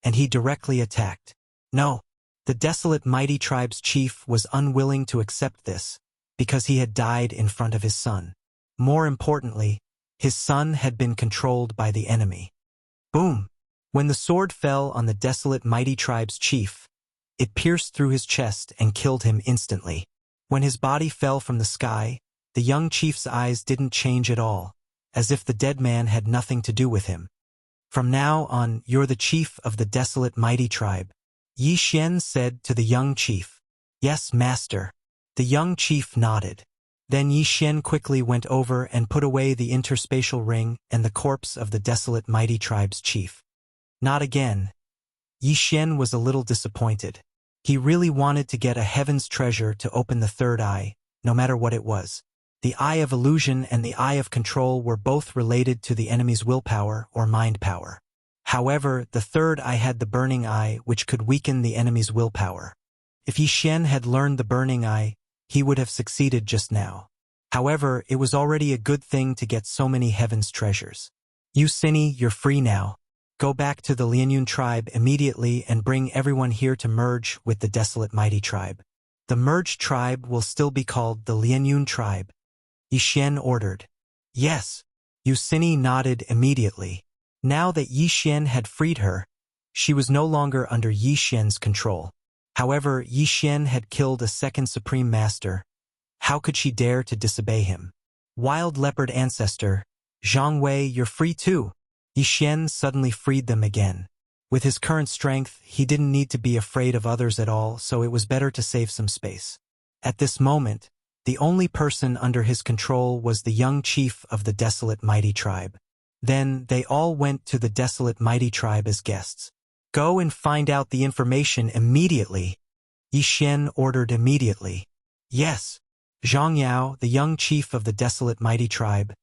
and he directly attacked. No, the desolate mighty tribe's chief was unwilling to accept this, because he had died in front of his son. More importantly, his son had been controlled by the enemy. Boom! When the sword fell on the desolate mighty tribe's chief, it pierced through his chest and killed him instantly. When his body fell from the sky, the young chief's eyes didn't change at all, as if the dead man had nothing to do with him. From now on, you're the chief of the desolate mighty tribe, Yi Xian said to the young chief. Yes, master. The young chief nodded. Then Yi Xian quickly went over and put away the interspatial ring and the corpse of the desolate mighty tribe's chief. Not again. Yi Xian was a little disappointed. He really wanted to get a heaven's treasure to open the third eye, no matter what it was. The Eye of Illusion and the Eye of Control were both related to the enemy's willpower or mind power. However, the third eye had the Burning Eye, which could weaken the enemy's willpower. If Yi Xian had learned the Burning Eye, he would have succeeded just now. However, it was already a good thing to get so many heaven's treasures. You Cini, you're free now. Go back to the Lianyun tribe immediately and bring everyone here to merge with the desolate mighty tribe. The merged tribe will still be called the Lianyun tribe. Yi Xian ordered. Yes. Yu Cini nodded immediately. Now that Yi Xian had freed her, she was no longer under Yi Xian's control. However, Yi Xian had killed a second supreme master. How could she dare to disobey him? Wild leopard ancestor, Zhang Wei, you're free too. Yi Xian suddenly freed them again. With his current strength, he didn't need to be afraid of others at all, so it was better to save some space. At this moment, the only person under his control was the young chief of the desolate mighty tribe. Then they all went to the desolate mighty tribe as guests. Go and find out the information immediately. Yi Xian ordered immediately. Yes. Zhang Yao, the young chief of the desolate mighty tribe,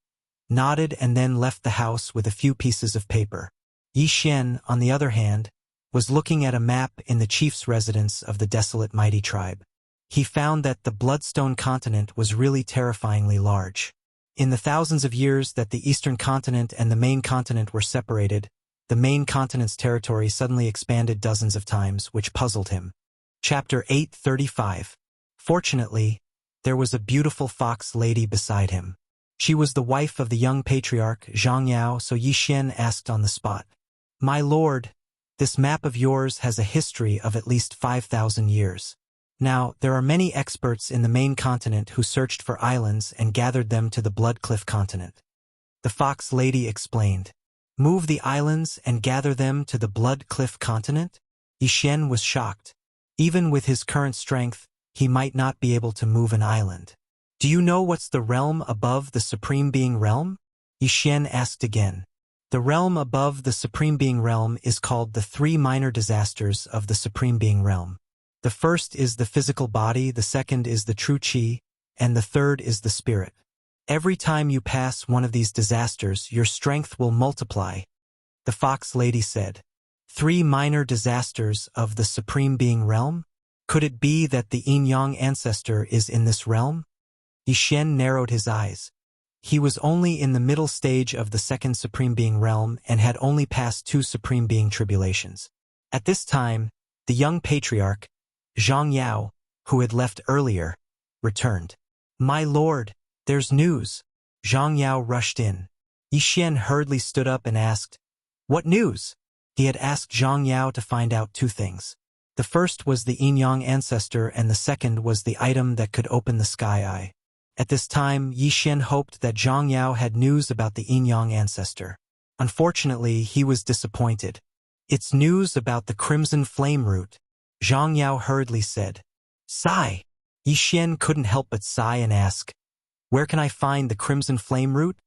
nodded and then left the house with a few pieces of paper. Yi Xian, on the other hand, was looking at a map in the chief's residence of the desolate mighty tribe. He found that the Bloodstone continent was really terrifyingly large. In the thousands of years that the eastern continent and the main continent were separated, the main continent's territory suddenly expanded dozens of times, which puzzled him. Chapter 835. Fortunately, there was a beautiful fox lady beside him. She was the wife of the young patriarch, Zhang Yao, so Yi Xian asked on the spot, "My lord, this map of yours has a history of at least 5,000 years. Now, there are many experts in the main continent who searched for islands and gathered them to the Blood Cliff continent." The fox lady explained. "Move the islands and gather them to the Blood Cliff continent?" Yi Xian was shocked. Even with his current strength, he might not be able to move an island. "Do you know what's the realm above the Supreme Being realm?" Yi Xian asked again. The realm above the Supreme Being realm is called the three minor disasters of the Supreme Being realm. The first is the physical body, the second is the true qi, and the third is the spirit. Every time you pass one of these disasters, your strength will multiply, the fox lady said. Three minor disasters of the Supreme Being realm? Could it be that the yin-yang ancestor is in this realm? Yi Xian narrowed his eyes. He was only in the middle stage of the second Supreme Being realm and had only passed two Supreme Being tribulations. At this time, the young patriarch, Zhang Yao, who had left earlier, returned. "My lord, there's news." Zhang Yao rushed in. Yi Xian hurriedly stood up and asked, "What news?" He had asked Zhang Yao to find out two things. The first was the yin-yang ancestor and the second was the item that could open the sky eye. At this time, Yi Xian hoped that Zhang Yao had news about the yin-yang ancestor. Unfortunately, he was disappointed. "It's news about the crimson flame root," Zhang Yao hurriedly said. "Sigh." Yi Xian couldn't help but sigh and ask, "Where can I find the crimson flame root?"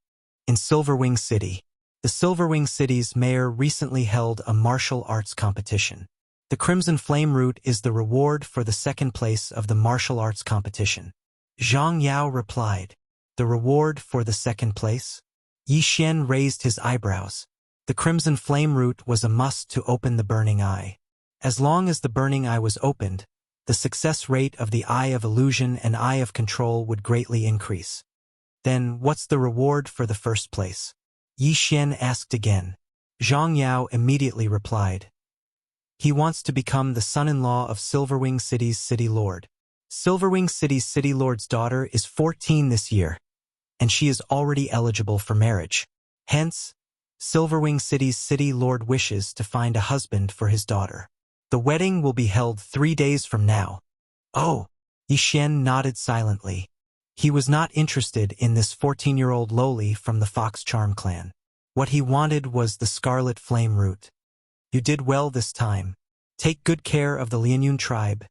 "In Silverwing City." The Silverwing City's mayor recently held a martial arts competition. The crimson flame root is the reward for the second place of the martial arts competition. Zhang Yao replied, "The reward for the second place?" Yi Xian raised his eyebrows. The crimson flame root was a must to open the burning eye. As long as the burning eye was opened, the success rate of the eye of illusion and eye of control would greatly increase. "Then what's the reward for the first place?" Yi Xian asked again. Zhang Yao immediately replied, "He wants to become the son-in-law of Silverwing City's city lord. Silverwing City's city lord's daughter is 14 this year, and she is already eligible for marriage. Hence, Silverwing City's city lord wishes to find a husband for his daughter. The wedding will be held 3 days from now." "Oh," Yi Xian nodded silently. He was not interested in this 14-year-old lowly from the Fox Charm clan. What he wanted was the scarlet flame root. "You did well this time. Take good care of the Lianyun tribe,"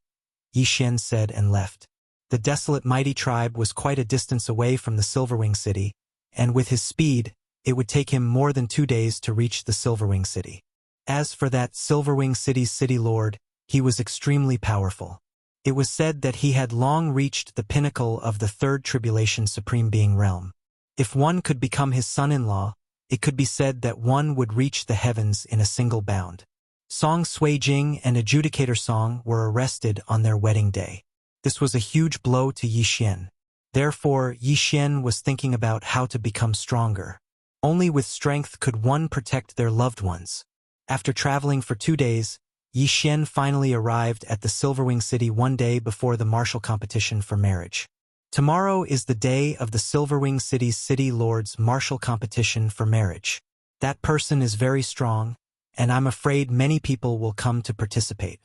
Yi Xian said and left. The desolate mighty tribe was quite a distance away from the Silverwing City, and with his speed, it would take him more than 2 days to reach the Silverwing City. As for that Silverwing City's city lord, he was extremely powerful. It was said that he had long reached the pinnacle of the third tribulation Supreme Being realm. If one could become his son-in-law, it could be said that one would reach the heavens in a single bound. Song Sui Jing and Adjudicator Song were arrested on their wedding day. This was a huge blow to Yi Xian. Therefore, Yi Xian was thinking about how to become stronger. Only with strength could one protect their loved ones. After traveling for 2 days, Yi Xian finally arrived at the Silverwing City 1 day before the martial competition for marriage. Tomorrow is the day of the Silverwing City's city lord's martial competition for marriage. That person is very strong, and I'm afraid many people will come to participate.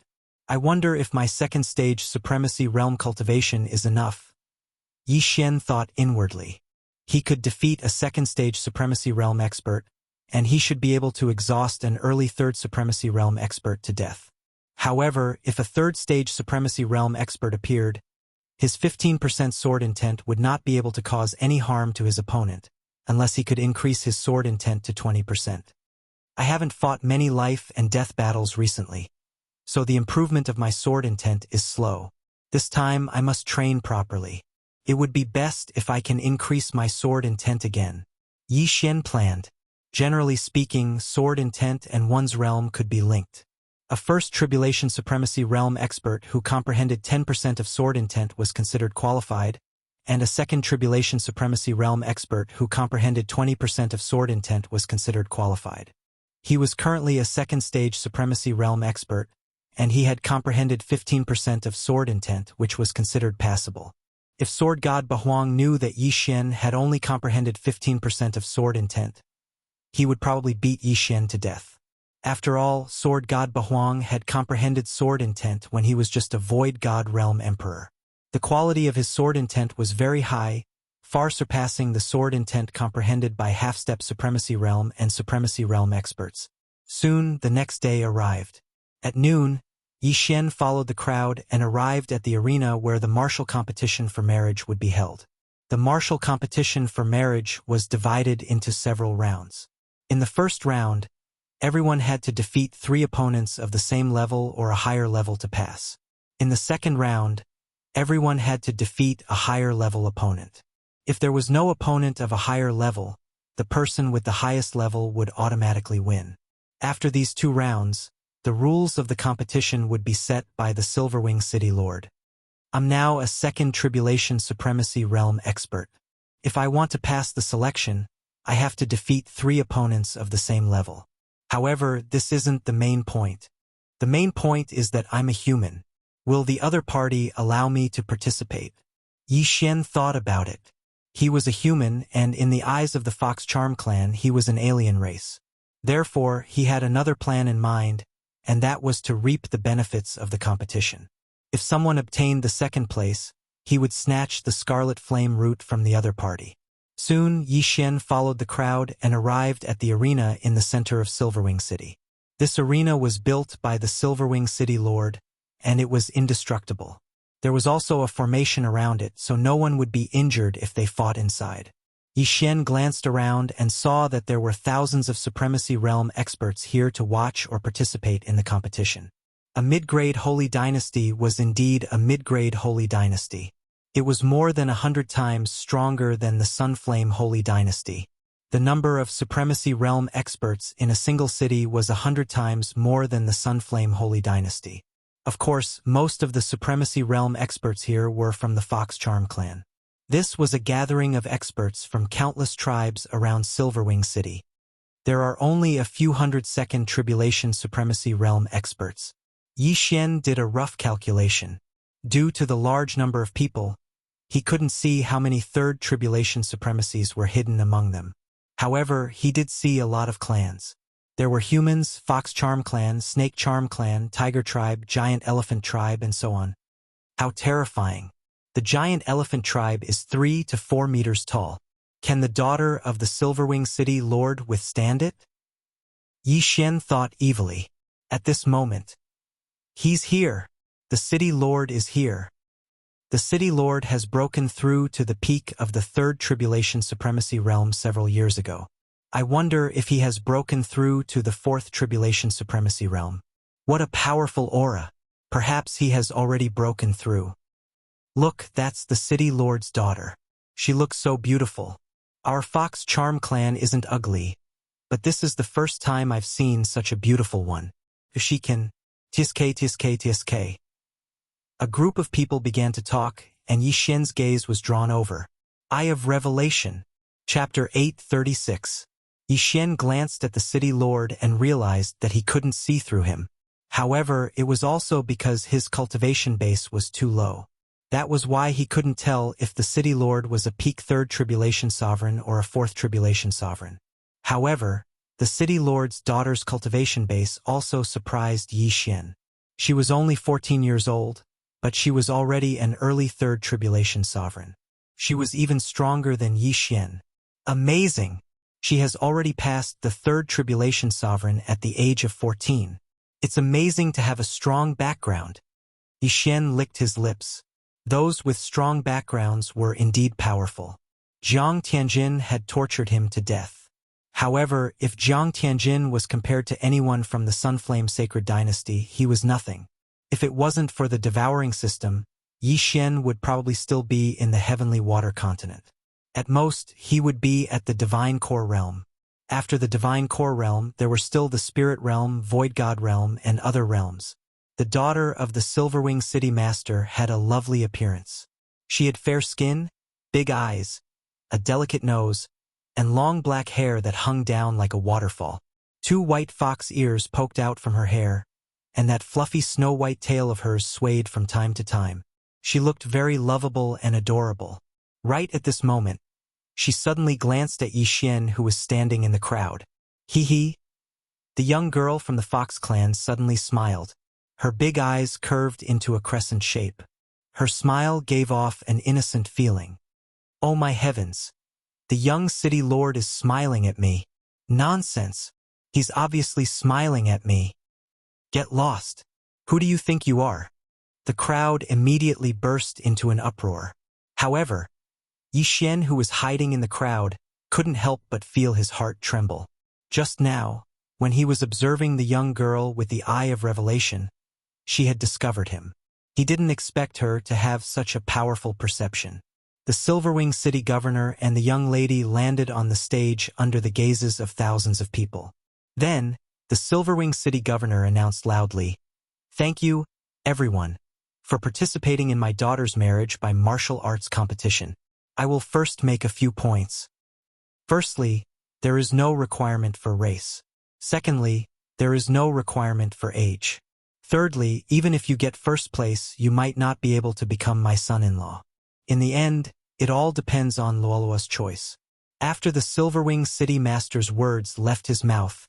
I wonder if my second stage supremacy realm cultivation is enough. Yi Xian thought inwardly. He could defeat a second stage supremacy realm expert, and he should be able to exhaust an early third supremacy realm expert to death. However, if a third stage supremacy realm expert appeared, his 15% sword intent would not be able to cause any harm to his opponent, unless he could increase his sword intent to 20%. I haven't fought many life and death battles recently, so the improvement of my sword intent is slow. This time I must train properly. It would be best if I can increase my sword intent again. Yi Xian planned. Generally speaking, sword intent and one's realm could be linked. A first Tribulation Supremacy Realm expert who comprehended 10% of sword intent was considered qualified, and a second Tribulation Supremacy Realm expert who comprehended 20% of sword intent was considered qualified. He was currently a second-stage Supremacy Realm expert, and he had comprehended 15% of sword intent, which was considered passable. If Sword God Bahuang knew that Yi Xian had only comprehended 15% of sword intent, he would probably beat Yi Xian to death. After all, Sword God Bahuang had comprehended sword intent when he was just a Void God Realm Emperor. The quality of his sword intent was very high, far surpassing the sword intent comprehended by half-step Supremacy Realm and Supremacy Realm experts. Soon, the next day arrived. At noon, Yi Xian followed the crowd and arrived at the arena where the martial competition for marriage would be held. The martial competition for marriage was divided into several rounds. In the first round, everyone had to defeat 3 opponents of the same level or a higher level to pass. In the second round, everyone had to defeat a higher level opponent. If there was no opponent of a higher level, the person with the highest level would automatically win. After these 2 rounds, the rules of the competition would be set by the Silverwing City Lord. I'm now a second Tribulation Supremacy Realm expert. If I want to pass the selection, I have to defeat 3 opponents of the same level. However, this isn't the main point. The main point is that I'm a human. Will the other party allow me to participate? Yi Xian thought about it. He was a human, and in the eyes of the Fox Charm clan, he was an alien race. Therefore, he had another plan in mind, and that was to reap the benefits of the competition. If someone obtained the second place, he would snatch the Scarlet Flame root from the other party. Soon, Yi Xian followed the crowd and arrived at the arena in the center of Silverwing City. This arena was built by the Silverwing City Lord, and it was indestructible. There was also a formation around it, so no one would be injured if they fought inside. Yi Xian glanced around and saw that there were thousands of Supremacy Realm experts here to watch or participate in the competition. A mid-grade holy dynasty was indeed a mid-grade holy dynasty. It was more than 100 times stronger than the Sunflame Holy Dynasty. The number of Supremacy Realm experts in a single city was 100 times more than the Sunflame Holy Dynasty. Of course, most of the Supremacy Realm experts here were from the Fox Charm clan. This was a gathering of experts from countless tribes around Silverwing City. There are only a few hundred second Tribulation Supremacy Realm experts. Yi Xian did a rough calculation. Due to the large number of people, he couldn't see how many third Tribulation Supremacies were hidden among them. However, he did see a lot of clans. There were humans, Fox Charm Clan, Snake Charm Clan, Tiger Tribe, Giant Elephant Tribe, and so on. How terrifying. The Giant Elephant Tribe is 3 to 4 meters tall. Can the daughter of the Silverwing City Lord withstand it? Yi Xian thought evilly. At this moment, he's here. The City Lord is here. The City Lord has broken through to the peak of the Third Tribulation Supremacy Realm several years ago. I wonder if he has broken through to the Fourth Tribulation Supremacy Realm. What a powerful aura. Perhaps he has already broken through. Look, that's the City Lord's daughter. She looks so beautiful. Our Fox Charm clan isn't ugly, but this is the first time I've seen such a beautiful one. She can... Tiske. A group of people began to talk, and Yi Xian's gaze was drawn over. Eye of Revelation. Chapter 836. Yi Xian glanced at the City Lord and realized that he couldn't see through him. However, it was also because his cultivation base was too low. That was why he couldn't tell if the City Lord was a peak Third Tribulation Sovereign or a Fourth Tribulation Sovereign. However, the City Lord's daughter's cultivation base also surprised Yi Xian. She was only 14 years old, but she was already an early Third Tribulation Sovereign. She was even stronger than Yi Xian. Amazing! She has already passed the Third Tribulation Sovereign at the age of 14. It's amazing to have a strong background. Yi Xian licked his lips. Those with strong backgrounds were indeed powerful. Jiang Tianjin had tortured him to death. However, if Jiang Tianjin was compared to anyone from the Sunflame Sacred Dynasty, he was nothing. If it wasn't for the devouring system, Yi Xian would probably still be in the heavenly water continent. At most, he would be at the divine core realm. After the divine core realm, there were still the spirit realm, void god realm, and other realms. The daughter of the Silverwing City Master had a lovely appearance. She had fair skin, big eyes, a delicate nose, and long black hair that hung down like a waterfall. 2 white fox ears poked out from her hair, and that fluffy snow-white tail of hers swayed from time to time. She looked very lovable and adorable. Right at this moment, she suddenly glanced at Yi Xian, who was standing in the crowd. Hee. The young girl from the Fox clan suddenly smiled. Her big eyes curved into a crescent shape. Her smile gave off an innocent feeling. Oh my heavens! The young city lord is smiling at me. Nonsense! He's obviously smiling at me. Get lost! Who do you think you are? The crowd immediately burst into an uproar. However, Yi Xian, who was hiding in the crowd, couldn't help but feel his heart tremble. Just now, when he was observing the young girl with the eye of revelation, she had discovered him. He didn't expect her to have such a powerful perception. The Silverwing City Governor and the young lady landed on the stage under the gazes of thousands of people. Then, the Silverwing City Governor announced loudly, "Thank you, everyone, for participating in my daughter's marriage by martial arts competition. I will first make a few points. Firstly, there is no requirement for race. Secondly, there is no requirement for age. Thirdly, even if you get first place, you might not be able to become my son-in-law. In the end, it all depends on Luolua's choice." After the Silverwing City Master's words left his mouth,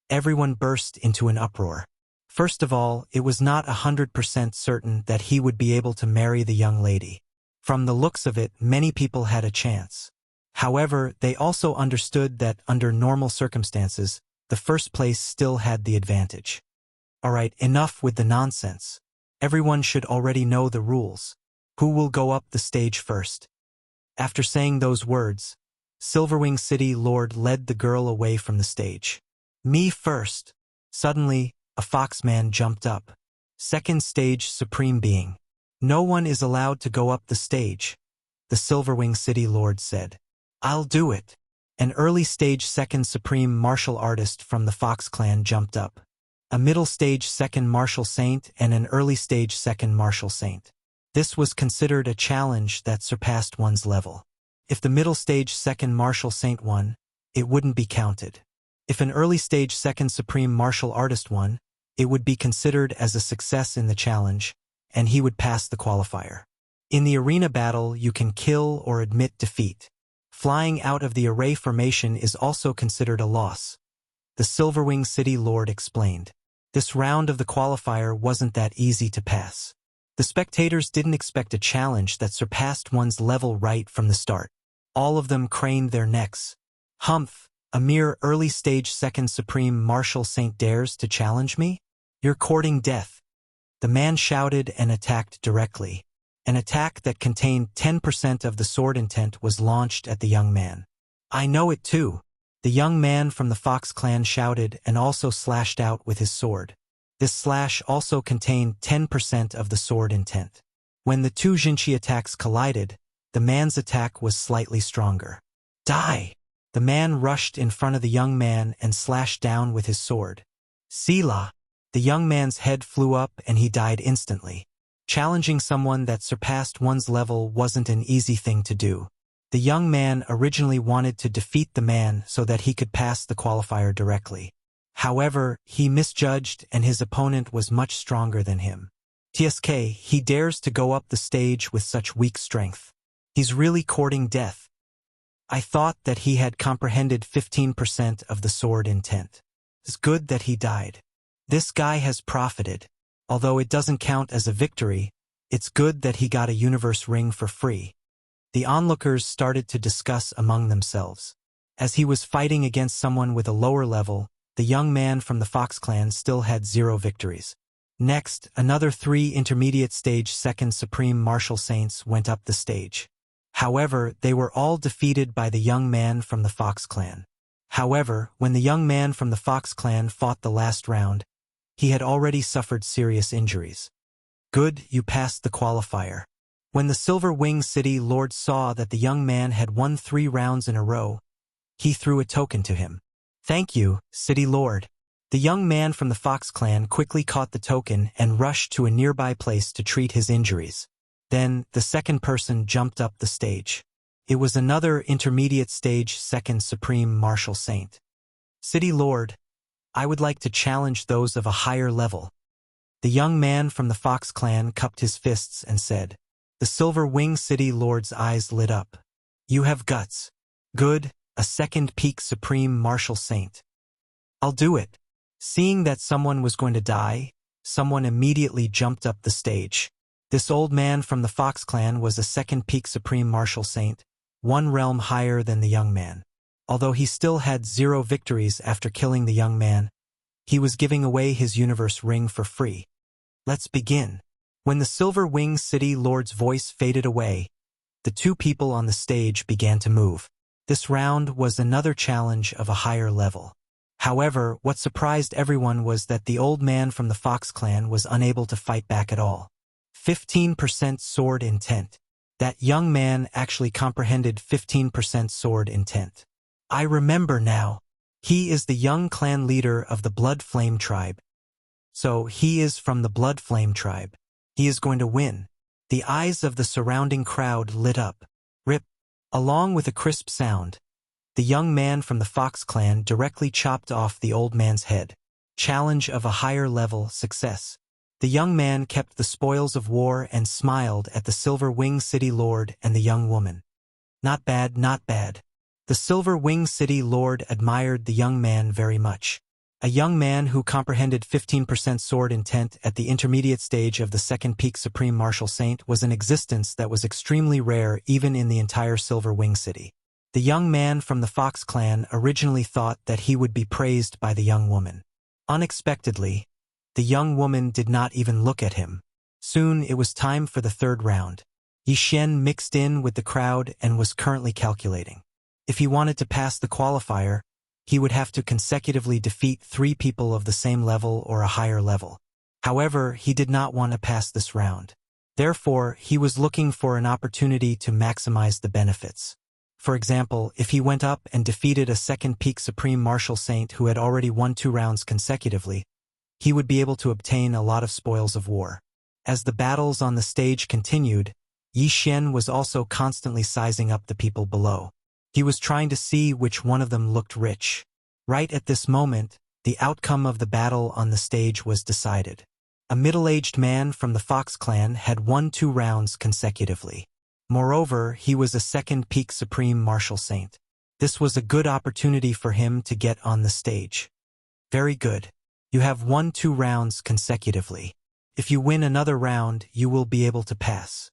everyone burst into an uproar. First of all, it was not 100% certain that he would be able to marry the young lady. From the looks of it, many people had a chance. However, they also understood that under normal circumstances, the first place still had the advantage. Alright, enough with the nonsense. Everyone should already know the rules. Who will go up the stage first? After saying those words, Silverwing City Lord led the girl away from the stage. Me first. Suddenly, a foxman jumped up. Second stage Supreme Being. No one is allowed to go up the stage, the Silverwing City Lord said. I'll do it. An early stage second Supreme Martial Artist from the Fox clan jumped up. A middle stage second Martial Saint and an early stage second Martial Saint. This was considered a challenge that surpassed one's level. If the middle stage second Martial Saint won, it wouldn't be counted. If an early stage second Supreme Martial Artist won, it would be considered as a success in the challenge, and he would pass the qualifier. In the arena battle, you can kill or admit defeat. Flying out of the array formation is also considered a loss, the Silverwing City Lord explained. This round of the qualifier wasn't that easy to pass. The spectators didn't expect a challenge that surpassed one's level right from the start. All of them craned their necks. Humph, a mere early stage second Supreme Martial Saint dares to challenge me? You're courting death. The man shouted and attacked directly. An attack that contained 10% of the sword intent was launched at the young man. I know it too. The young man from the Fox clan shouted and also slashed out with his sword. This slash also contained 10% of the sword intent. When the two Jinchi attacks collided, the man's attack was slightly stronger. Die! The man rushed in front of the young man and slashed down with his sword. Selah! The young man's head flew up and he died instantly. Challenging someone that surpassed one's level wasn't an easy thing to do. The young man originally wanted to defeat the man so that he could pass the qualifier directly. However, he misjudged and his opponent was much stronger than him. TSK, he dares to go up the stage with such weak strength. He's really courting death. I thought that he had comprehended 15% of the sword intent. It's good that he died. This guy has profited. Although it doesn't count as a victory, it's good that he got a universe ring for free. The onlookers started to discuss among themselves. As he was fighting against someone with a lower level, the young man from the Fox clan still had 0 victories. Next, another 3 intermediate stage second Supreme Martial Saints went up the stage. However, they were all defeated by the young man from the Fox clan. However, when the young man from the Fox clan fought the last round, he had already suffered serious injuries. Good, you passed the qualifier. When the Silver Wing City Lord saw that the young man had won 3 rounds in a row, he threw a token to him. "Thank you, City Lord." The young man from the Fox clan quickly caught the token and rushed to a nearby place to treat his injuries. Then, the second person jumped up the stage. It was another intermediate stage second Supreme Martial Saint. "City Lord, I would like to challenge those of a higher level." The young man from the Fox clan cupped his fists and said. The Silver Wing City Lord's eyes lit up. "You have guts. Good, a second peak Supreme Martial Saint. I'll do it." Seeing that someone was going to die, someone immediately jumped up the stage. This old man from the Fox clan was a second peak Supreme Martial Saint, 1 realm higher than the young man. Although he still had 0 victories after killing the young man, he was giving away his universe ring for free. "Let's begin." When the Silver Wing City Lord's voice faded away, the 2 people on the stage began to move. This round was another challenge of a higher level. However, what surprised everyone was that the old man from the Fox clan was unable to fight back at all. 15% sword intent. That young man actually comprehended 15% sword intent. "I remember now. He is the young clan leader of the Blood Flame tribe. So he is from the Blood Flame tribe. He is going to win." The eyes of the surrounding crowd lit up. Rip. Along with a crisp sound, the young man from the Fox clan directly chopped off the old man's head. Challenge of a higher level success. The young man kept the spoils of war and smiled at the Silver Wing City Lord and the young woman. "Not bad, not bad." The Silver Wing City Lord admired the young man very much. A young man who comprehended 15% sword intent at the intermediate stage of the second peak Supreme Martial Saint was an existence that was extremely rare even in the entire Silver Wing City. The young man from the Fox clan originally thought that he would be praised by the young woman. Unexpectedly, the young woman did not even look at him. Soon it was time for the 3rd round. Yi Xian mixed in with the crowd and was currently calculating. If he wanted to pass the qualifier, he would have to consecutively defeat 3 people of the same level or a higher level. However, he did not want to pass this round. Therefore, he was looking for an opportunity to maximize the benefits. For example, if he went up and defeated a second peak Supreme Martial Saint who had already won 2 rounds consecutively, he would be able to obtain a lot of spoils of war. As the battles on the stage continued, Yi Xian was also constantly sizing up the people below. He was trying to see which one of them looked rich. Right at this moment, the outcome of the battle on the stage was decided. A middle-aged man from the Fox clan had won 2 rounds consecutively. Moreover, he was a second peak Supreme Martial Saint. This was a good opportunity for him to get on the stage. "Very good. You have won 2 rounds consecutively. If you win another round, you will be able to pass."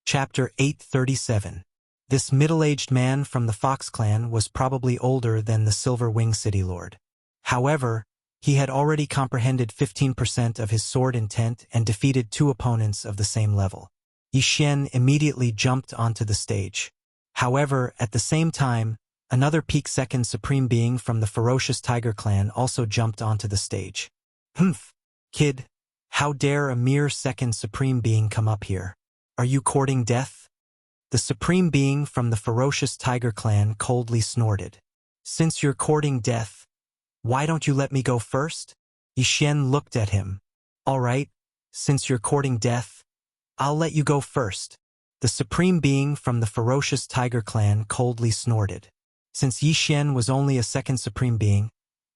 Chapter 837. This middle-aged man from the Fox clan was probably older than the Silver Wing City Lord. However, he had already comprehended 15% of his sword intent and defeated 2 opponents of the same level. Yi Xian immediately jumped onto the stage. However, at the same time, another peak second supreme being from the ferocious Tiger clan also jumped onto the stage. "Humph, kid, how dare a mere second supreme being come up here? Are you courting death?" The supreme being from the ferocious Tiger clan coldly snorted. "Since you're courting death, why don't you let me go first?" Yi Xian looked at him. "All right, since you're courting death, I'll let you go first." The supreme being from the ferocious Tiger clan coldly snorted. Since Yi Xian was only a second supreme being,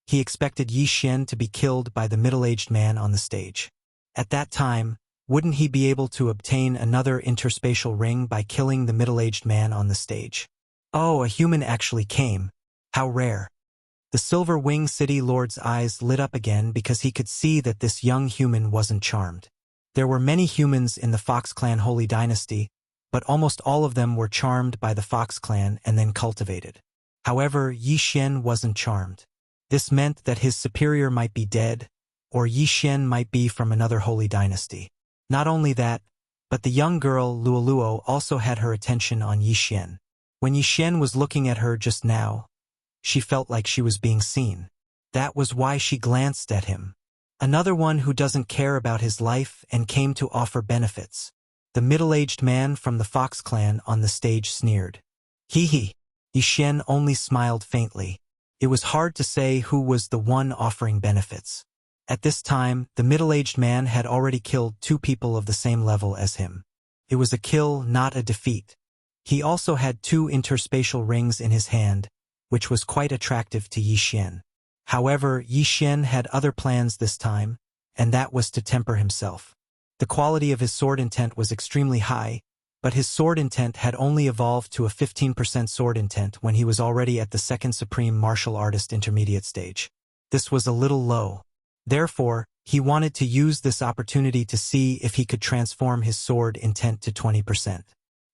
he expected Yi Xian to be killed by the middle-aged man on the stage. At that time, wouldn't he be able to obtain another interspatial ring by killing the middle-aged man on the stage? Oh, a human actually came. How rare. The Silver Wing City Lord's eyes lit up again because he could see that this young human wasn't charmed. There were many humans in the Fox clan Holy Dynasty, but almost all of them were charmed by the Fox clan and then cultivated. However, Yi Xian wasn't charmed. This meant that his superior might be dead, or Yi Xian might be from another Holy Dynasty. Not only that, but the young girl Luoluo also had her attention on Yi Xian. When Yi Xian was looking at her just now, she felt like she was being seen. That was why she glanced at him. Another one who doesn't care about his life and came to offer benefits. The middle-aged man from the Fox clan on the stage sneered. Hee hee. Yi Xian only smiled faintly. It was hard to say who was the one offering benefits. At this time, the middle-aged man had already killed 2 people of the same level as him. It was a kill, not a defeat. He also had 2 interspatial rings in his hand, which was quite attractive to Yi Xian. However, Yi Xian had other plans this time, and that was to temper himself. The quality of his sword intent was extremely high, but his sword intent had only evolved to a 15% sword intent when he was already at the 2nd Supreme Martial Artist Intermediate stage. This was a little low. Therefore, he wanted to use this opportunity to see if he could transform his sword intent to 20%.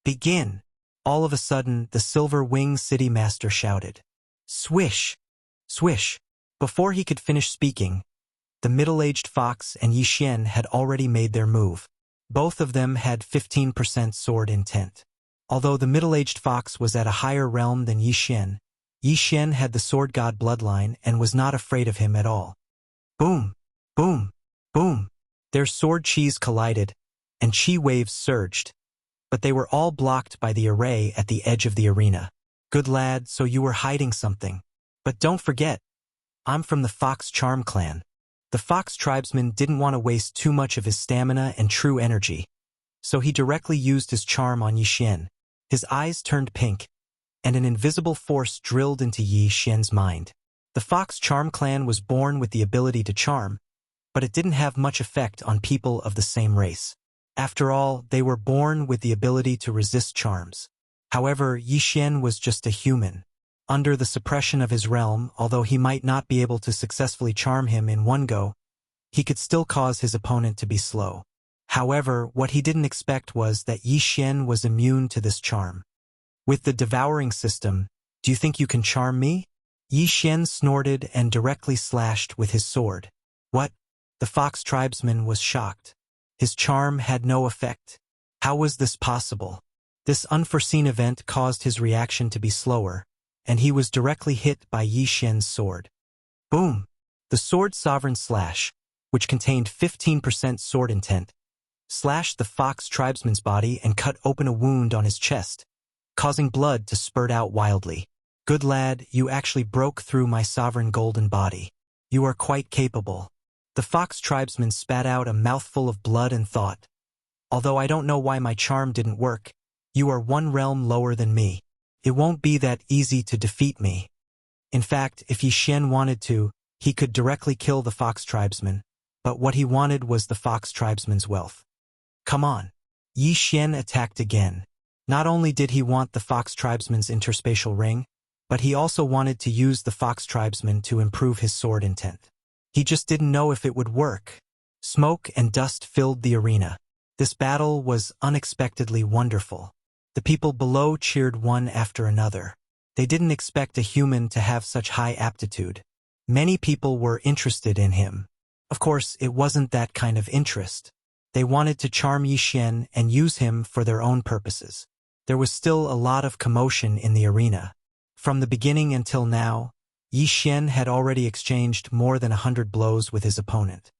Begin! All of a sudden, the Silver Wing City Master shouted. Swish! Swish! Before he could finish speaking, the middle-aged fox and Yi Xian had already made their move. Both of them had 15% sword intent. Although the middle-aged fox was at a higher realm than Yi Xian had the sword god bloodline and was not afraid of him at all. Boom! Boom! Boom! Their sword chis collided, and chi waves surged. But they were all blocked by the array at the edge of the arena. Good lad, so you were hiding something. But don't forget, I'm from the Fox Charm clan. The Fox tribesman didn't want to waste too much of his stamina and true energy, so he directly used his charm on Yi Xian. His eyes turned pink, and an invisible force drilled into Yi Xian's mind. The Fox Charm clan was born with the ability to charm, but it didn't have much effect on people of the same race. After all, they were born with the ability to resist charms. However, Yi Xian was just a human. Under the suppression of his realm, although he might not be able to successfully charm him in one go, he could still cause his opponent to be slow. However, what he didn't expect was that Yi Xian was immune to this charm. With the devouring system, do you think you can charm me? Yi Xian snorted and directly slashed with his sword. What? The Fox tribesman was shocked. His charm had no effect. How was this possible? This unforeseen event caused his reaction to be slower, and he was directly hit by Yi Xian's sword. Boom! The sword sovereign slash, which contained 15% sword intent, slashed the Fox tribesman's body and cut open a wound on his chest, causing blood to spurt out wildly. Good lad, you actually broke through my sovereign golden body. You are quite capable. The Fox tribesman spat out a mouthful of blood and thought, although I don't know why my charm didn't work, you are 1 realm lower than me. It won't be that easy to defeat me. In fact, if Yi Xian wanted to, he could directly kill the Fox tribesman, but what he wanted was the Fox tribesman's wealth. Come on. Yi Xian attacked again. Not only did he want the Fox tribesman's interspatial ring, but he also wanted to use the Fox tribesman to improve his sword intent. He just didn't know if it would work. Smoke and dust filled the arena. This battle was unexpectedly wonderful. The people below cheered one after another. They didn't expect a human to have such high aptitude. Many people were interested in him. Of course, it wasn't that kind of interest. They wanted to charm Yi Xian and use him for their own purposes. There was still a lot of commotion in the arena. From the beginning until now, Yi Xian had already exchanged more than 100 blows with his opponent.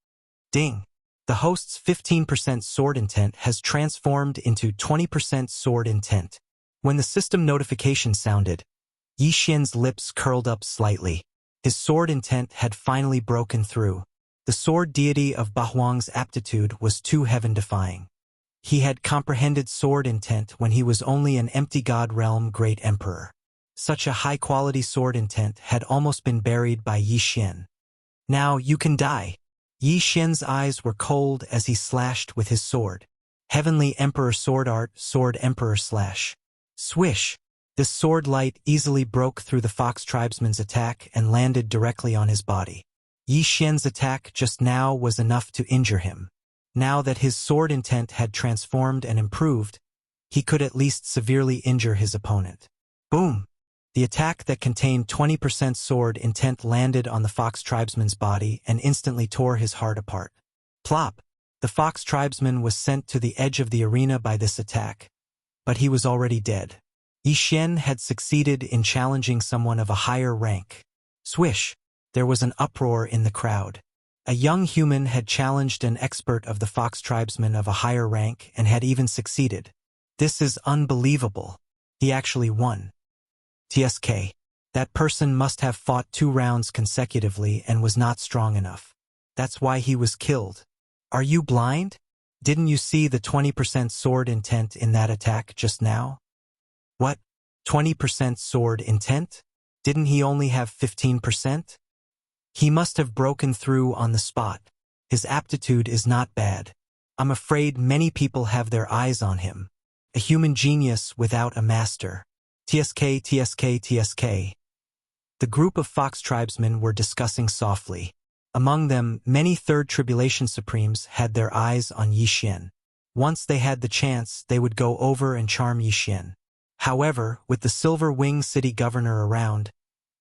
Ding! The host's 15% sword intent has transformed into 20% sword intent. When the system notification sounded, Yi Xian's lips curled up slightly. His sword intent had finally broken through. The sword deity of Bahuang's aptitude was too heaven-defying. He had comprehended sword intent when he was only an empty god realm great emperor. Such a high-quality sword intent had almost been buried by Yi Xian. Now you can die. Yi Xian's eyes were cold as he slashed with his sword. Heavenly Emperor Sword Art, Sword Emperor Slash. Swish! This sword light easily broke through the Fox tribesman's attack and landed directly on his body. Yi Xian's attack just now was enough to injure him. Now that his sword intent had transformed and improved, he could at least severely injure his opponent. Boom! The attack that contained 20% sword intent landed on the Fox tribesman's body and instantly tore his heart apart. Plop! The Fox tribesman was sent to the edge of the arena by this attack, but he was already dead. Yi Xian had succeeded in challenging someone of a higher rank. Swish! There was an uproar in the crowd. A young human had challenged an expert of the Fox tribesmen of a higher rank and had even succeeded. This is unbelievable. He actually won. TSK. That person must have fought 2 rounds consecutively and was not strong enough. That's why he was killed. Are you blind? Didn't you see the 20% sword intent in that attack just now? What? 20% sword intent? Didn't he only have 15%? He must have broken through on the spot. His aptitude is not bad. I'm afraid many people have their eyes on him. A human genius without a master. TSK, TSK, TSK. The group of Fox tribesmen were discussing softly. Among them, many Third Tribulation Supremes had their eyes on Yi Xian. Once they had the chance, they would go over and charm Yi Xian. However, with the Silver Wing City governor around,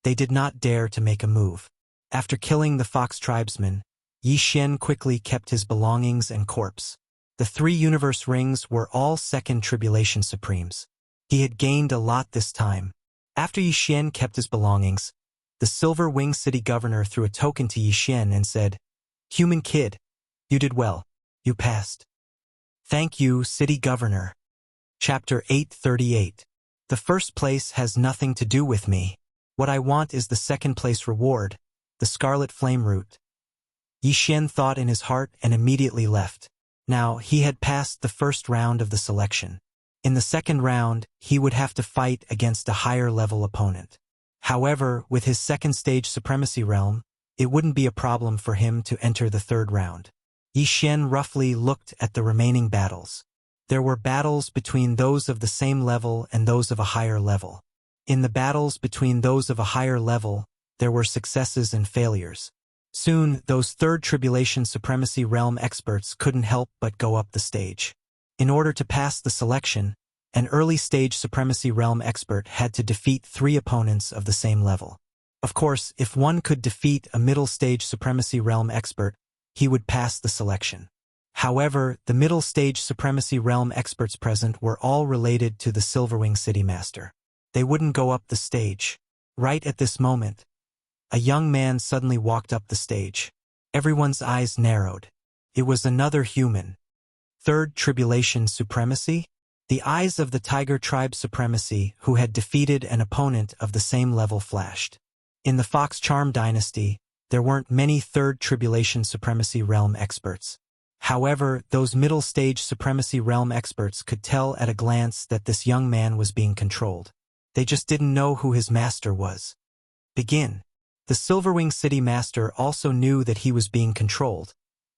they did not dare to make a move. After killing the Fox tribesmen, Yi Xian quickly kept his belongings and corpse. The 3 universe rings were all Second Tribulation Supremes. He had gained a lot this time. After Yi Xian kept his belongings, the Silver Wing City governor threw a token to Yi Xian and said, "Human kid, you did well. You passed." Thank you, City Governor. Chapter 838. The first place has nothing to do with me. What I want is the second place reward, the Scarlet Flame Root. Yi Xian thought in his heart and immediately left. Now, he had passed the first round of the selection. In the second round, he would have to fight against a higher-level opponent. However, with his second-stage supremacy realm, it wouldn't be a problem for him to enter the third round. Yi Xian roughly looked at the remaining battles. There were battles between those of the same level and those of a higher level. In the battles between those of a higher level, there were successes and failures. Soon, those Third Tribulation Supremacy Realm experts couldn't help but go up the stage. In order to pass the selection, an early-stage Supremacy Realm expert had to defeat 3 opponents of the same level. Of course, if one could defeat a middle-stage Supremacy Realm expert, he would pass the selection. However, the middle-stage Supremacy Realm experts present were all related to the Silverwing City Master. They wouldn't go up the stage. Right at this moment, a young man suddenly walked up the stage. Everyone's eyes narrowed. It was another human. Third Tribulation Supremacy? The eyes of the Tiger Tribe Supremacy, who had defeated an opponent of the same level, flashed. In the Fox Charm Dynasty, there weren't many Third Tribulation Supremacy Realm experts. However, those middle-stage Supremacy Realm experts could tell at a glance that this young man was being controlled. They just didn't know who his master was. Begin. The Silverwing City Master also knew that he was being controlled,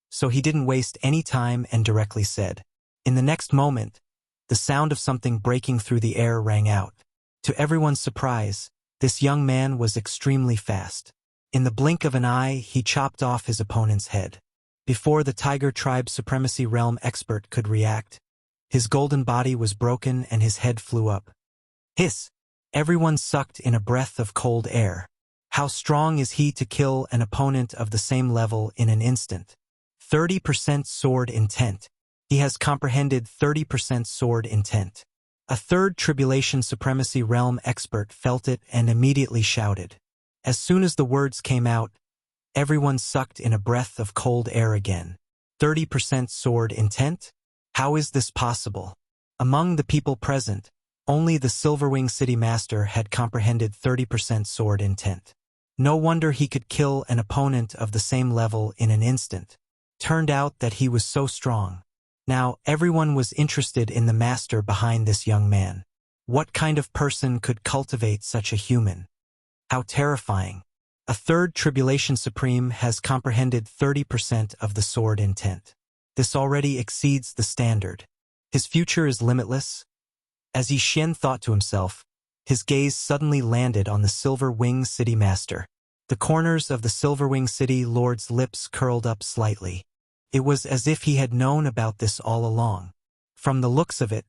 so he didn't waste any time and directly said. In the next moment, the sound of something breaking through the air rang out. To everyone's surprise, this young man was extremely fast. In the blink of an eye, he chopped off his opponent's head. Before the Tiger Tribe Supremacy Realm expert could react, his golden body was broken and his head flew up. Hiss! Everyone sucked in a breath of cold air. How strong is he to kill an opponent of the same level in an instant? 30% sword intent. He has comprehended 30% sword intent. A Third Tribulation Supremacy Realm expert felt it and immediately shouted. As soon as the words came out, everyone sucked in a breath of cold air again. 30% sword intent? How is this possible? Among the people present, only the Silverwing City Master had comprehended 30% sword intent. No wonder he could kill an opponent of the same level in an instant. Turned out that he was so strong. Now, everyone was interested in the master behind this young man. What kind of person could cultivate such a human? How terrifying. A Third Tribulation Supreme has comprehended 30% of the sword intent. This already exceeds the standard. His future is limitless. As Yi Xian thought to himself, his gaze suddenly landed on the Silver Wing City Master. The corners of the Silver Wing City Lord's lips curled up slightly. It was as if he had known about this all along. From the looks of it,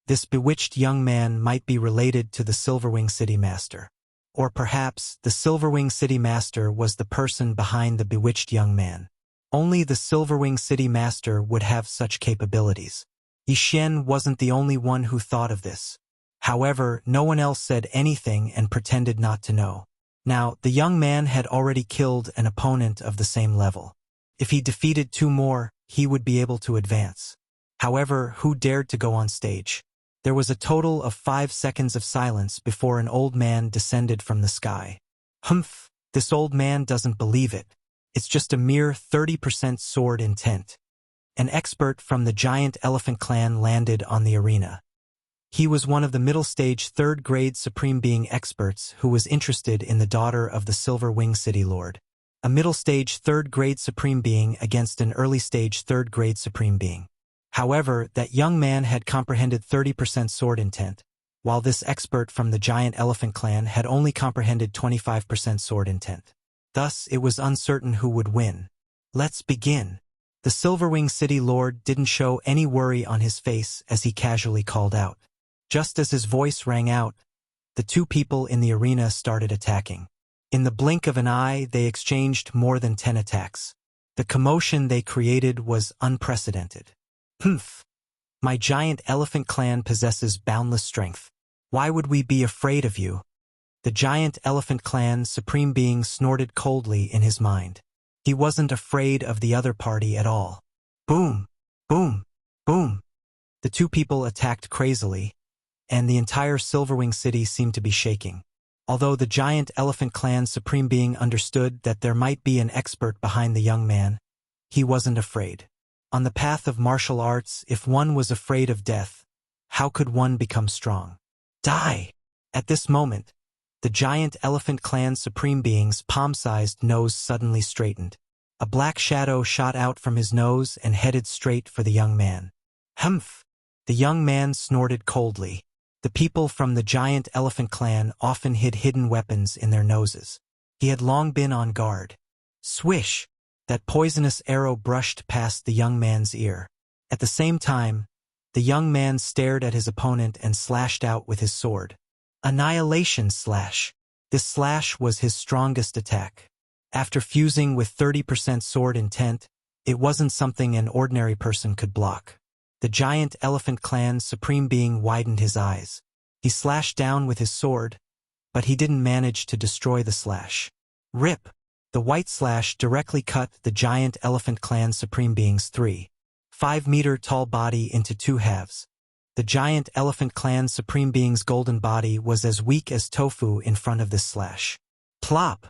this bewitched young man might be related to the Silverwing City Master. Or perhaps the Silverwing City Master was the person behind the bewitched young man. Only the Silverwing City Master would have such capabilities. Yi Xian wasn't the only one who thought of this. However, no one else said anything and pretended not to know. Now, the young man had already killed an opponent of the same level. If he defeated 2 more, he would be able to advance. However, who dared to go on stage? There was a total of 5 seconds of silence before an old man descended from the sky. Humph, this old man doesn't believe it. It's just a mere 30% sword intent. An expert from the giant elephant clan landed on the arena. He was one of the middle-stage 3rd-grade Supreme Being experts who was interested in the daughter of the Silver Wing City Lord. A middle-stage 3rd-grade Supreme Being against an early-stage 3rd-grade Supreme Being. However, that young man had comprehended 30% sword intent, while this expert from the giant elephant clan had only comprehended 25% sword intent. Thus, it was uncertain who would win. Let's begin. The Silverwing City Lord didn't show any worry on his face as he casually called out. Just as his voice rang out, the 2 people in the arena started attacking. In the blink of an eye, they exchanged more than 10 attacks. The commotion they created was unprecedented. Humph! My giant elephant clan possesses boundless strength. Why would we be afraid of you? The giant elephant clan Supreme Being snorted coldly in his mind. He wasn't afraid of the other party at all. Boom! Boom! Boom! The 2 people attacked crazily, and the entire Silverwing City seemed to be shaking. Although the giant elephant clan Supreme Being understood that there might be an expert behind the young man, he wasn't afraid. On the path of martial arts, if one was afraid of death, how could one become strong? Die! At this moment, the giant elephant clan Supreme Being's palm-sized nose suddenly straightened. A black shadow shot out from his nose and headed straight for the young man. Humph! The young man snorted coldly. The people from the giant elephant clan often hid hidden weapons in their noses. He had long been on guard. Swish! That poisonous arrow brushed past the young man's ear. At the same time, the young man stared at his opponent and slashed out with his sword. Annihilation slash. This slash was his strongest attack. After fusing with 30% sword intent, it wasn't something an ordinary person could block. The giant elephant clan Supreme Being widened his eyes. He slashed down with his sword, but he didn't manage to destroy the slash. Rip! The white slash directly cut the giant elephant clan Supreme Being's 3.5-meter tall body into 2 halves. The giant elephant clan Supreme Being's golden body was as weak as tofu in front of this slash. Plop!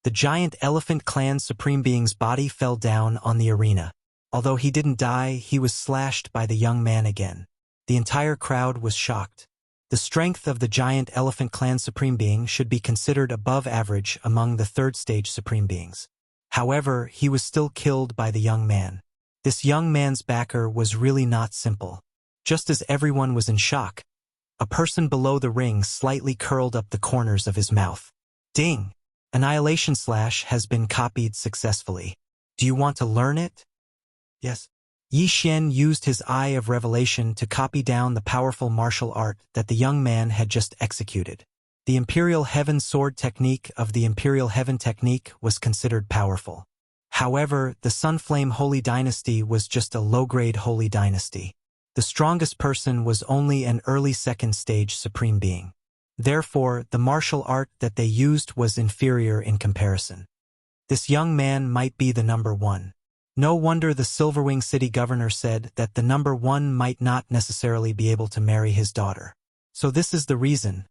The giant elephant clan Supreme Being's body fell down on the arena. Although he didn't die, he was slashed by the young man again. The entire crowd was shocked. The strength of the giant elephant clan Supreme Being should be considered above average among the 3rd-stage Supreme Beings. However, he was still killed by the young man. This young man's backer was really not simple. Just as everyone was in shock, a person below the ring slightly curled up the corners of his mouth. Ding! Annihilation slash has been copied successfully. Do you want to learn it? Yes. Yi Xian used his Eye of Revelation to copy down the powerful martial art that the young man had just executed. The Imperial Heaven Sword technique of the Imperial Heaven technique was considered powerful. However, the Sunflame Holy Dynasty was just a low-grade Holy Dynasty. The strongest person was only an early 2nd-stage Supreme Being. Therefore, the martial art that they used was inferior in comparison. This young man might be the number 1. No wonder the Silverwing City Governor said that the number 1 might not necessarily be able to marry his daughter. So this is the reason.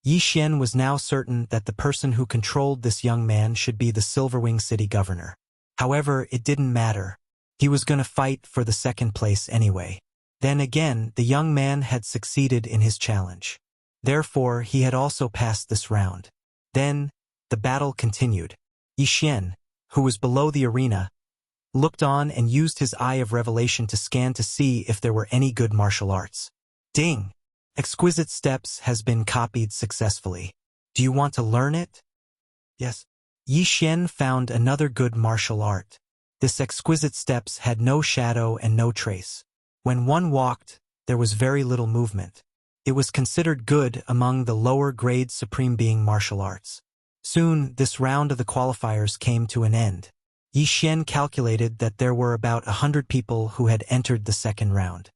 Yi Xian was now certain that the person who controlled this young man should be the Silverwing City Governor. However, it didn't matter. He was going to fight for the 2nd place anyway. Then again, the young man had succeeded in his challenge. Therefore, he had also passed this round. Then, the battle continued. Yi Xian, who was below the arena, looked on and used his Eye of Revelation to scan to see if there were any good martial arts. Ding! Exquisite Steps has been copied successfully. Do you want to learn it? Yes. Yi Xian found another good martial art. This Exquisite Steps had no shadow and no trace. When one walked, there was very little movement. It was considered good among the lower-grade Supreme Being martial arts. Soon, this round of the qualifiers came to an end. Yi Xian calculated that there were about 100 people who had entered the 2nd round.